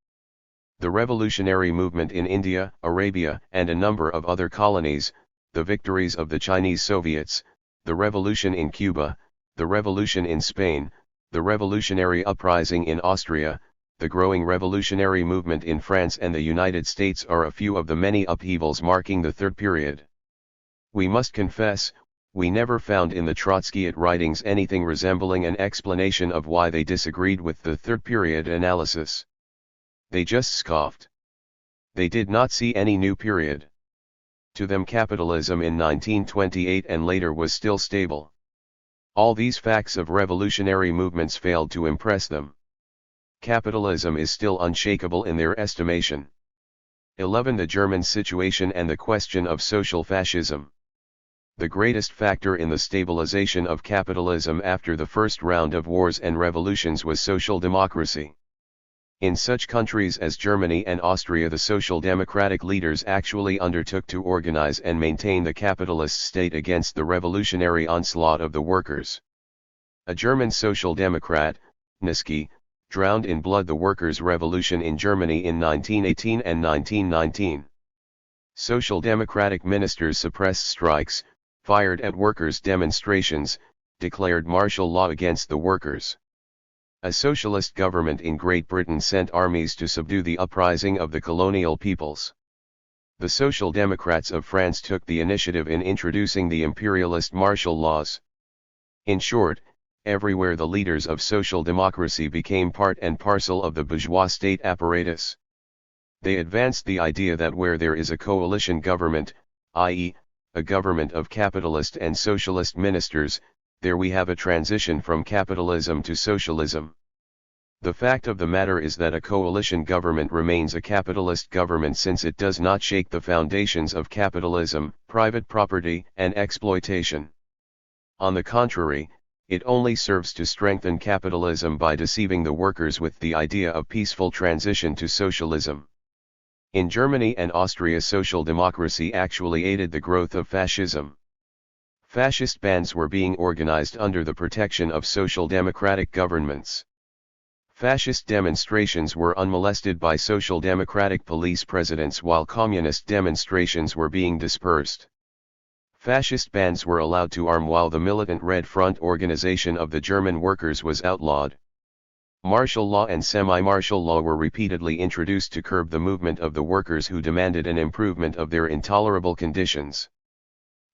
The revolutionary movement in India, Arabia, and a number of other colonies, the victories of the Chinese Soviets, the revolution in Cuba, the revolution in Spain, the revolutionary uprising in Austria, the growing revolutionary movement in France and the United States are a few of the many upheavals marking the third period. We must confess, we never found in the Trotskyite writings anything resembling an explanation of why they disagreed with the third period analysis. They just scoffed. They did not see any new period. To them capitalism in 1928 and later was still stable. All these facts of revolutionary movements failed to impress them. Capitalism is still unshakable in their estimation. 11. The German situation and the question of social fascism. The greatest factor in the stabilization of capitalism after the first round of wars and revolutions was social democracy. In such countries as Germany and Austria, the social democratic leaders actually undertook to organize and maintain the capitalist state against the revolutionary onslaught of the workers. A German social democrat, Niski, drowned in blood the workers' revolution in Germany in 1918 and 1919. Social democratic ministers suppressed strikes, fired at workers' demonstrations, declared martial law against the workers. A socialist government in Great Britain sent armies to subdue the uprising of the colonial peoples. The Social Democrats of France took the initiative in introducing the imperialist martial laws. In short, everywhere the leaders of social democracy became part and parcel of the bourgeois state apparatus. They advanced the idea that where there is a coalition government, i.e., a government of capitalist and socialist ministers, there we have a transition from capitalism to socialism. The fact of the matter is that a coalition government remains a capitalist government since it does not shake the foundations of capitalism, private property, and exploitation. On the contrary, It only serves to strengthen capitalism by deceiving the workers with the idea of peaceful transition to socialism. In Germany and Austria, social democracy actually aided the growth of fascism. Fascist bands were being organized under the protection of social democratic governments. Fascist demonstrations were unmolested by social democratic police presidents while communist demonstrations were being dispersed. Fascist bands were allowed to arm while the militant Red Front organization of the German workers was outlawed. Martial law and semi-martial law were repeatedly introduced to curb the movement of the workers who demanded an improvement of their intolerable conditions.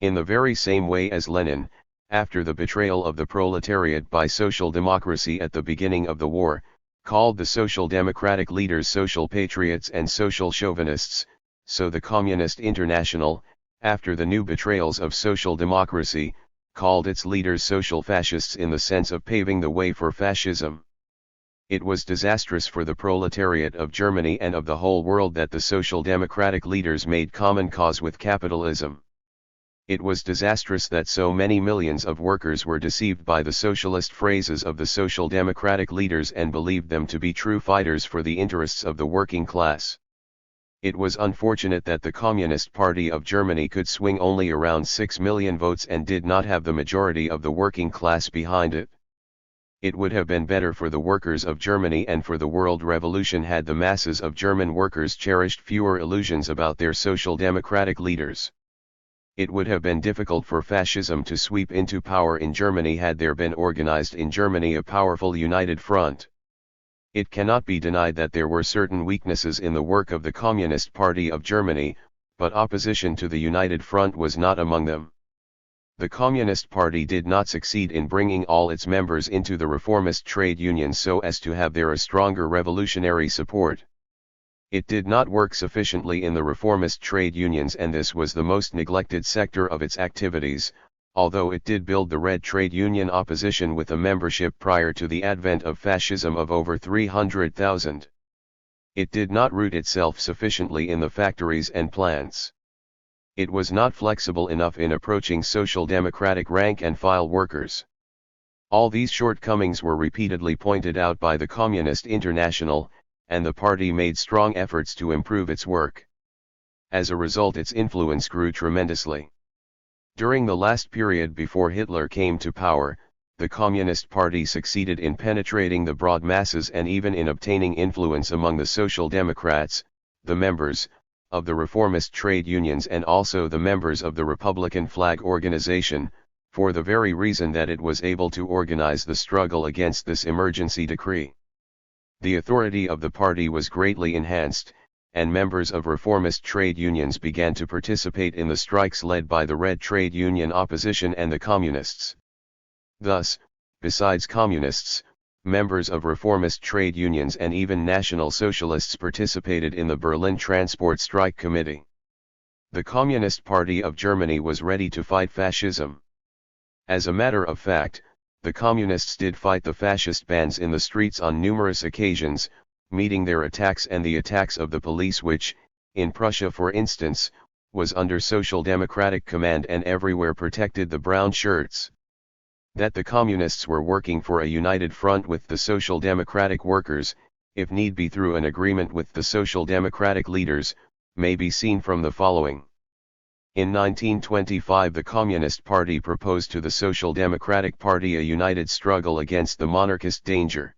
In the very same way as Lenin, after the betrayal of the proletariat by social democracy at the beginning of the war, called the social democratic leaders social patriots and social chauvinists, so the Communist International, after the new betrayals of social democracy, called its leaders social fascists in the sense of paving the way for fascism. It was disastrous for the proletariat of Germany and of the whole world that the social democratic leaders made common cause with capitalism. It was disastrous that so many millions of workers were deceived by the socialist phrases of the social democratic leaders and believed them to be true fighters for the interests of the working class. It was unfortunate that the Communist Party of Germany could swing only around 6 million votes and did not have the majority of the working class behind it. It would have been better for the workers of Germany and for the world revolution had the masses of German workers cherished fewer illusions about their social democratic leaders. It would have been difficult for fascism to sweep into power in Germany had there been organized in Germany a powerful united front. It cannot be denied that there were certain weaknesses in the work of the Communist Party of Germany, but opposition to the United Front was not among them. The Communist Party did not succeed in bringing all its members into the reformist trade unions so as to have there a stronger revolutionary support. It did not work sufficiently in the reformist trade unions, and this was the most neglected sector of its activities, although it did build the Red Trade Union opposition with a membership prior to the advent of fascism of over 300,000. It did not root itself sufficiently in the factories and plants. It was not flexible enough in approaching social democratic rank-and-file workers. All these shortcomings were repeatedly pointed out by the Communist International, and the party made strong efforts to improve its work. As a result, its influence grew tremendously. During the last period before Hitler came to power, the Communist Party succeeded in penetrating the broad masses and even in obtaining influence among the Social Democrats, the members of the reformist trade unions and also the members of the Republican Flag Organization, for the very reason that it was able to organize the struggle against this emergency decree. The authority of the party was greatly enhanced, and members of reformist trade unions began to participate in the strikes led by the Red Trade Union opposition and the communists. Thus, besides communists, members of reformist trade unions and even National Socialists participated in the Berlin Transport Strike Committee. The Communist Party of Germany was ready to fight fascism. As a matter of fact, the communists did fight the fascist bands in the streets on numerous occasions, meeting their attacks and the attacks of the police which, in Prussia for instance, was under social democratic command and everywhere protected the brown shirts. That the communists were working for a united front with the social democratic workers, if need be through an agreement with the social democratic leaders, may be seen from the following. In 1925 the Communist Party proposed to the Social Democratic Party a united struggle against the monarchist danger.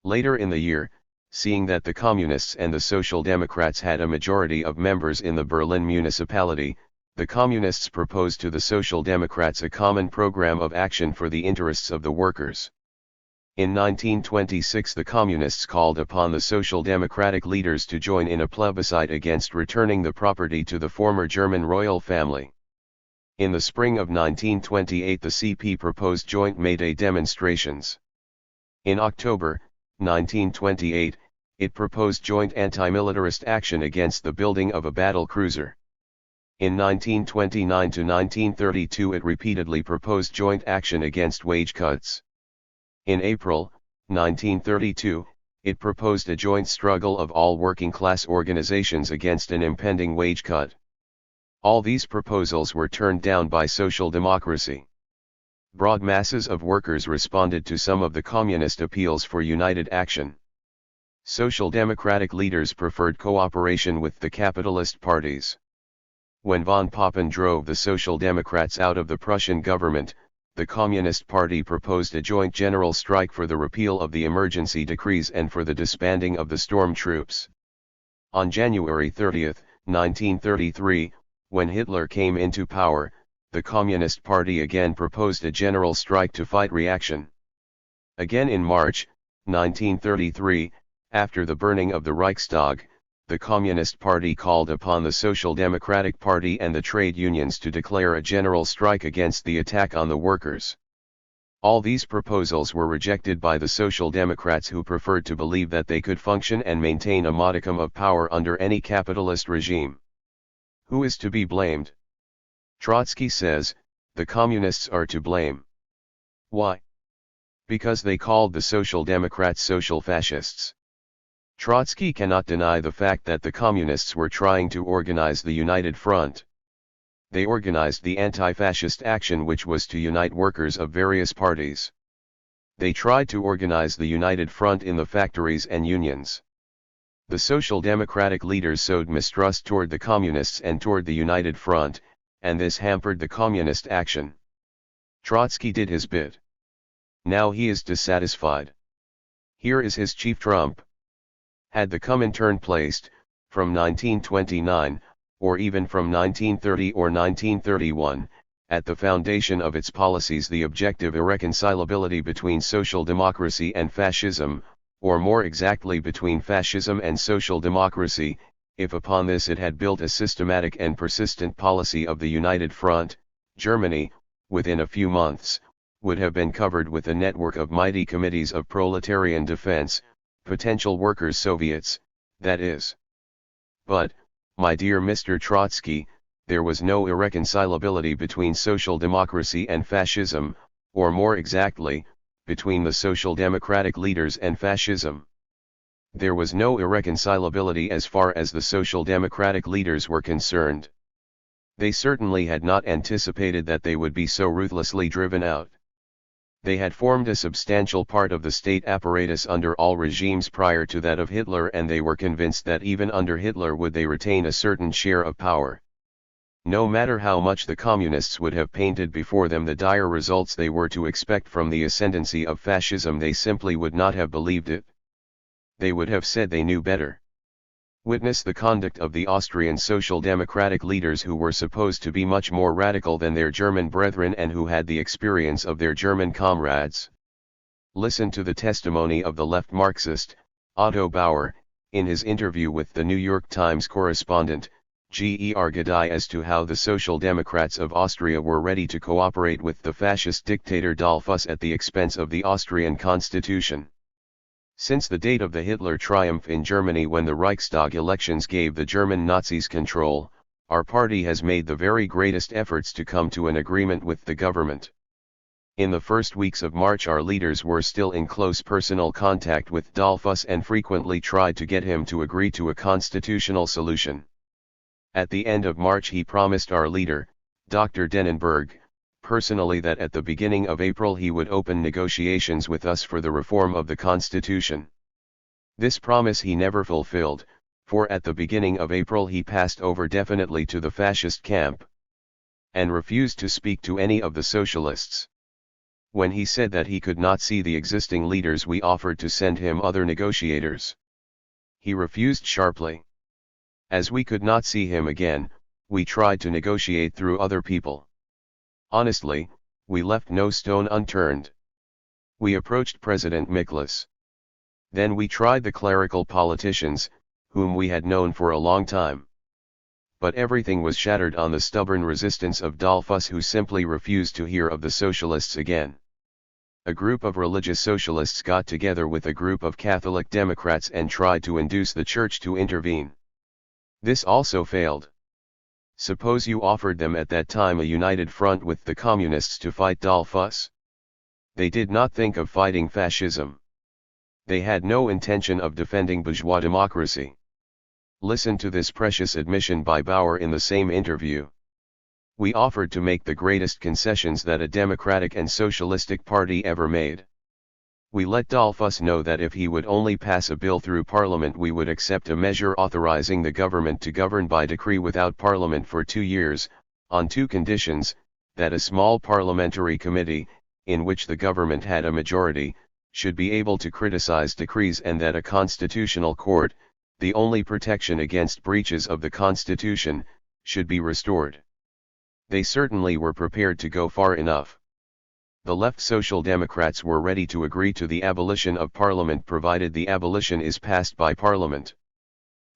Later in the year, seeing that the Communists and the Social Democrats had a majority of members in the Berlin municipality, the Communists proposed to the Social Democrats a common program of action for the interests of the workers. In 1926 the Communists called upon the Social Democratic leaders to join in a plebiscite against returning the property to the former German royal family. In the spring of 1928 the CP proposed joint May Day demonstrations. In October 1928, it proposed joint anti-militarist action against the building of a battle cruiser. In 1929 to 1932 it repeatedly proposed joint action against wage cuts. In April 1932, it proposed a joint struggle of all working class organizations against an impending wage cut. All these proposals were turned down by social democracy. Broad masses of workers responded to some of the communist appeals for united action. Social democratic leaders preferred cooperation with the capitalist parties. When von Papen drove the Social Democrats out of the Prussian government, the Communist Party proposed a joint general strike for the repeal of the emergency decrees and for the disbanding of the storm troops. On January 30, 1933, when Hitler came into power, the Communist Party again proposed a general strike to fight reaction. Again in March, 1933, after the burning of the Reichstag, the Communist Party called upon the Social Democratic Party and the trade unions to declare a general strike against the attack on the workers. All these proposals were rejected by the Social Democrats, who preferred to believe that they could function and maintain a modicum of power under any capitalist regime. Who is to be blamed? Trotsky says, the Communists are to blame. Why? Because they called the Social Democrats social fascists. Trotsky cannot deny the fact that the Communists were trying to organize the United Front. They organized the anti-fascist action, which was to unite workers of various parties. They tried to organize the United Front in the factories and unions. The Social Democratic leaders sowed mistrust toward the Communists and toward the United Front, and this hampered the Communist action. Trotsky did his bit. Now he is dissatisfied. Here is his chief trump. Had the Comintern placed, from 1929, or even from 1930 or 1931, at the foundation of its policies the objective irreconcilability between social democracy and fascism, or more exactly between fascism and social democracy, if upon this it had built a systematic and persistent policy of the United Front, Germany, within a few months, would have been covered with a network of mighty committees of proletarian defense, potential workers' Soviets, that is. But, my dear Mr. Trotsky, there was no irreconcilability between social democracy and fascism, or more exactly, between the social democratic leaders and fascism. There was no irreconcilability as far as the social democratic leaders were concerned. They certainly had not anticipated that they would be so ruthlessly driven out. They had formed a substantial part of the state apparatus under all regimes prior to that of Hitler, and they were convinced that even under Hitler would they retain a certain share of power. No matter how much the Communists would have painted before them the dire results they were to expect from the ascendancy of fascism, they simply would not have believed it. They would have said they knew better. Witness the conduct of the Austrian Social Democratic leaders, who were supposed to be much more radical than their German brethren and who had the experience of their German comrades. Listen to the testimony of the left Marxist, Otto Bauer, in his interview with the New York Times correspondent, Ger Gadai, as to how the Social Democrats of Austria were ready to cooperate with the fascist dictator Dollfuss at the expense of the Austrian constitution. Since the date of the Hitler triumph in Germany, when the Reichstag elections gave the German Nazis control, our party has made the very greatest efforts to come to an agreement with the government. In the first weeks of March our leaders were still in close personal contact with Dollfuss and frequently tried to get him to agree to a constitutional solution. At the end of March he promised our leader, Dr. Dennenberg, personally that at the beginning of April he would open negotiations with us for the reform of the Constitution. This promise he never fulfilled, for at the beginning of April he passed over definitely to the fascist camp, and refused to speak to any of the socialists. When he said that he could not see the existing leaders, we offered to send him other negotiators. He refused sharply. As we could not see him again, we tried to negotiate through other people. Honestly, we left no stone unturned. We approached President Miklas. Then we tried the clerical politicians, whom we had known for a long time. But everything was shattered on the stubborn resistance of Dollfuss, who simply refused to hear of the socialists again. A group of religious socialists got together with a group of Catholic Democrats and tried to induce the church to intervene. This also failed. Suppose you offered them at that time a united front with the communists to fight Dollfuss? They did not think of fighting fascism. They had no intention of defending bourgeois democracy. Listen to this precious admission by Bauer in the same interview. We offered to make the greatest concessions that a democratic and socialistic party ever made. We let Dollfuss know that if he would only pass a bill through Parliament we would accept a measure authorizing the government to govern by decree without Parliament for 2 years, on 2 conditions, that a small parliamentary committee, in which the government had a majority, should be able to criticize decrees, and that a constitutional court, the only protection against breaches of the Constitution, should be restored. They certainly were prepared to go far enough. The left Social Democrats were ready to agree to the abolition of Parliament provided the abolition is passed by Parliament.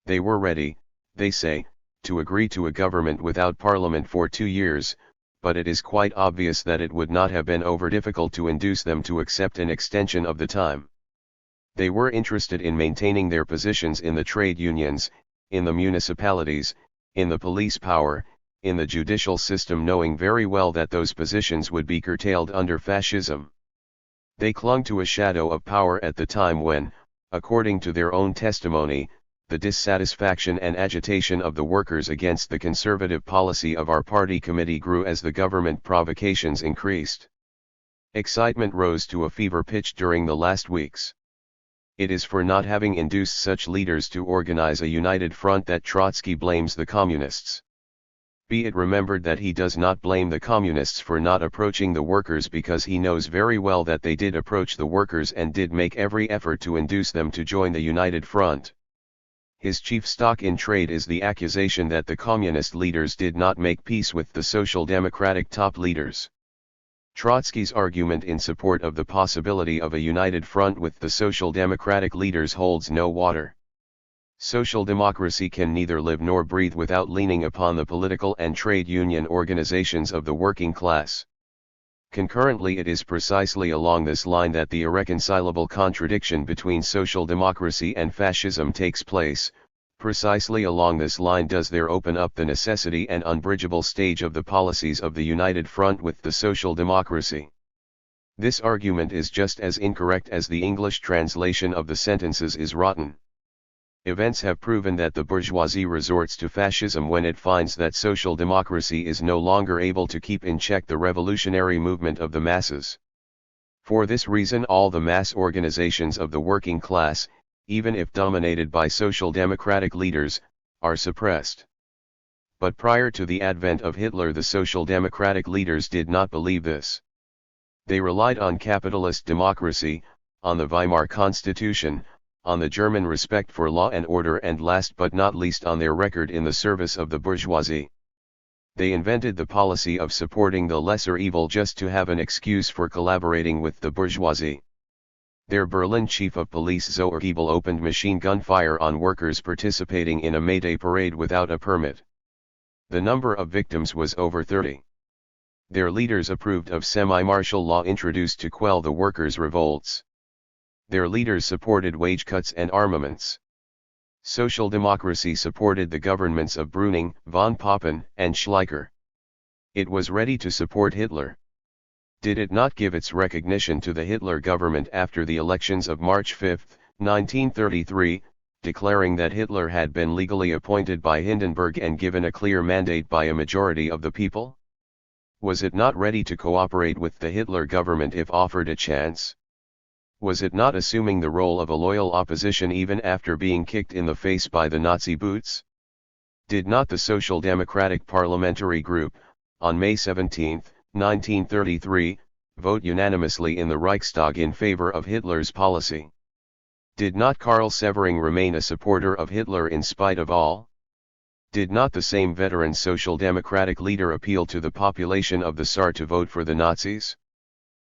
They were ready, they say, to agree to a government without Parliament for 2 years, but it is quite obvious that it would not have been over difficult to induce them to accept an extension of the time. They were interested in maintaining their positions in the trade unions, in the municipalities, in the police power, in the judicial system, knowing very well that those positions would be curtailed under fascism. They clung to a shadow of power at the time when, according to their own testimony, the dissatisfaction and agitation of the workers against the conservative policy of our party committee grew as the government provocations increased. Excitement rose to a fever pitch during the last weeks. It is for not having induced such leaders to organize a united front that Trotsky blames the communists. Be it remembered that he does not blame the communists for not approaching the workers, because he knows very well that they did approach the workers and did make every effort to induce them to join the united front. His chief stock in trade is the accusation that the communist leaders did not make peace with the Social Democratic top leaders. Trotsky's argument in support of the possibility of a united front with the Social Democratic leaders holds no water. Social democracy can neither live nor breathe without leaning upon the political and trade union organizations of the working class. Concurrently, it is precisely along this line that the irreconcilable contradiction between social democracy and fascism takes place. Precisely along this line does there open up the necessity and unbridgeable stage of the policies of the united front with the social democracy. This argument is just as incorrect as the English translation of the sentences is rotten. Events have proven that the bourgeoisie resorts to fascism when it finds that social democracy is no longer able to keep in check the revolutionary movement of the masses. For this reason all the mass organizations of the working class, even if dominated by social democratic leaders, are suppressed. But prior to the advent of Hitler, the social democratic leaders did not believe this. They relied on capitalist democracy, on the Weimar Constitution, on the German respect for law and order, and last but not least on their record in the service of the bourgeoisie. They invented the policy of supporting the lesser evil just to have an excuse for collaborating with the bourgeoisie. Their Berlin chief of police Zoergebel opened machine gun fire on workers participating in a May Day parade without a permit. The number of victims was over 30. Their leaders approved of semi-martial law introduced to quell the workers' revolts. Their leaders supported wage cuts and armaments. Social democracy supported the governments of Brüning, von Papen, and Schleicher. It was ready to support Hitler. Did it not give its recognition to the Hitler government after the elections of March 5, 1933, declaring that Hitler had been legally appointed by Hindenburg and given a clear mandate by a majority of the people? Was it not ready to cooperate with the Hitler government if offered a chance? Was it not assuming the role of a loyal opposition even after being kicked in the face by the Nazi boots? Did not the Social Democratic Parliamentary Group, on May 17, 1933, vote unanimously in the Reichstag in favor of Hitler's policy? Did not Karl Severing remain a supporter of Hitler in spite of all? Did not the same veteran Social Democratic leader appeal to the population of the Saar to vote for the Nazis?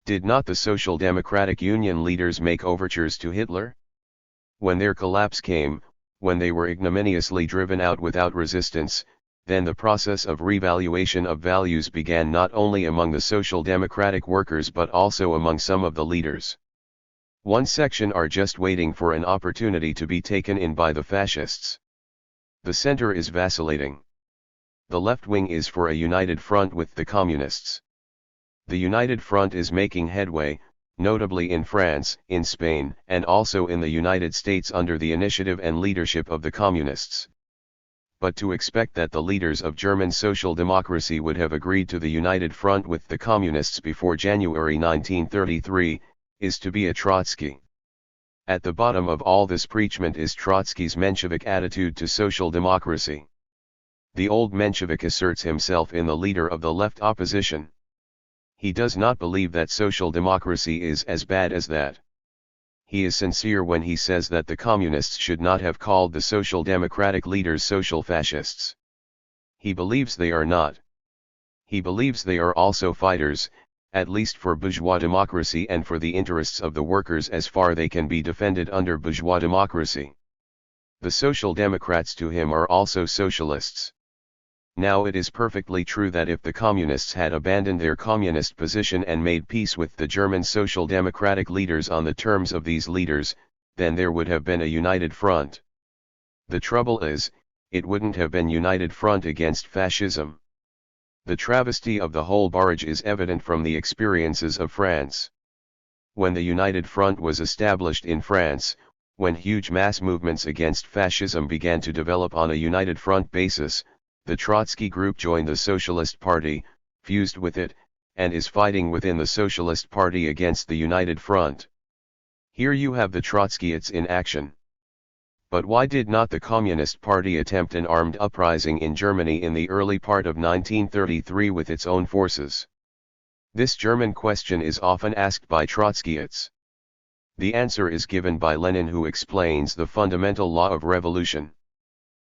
Did not the Social Democratic Union leaders make overtures to Hitler? When their collapse came, when they were ignominiously driven out without resistance, then the process of revaluation of values began not only among the Social Democratic workers but also among some of the leaders. One section are just waiting for an opportunity to be taken in by the fascists. The center is vacillating. The left wing is for a united front with the communists. The united front is making headway, notably in France, in Spain, and also in the United States under the initiative and leadership of the communists. but to expect that the leaders of German social democracy would have agreed to the united front with the communists before January 1933, is to be a Trotsky. At the bottom of all this preachment is Trotsky's Menshevik attitude to social democracy. The old Menshevik asserts himself in the leader of the left opposition. He does not believe that social democracy is as bad as that. He is sincere when he says that the communists should not have called the social democratic leaders social fascists. He believes they are not. He believes they are also fighters, at least for bourgeois democracy and for the interests of the workers as far they can be defended under bourgeois democracy. The social democrats to him are also socialists. Now it is perfectly true that if the communists had abandoned their communist position and made peace with the German social democratic leaders on the terms of these leaders, then there would have been a united front. The trouble is, it wouldn't have been united front against fascism. The travesty of the whole barrage is evident from the experiences of France. When the united front was established in France, when huge mass movements against fascism began to develop on a united front basis, the Trotsky group joined the Socialist Party, fused with it, and is fighting within the Socialist Party against the united front. Here you have the Trotskyites in action. But why did not the Communist Party attempt an armed uprising in Germany in the early part of 1933 with its own forces? This German question is often asked by Trotskyites. The answer is given by Lenin, who explains the fundamental law of revolution.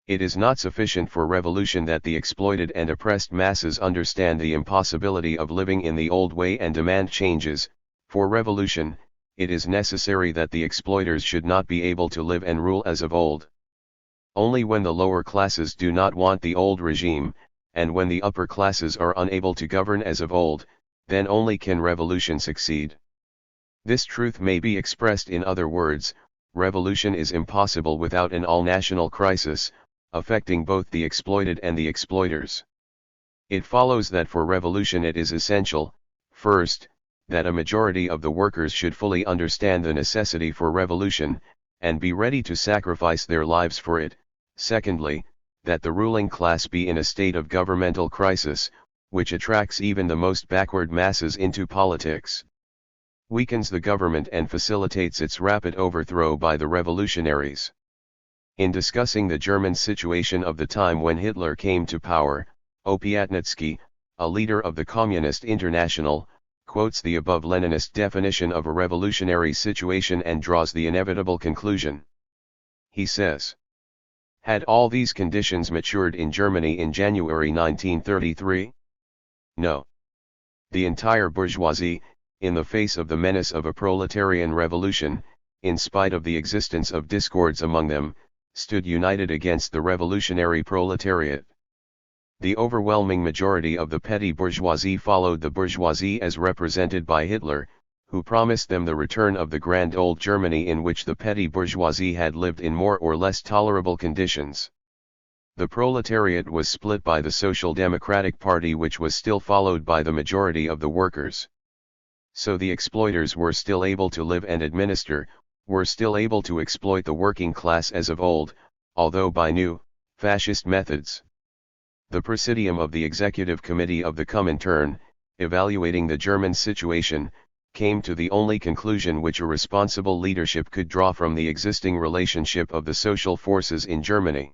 It is not sufficient for revolution that the exploited and oppressed masses understand the impossibility of living in the old way and demand changes. For revolution, it is necessary that the exploiters should not be able to live and rule as of old. Only when the lower classes do not want the old regime, and when the upper classes are unable to govern as of old, then only can revolution succeed. This truth may be expressed in other words: revolution is impossible without an all-national crisis, affecting both the exploited and the exploiters. It follows that for revolution it is essential, first, that a majority of the workers should fully understand the necessity for revolution, and be ready to sacrifice their lives for it; secondly, that the ruling class be in a state of governmental crisis, which attracts even the most backward masses into politics, weakens the government and facilitates its rapid overthrow by the revolutionaries. In discussing the German situation of the time when Hitler came to power, Opiatnitsky, a leader of the Communist International, quotes the above Leninist definition of a revolutionary situation and draws the inevitable conclusion. He says, "Had all these conditions matured in Germany in January 1933? No. The entire bourgeoisie, in the face of the menace of a proletarian revolution, in spite of the existence of discords among them, stood united against the revolutionary proletariat. The overwhelming majority of the petty bourgeoisie followed the bourgeoisie as represented by Hitler, who promised them the return of the grand old Germany in which the petty bourgeoisie had lived in more or less tolerable conditions. The proletariat was split by the Social Democratic Party, which was still followed by the majority of the workers. So the exploiters were still able to live and administer, were still able to exploit the working class as of old, although by new, fascist methods. The Presidium of the Executive Committee of the Comintern, evaluating the German situation, came to the only conclusion which a responsible leadership could draw from the existing relationship of the social forces in Germany.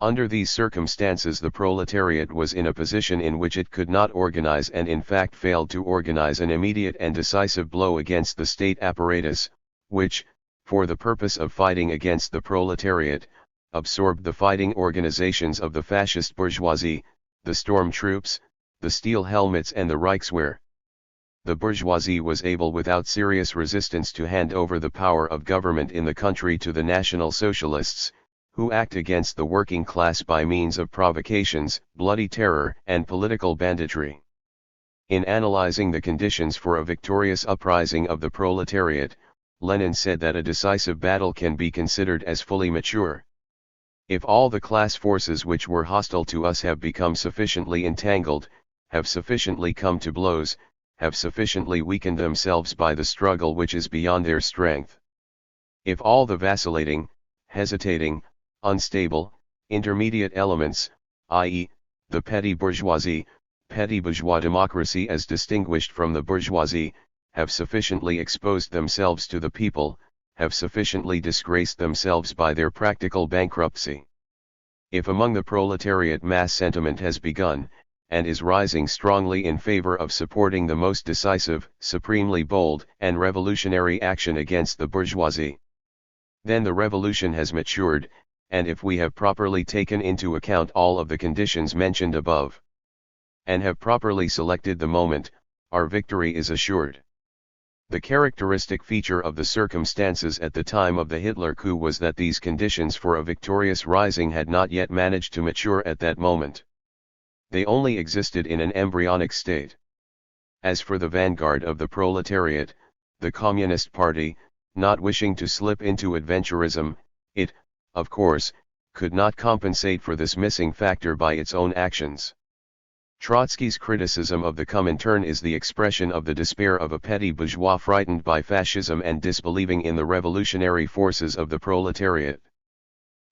Under these circumstances, the proletariat was in a position in which it could not organize, and in fact failed to organize an immediate and decisive blow against the state apparatus, which, for the purpose of fighting against the proletariat, absorbed the fighting organizations of the fascist bourgeoisie, the storm troops, the steel helmets and the Reichswehr. The bourgeoisie was able without serious resistance to hand over the power of government in the country to the National Socialists, who act against the working class by means of provocations, bloody terror, and political banditry. In analyzing the conditions for a victorious uprising of the proletariat, Lenin said that a decisive battle can be considered as fully mature if all the class forces which were hostile to us have become sufficiently entangled, have sufficiently come to blows, have sufficiently weakened themselves by the struggle which is beyond their strength. If all the vacillating, hesitating, unstable, Intermediate elements, i.e., the petty bourgeoisie, petty bourgeois democracy as distinguished from the bourgeoisie, have sufficiently exposed themselves to the people, have sufficiently disgraced themselves by their practical bankruptcy. If among the proletariat mass sentiment has begun, and is rising strongly in favor of supporting the most decisive, supremely bold, and revolutionary action against the bourgeoisie, then the revolution has matured, and if we have properly taken into account all of the conditions mentioned above, and have properly selected the moment, our victory is assured. The characteristic feature of the circumstances at the time of the Hitler coup was that these conditions for a victorious rising had not yet managed to mature at that moment. They only existed in an embryonic state. As for the vanguard of the proletariat, the Communist Party, not wishing to slip into adventurism, it, of course, could not compensate for this missing factor by its own actions. Trotsky's criticism of the Comintern is the expression of the despair of a petty bourgeois frightened by fascism and disbelieving in the revolutionary forces of the proletariat.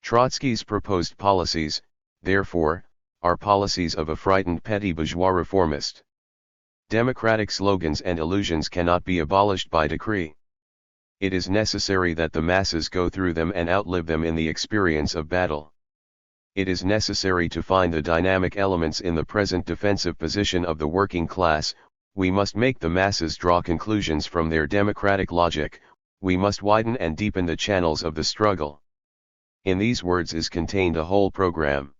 Trotsky's proposed policies, therefore, are policies of a frightened petty bourgeois reformist. Democratic slogans and illusions cannot be abolished by decree. It is necessary that the masses go through them and outlive them in the experience of battle. It is necessary to find the dynamic elements in the present defensive position of the working class. We must make the masses draw conclusions from their democratic logic, we must widen and deepen the channels of the struggle. In these words is contained a whole program.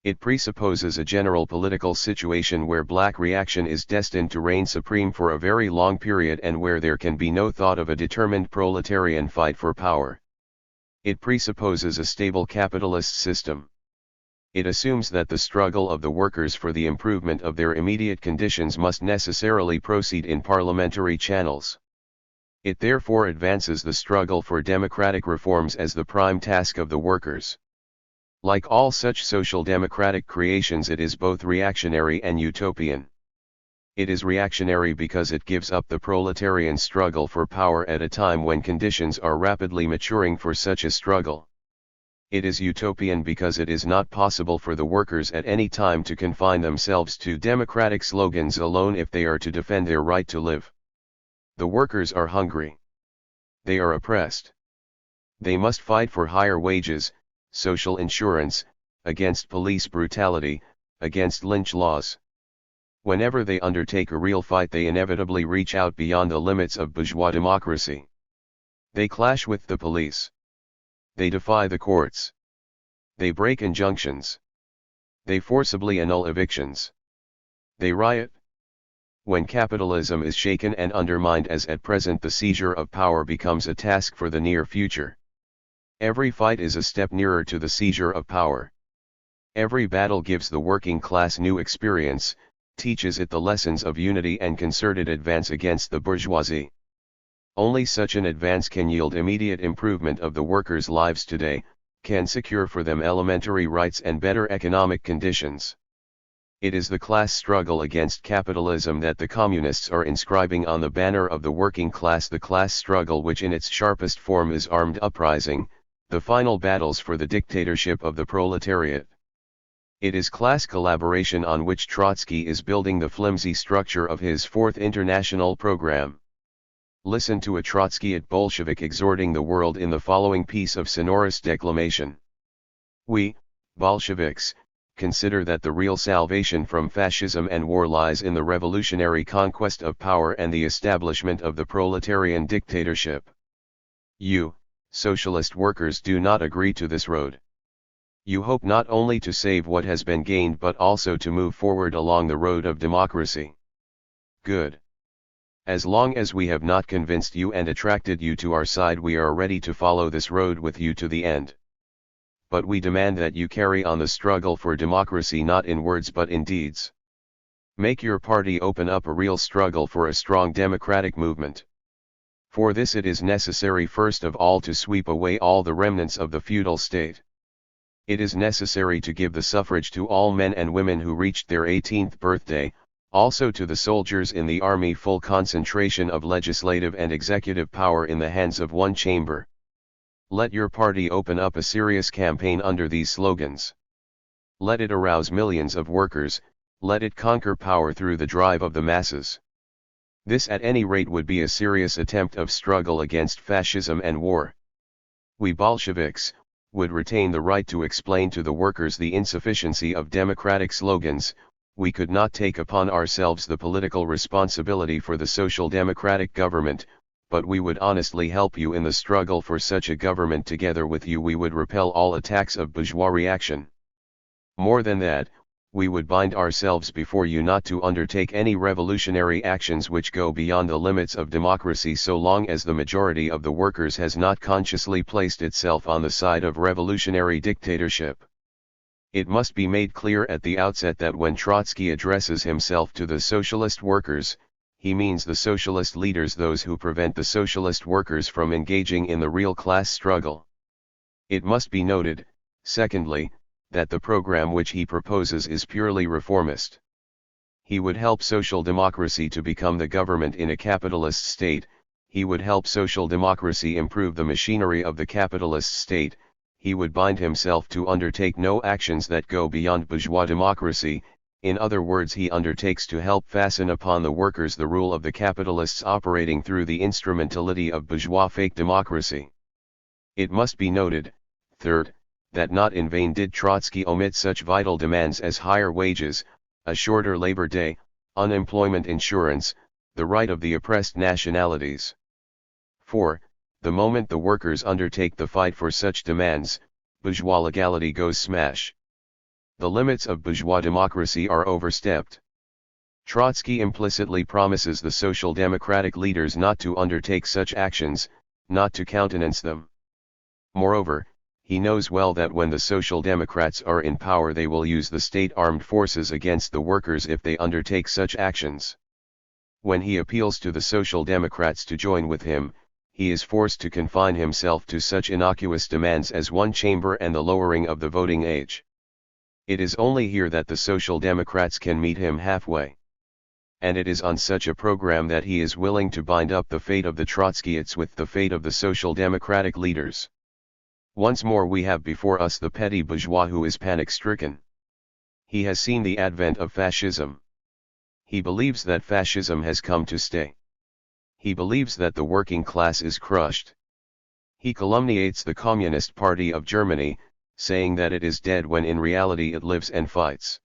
It presupposes a general political situation where black reaction is destined to reign supreme for a very long period and where there can be no thought of a determined proletarian fight for power. It presupposes a stable capitalist system. It assumes that the struggle of the workers for the improvement of their immediate conditions must necessarily proceed in parliamentary channels. It therefore advances the struggle for democratic reforms as the prime task of the workers. Like all such social democratic creations, it is both reactionary and utopian. It is reactionary because it gives up the proletarian struggle for power at a time when conditions are rapidly maturing for such a struggle. It is utopian because it is not possible for the workers at any time to confine themselves to democratic slogans alone if they are to defend their right to live. The workers are hungry. They are oppressed. They must fight for higher wages, social insurance, against police brutality, against lynch laws. Whenever they undertake a real fight, they inevitably reach out beyond the limits of bourgeois democracy. They clash with the police. They defy the courts. They break injunctions. They forcibly annul evictions. They riot. When capitalism is shaken and undermined as at present, the seizure of power becomes a task for the near future. Every fight is a step nearer to the seizure of power. Every battle gives the working class new experience, teaches it the lessons of unity and concerted advance against the bourgeoisie. Only such an advance can yield immediate improvement of the workers' lives today, can secure for them elementary rights and better economic conditions. It is the class struggle against capitalism that the communists are inscribing on the banner of the working class, the class struggle which in its sharpest form is armed uprising, the final battles for the dictatorship of the proletariat. It is class collaboration on which Trotsky is building the flimsy structure of his Fourth International Program. Listen to a Trotskyite Bolshevik exhorting the world in the following piece of sonorous declamation. We, Bolsheviks, consider that the real salvation from fascism and war lies in the revolutionary conquest of power and the establishment of the proletarian dictatorship. You, socialist workers, do not agree to this road. You hope not only to save what has been gained but also to move forward along the road of democracy. Good. As long as we have not convinced you and attracted you to our side, we are ready to follow this road with you to the end. But we demand that you carry on the struggle for democracy not in words but in deeds. Make your party open up a real struggle for a strong democratic movement. For this it is necessary first of all to sweep away all the remnants of the feudal state. It is necessary to give the suffrage to all men and women who reached their 18th birthday, also to the soldiers in the army, full concentration of legislative and executive power in the hands of one chamber. Let your party open up a serious campaign under these slogans. Let it arouse millions of workers, let it conquer power through the drive of the masses. This at any rate would be a serious attempt of struggle against fascism and war. We Bolsheviks would retain the right to explain to the workers the insufficiency of democratic slogans. We could not take upon ourselves the political responsibility for the social democratic government, but we would honestly help you in the struggle for such a government. Together with you we would repel all attacks of bourgeois reaction. More than that, we would bind ourselves before you not to undertake any revolutionary actions which go beyond the limits of democracy so long as the majority of the workers has not consciously placed itself on the side of revolutionary dictatorship. It must be made clear at the outset that when Trotsky addresses himself to the socialist workers, he means the socialist leaders, those who prevent the socialist workers from engaging in the real class struggle. It must be noted, secondly, that the program which he proposes is purely reformist. He would help social democracy to become the government in a capitalist state, he would help social democracy improve the machinery of the capitalist state, he would bind himself to undertake no actions that go beyond bourgeois democracy. In other words, he undertakes to help fasten upon the workers the rule of the capitalists operating through the instrumentality of bourgeois fake democracy. It must be noted, third, that not in vain did Trotsky omit such vital demands as higher wages, a shorter labor day, unemployment insurance, the right of the oppressed nationalities. 4. The moment the workers undertake the fight for such demands, bourgeois legality goes smash. The limits of bourgeois democracy are overstepped. Trotsky implicitly promises the social democratic leaders not to undertake such actions, not to countenance them. Moreover, he knows well that when the Social Democrats are in power they will use the state armed forces against the workers if they undertake such actions. When he appeals to the Social Democrats to join with him, he is forced to confine himself to such innocuous demands as one chamber and the lowering of the voting age. It is only here that the Social Democrats can meet him halfway. And it is on such a program that he is willing to bind up the fate of the Trotskyites with the fate of the Social Democratic leaders. Once more we have before us the petty bourgeois who is panic-stricken. He has seen the advent of fascism. He believes that fascism has come to stay. He believes that the working class is crushed. He calumniates the Communist Party of Germany, saying that it is dead when in reality it lives and fights.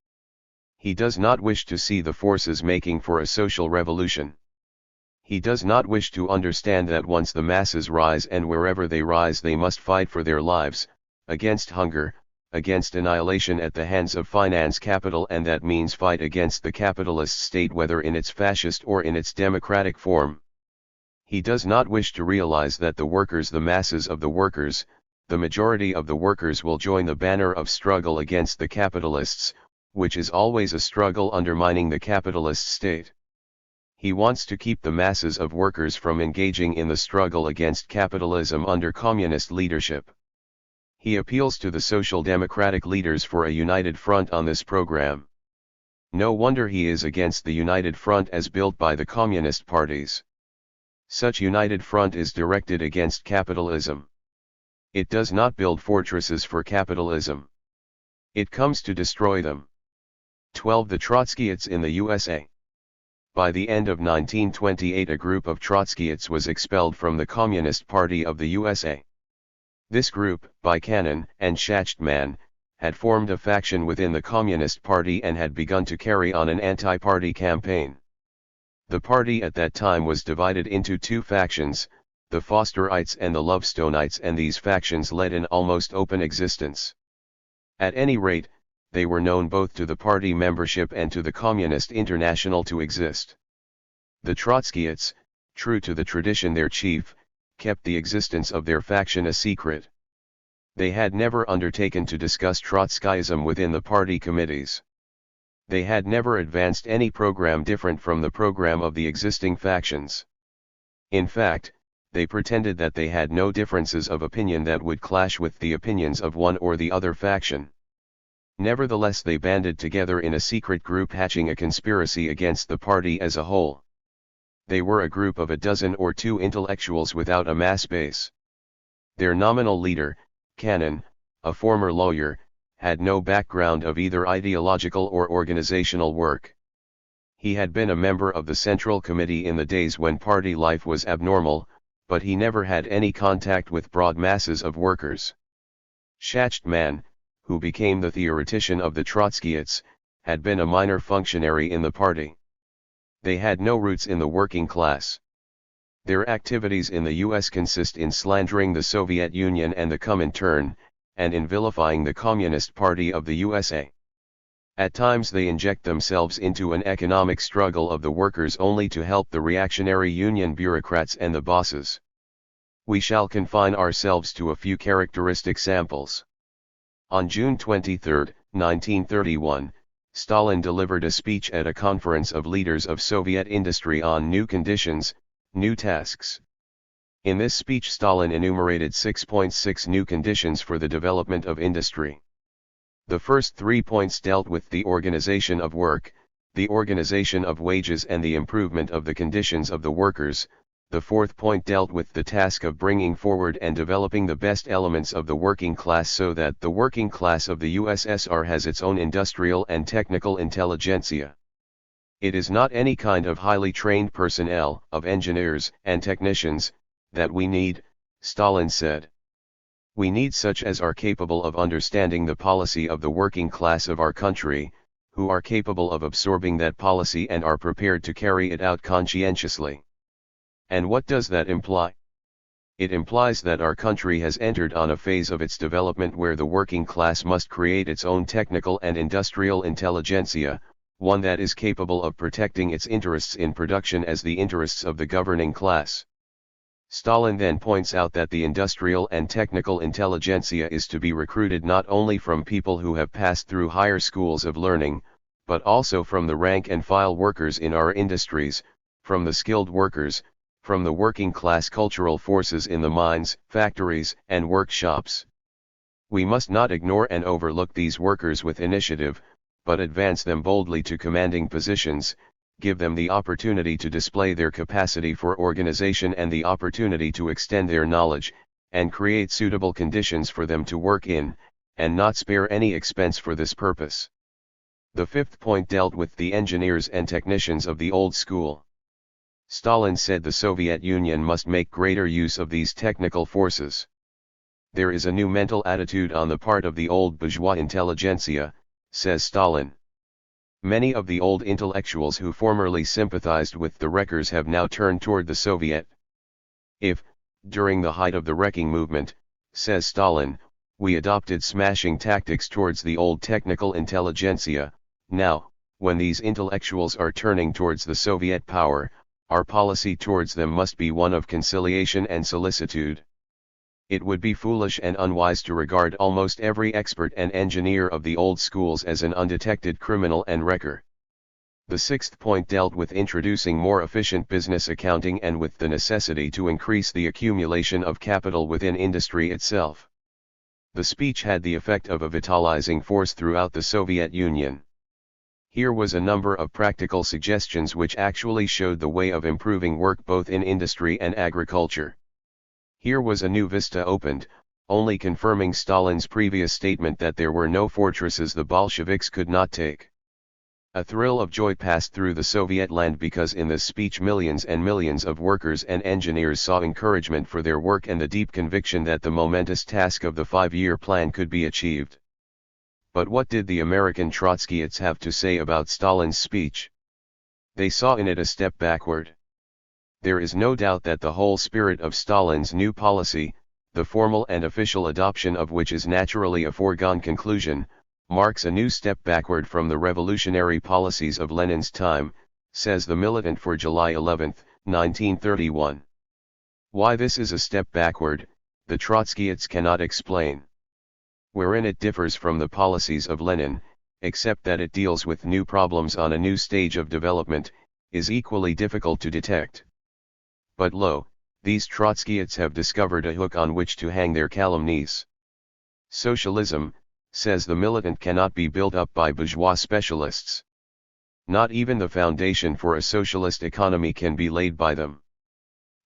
He does not wish to see the forces making for a social revolution. He does not wish to understand that once the masses rise and wherever they rise they must fight for their lives, against hunger, against annihilation at the hands of finance capital, and that means fight against the capitalist state whether in its fascist or in its democratic form. He does not wish to realize that the workers, the masses of the workers, the majority of the workers will join the banner of struggle against the capitalists, which is always a struggle undermining the capitalist state. He wants to keep the masses of workers from engaging in the struggle against capitalism under communist leadership. He appeals to the social democratic leaders for a united front on this program. No wonder he is against the united front as built by the communist parties. Such united front is directed against capitalism. It does not build fortresses for capitalism. It comes to destroy them. 12. The Trotskyites in the USA. By the end of 1928 a group of Trotskyites was expelled from the Communist Party of the USA. This group, Buchanan and Schachtman, had formed a faction within the Communist Party and had begun to carry on an anti-party campaign. The party at that time was divided into two factions, the Fosterites and the Lovestonites, and these factions led an almost open existence. At any rate, they were known both to the party membership and to the Communist International to exist. The Trotskyites, true to the tradition their chief, kept the existence of their faction a secret. They had never undertaken to discuss Trotskyism within the party committees. They had never advanced any program different from the program of the existing factions. In fact, they pretended that they had no differences of opinion that would clash with the opinions of one or the other faction. Nevertheless, they banded together in a secret group hatching a conspiracy against the party as a whole. They were a group of a dozen or two intellectuals without a mass base. Their nominal leader, Cannon, a former lawyer, had no background of either ideological or organizational work. He had been a member of the Central Committee in the days when party life was abnormal, but he never had any contact with broad masses of workers. Shachtman, who became the theoretician of the Trotskyists, had been a minor functionary in the party. They had no roots in the working class. Their activities in the US consist in slandering the Soviet Union and the Comintern, and in vilifying the Communist Party of the USA. At times they inject themselves into an economic struggle of the workers only to help the reactionary union bureaucrats and the bosses. We shall confine ourselves to a few characteristic samples. On June 23, 1931, Stalin delivered a speech at a conference of leaders of Soviet industry on new conditions, new tasks. In this speech Stalin enumerated 6.6 new conditions for the development of industry. The first 3 points dealt with the organization of work, the organization of wages and the improvement of the conditions of the workers. The fourth point dealt with the task of bringing forward and developing the best elements of the working class so that the working class of the USSR has its own industrial and technical intelligentsia. It is not any kind of highly trained personnel, of engineers and technicians, that we need, Stalin said. We need such as are capable of understanding the policy of the working class of our country, who are capable of absorbing that policy and are prepared to carry it out conscientiously. And what does that imply? It implies that our country has entered on a phase of its development where the working class must create its own technical and industrial intelligentsia, one that is capable of protecting its interests in production as the interests of the governing class. Stalin then points out that the industrial and technical intelligentsia is to be recruited not only from people who have passed through higher schools of learning, but also from the rank and file workers in our industries, from the skilled workers, from the working class cultural forces in the mines, factories, and workshops. We must not ignore and overlook these workers with initiative, but advance them boldly to commanding positions, give them the opportunity to display their capacity for organization and the opportunity to extend their knowledge, and create suitable conditions for them to work in, and not spare any expense for this purpose. The fifth point dealt with the engineers and technicians of the old school. Stalin said the Soviet Union must make greater use of these technical forces. There is a new mental attitude on the part of the old bourgeois intelligentsia, says Stalin. Many of the old intellectuals who formerly sympathized with the wreckers have now turned toward the Soviet. If, during the height of the wrecking movement, says Stalin, we adopted smashing tactics towards the old technical intelligentsia, now, when these intellectuals are turning towards the Soviet power, our policy towards them must be one of conciliation and solicitude. It would be foolish and unwise to regard almost every expert and engineer of the old schools as an undetected criminal and wrecker. The sixth point dealt with introducing more efficient business accounting and with the necessity to increase the accumulation of capital within industry itself. The speech had the effect of a vitalizing force throughout the Soviet Union. Here was a number of practical suggestions which actually showed the way of improving work both in industry and agriculture. Here was a new vista opened, only confirming Stalin's previous statement that there were no fortresses the Bolsheviks could not take. A thrill of joy passed through the Soviet land because in this speech millions and millions of workers and engineers saw encouragement for their work and the deep conviction that the momentous task of the 5-year plan could be achieved. But what did the American Trotskyists have to say about Stalin's speech? They saw in it a step backward. There is no doubt that the whole spirit of Stalin's new policy, the formal and official adoption of which is naturally a foregone conclusion, marks a new step backward from the revolutionary policies of Lenin's time, says the militant for July 11, 1931. Why this is a step backward, the Trotskyists cannot explain. Wherein it differs from the policies of Lenin, except that it deals with new problems on a new stage of development, is equally difficult to detect. But lo, these Trotskyists have discovered a hook on which to hang their calumnies. Socialism, says the militant, cannot be built up by bourgeois specialists. Not even the foundation for a socialist economy can be laid by them.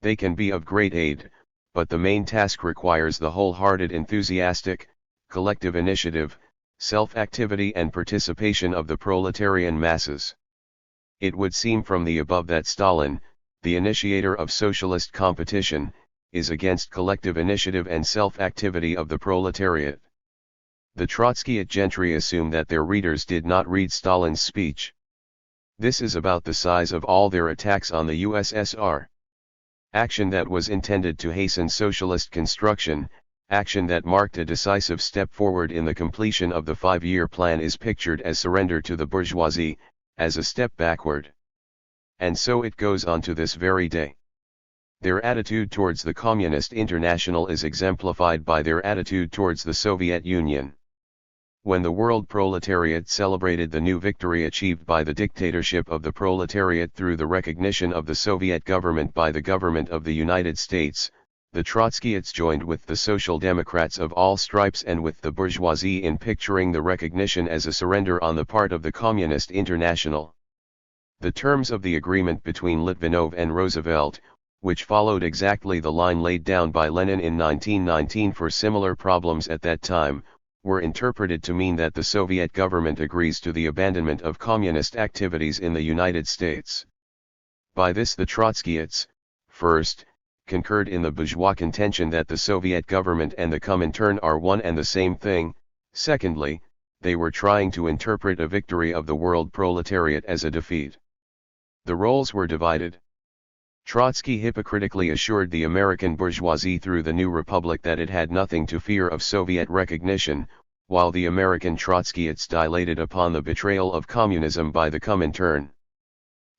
They can be of great aid, but the main task requires the wholehearted enthusiastic, collective initiative, self-activity and participation of the proletarian masses. It would seem from the above that Stalin, the initiator of socialist competition, is against collective initiative and self-activity of the proletariat. The Trotskyite gentry assume that their readers did not read Stalin's speech. This is about the size of all their attacks on the USSR. Action that was intended to hasten socialist construction, action that marked a decisive step forward in the completion of the 5-year plan is pictured as surrender to the bourgeoisie, as a step backward. And so it goes on to this very day. Their attitude towards the Communist International is exemplified by their attitude towards the Soviet Union. When the world proletariat celebrated the new victory achieved by the dictatorship of the proletariat through the recognition of the Soviet government by the government of the United States, the Trotskyites joined with the Social Democrats of all stripes and with the bourgeoisie in picturing the recognition as a surrender on the part of the Communist International. The terms of the agreement between Litvinov and Roosevelt, which followed exactly the line laid down by Lenin in 1919 for similar problems at that time, were interpreted to mean that the Soviet government agrees to the abandonment of communist activities in the United States. By this the Trotskyites, first, concurred in the bourgeois contention that the Soviet government and the Comintern are one and the same thing. Secondly, they were trying to interpret a victory of the world proletariat as a defeat. The roles were divided. Trotsky hypocritically assured the American bourgeoisie through the new republic that it had nothing to fear of Soviet recognition, while the American Trotskyites dilated upon the betrayal of communism by the Comintern.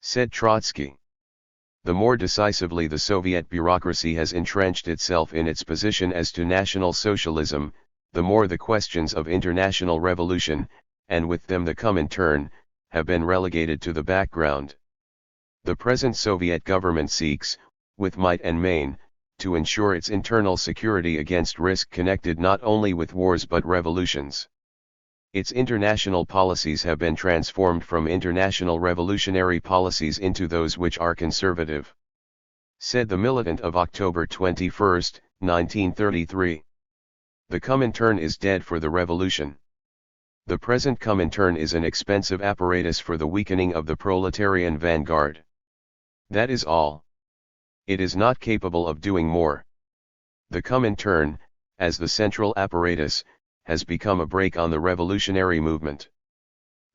Said Trotsky, the more decisively the Soviet bureaucracy has entrenched itself in its position as to National Socialism, the more the questions of international revolution, and with them the Comintern, have been relegated to the background. The present Soviet government seeks, with might and main, to ensure its internal security against risk connected not only with wars but revolutions. Its international policies have been transformed from international revolutionary policies into those which are conservative. Said the militant of October 21, 1933. The Comintern is dead for the revolution. The present Comintern is an expensive apparatus for the weakening of the proletarian vanguard. That is all. It is not capable of doing more. The Comintern, as the central apparatus, has become a brake on the revolutionary movement.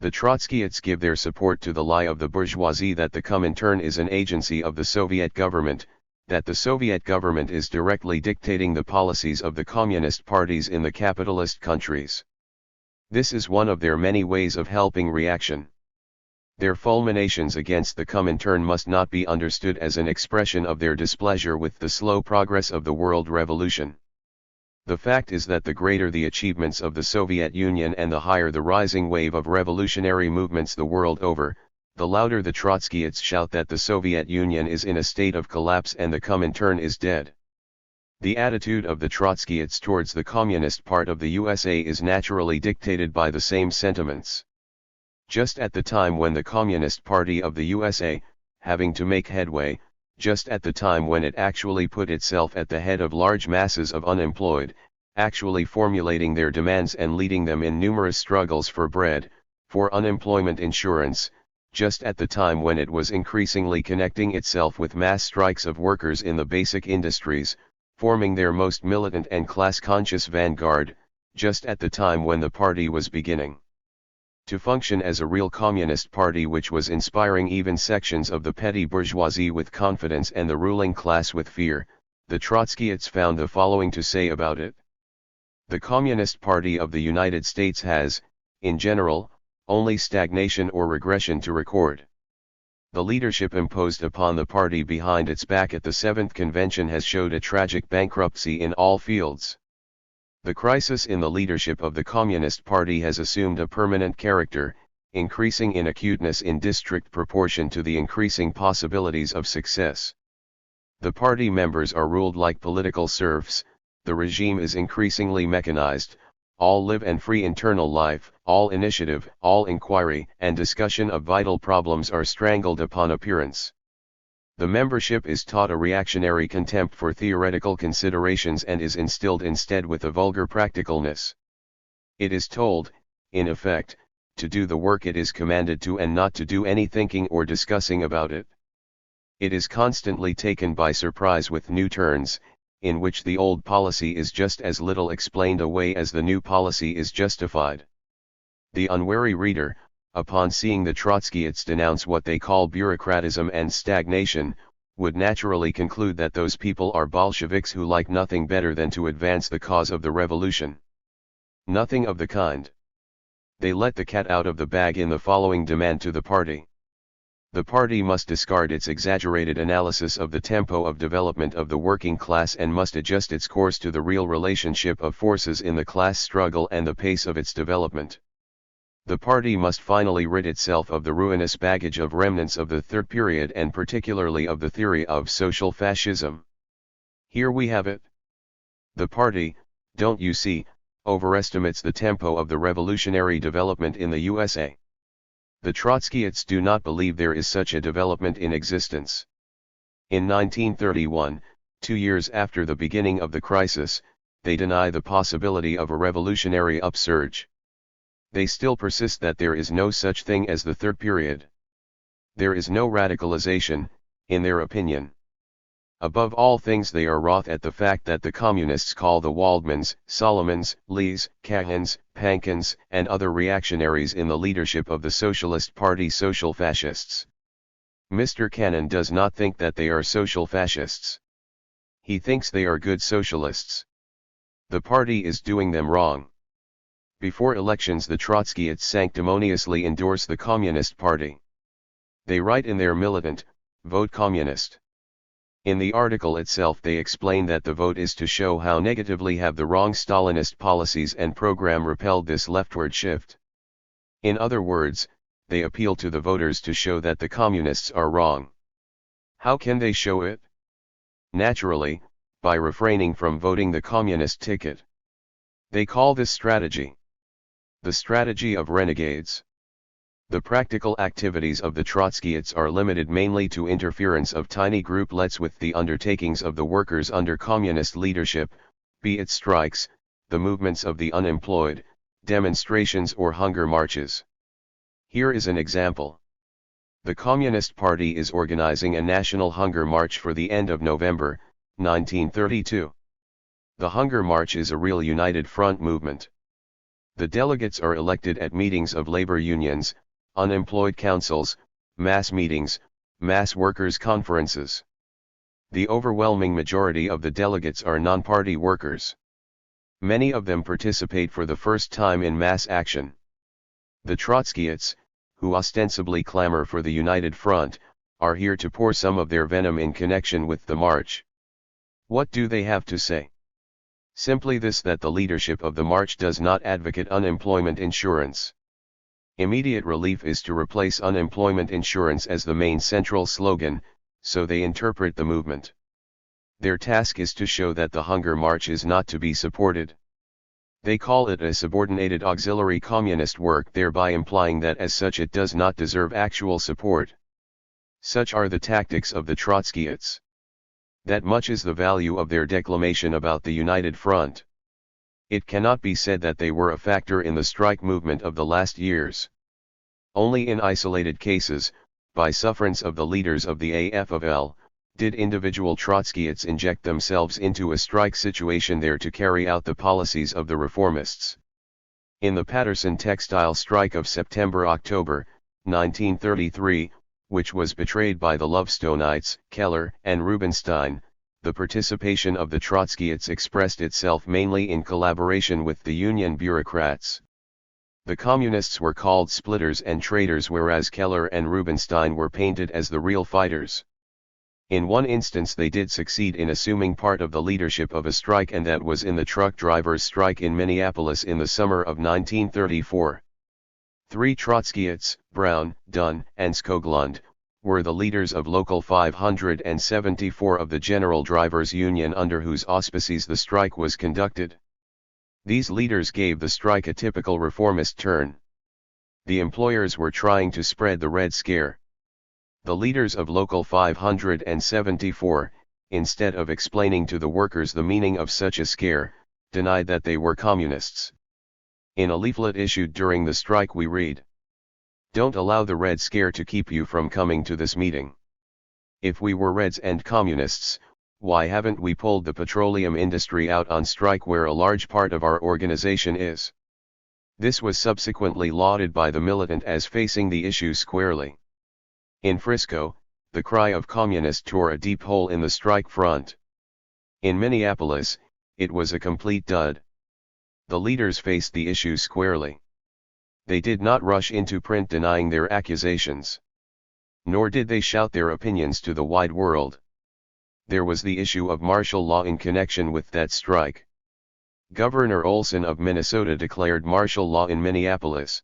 The Trotskyites give their support to the lie of the bourgeoisie that the Comintern is an agency of the Soviet government, that the Soviet government is directly dictating the policies of the communist parties in the capitalist countries. This is one of their many ways of helping reaction. Their fulminations against the Comintern must not be understood as an expression of their displeasure with the slow progress of the world revolution. The fact is that the greater the achievements of the Soviet Union and the higher the rising wave of revolutionary movements the world over, the louder the Trotskyites shout that the Soviet Union is in a state of collapse and the Comintern is dead. The attitude of the Trotskyites towards the communist part of the USA is naturally dictated by the same sentiments. Just at the time when the Communist Party of the USA, having to make headway, just at the time when it actually put itself at the head of large masses of unemployed, actually formulating their demands and leading them in numerous struggles for bread, for unemployment insurance, just at the time when it was increasingly connecting itself with mass strikes of workers in the basic industries, forming their most militant and class-conscious vanguard, just at the time when the party was beginning to function as a real communist party which was inspiring even sections of the petty bourgeoisie with confidence and the ruling class with fear, the Trotskyites found the following to say about it. The Communist Party of the United States has, in general, only stagnation or regression to record. The leadership imposed upon the party behind its back at the 7th Convention has showed a tragic bankruptcy in all fields. The crisis in the leadership of the Communist Party has assumed a permanent character, increasing in acuteness in distinct proportion to the increasing possibilities of success. The party members are ruled like political serfs, the regime is increasingly mechanized, all live and free internal life, all initiative, all inquiry and discussion of vital problems are strangled upon appearance. The membership is taught a reactionary contempt for theoretical considerations and is instilled instead with a vulgar practicalness. It is told, in effect, to do the work it is commanded to and not to do any thinking or discussing about it. It is constantly taken by surprise with new turns, in which the old policy is just as little explained away as the new policy is justified. The unwary reader, upon seeing the Trotskyists denounce what they call bureaucratism and stagnation, would naturally conclude that those people are Bolsheviks who like nothing better than to advance the cause of the revolution. Nothing of the kind. They let the cat out of the bag in the following demand to the party. The party must discard its exaggerated analysis of the tempo of development of the working class and must adjust its course to the real relationship of forces in the class struggle and the pace of its development. The party must finally rid itself of the ruinous baggage of remnants of the third period and particularly of the theory of social fascism. Here we have it. The party, don't you see, overestimates the tempo of the revolutionary development in the USA. The Trotskyists do not believe there is such a development in existence. In 1931, 2 years after the beginning of the crisis, they deny the possibility of a revolutionary upsurge. They still persist that there is no such thing as the third period. There is no radicalization, in their opinion. Above all things they are wroth at the fact that the communists call the Waldmans, Solomons, Lees, Kahans, Pankins, and other reactionaries in the leadership of the Socialist Party social fascists. Mr. Cannon does not think that they are social fascists. He thinks they are good socialists. The party is doing them wrong. Before elections the Trotskyists sanctimoniously endorse the Communist Party. They write in their militant, "Vote Communist." In the article itself they explain that the vote is to show how negatively have the wrong Stalinist policies and program repelled this leftward shift. In other words, they appeal to the voters to show that the communists are wrong. How can they show it? Naturally, by refraining from voting the communist ticket. They call this strategy the strategy of renegades. The practical activities of the Trotskyists are limited mainly to interference of tiny grouplets with the undertakings of the workers under communist leadership, be it strikes, the movements of the unemployed, demonstrations or hunger marches. Here is an example. The Communist Party is organizing a national hunger march for the end of November, 1932. The hunger march is a real united front movement. The delegates are elected at meetings of labor unions, unemployed councils, mass meetings, mass workers' conferences. The overwhelming majority of the delegates are non-party workers. Many of them participate for the first time in mass action. The Trotskyists, who ostensibly clamor for the united front, are here to pour some of their venom in connection with the march. What do they have to say? Simply this, that the leadership of the march does not advocate unemployment insurance. Immediate relief is to replace unemployment insurance as the main central slogan, so they interpret the movement. Their task is to show that the hunger march is not to be supported. They call it a subordinated auxiliary communist work, thereby implying that as such it does not deserve actual support. Such are the tactics of the Trotskyists. That much is the value of their declamation about the united front. It cannot be said that they were a factor in the strike movement of the last years. Only in isolated cases, by sufferance of the leaders of the AFL, did individual Trotskyists inject themselves into a strike situation there to carry out the policies of the reformists. In the Patterson textile strike of September-October, 1933, which was betrayed by the Lovestonites, Keller and Rubenstein, the participation of the Trotskyists expressed itself mainly in collaboration with the Union bureaucrats. The Communists were called splitters and traitors, whereas Keller and Rubenstein were painted as the real fighters. In one instance they did succeed in assuming part of the leadership of a strike, and that was in the truck drivers' strike in Minneapolis in the summer of 1934. 3 Trotskyists, Brown, Dunn, and Skoglund, were the leaders of Local 574 of the General Drivers' Union, under whose auspices the strike was conducted. These leaders gave the strike a typical reformist turn. The employers were trying to spread the Red Scare. The leaders of Local 574, instead of explaining to the workers the meaning of such a scare, denied that they were communists. In a leaflet issued during the strike we read, "Don't allow the Red Scare to keep you from coming to this meeting. If we were Reds and communists, why haven't we pulled the petroleum industry out on strike where a large part of our organization is?" This was subsequently lauded by the militant as facing the issue squarely. In Frisco, the cry of communist tore a deep hole in the strike front. In Minneapolis, it was a complete dud. The leaders faced the issue squarely. They did not rush into print denying their accusations. Nor did they shout their opinions to the wide world. There was the issue of martial law in connection with that strike. Governor Olgin of Minnesota declared martial law in Minneapolis.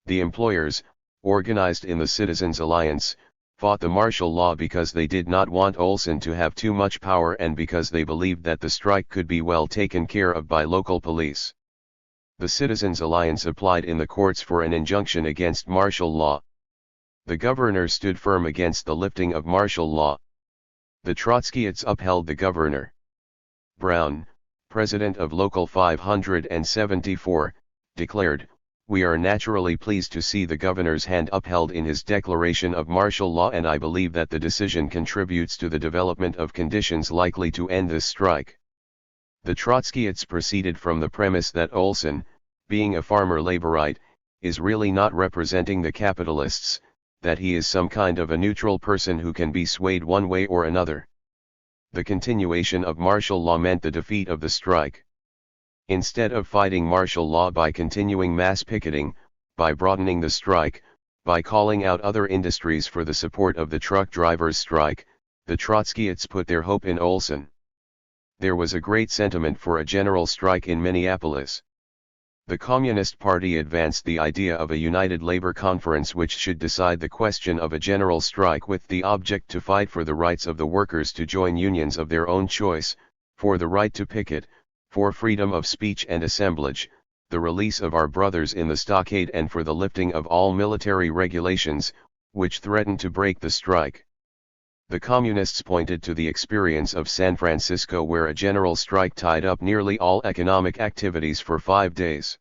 The employers, organized in the Citizens Alliance, fought the martial law because they did not want Olgin to have too much power and because they believed that the strike could be well taken care of by local police. The Citizens Alliance applied in the courts for an injunction against martial law. The governor stood firm against the lifting of martial law. The Trotskyists upheld the governor. Brown, president of Local 574, declared, "We are naturally pleased to see the governor's hand upheld in his declaration of martial law, and I believe that the decision contributes to the development of conditions likely to end this strike." The Trotskyists proceeded from the premise that Olgin, being a farmer laborite, is really not representing the capitalists, that he is some kind of a neutral person who can be swayed one way or another. The continuation of martial law meant the defeat of the strike. Instead of fighting martial law by continuing mass picketing, by broadening the strike, by calling out other industries for the support of the truck drivers' strike, the Trotskyists put their hope in Olgin. There was a great sentiment for a general strike in Minneapolis. The Communist Party advanced the idea of a united labor conference which should decide the question of a general strike with the object to fight for the rights of the workers to join unions of their own choice, for the right to picket, for freedom of speech and assemblage, the release of our brothers in the stockade, and for the lifting of all military regulations, which threatened to break the strike. The Communists pointed to the experience of San Francisco, where a general strike tied up nearly all economic activities for 5 days.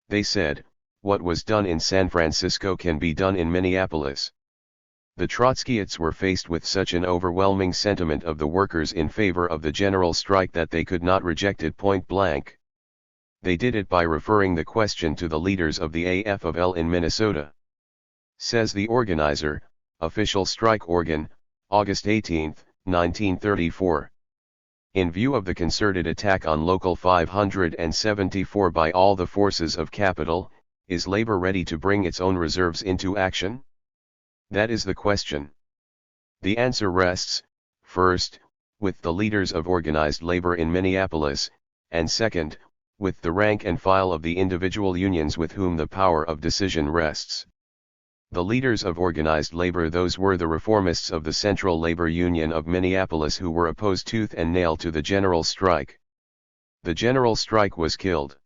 They said, "What was done in San Francisco can be done in Minneapolis." The Trotskyists were faced with such an overwhelming sentiment of the workers in favor of the general strike that they could not reject it point blank. They did it by referring the question to the leaders of the AFL in Minnesota. Says the organizer, official strike organ, August 18, 1934. In view of the concerted attack on Local 574 by all the forces of capital, is labor ready to bring its own reserves into action? That is the question. The answer rests, first, with the leaders of organized labor in Minneapolis, and second, with the rank and file of the individual unions with whom the power of decision rests. The leaders of organized labor, those were the reformists of the Central Labor Union of Minneapolis who were opposed tooth and nail to the general strike. The general strike was killed.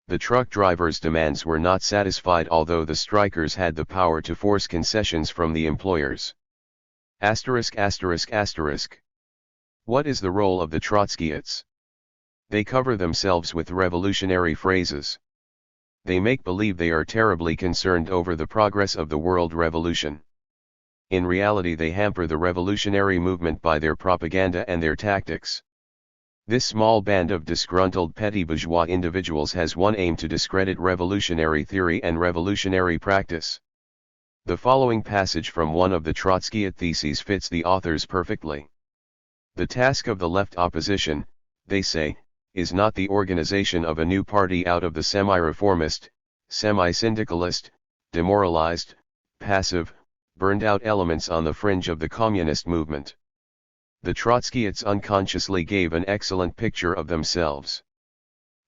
The truck drivers' demands were not satisfied, although the strikers had the power to force concessions from the employers. ******. What is the role of the Trotskyists? They cover themselves with revolutionary phrases. They make believe they are terribly concerned over the progress of the world revolution. In reality, they hamper the revolutionary movement by their propaganda and their tactics. This small band of disgruntled petty bourgeois individuals has one aim: to discredit revolutionary theory and revolutionary practice. The following passage from one of the Trotskyite theses fits the authors perfectly. The task of the left opposition, they say, is not the organization of a new party out of the semi-reformist, semi-syndicalist, demoralized, passive, burned-out elements on the fringe of the communist movement. The Trotskyites unconsciously gave an excellent picture of themselves.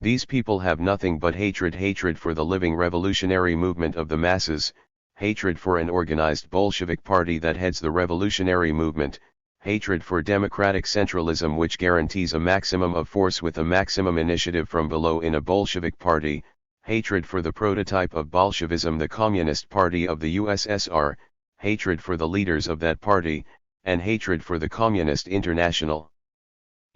These people have nothing but hatred for the living revolutionary movement of the masses, hatred for an organized Bolshevik party that heads the revolutionary movement, hatred for democratic centralism which guarantees a maximum of force with a maximum initiative from below in a Bolshevik party, hatred for the prototype of Bolshevism, the Communist Party of the USSR, hatred for the leaders of that party, and hatred for the Communist International.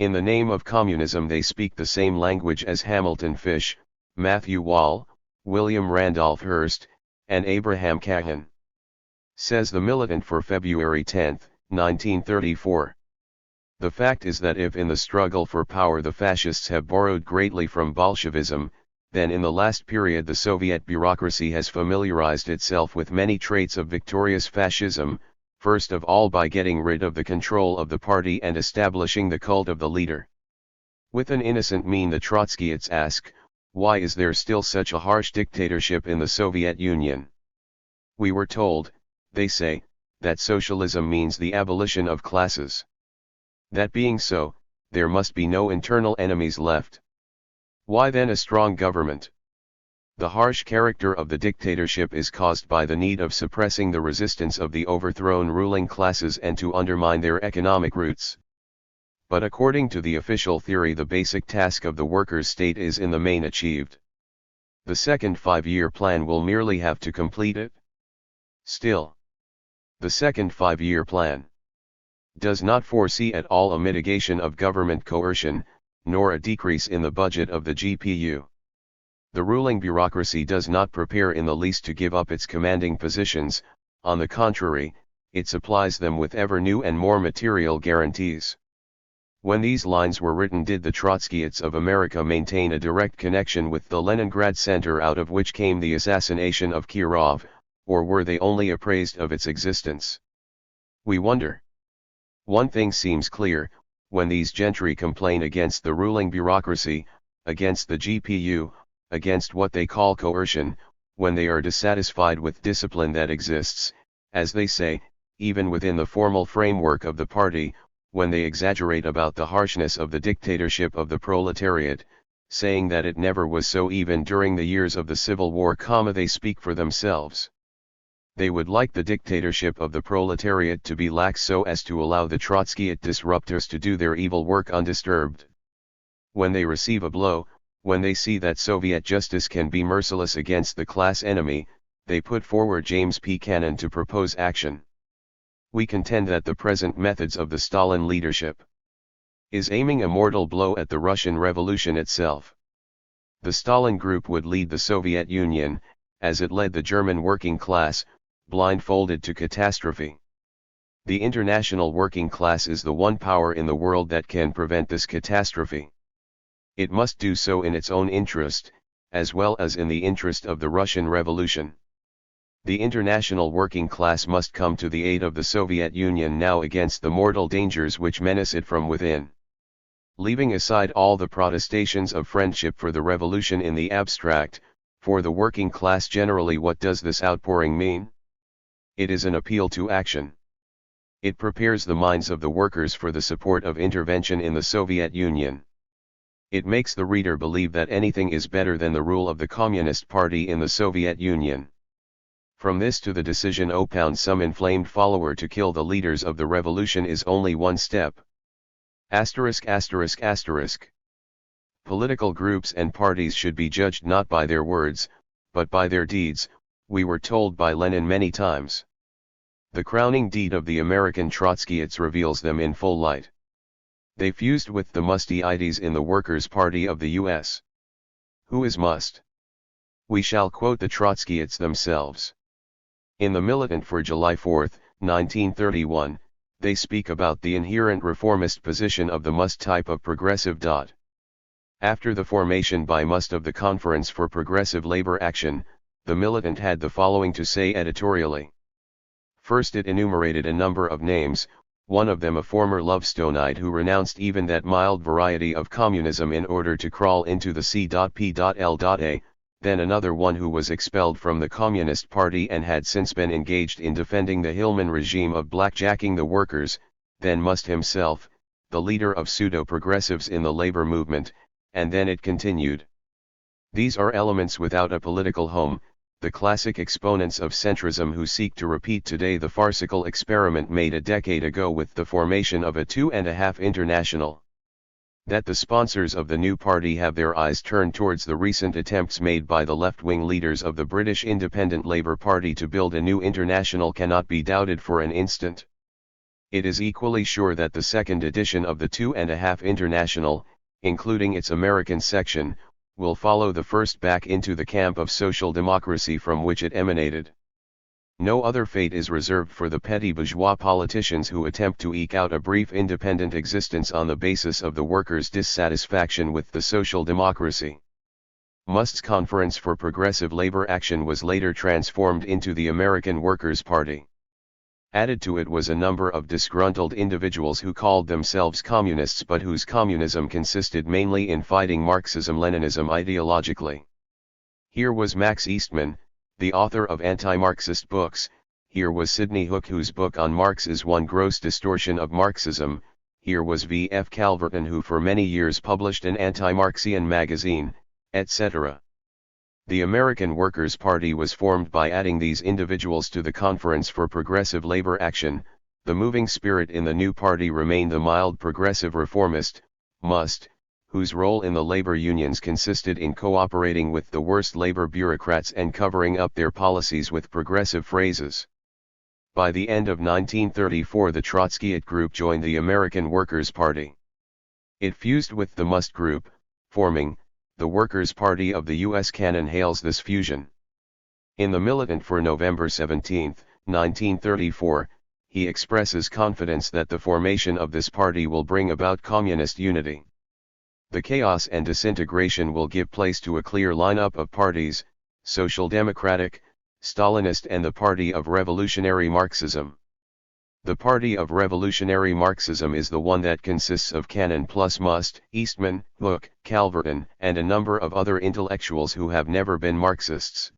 In the name of communism they speak the same language as Hamilton Fish, Matthew Wall, William Randolph Hearst, and Abraham Cahan. Says the militant for February 10, 1934. The fact is that if in the struggle for power the fascists have borrowed greatly from Bolshevism, then in the last period the Soviet bureaucracy has familiarized itself with many traits of victorious fascism, first of all by getting rid of the control of the party and establishing the cult of the leader. With an innocent mien the Trotskyists ask, why is there still such a harsh dictatorship in the Soviet Union? We were told, they say, that socialism means the abolition of classes. That being so, there must be no internal enemies left. Why then a strong government? The harsh character of the dictatorship is caused by the need of suppressing the resistance of the overthrown ruling classes and to undermine their economic roots. But according to the official theory the basic task of the workers' state is in the main achieved. The second five-year plan will merely have to complete it. Still, the second five-year plan does not foresee at all a mitigation of government coercion, nor a decrease in the budget of the GPU. The ruling bureaucracy does not prepare in the least to give up its commanding positions, on the contrary, it supplies them with ever new and more material guarantees. When these lines were written, did the Trotskyists of America maintain a direct connection with the Leningrad center out of which came the assassination of Kirov, or were they only appraised of its existence? We wonder. One thing seems clear, when these gentry complain against the ruling bureaucracy, against the GPU, against what they call coercion, when they are dissatisfied with discipline that exists, as they say, even within the formal framework of the party, when they exaggerate about the harshness of the dictatorship of the proletariat, saying that it never was so even during the years of the Civil War, they speak for themselves. They would like the dictatorship of the proletariat to be lax so as to allow the Trotskyist disruptors to do their evil work undisturbed. When they receive a blow, when they see that Soviet justice can be merciless against the class enemy, they put forward James P. Cannon to propose action. We contend that the present methods of the Stalin leadership is aiming a mortal blow at the Russian Revolution itself. The Stalin group would lead the Soviet Union, as it led the German working class, blindfolded to catastrophe. The international working class is the one power in the world that can prevent this catastrophe. It must do so in its own interest, as well as in the interest of the Russian Revolution. The international working class must come to the aid of the Soviet Union now against the mortal dangers which menace it from within. Leaving aside all the protestations of friendship for the revolution in the abstract, for the working class generally, what does this outpouring mean? It is an appeal to action. It prepares the minds of the workers for the support of intervention in the Soviet Union. It makes the reader believe that anything is better than the rule of the Communist Party in the Soviet Union. From this to the decision upon some inflamed follower to kill the leaders of the revolution is only one step. Asterisk asterisk asterisk. Political groups and parties should be judged not by their words, but by their deeds, we were told by Lenin many times. The crowning deed of the American Trotskyists reveals them in full light. They fused with the Moissayes in the Workers' Party of the U.S. Who is Must? We shall quote the Trotskyists themselves. In the Militant for July 4, 1931, they speak about the inherent reformist position of the Must type of progressive. After the formation by Must of the Conference for Progressive Labor Action, the Militant had the following to say editorially. First, it enumerated a number of names, one of them a former Lovestonite who renounced even that mild variety of communism in order to crawl into the C.P.L.A., then another one who was expelled from the Communist Party and had since been engaged in defending the Hillman regime of blackjacking the workers, then Must himself, the leader of pseudo-progressives in the labor movement, and then it continued. These are elements without a political home, the classic exponents of centrism who seek to repeat today the farcical experiment made a decade ago with the formation of a 2.5 international. That the sponsors of the new party have their eyes turned towards the recent attempts made by the left-wing leaders of the British Independent Labour Party to build a new international cannot be doubted for an instant. It is equally sure that the second edition of the 2.5 International, including its American section, will follow the first back into the camp of social democracy from which it emanated. No other fate is reserved for the petty bourgeois politicians who attempt to eke out a brief independent existence on the basis of the workers' dissatisfaction with the social democracy. Must's Conference for Progressive Labor Action was later transformed into the American Workers' Party. Added to it was a number of disgruntled individuals who called themselves communists but whose communism consisted mainly in fighting Marxism-Leninism ideologically. Here was Max Eastman, the author of anti-Marxist books. Here was Sidney Hook, whose book on Marx is one gross distortion of Marxism. Here was V. F. Calverton, who for many years published an anti-Marxian magazine, etc. The American Workers' Party was formed by adding these individuals to the Conference for Progressive Labor Action. The moving spirit in the new party remained the mild progressive reformist, Must, whose role in the labor unions consisted in cooperating with the worst labor bureaucrats and covering up their policies with progressive phrases. By the end of 1934, the Trotskyite group joined the American Workers' Party. It fused with the Must group, forming the Workers' Party of the U.S. Cannon hails this fusion. In the Militant for November 17, 1934, he expresses confidence that the formation of this party will bring about communist unity. The chaos and disintegration will give place to a clear lineup of parties: Social Democratic, Stalinist, and the Party of Revolutionary Marxism. The Party of Revolutionary Marxism is the one that consists of Cannon plus Must, Eastman, Hook, Calverton, and a number of other intellectuals who have never been Marxists.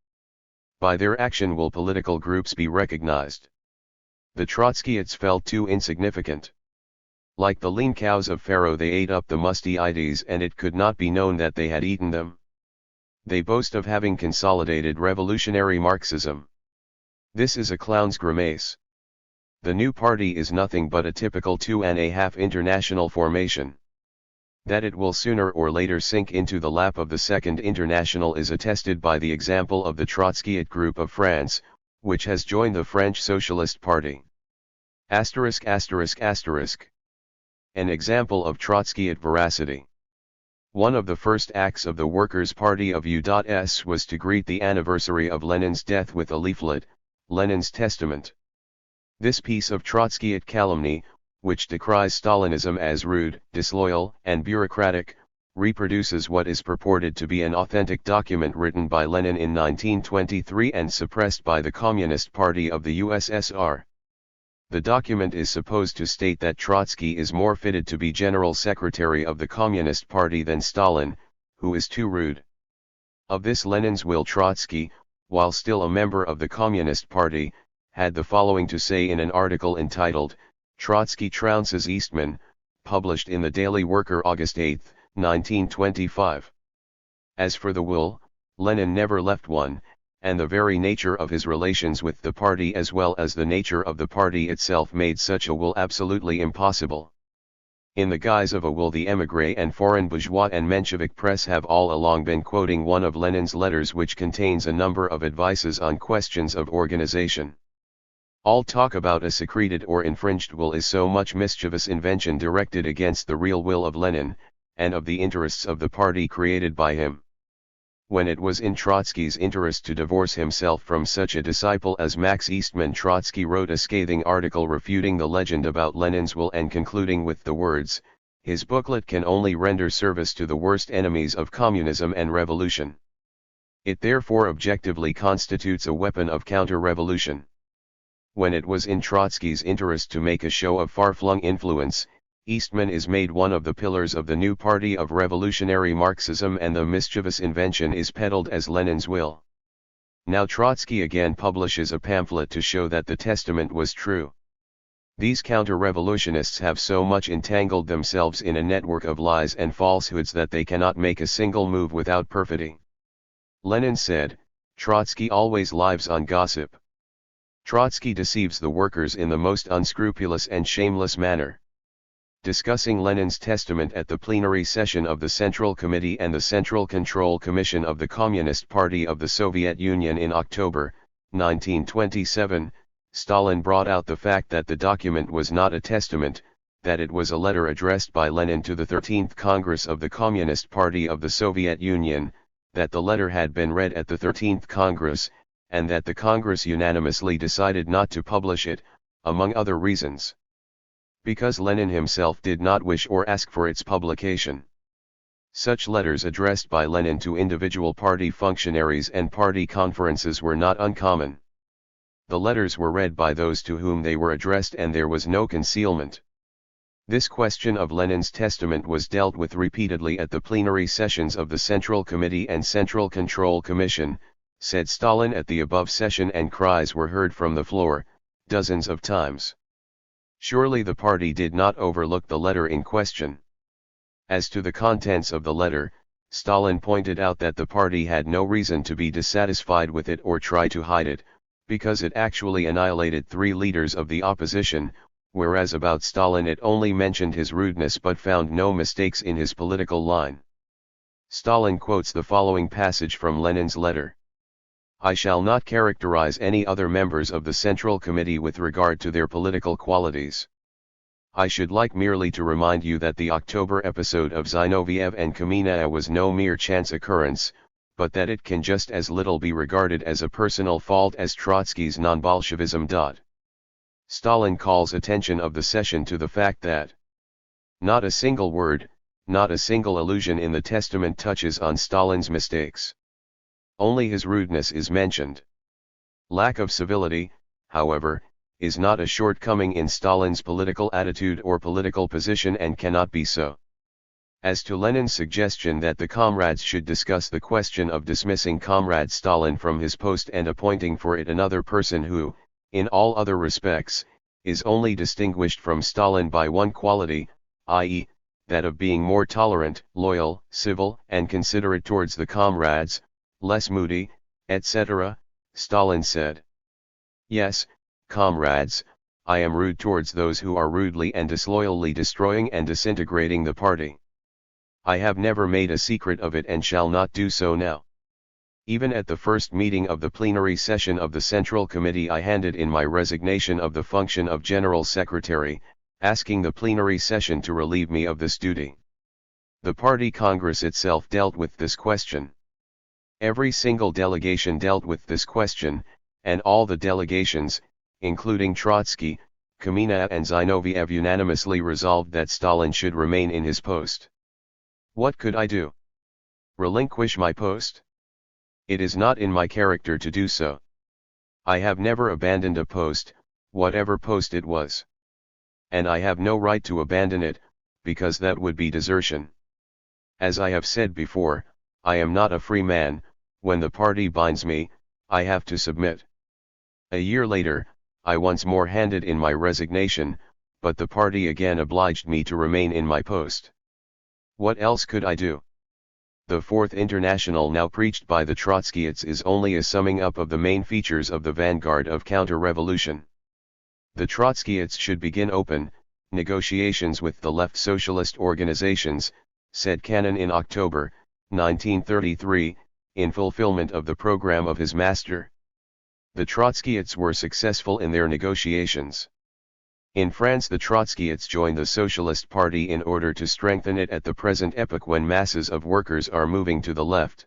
By their action will political groups be recognized. The Trotskyites felt too insignificant. Like the lean cows of Pharaoh, they ate up the musty ideas, and it could not be known that they had eaten them. They boast of having consolidated revolutionary Marxism. This is a clown's grimace. The new party is nothing but a typical 2.5 international formation. That it will sooner or later sink into the lap of the Second International is attested by the example of the Trotskyite group of France, which has joined the French Socialist Party. *******. An example of Trotskyite veracity. One of the first acts of the Workers' Party of U.S. was to greet the anniversary of Lenin's death with a leaflet, Lenin's Testament. This piece of Trotskyite calumny, which decries Stalinism as rude, disloyal, and bureaucratic, reproduces what is purported to be an authentic document written by Lenin in 1923 and suppressed by the Communist Party of the USSR. The document is supposed to state that Trotsky is more fitted to be General Secretary of the Communist Party than Stalin, who is too rude. Of this Lenin's will, Trotsky, while still a member of the Communist Party, had the following to say in an article entitled, Trotsky Trounces Eastman, published in the Daily Worker August 8, 1925. As for the will, Lenin never left one, and the very nature of his relations with the party as well as the nature of the party itself made such a will absolutely impossible. In the guise of a will, the émigré and foreign bourgeois and Menshevik press have all along been quoting one of Lenin's letters, which contains a number of advices on questions of organization. All talk about a secreted or infringed will is so much mischievous invention directed against the real will of Lenin, and of the interests of the party created by him. When it was in Trotsky's interest to divorce himself from such a disciple as Max Eastman, Trotsky wrote a scathing article refuting the legend about Lenin's will and concluding with the words, "His booklet can only render service to the worst enemies of communism and revolution. It therefore objectively constitutes a weapon of counter-revolution." When it was in Trotsky's interest to make a show of far-flung influence, Eastman is made one of the pillars of the new party of revolutionary Marxism, and the mischievous invention is peddled as Lenin's will. Now Trotsky again publishes a pamphlet to show that the testament was true. These counter-revolutionists have so much entangled themselves in a network of lies and falsehoods that they cannot make a single move without perfidy. Lenin said, "Trotsky always lives on gossip. Trotsky deceives the workers in the most unscrupulous and shameless manner. discussing Lenin's testament at the plenary session of the Central Committee and the Central Control Commission of the Communist Party of the Soviet Union in October 1927, Stalin brought out the fact that the document was not a testament, that it was a letter addressed by Lenin to the 13th Congress of the Communist Party of the Soviet Union, that the letter had been read at the 13th Congress, and that the Congress unanimously decided not to publish it, among other reasons. Because Lenin himself did not wish or ask for its publication. Such letters addressed by Lenin to individual party functionaries and party conferences were not uncommon. The letters were read by those to whom they were addressed and there was no concealment. This question of Lenin's testament was dealt with repeatedly at the plenary sessions of the Central Committee and Central Control Commission, said Stalin at the above session, and cries were heard from the floor, dozens of times. Surely the party did not overlook the letter in question. As to the contents of the letter, Stalin pointed out that the party had no reason to be dissatisfied with it or try to hide it, because it actually annihilated 3 leaders of the opposition, whereas about Stalin it only mentioned his rudeness but found no mistakes in his political line. Stalin quotes the following passage from Lenin's letter. I shall not characterize any other members of the Central Committee with regard to their political qualities. I should like merely to remind you that the October episode of Zinoviev and Kamenev was no mere chance occurrence, but that it can just as little be regarded as a personal fault as Trotsky's non-Bolshevism. Stalin calls attention of the session to the fact that not a single word, not a single allusion in the testament touches on Stalin's mistakes. Only his rudeness is mentioned. Lack of civility, however, is not a shortcoming in Stalin's political attitude or political position and cannot be so. As to Lenin's suggestion that the comrades should discuss the question of dismissing Comrade Stalin from his post and appointing for it another person who, in all other respects, is only distinguished from Stalin by one quality, i.e., that of being more tolerant, loyal, civil, and considerate towards the comrades, less moody, etc., Stalin said. Yes, comrades, I am rude towards those who are rudely and disloyally destroying and disintegrating the party. I have never made a secret of it and shall not do so now. Even at the first meeting of the plenary session of the Central Committee I handed in my resignation of the function of General Secretary, asking the plenary session to relieve me of this duty. The party Congress itself dealt with this question. Every single delegation dealt with this question, and all the delegations, including Trotsky, Kamenev and Zinoviev, unanimously resolved that Stalin should remain in his post. What could I do? Relinquish my post? It is not in my character to do so. I have never abandoned a post, whatever post it was. And I have no right to abandon it, because that would be desertion. As I have said before, I am not a free man. When the party binds me, I have to submit. A year later, I once more handed in my resignation, but the party again obliged me to remain in my post. What else could I do? The Fourth International now preached by the Trotskyists is only a summing up of the main features of the vanguard of counter-revolution. The Trotskyists should begin open negotiations with the left socialist organizations, said Cannon in October 1933, in fulfillment of the program of his master. The Trotskyists were successful in their negotiations. In France, the Trotskyists joined the Socialist Party in order to strengthen it at the present epoch when masses of workers are moving to the left.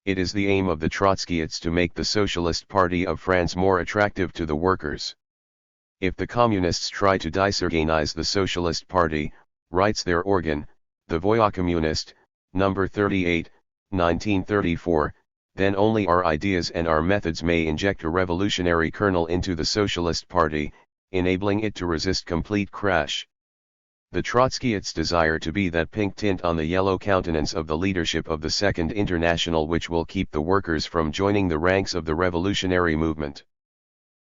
It is the aim of the Trotskyists to make the Socialist Party of France more attractive to the workers. If the Communists try to disorganize the Socialist Party, writes their organ, the Voix communiste, number 38, 1934, then only our ideas and our methods may inject a revolutionary kernel into the Socialist Party, enabling it to resist complete crash. The Trotskyists desire to be that pink tint on the yellow countenance of the leadership of the Second International which will keep the workers from joining the ranks of the revolutionary movement.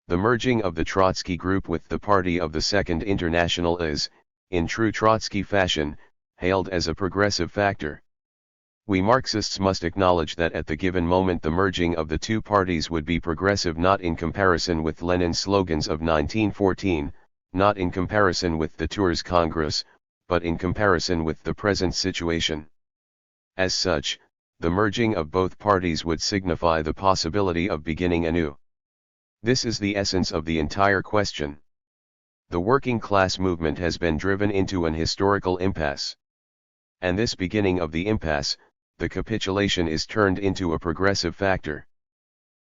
The merging of the Trotsky group with the party of the Second International is, in true Trotsky fashion, hailed as a progressive factor. We Marxists must acknowledge that at the given moment the merging of the two parties would be progressive, not in comparison with Lenin's slogans of 1914, not in comparison with the Tours Congress, but in comparison with the present situation. As such, the merging of both parties would signify the possibility of beginning anew. This is the essence of the entire question. The working class movement has been driven into an historical impasse. And this beginning of the impasse, the capitulation, is turned into a progressive factor.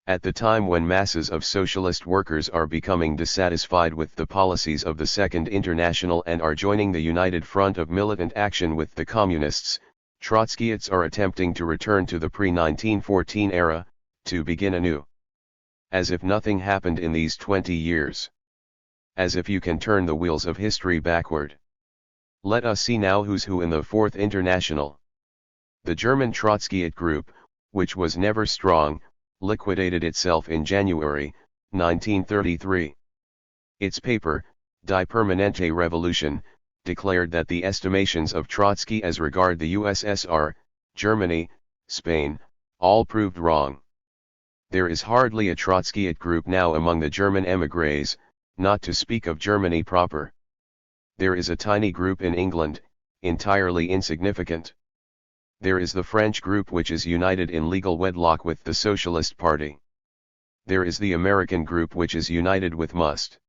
At the time when masses of socialist workers are becoming dissatisfied with the policies of the Second International and are joining the united front of militant action with the communists, Trotskyists are attempting to return to the pre-1914 era, to begin anew. As if nothing happened in these 20 years. As if you can turn the wheels of history backward. Let us see now who's who in the Fourth International. The German Trotskyite group, which was never strong, liquidated itself in January 1933. Its paper, Die Permanente Revolution, declared that the estimations of Trotsky as regard the USSR, Germany, Spain, all proved wrong. There is hardly a Trotskyite group now among the German émigrés, not to speak of Germany proper. There is a tiny group in England, entirely insignificant. There is the French group which is united in legal wedlock with the Socialist Party. There is the American group which is united with Must.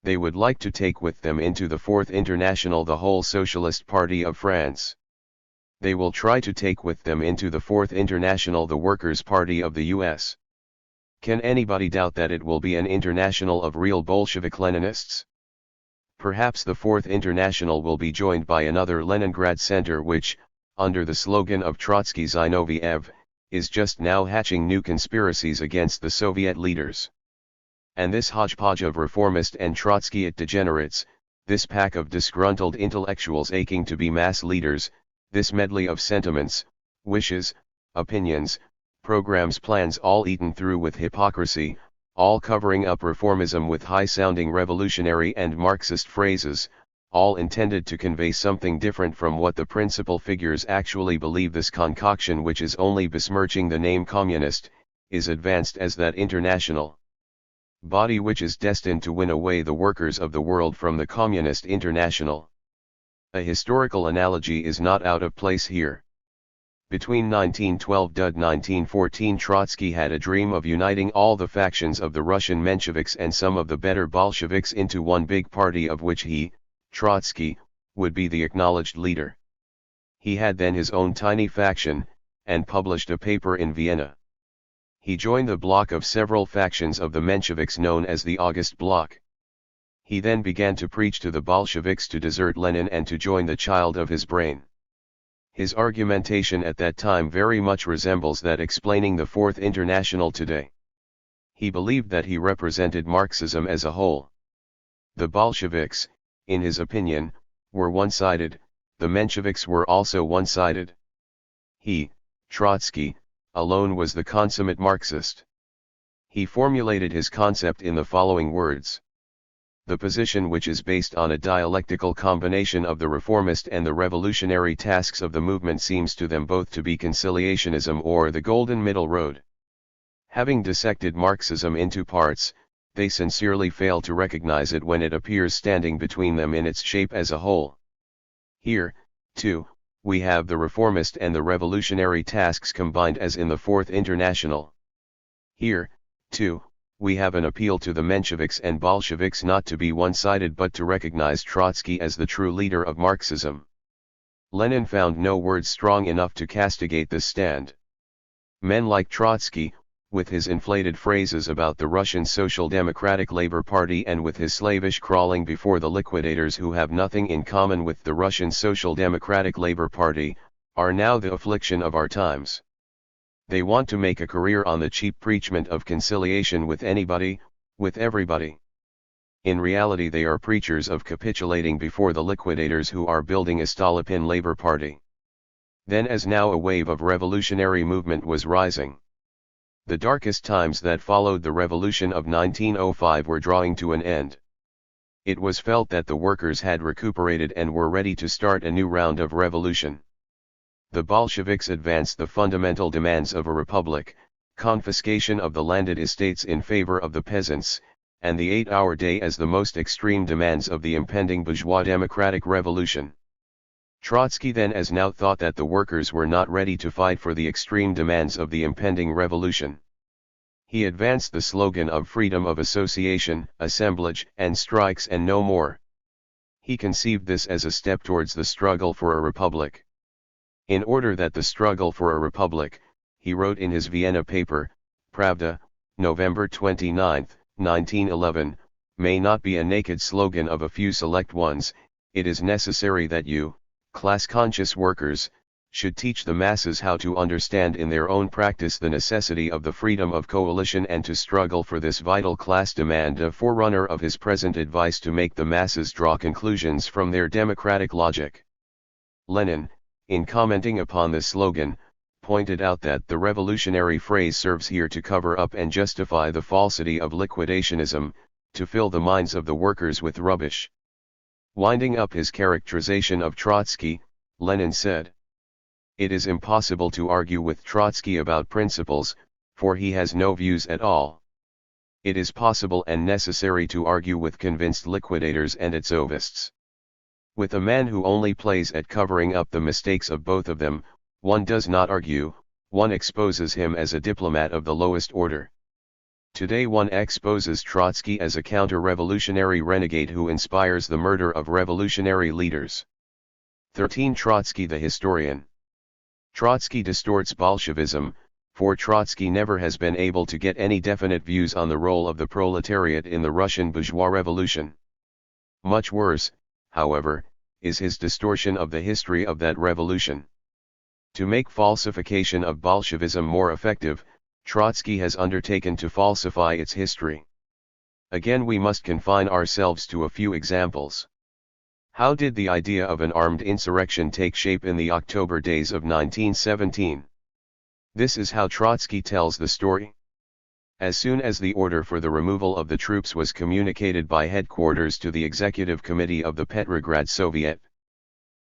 They would like to take with them into the Fourth International the whole Socialist Party of France. They will try to take with them into the Fourth International the Workers' Party of the US. Can anybody doubt that it will be an international of real Bolshevik-Leninists? Perhaps the Fourth International will be joined by another Leningrad Center which, under the slogan of Trotsky Zinoviev, is just now hatching new conspiracies against the Soviet leaders. And this hodgepodge of reformist and Trotskyite degenerates, this pack of disgruntled intellectuals aching to be mass leaders, this medley of sentiments, wishes, opinions, programs, plans, all eaten through with hypocrisy, all covering up reformism with high-sounding revolutionary and Marxist phrases, all intended to convey something different from what the principal figures actually believe. This concoction, which is only besmirching the name communist, is advanced as that international body which is destined to win away the workers of the world from the Communist International. A historical analogy is not out of place here. Between 1912 and 1914 Trotsky had a dream of uniting all the factions of the Russian Mensheviks and some of the better Bolsheviks into one big party of which he, Trotsky, would be the acknowledged leader. He had then his own tiny faction, and published a paper in Vienna. He joined the bloc of several factions of the Mensheviks known as the August Bloc. He then began to preach to the Bolsheviks to desert Lenin and to join the child of his brain. His argumentation at that time very much resembles that explaining the Fourth International today. He believed that he represented Marxism as a whole. The Bolsheviks, in his opinion, were one-sided, the Mensheviks were also one-sided. He, Trotsky, alone was the consummate Marxist. He formulated his concept in the following words. The position which is based on a dialectical combination of the reformist and the revolutionary tasks of the movement seems to them both to be conciliationism or the golden middle road. Having dissected Marxism into parts, they sincerely fail to recognize it when it appears standing between them in its shape as a whole. Here, too, we have the reformist and the revolutionary tasks combined as in the Fourth International. Here, too, we have an appeal to the Mensheviks and Bolsheviks not to be one-sided but to recognize Trotsky as the true leader of Marxism. Lenin found no words strong enough to castigate this stand. Men like Trotsky, with his inflated phrases about the Russian Social Democratic Labor Party and with his slavish crawling before the liquidators who have nothing in common with the Russian Social Democratic Labor Party, are now the affliction of our times. They want to make a career on the cheap preachment of conciliation with anybody, with everybody. In reality they are preachers of capitulating before the liquidators who are building a Stolypin Labor Party. Then as now a wave of revolutionary movement was rising. The darkest times that followed the revolution of 1905 were drawing to an end. It was felt that the workers had recuperated and were ready to start a new round of revolution. The Bolsheviks advanced the fundamental demands of a republic, confiscation of the landed estates in favor of the peasants, and the 8-hour day as the most extreme demands of the impending bourgeois democratic revolution. Trotsky then as now thought that the workers were not ready to fight for the extreme demands of the impending revolution. He advanced the slogan of freedom of association, assemblage, and strikes and no more. He conceived this as a step towards the struggle for a republic. In order that the struggle for a republic, he wrote in his Vienna paper, Pravda, November 29, 1911, may not be a naked slogan of a few select ones, it is necessary that you, class-conscious workers, should teach the masses how to understand in their own practice the necessity of the freedom of coalition and to struggle for this vital class demand, a forerunner of his present advice to make the masses draw conclusions from their democratic logic. Lenin, in commenting upon this slogan, pointed out that the revolutionary phrase serves here to cover up and justify the falsity of liquidationism, to fill the minds of the workers with rubbish. Winding up his characterization of Trotsky, Lenin said, "It is impossible to argue with Trotsky about principles, for he has no views at all. It is possible and necessary to argue with convinced liquidators and Etsovists. With a man who only plays at covering up the mistakes of both of them, one does not argue, one exposes him as a diplomat of the lowest order. Today one exposes Trotsky as a counter-revolutionary renegade who inspires the murder of revolutionary leaders." 13. Trotsky the historian. Trotsky distorts Bolshevism, for Trotsky never has been able to get any definite views on the role of the proletariat in the Russian bourgeois revolution. Much worse, however, is his distortion of the history of that revolution. To make falsification of Bolshevism more effective, Trotsky has undertaken to falsify its history. Again we must confine ourselves to a few examples. How did the idea of an armed insurrection take shape in the October days of 1917? This is how Trotsky tells the story. As soon as the order for the removal of the troops was communicated by headquarters to the Executive Committee of the Petrograd Soviet,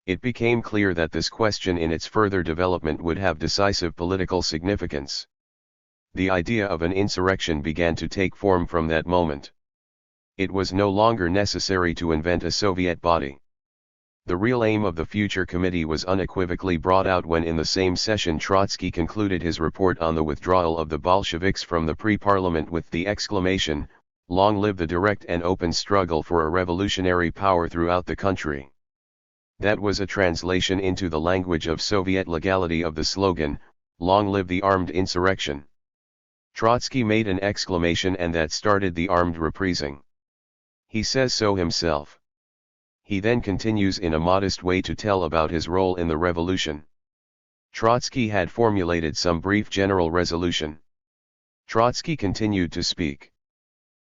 it became clear that this question in its further development would have decisive political significance. The idea of an insurrection began to take form from that moment. It was no longer necessary to invent a Soviet body. The real aim of the future committee was unequivocally brought out when in the same session Trotsky concluded his report on the withdrawal of the Bolsheviks from the pre-parliament with the exclamation, "Long live the direct and open struggle for a revolutionary power throughout the country." That was a translation into the language of Soviet legality of the slogan, "Long live the armed insurrection." Trotsky made an exclamation and that started the armed reprising. He says so himself. He then continues in a modest way to tell about his role in the revolution. Trotsky had formulated some brief general resolution. Trotsky continued to speak.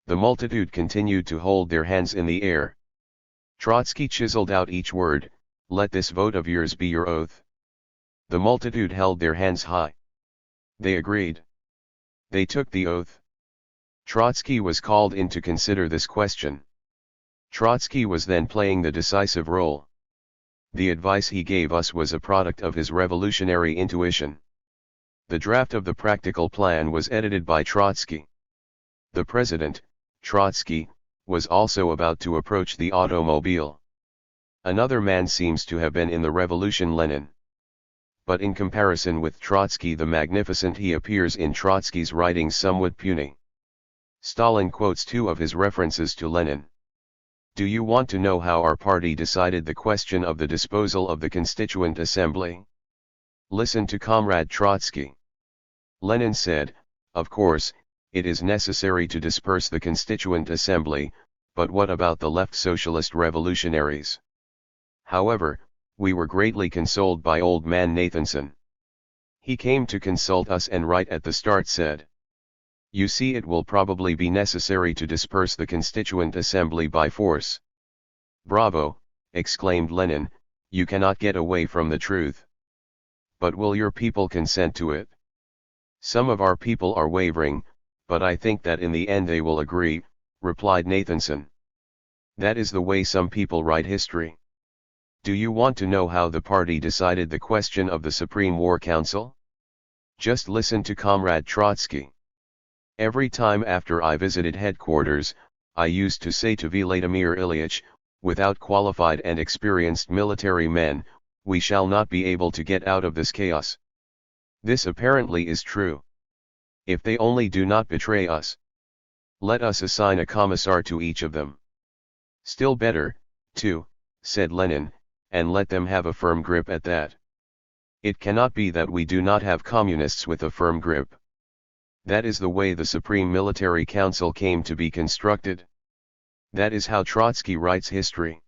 The multitude continued to hold their hands in the air. Trotsky chiseled out each word, "Let this vote of yours be your oath." The multitude held their hands high. They agreed. They took the oath. Trotsky was called in to consider this question. Trotsky was then playing the decisive role. The advice he gave us was a product of his revolutionary intuition. The draft of the practical plan was edited by Trotsky. The president, Trotsky, was also about to approach the automobile. Another man seems to have been in the revolution, Lenin. But in comparison with Trotsky the Magnificent, he appears in Trotsky's writings somewhat puny. Stalin quotes two of his references to Lenin. "Do you want to know how our party decided the question of the disposal of the Constituent Assembly? Listen to Comrade Trotsky." Lenin said, "Of course, it is necessary to disperse the Constituent Assembly, but what about the left socialist revolutionaries? However, we were greatly consoled by old man Nathanson. He came to consult us and right at the start said, 'You see, it will probably be necessary to disperse the Constituent Assembly by force.'" "Bravo," exclaimed Lenin, "you cannot get away from the truth. But will your people consent to it?" "Some of our people are wavering, but I think that in the end they will agree," replied Nathanson. That is the way some people write history. Do you want to know how the party decided the question of the Supreme War Council? Just listen to Comrade Trotsky. "Every time after I visited headquarters, I used to say to Vladimir Ilyich, without qualified and experienced military men, we shall not be able to get out of this chaos. This apparently is true. If they only do not betray us, let us assign a commissar to each of them. Still better, too, said Lenin, and let them have a firm grip at that. It cannot be that we do not have communists with a firm grip. That is the way the Supreme Military Council came to be constructed. That is how Trotsky writes history.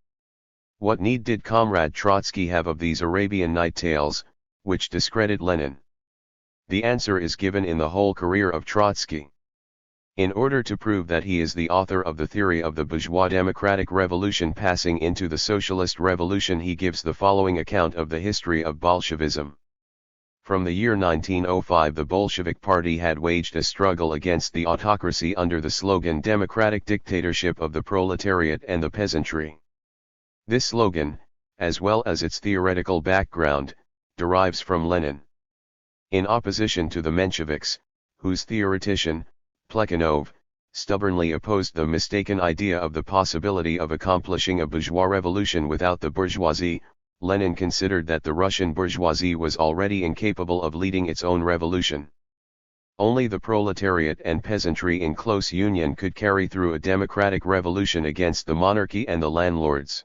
What need did Comrade Trotsky have of these Arabian Night tales, which discredit Lenin? The answer is given in the whole career of Trotsky. In order to prove that he is the author of the theory of the bourgeois democratic revolution passing into the socialist revolution, he gives the following account of the history of Bolshevism. From the year 1905 the Bolshevik Party had waged a struggle against the autocracy under the slogan "Democratic Dictatorship of the Proletariat and the Peasantry." This slogan, as well as its theoretical background, derives from Lenin. In opposition to the Mensheviks, whose theoretician, Plekhanov, stubbornly opposed the mistaken idea of the possibility of accomplishing a bourgeois revolution without the bourgeoisie, Lenin considered that the Russian bourgeoisie was already incapable of leading its own revolution. Only the proletariat and peasantry in close union could carry through a democratic revolution against the monarchy and the landlords.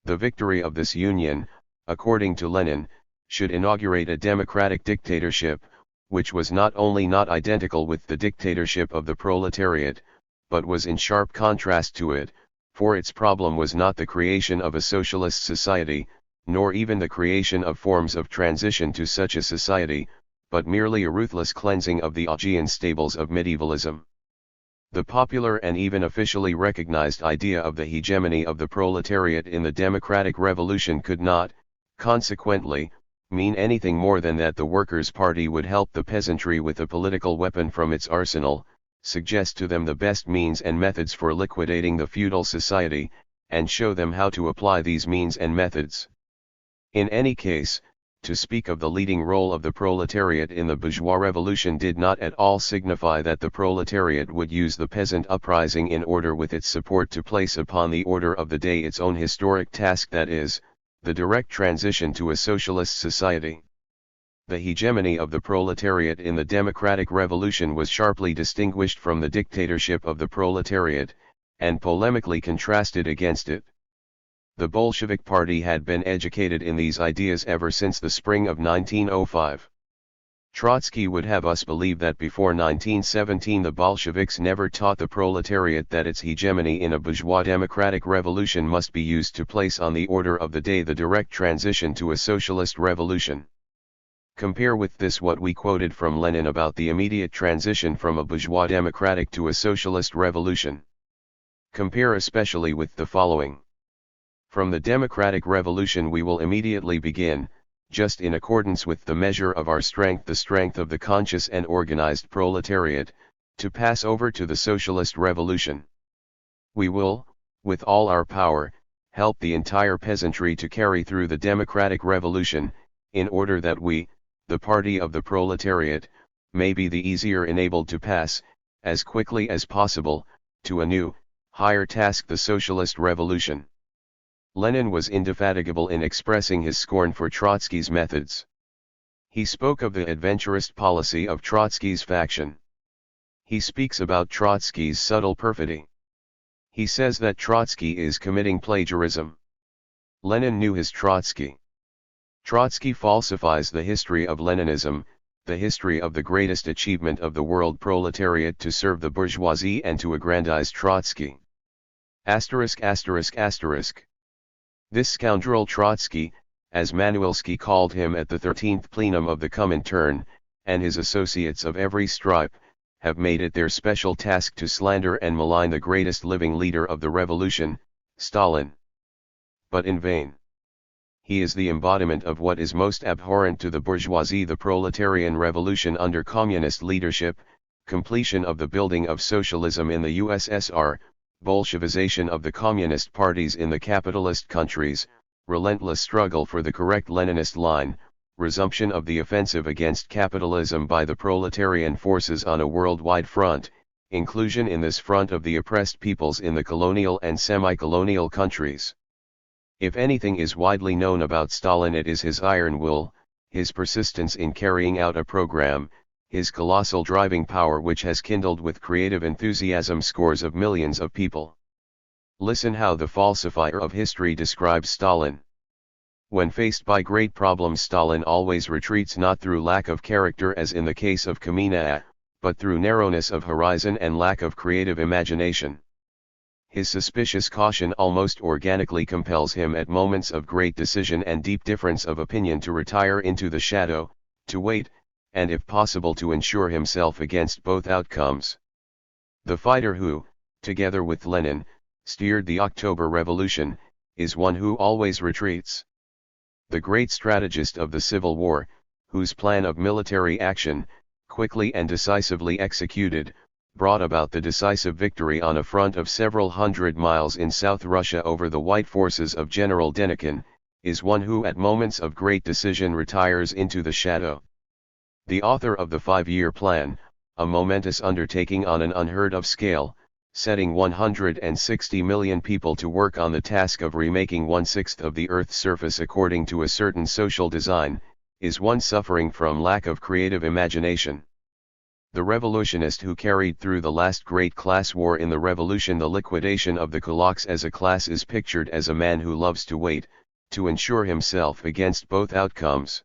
The victory of this union, according to Lenin, should inaugurate a democratic dictatorship, which was not only not identical with the dictatorship of the proletariat, but was in sharp contrast to it, for its problem was not the creation of a socialist society, nor even the creation of forms of transition to such a society, but merely a ruthless cleansing of the Augean stables of medievalism. The popular and even officially recognized idea of the hegemony of the proletariat in the democratic revolution could not, consequently, mean anything more than that the Workers' Party would help the peasantry with a political weapon from its arsenal, suggest to them the best means and methods for liquidating the feudal society, and show them how to apply these means and methods. In any case, to speak of the leading role of the proletariat in the bourgeois revolution did not at all signify that the proletariat would use the peasant uprising in order with its support to place upon the order of the day its own historic task, that is, the direct transition to a socialist society. The hegemony of the proletariat in the democratic revolution was sharply distinguished from the dictatorship of the proletariat, and polemically contrasted against it. The Bolshevik Party had been educated in these ideas ever since the spring of 1905. Trotsky would have us believe that before 1917 the Bolsheviks never taught the proletariat that its hegemony in a bourgeois democratic revolution must be used to place on the order of the day the direct transition to a socialist revolution. Compare with this what we quoted from Lenin about the immediate transition from a bourgeois democratic to a socialist revolution. Compare especially with the following. From the democratic revolution we will immediately begin, just in accordance with the measure of our strength, the strength of the conscious and organized proletariat, to pass over to the socialist revolution. We will, with all our power, help the entire peasantry to carry through the democratic revolution, in order that we, the party of the proletariat, may be the easier enabled to pass, as quickly as possible, to a new, higher task, the socialist revolution. Lenin was indefatigable in expressing his scorn for Trotsky's methods. He spoke of the adventurist policy of Trotsky's faction. He speaks about Trotsky's subtle perfidy. He says that Trotsky is committing plagiarism. Lenin knew his Trotsky. Trotsky falsifies the history of Leninism, the history of the greatest achievement of the world proletariat to serve the bourgeoisie and to aggrandize Trotsky. ******. This scoundrel Trotsky, as Manuelsky called him at the 13th plenum of the Comintern, and his associates of every stripe, have made it their special task to slander and malign the greatest living leader of the revolution, Stalin. But in vain. He is the embodiment of what is most abhorrent to the bourgeoisie, the proletarian revolution under communist leadership, completion of the building of socialism in the USSR, Bolshevization of the communist parties in the capitalist countries, relentless struggle for the correct Leninist line, resumption of the offensive against capitalism by the proletarian forces on a worldwide front, inclusion in this front of the oppressed peoples in the colonial and semi-colonial countries. If anything is widely known about Stalin, it is his iron will, his persistence in carrying out a program, his colossal driving power which has kindled with creative enthusiasm scores of millions of people. Listen how the falsifier of history describes Stalin. When faced by great problems, Stalin always retreats not through lack of character as in the case of Kamina, but through narrowness of horizon and lack of creative imagination. His suspicious caution almost organically compels him at moments of great decision and deep difference of opinion to retire into the shadow, to wait, and if possible to ensure himself against both outcomes. The fighter who, together with Lenin, steered the October Revolution, is one who always retreats. The great strategist of the Civil War, whose plan of military action, quickly and decisively executed, brought about the decisive victory on a front of several hundred miles in South Russia over the white forces of General Denikin, is one who at moments of great decision retires into the shadow. The author of the 5-year plan, a momentous undertaking on an unheard-of scale, setting 160 million people to work on the task of remaking 1/6 of the Earth's surface according to a certain social design, is one suffering from lack of creative imagination. The revolutionist who carried through the last great class war in the revolution the liquidation of the kulaks as a class is pictured as a man who loves to wait, to ensure himself against both outcomes.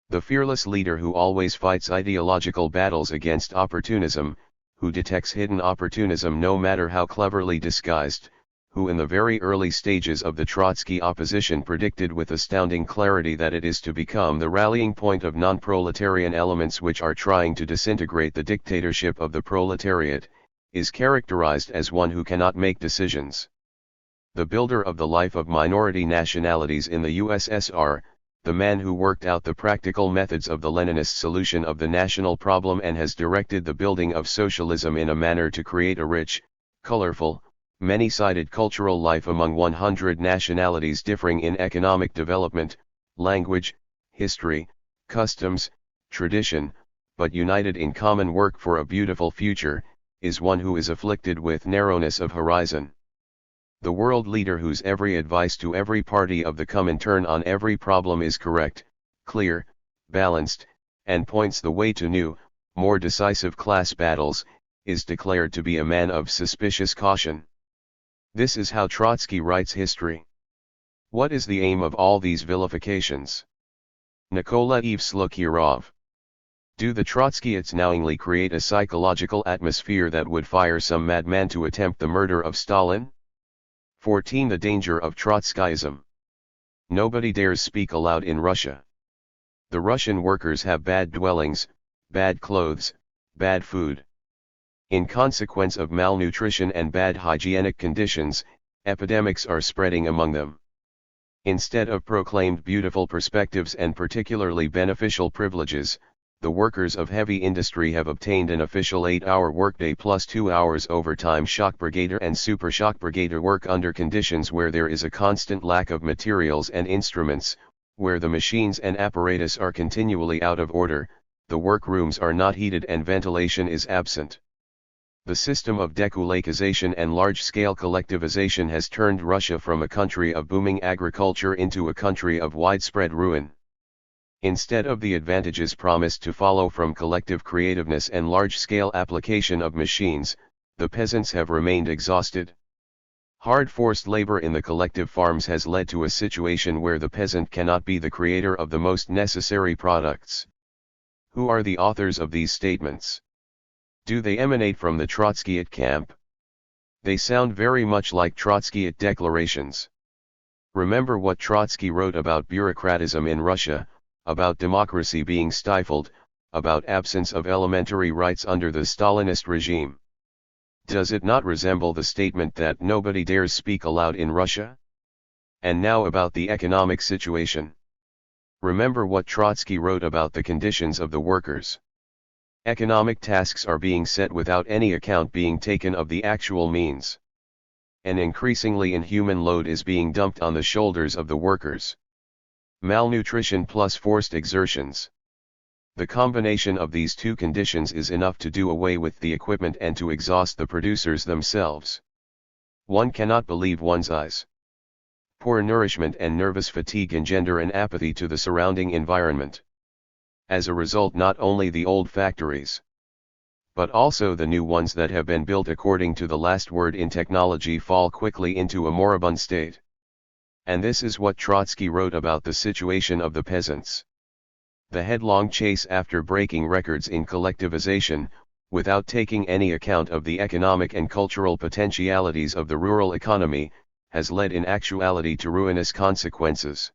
The fearless leader who always fights ideological battles against opportunism, who detects hidden opportunism no matter how cleverly disguised, who in the very early stages of the Trotsky opposition predicted with astounding clarity that it is to become the rallying point of non-proletarian elements which are trying to disintegrate the dictatorship of the proletariat, is characterized as one who cannot make decisions. The builder of the life of minority nationalities in the USSR, the man who worked out the practical methods of the Leninist solution of the national problem and has directed the building of socialism in a manner to create a rich, colorful, many-sided cultural life among 100 nationalities differing in economic development, language, history, customs, tradition, but united in common work for a beautiful future, is one who is afflicted with narrowness of horizon. The world leader whose every advice to every party of the Comintern on every problem is correct, clear, balanced, and points the way to new, more decisive class battles, is declared to be a man of suspicious caution. This is how Trotsky writes history. What is the aim of all these vilifications? Nikolaev Slukhirov. Do the Trotskyists knowingly create a psychological atmosphere that would fire some madman to attempt the murder of Stalin? 14. The danger of Trotskyism. Nobody dares speak aloud in Russia. The Russian workers have bad dwellings, bad clothes, bad food. In consequence of malnutrition and bad hygienic conditions, epidemics are spreading among them. Instead of proclaimed beautiful perspectives and particularly beneficial privileges, the workers of heavy industry have obtained an official 8-hour workday plus 2 hours overtime. Shock brigader and super shock brigader work under conditions where there is a constant lack of materials and instruments, where the machines and apparatus are continually out of order, the workrooms are not heated and ventilation is absent. The system of dekulakization and large-scale collectivization has turned Russia from a country of booming agriculture into a country of widespread ruin. Instead of the advantages promised to follow from collective creativeness and large-scale application of machines, the peasants have remained exhausted. Hard forced labor in the collective farms has led to a situation where the peasant cannot be the creator of the most necessary products. Who are the authors of these statements? Do they emanate from the Trotskyite camp? They sound very much like Trotskyite declarations. Remember what Trotsky wrote about bureaucratism in Russia, about democracy being stifled, about absence of elementary rights under the Stalinist regime. Does it not resemble the statement that nobody dares speak aloud in Russia? And now about the economic situation. Remember what Trotsky wrote about the conditions of the workers. Economic tasks are being set without any account being taken of the actual means. An increasingly inhuman load is being dumped on the shoulders of the workers. Malnutrition plus forced exertions. The combination of these two conditions is enough to do away with the equipment and to exhaust the producers themselves. One cannot believe one's eyes. Poor nourishment and nervous fatigue engender an apathy to the surrounding environment. As a result, not only the old factories, but also the new ones that have been built according to the last word in technology fall quickly into a moribund state. And this is what Trotsky wrote about the situation of the peasants. The headlong chase after breaking records in collectivization, without taking any account of the economic and cultural potentialities of the rural economy, has led in actuality to ruinous consequences.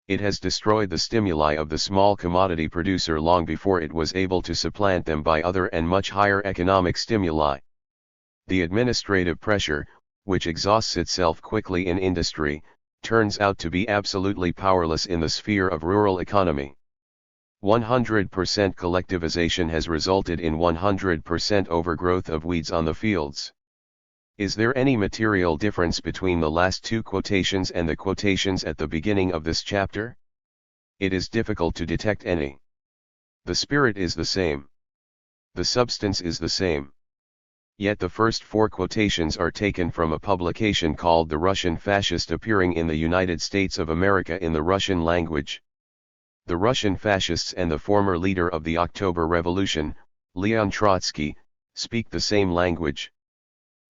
It has destroyed the stimuli of the small commodity producer long before it was able to supplant them by other and much higher economic stimuli. The administrative pressure, which exhausts itself quickly in industry, turns out to be absolutely powerless in the sphere of rural economy. 100% collectivization has resulted in 100% overgrowth of weeds on the fields. Is there any material difference between the last two quotations and the quotations at the beginning of this chapter? It is difficult to detect any. The spirit is the same. The substance is the same. Yet the first four quotations are taken from a publication called The Russian Fascist, appearing in the United States of America in the Russian language. The Russian fascists and the former leader of the October Revolution, Leon Trotsky, speak the same language.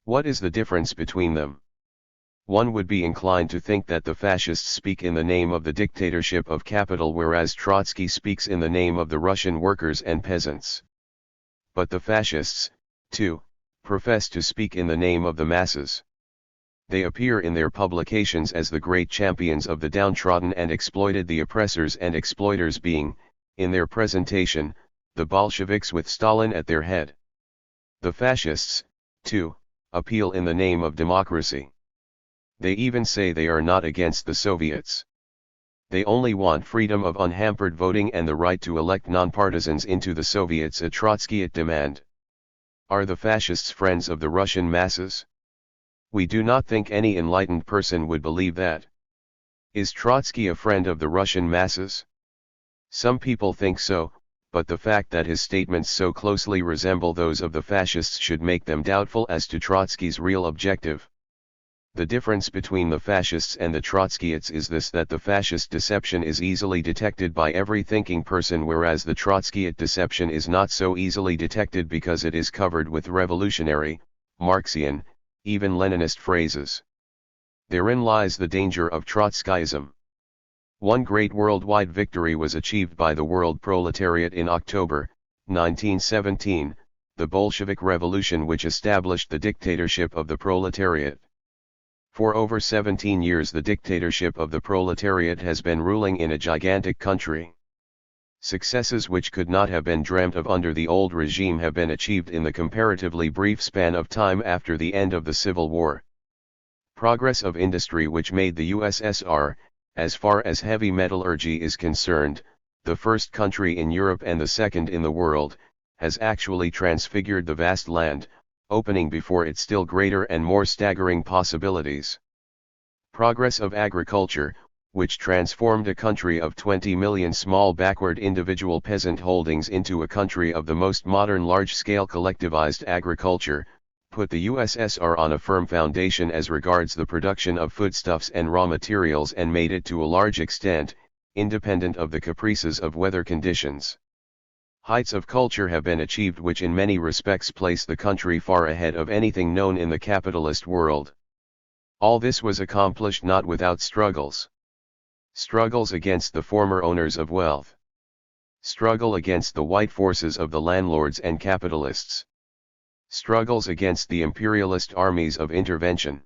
What is the difference between them? One would be inclined to think that the fascists speak in the name of the dictatorship of capital, whereas Trotsky speaks in the name of the Russian workers and peasants. But the fascists, too, profess to speak in the name of the masses. They appear in their publications as the great champions of the downtrodden and exploited, the oppressors and exploiters being, in their presentation, the Bolsheviks with Stalin at their head. The fascists, too, appeal in the name of democracy. They even say they are not against the Soviets. They only want freedom of unhampered voting and the right to elect nonpartisans into the Soviets, a Trotskyite demand. Are the fascists friends of the Russian masses? We do not think any enlightened person would believe that. Is Trotsky a friend of the Russian masses? Some people think so, but the fact that his statements so closely resemble those of the fascists should make them doubtful as to Trotsky's real objective. The difference between the fascists and the Trotskyites is this: that the fascist deception is easily detected by every thinking person, whereas the Trotskyite deception is not so easily detected because it is covered with revolutionary, Marxian, even Leninist phrases. Therein lies the danger of Trotskyism. One great worldwide victory was achieved by the world proletariat in October 1917, the Bolshevik Revolution, which established the dictatorship of the proletariat. For over 17 years the dictatorship of the proletariat has been ruling in a gigantic country. Successes which could not have been dreamt of under the old regime have been achieved in the comparatively brief span of time after the end of the Civil War. Progress of industry which made the USSR, as far as heavy metallurgy is concerned, the first country in Europe and the second in the world, has actually transfigured the vast land, opening before it still greater and more staggering possibilities. Progress of agriculture, which transformed a country of 20 million small backward individual peasant holdings into a country of the most modern large-scale collectivized agriculture, put the USSR on a firm foundation as regards the production of foodstuffs and raw materials and made it to a large extent, independent of the caprices of weather conditions. Heights of culture have been achieved which in many respects place the country far ahead of anything known in the capitalist world. All this was accomplished not without struggles. Struggles against the former owners of wealth. Struggle against the white forces of the landlords and capitalists. Struggles against the imperialist armies of intervention.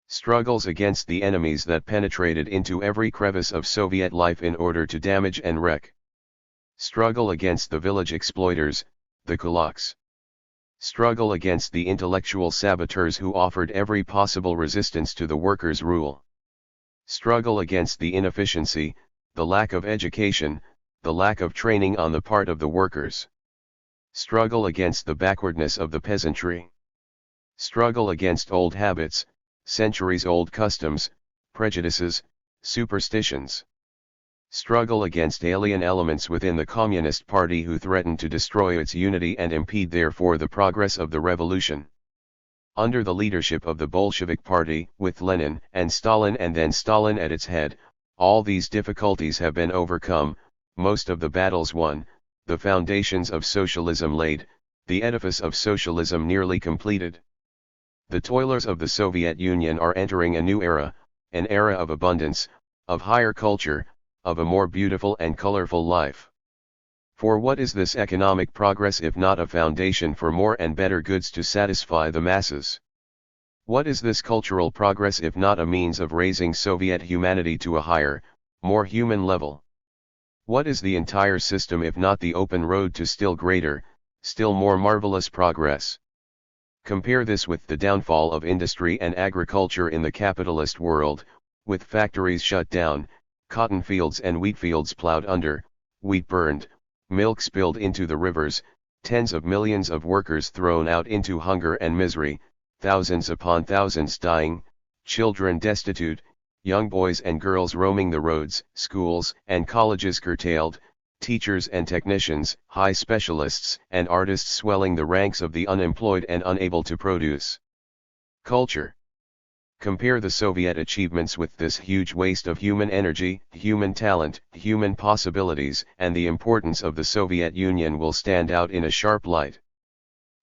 Struggles against the enemies that penetrated into every crevice of Soviet life in order to damage and wreck. Struggle against the village exploiters, the kulaks. Struggle against the intellectual saboteurs who offered every possible resistance to the workers' rule. Struggle against the inefficiency, the lack of education, the lack of training on the part of the workers. Struggle against the backwardness of the peasantry. Struggle against old habits, centuries-old customs, prejudices, superstitions. Struggle against alien elements within the Communist Party who threaten to destroy its unity and impede therefore the progress of the revolution. Under the leadership of the Bolshevik Party, with Lenin and Stalin and then Stalin at its head, all these difficulties have been overcome, most of the battles won, the foundations of socialism laid, the edifice of socialism nearly completed. The toilers of the Soviet Union are entering a new era, an era of abundance, of higher culture, of a more beautiful and colorful life. For what is this economic progress if not a foundation for more and better goods to satisfy the masses? What is this cultural progress if not a means of raising Soviet humanity to a higher, more human level? What is the entire system if not the open road to still greater, still more marvelous progress? Compare this with the downfall of industry and agriculture in the capitalist world, with factories shut down, cotton fields and wheat fields plowed under, wheat burned, milk spilled into the rivers, tens of millions of workers thrown out into hunger and misery, thousands upon thousands dying, children destitute, young boys and girls roaming the roads, schools and colleges curtailed, teachers and technicians, high specialists and artists swelling the ranks of the unemployed and unable to produce culture. Compare the Soviet achievements with this huge waste of human energy, human talent, human possibilities, and the importance of the Soviet Union will stand out in a sharp light.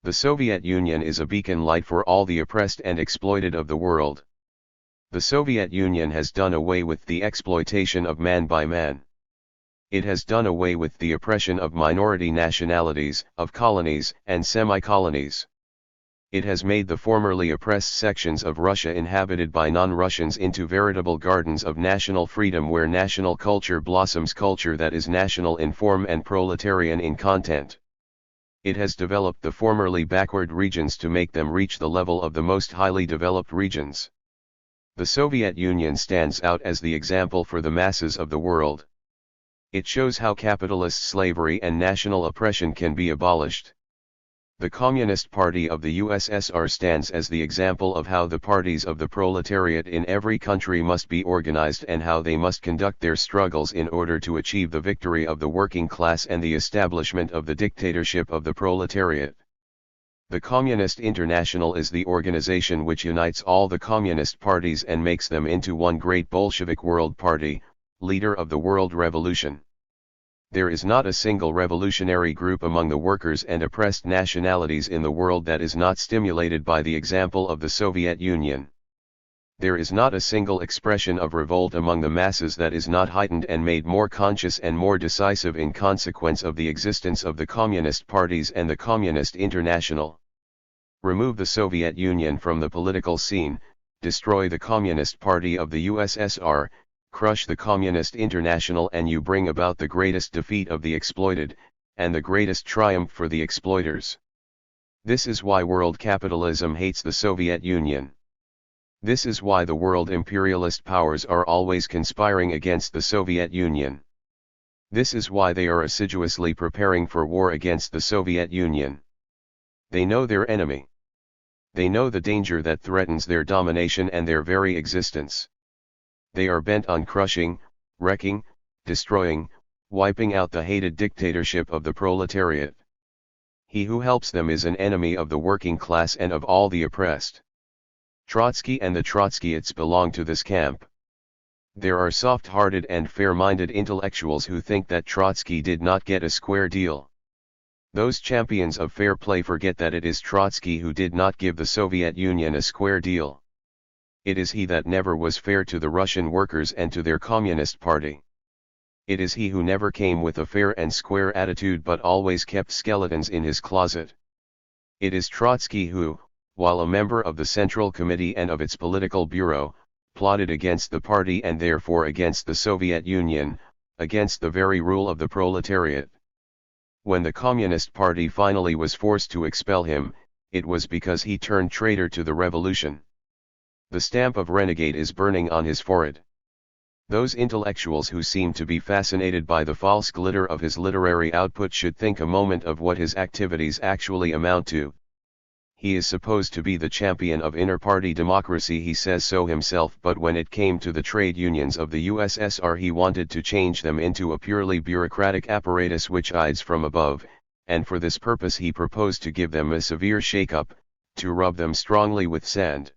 The Soviet Union is a beacon light for all the oppressed and exploited of the world. The Soviet Union has done away with the exploitation of man by man. It has done away with the oppression of minority nationalities, of colonies and semi-colonies. It has made the formerly oppressed sections of Russia inhabited by non-Russians into veritable gardens of national freedom where national culture blossoms, culture that is national in form and proletarian in content. It has developed the formerly backward regions to make them reach the level of the most highly developed regions. The Soviet Union stands out as the example for the masses of the world. It shows how capitalist slavery and national oppression can be abolished. The Communist Party of the USSR stands as the example of how the parties of the proletariat in every country must be organized and how they must conduct their struggles in order to achieve the victory of the working class and the establishment of the dictatorship of the proletariat. The Communist International is the organization which unites all the communist parties and makes them into one great Bolshevik World Party, leader of the world revolution. There is not a single revolutionary group among the workers and oppressed nationalities in the world that is not stimulated by the example of the Soviet Union. There is not a single expression of revolt among the masses that is not heightened and made more conscious and more decisive in consequence of the existence of the Communist parties and the Communist International. Remove the Soviet Union from the political scene, destroy the Communist Party of the USSR, crush the Communist International, and you bring about the greatest defeat of the exploited, and the greatest triumph for the exploiters. This is why world capitalism hates the Soviet Union. This is why the world imperialist powers are always conspiring against the Soviet Union. This is why they are assiduously preparing for war against the Soviet Union. They know their enemy. They know the danger that threatens their domination and their very existence. They are bent on crushing, wrecking, destroying, wiping out the hated dictatorship of the proletariat. He who helps them is an enemy of the working class and of all the oppressed. Trotsky and the Trotskyists belong to this camp. There are soft-hearted and fair-minded intellectuals who think that Trotsky did not get a square deal. Those champions of fair play forget that it is Trotsky who did not give the Soviet Union a square deal. It is he that never was fair to the Russian workers and to their Communist Party. It is he who never came with a fair and square attitude but always kept skeletons in his closet. It is Trotsky who, while a member of the Central Committee and of its political bureau, plotted against the party and therefore against the Soviet Union, against the very rule of the proletariat. When the Communist Party finally was forced to expel him, it was because he turned traitor to the revolution. The stamp of renegade is burning on his forehead. Those intellectuals who seem to be fascinated by the false glitter of his literary output should think a moment of what his activities actually amount to. He is supposed to be the champion of inter-party democracy, he says so himself, but when it came to the trade unions of the USSR he wanted to change them into a purely bureaucratic apparatus which guides from above, and for this purpose he proposed to give them a severe shake-up, to rub them strongly with sand.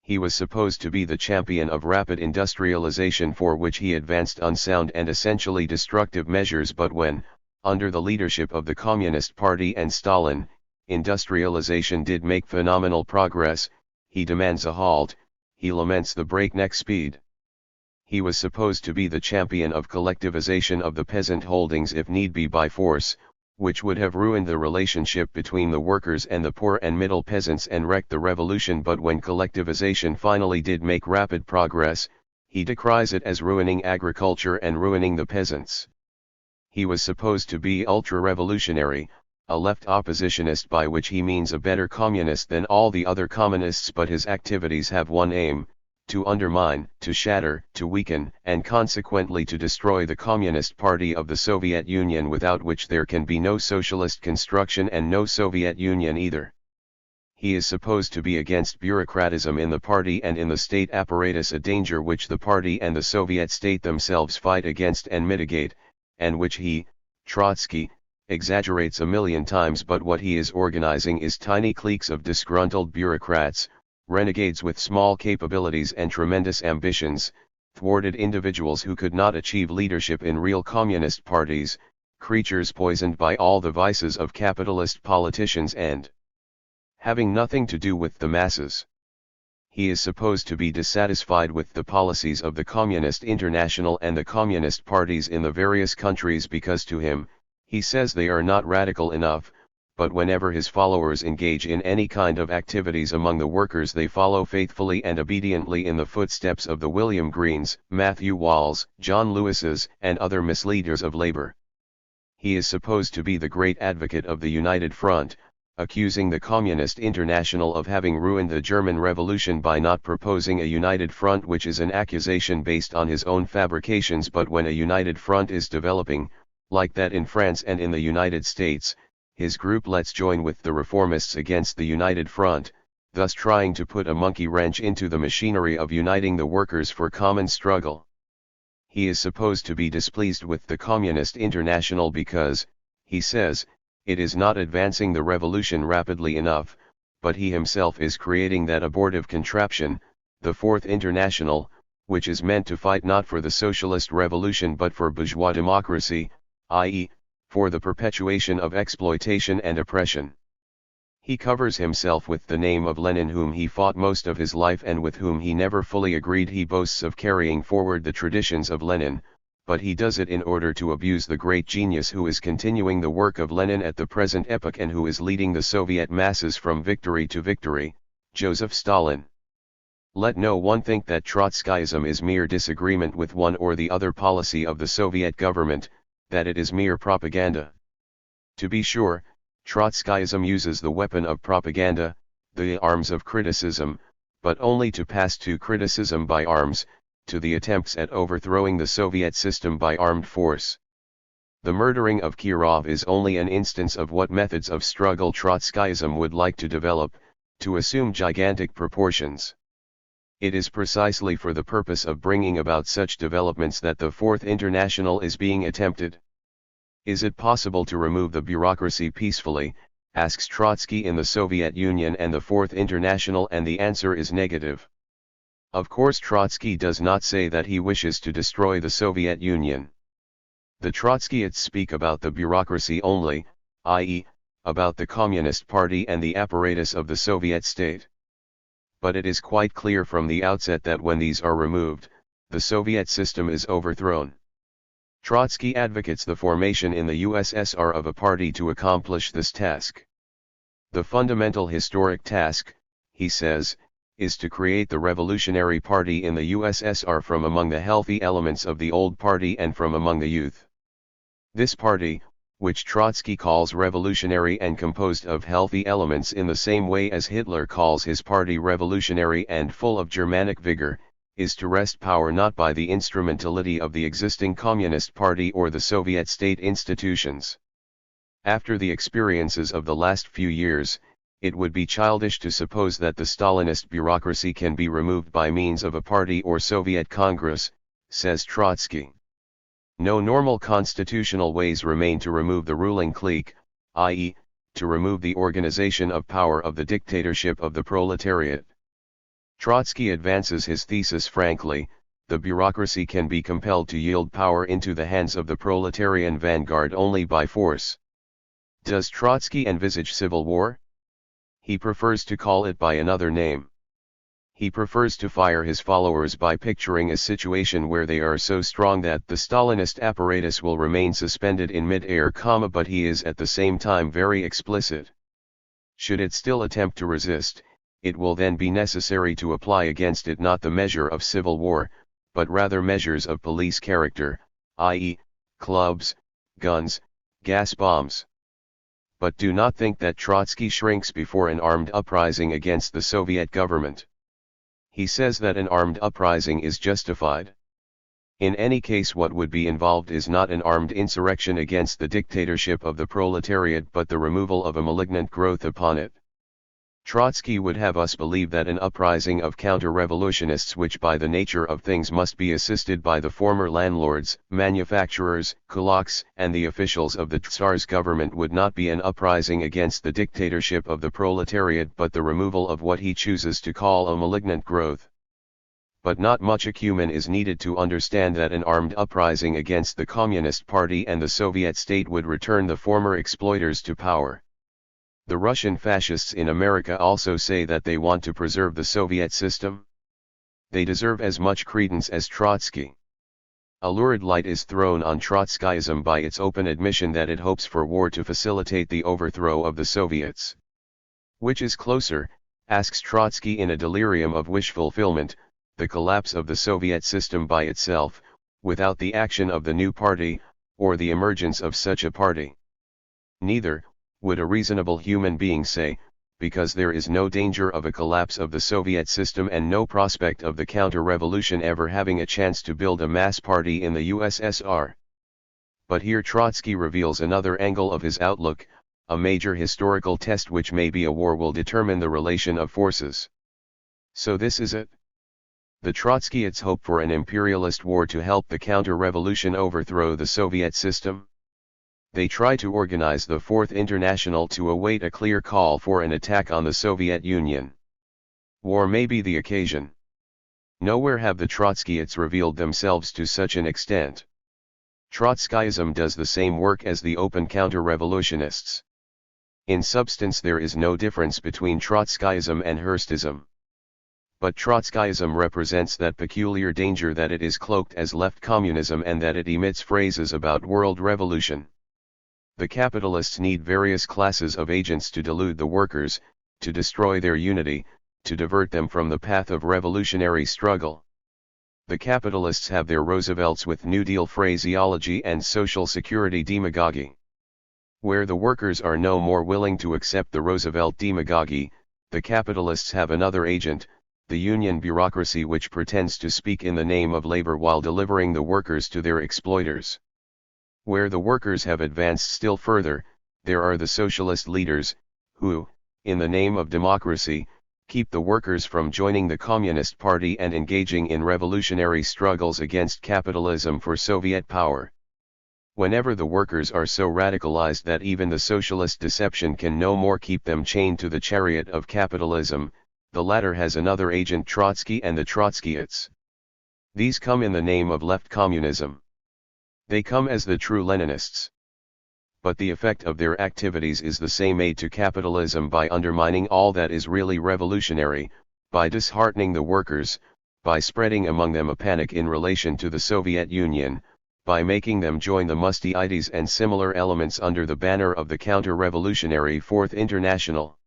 He was supposed to be the champion of rapid industrialization, for which he advanced unsound and essentially destructive measures, but when, under the leadership of the Communist Party and Stalin, industrialization did make phenomenal progress, he demands a halt, he laments the breakneck speed. He was supposed to be the champion of collectivization of the peasant holdings, if need be by force, which would have ruined the relationship between the workers and the poor and middle peasants and wrecked the revolution. But when collectivization finally did make rapid progress, he decries it as ruining agriculture and ruining the peasants. He was supposed to be ultra-revolutionary, a left oppositionist, by which he means a better communist than all the other communists, but his activities have one aim: to undermine, to shatter, to weaken, and consequently to destroy the Communist Party of the Soviet Union, without which there can be no socialist construction and no Soviet Union either. He is supposed to be against bureaucratism in the party and in the state apparatus, a danger which the party and the Soviet state themselves fight against and mitigate, and which he, Trotsky, exaggerates a million times. But what he is organizing is tiny cliques of disgruntled bureaucrats, renegades with small capabilities and tremendous ambitions, thwarted individuals who could not achieve leadership in real communist parties, creatures poisoned by all the vices of capitalist politicians and having nothing to do with the masses. He is supposed to be dissatisfied with the policies of the Communist International and the communist parties in the various countries, because to him, he says, they are not radical enough. But whenever his followers engage in any kind of activities among the workers, they follow faithfully and obediently in the footsteps of the William Greens, Matthew Walls, John Lewises, and other misleaders of labor. He is supposed to be the great advocate of the United Front, accusing the Communist International of having ruined the German Revolution by not proposing a United Front, which is an accusation based on his own fabrications. But when a United Front is developing, like that in France and in the United States, his group lets join with the reformists against the United Front, thus trying to put a monkey wrench into the machinery of uniting the workers for common struggle. He is supposed to be displeased with the Communist International because, he says, it is not advancing the revolution rapidly enough, but he himself is creating that abortive contraption, the Fourth International, which is meant to fight not for the socialist revolution but for bourgeois democracy, i.e., for the perpetuation of exploitation and oppression. He covers himself with the name of Lenin, whom he fought most of his life and with whom he never fully agreed. He boasts of carrying forward the traditions of Lenin, but he does it in order to abuse the great genius who is continuing the work of Lenin at the present epoch and who is leading the Soviet masses from victory to victory, Joseph Stalin. Let no one think that Trotskyism is mere disagreement with one or the other policy of the Soviet government, that it is mere propaganda. To be sure, Trotskyism uses the weapon of propaganda, the arms of criticism, but only to pass to criticism by arms, to the attempts at overthrowing the Soviet system by armed force. The murdering of Kirov is only an instance of what methods of struggle Trotskyism would like to develop, to assume gigantic proportions. It is precisely for the purpose of bringing about such developments that the Fourth International is being attempted. Is it possible to remove the bureaucracy peacefully, asks Trotsky, in the Soviet Union and the Fourth International, and the answer is negative. Of course, Trotsky does not say that he wishes to destroy the Soviet Union. The Trotskyists speak about the bureaucracy only, i.e., about the Communist Party and the apparatus of the Soviet state. But it is quite clear from the outset that when these are removed, the Soviet system is overthrown. Trotsky advocates the formation in the USSR of a party to accomplish this task. The fundamental historic task, he says, is to create the revolutionary party in the USSR from among the healthy elements of the old party and from among the youth. This party, which Trotsky calls revolutionary and composed of healthy elements in the same way as Hitler calls his party revolutionary and full of Germanic vigor, is to wrest power not by the instrumentality of the existing Communist Party or the Soviet state institutions. After the experiences of the last few years, it would be childish to suppose that the Stalinist bureaucracy can be removed by means of a party or Soviet Congress, says Trotsky. No normal constitutional ways remain to remove the ruling clique, i.e., to remove the organization of power of the dictatorship of the proletariat. Trotsky advances his thesis frankly: the bureaucracy can be compelled to yield power into the hands of the proletarian vanguard only by force. Does Trotsky envisage civil war? He prefers to call it by another name. He prefers to fire his followers by picturing a situation where they are so strong that the Stalinist apparatus will remain suspended in mid-air, but he is at the same time very explicit. Should it still attempt to resist, it will then be necessary to apply against it not the measure of civil war, but rather measures of police character, i.e., clubs, guns, gas bombs. But do not think that Trotsky shrinks before an armed uprising against the Soviet government. He says that an armed uprising is justified. In any case, what would be involved is not an armed insurrection against the dictatorship of the proletariat, but the removal of a malignant growth upon it. Trotsky would have us believe that an uprising of counter-revolutionists, which by the nature of things must be assisted by the former landlords, manufacturers, kulaks, and the officials of the Tsar's government, would not be an uprising against the dictatorship of the proletariat, but the removal of what he chooses to call a malignant growth. But not much acumen is needed to understand that an armed uprising against the Communist Party and the Soviet state would return the former exploiters to power. The Russian fascists in America also say that they want to preserve the Soviet system. They deserve as much credence as Trotsky. A lurid light is thrown on Trotskyism by its open admission that it hopes for war to facilitate the overthrow of the Soviets. Which is closer, asks Trotsky in a delirium of wish fulfillment, the collapse of the Soviet system by itself, without the action of the new party, or the emergence of such a party? Neither, would a reasonable human being say, because there is no danger of a collapse of the Soviet system and no prospect of the counter-revolution ever having a chance to build a mass party in the USSR. But here Trotsky reveals another angle of his outlook: a major historical test which may be a war will determine the relation of forces. So this is it. The Trotskyites hope for an imperialist war to help the counter-revolution overthrow the Soviet system. They try to organize the Fourth International to await a clear call for an attack on the Soviet Union. War may be the occasion. Nowhere have the Trotskyites revealed themselves to such an extent. Trotskyism does the same work as the open counter-revolutionists. In substance there is no difference between Trotskyism and Herstism. But Trotskyism represents that peculiar danger that it is cloaked as left communism and that it emits phrases about world revolution. The capitalists need various classes of agents to delude the workers, to destroy their unity, to divert them from the path of revolutionary struggle. The capitalists have their Roosevelts with New Deal phraseology and Social Security demagogy. Where the workers are no more willing to accept the Roosevelt demagogy, the capitalists have another agent, the union bureaucracy, which pretends to speak in the name of labor while delivering the workers to their exploiters. Where the workers have advanced still further, there are the socialist leaders, who, in the name of democracy, keep the workers from joining the Communist Party and engaging in revolutionary struggles against capitalism for Soviet power. Whenever the workers are so radicalized that even the socialist deception can no more keep them chained to the chariot of capitalism, the latter has another agent, Trotsky and the Trotskyites. These come in the name of left communism. They come as the true Leninists. But the effect of their activities is the same: aid to capitalism by undermining all that is really revolutionary, by disheartening the workers, by spreading among them a panic in relation to the Soviet Union, by making them join the Moissaites and similar elements under the banner of the counter-revolutionary Fourth International.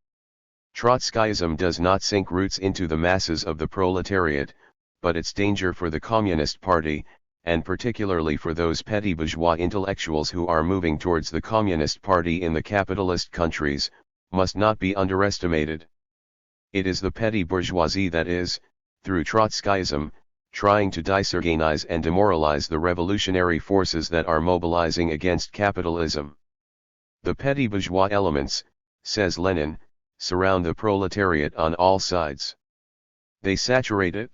Trotskyism does not sink roots into the masses of the proletariat, but its danger for the Communist Party, and particularly for those petty bourgeois intellectuals who are moving towards the Communist Party in the capitalist countries, must not be underestimated. It is the petty bourgeoisie that is, through Trotskyism, trying to disorganize and demoralize the revolutionary forces that are mobilizing against capitalism. The petty bourgeois elements, says Lenin, surround the proletariat on all sides. They saturate it.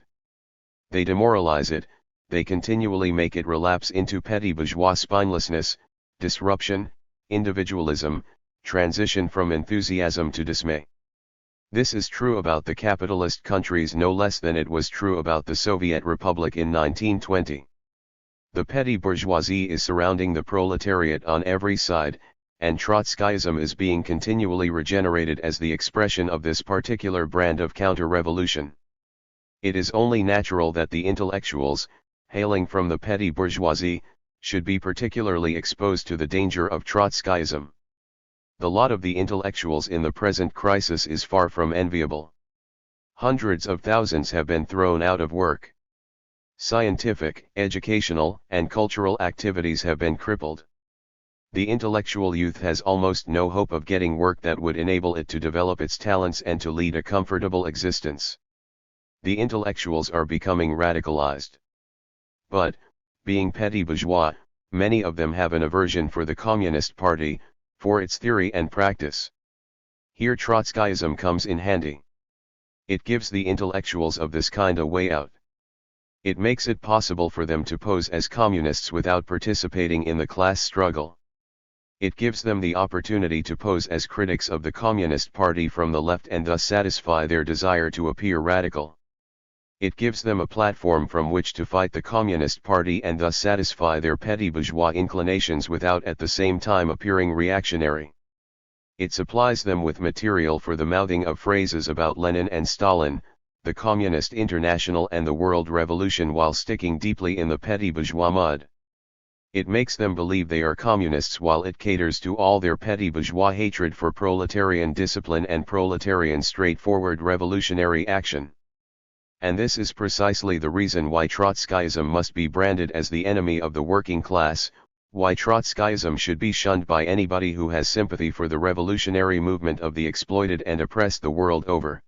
They demoralize it. They continually make it relapse into petty bourgeois spinelessness, disruption, individualism, transition from enthusiasm to dismay. This is true about the capitalist countries no less than it was true about the Soviet Republic in 1920. The petty bourgeoisie is surrounding the proletariat on every side, and Trotskyism is being continually regenerated as the expression of this particular brand of counter-revolution. It is only natural that the intellectuals, hailing from the petty bourgeoisie, should be particularly exposed to the danger of Trotskyism. The lot of the intellectuals in the present crisis is far from enviable. Hundreds of thousands have been thrown out of work. Scientific, educational, and cultural activities have been crippled. The intellectual youth has almost no hope of getting work that would enable it to develop its talents and to lead a comfortable existence. The intellectuals are becoming radicalized. But, being petty bourgeois, many of them have an aversion for the Communist Party, for its theory and practice. Here Trotskyism comes in handy. It gives the intellectuals of this kind a way out. It makes it possible for them to pose as communists without participating in the class struggle. It gives them the opportunity to pose as critics of the Communist Party from the left and thus satisfy their desire to appear radical. It gives them a platform from which to fight the Communist Party and thus satisfy their petty bourgeois inclinations without at the same time appearing reactionary. It supplies them with material for the mouthing of phrases about Lenin and Stalin, the Communist International and the World Revolution while sticking deeply in the petty bourgeois mud. It makes them believe they are communists while it caters to all their petty bourgeois hatred for proletarian discipline and proletarian straightforward revolutionary action. And this is precisely the reason why Trotskyism must be branded as the enemy of the working class, why Trotskyism should be shunned by anybody who has sympathy for the revolutionary movement of the exploited and oppressed the world over.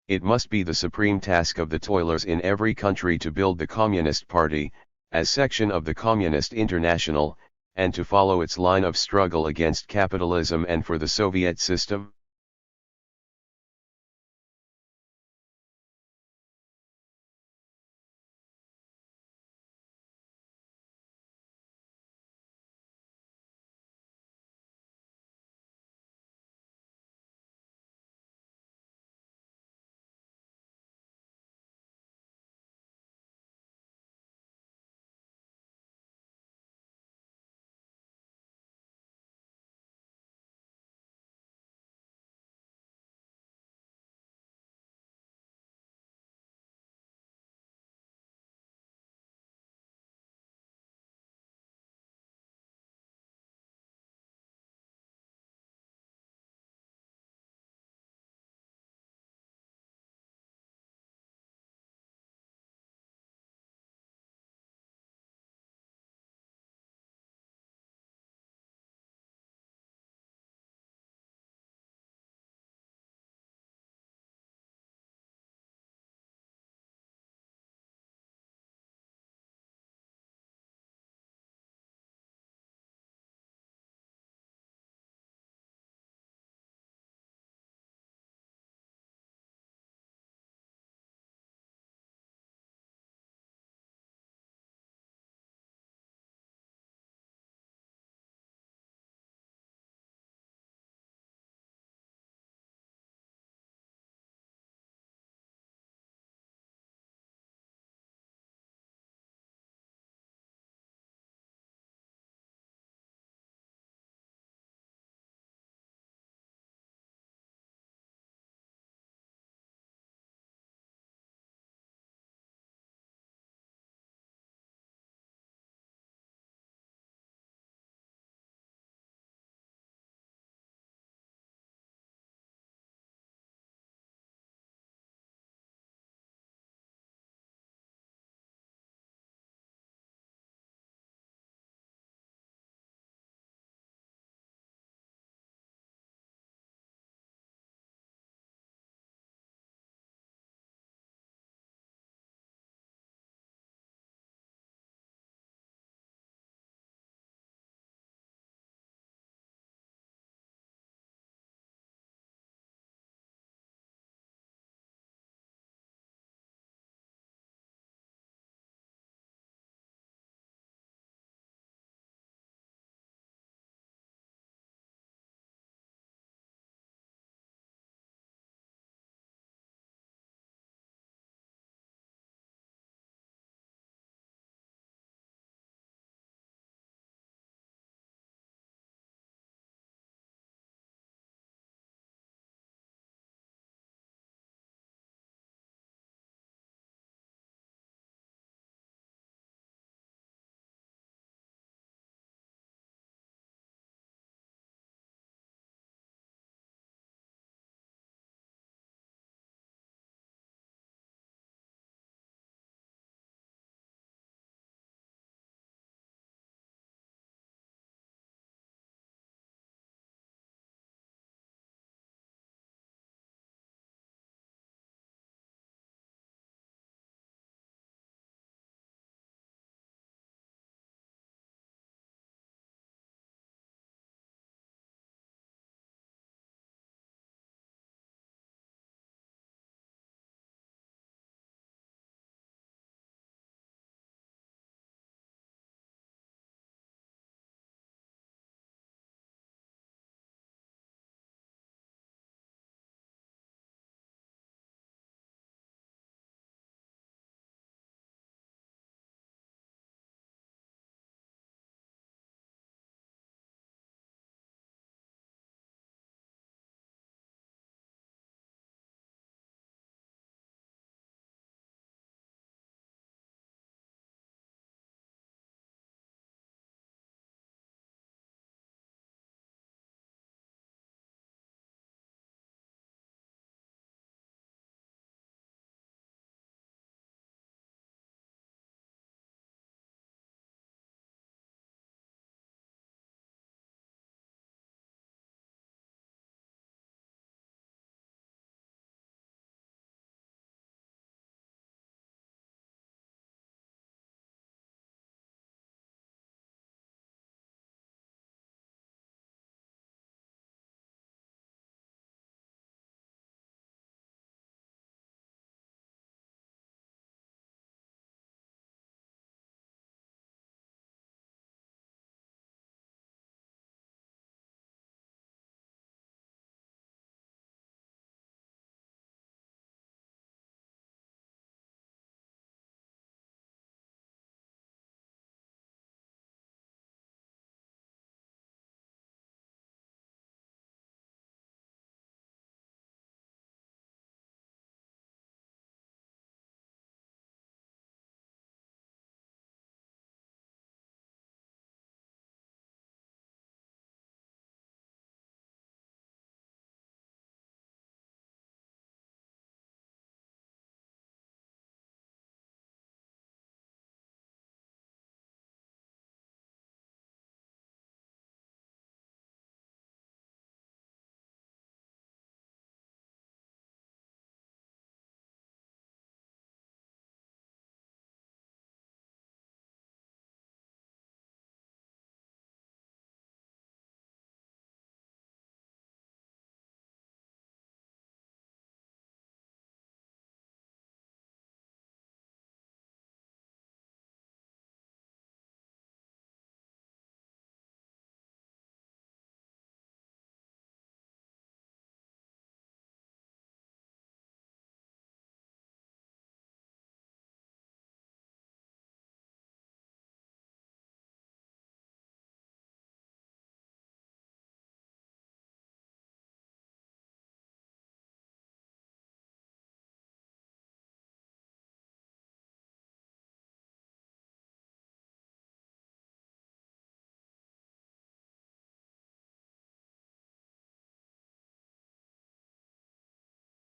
It must be the supreme task of the toilers in every country to build the Communist Party, as section of the Communist International, and to follow its line of struggle against capitalism and for the Soviet system.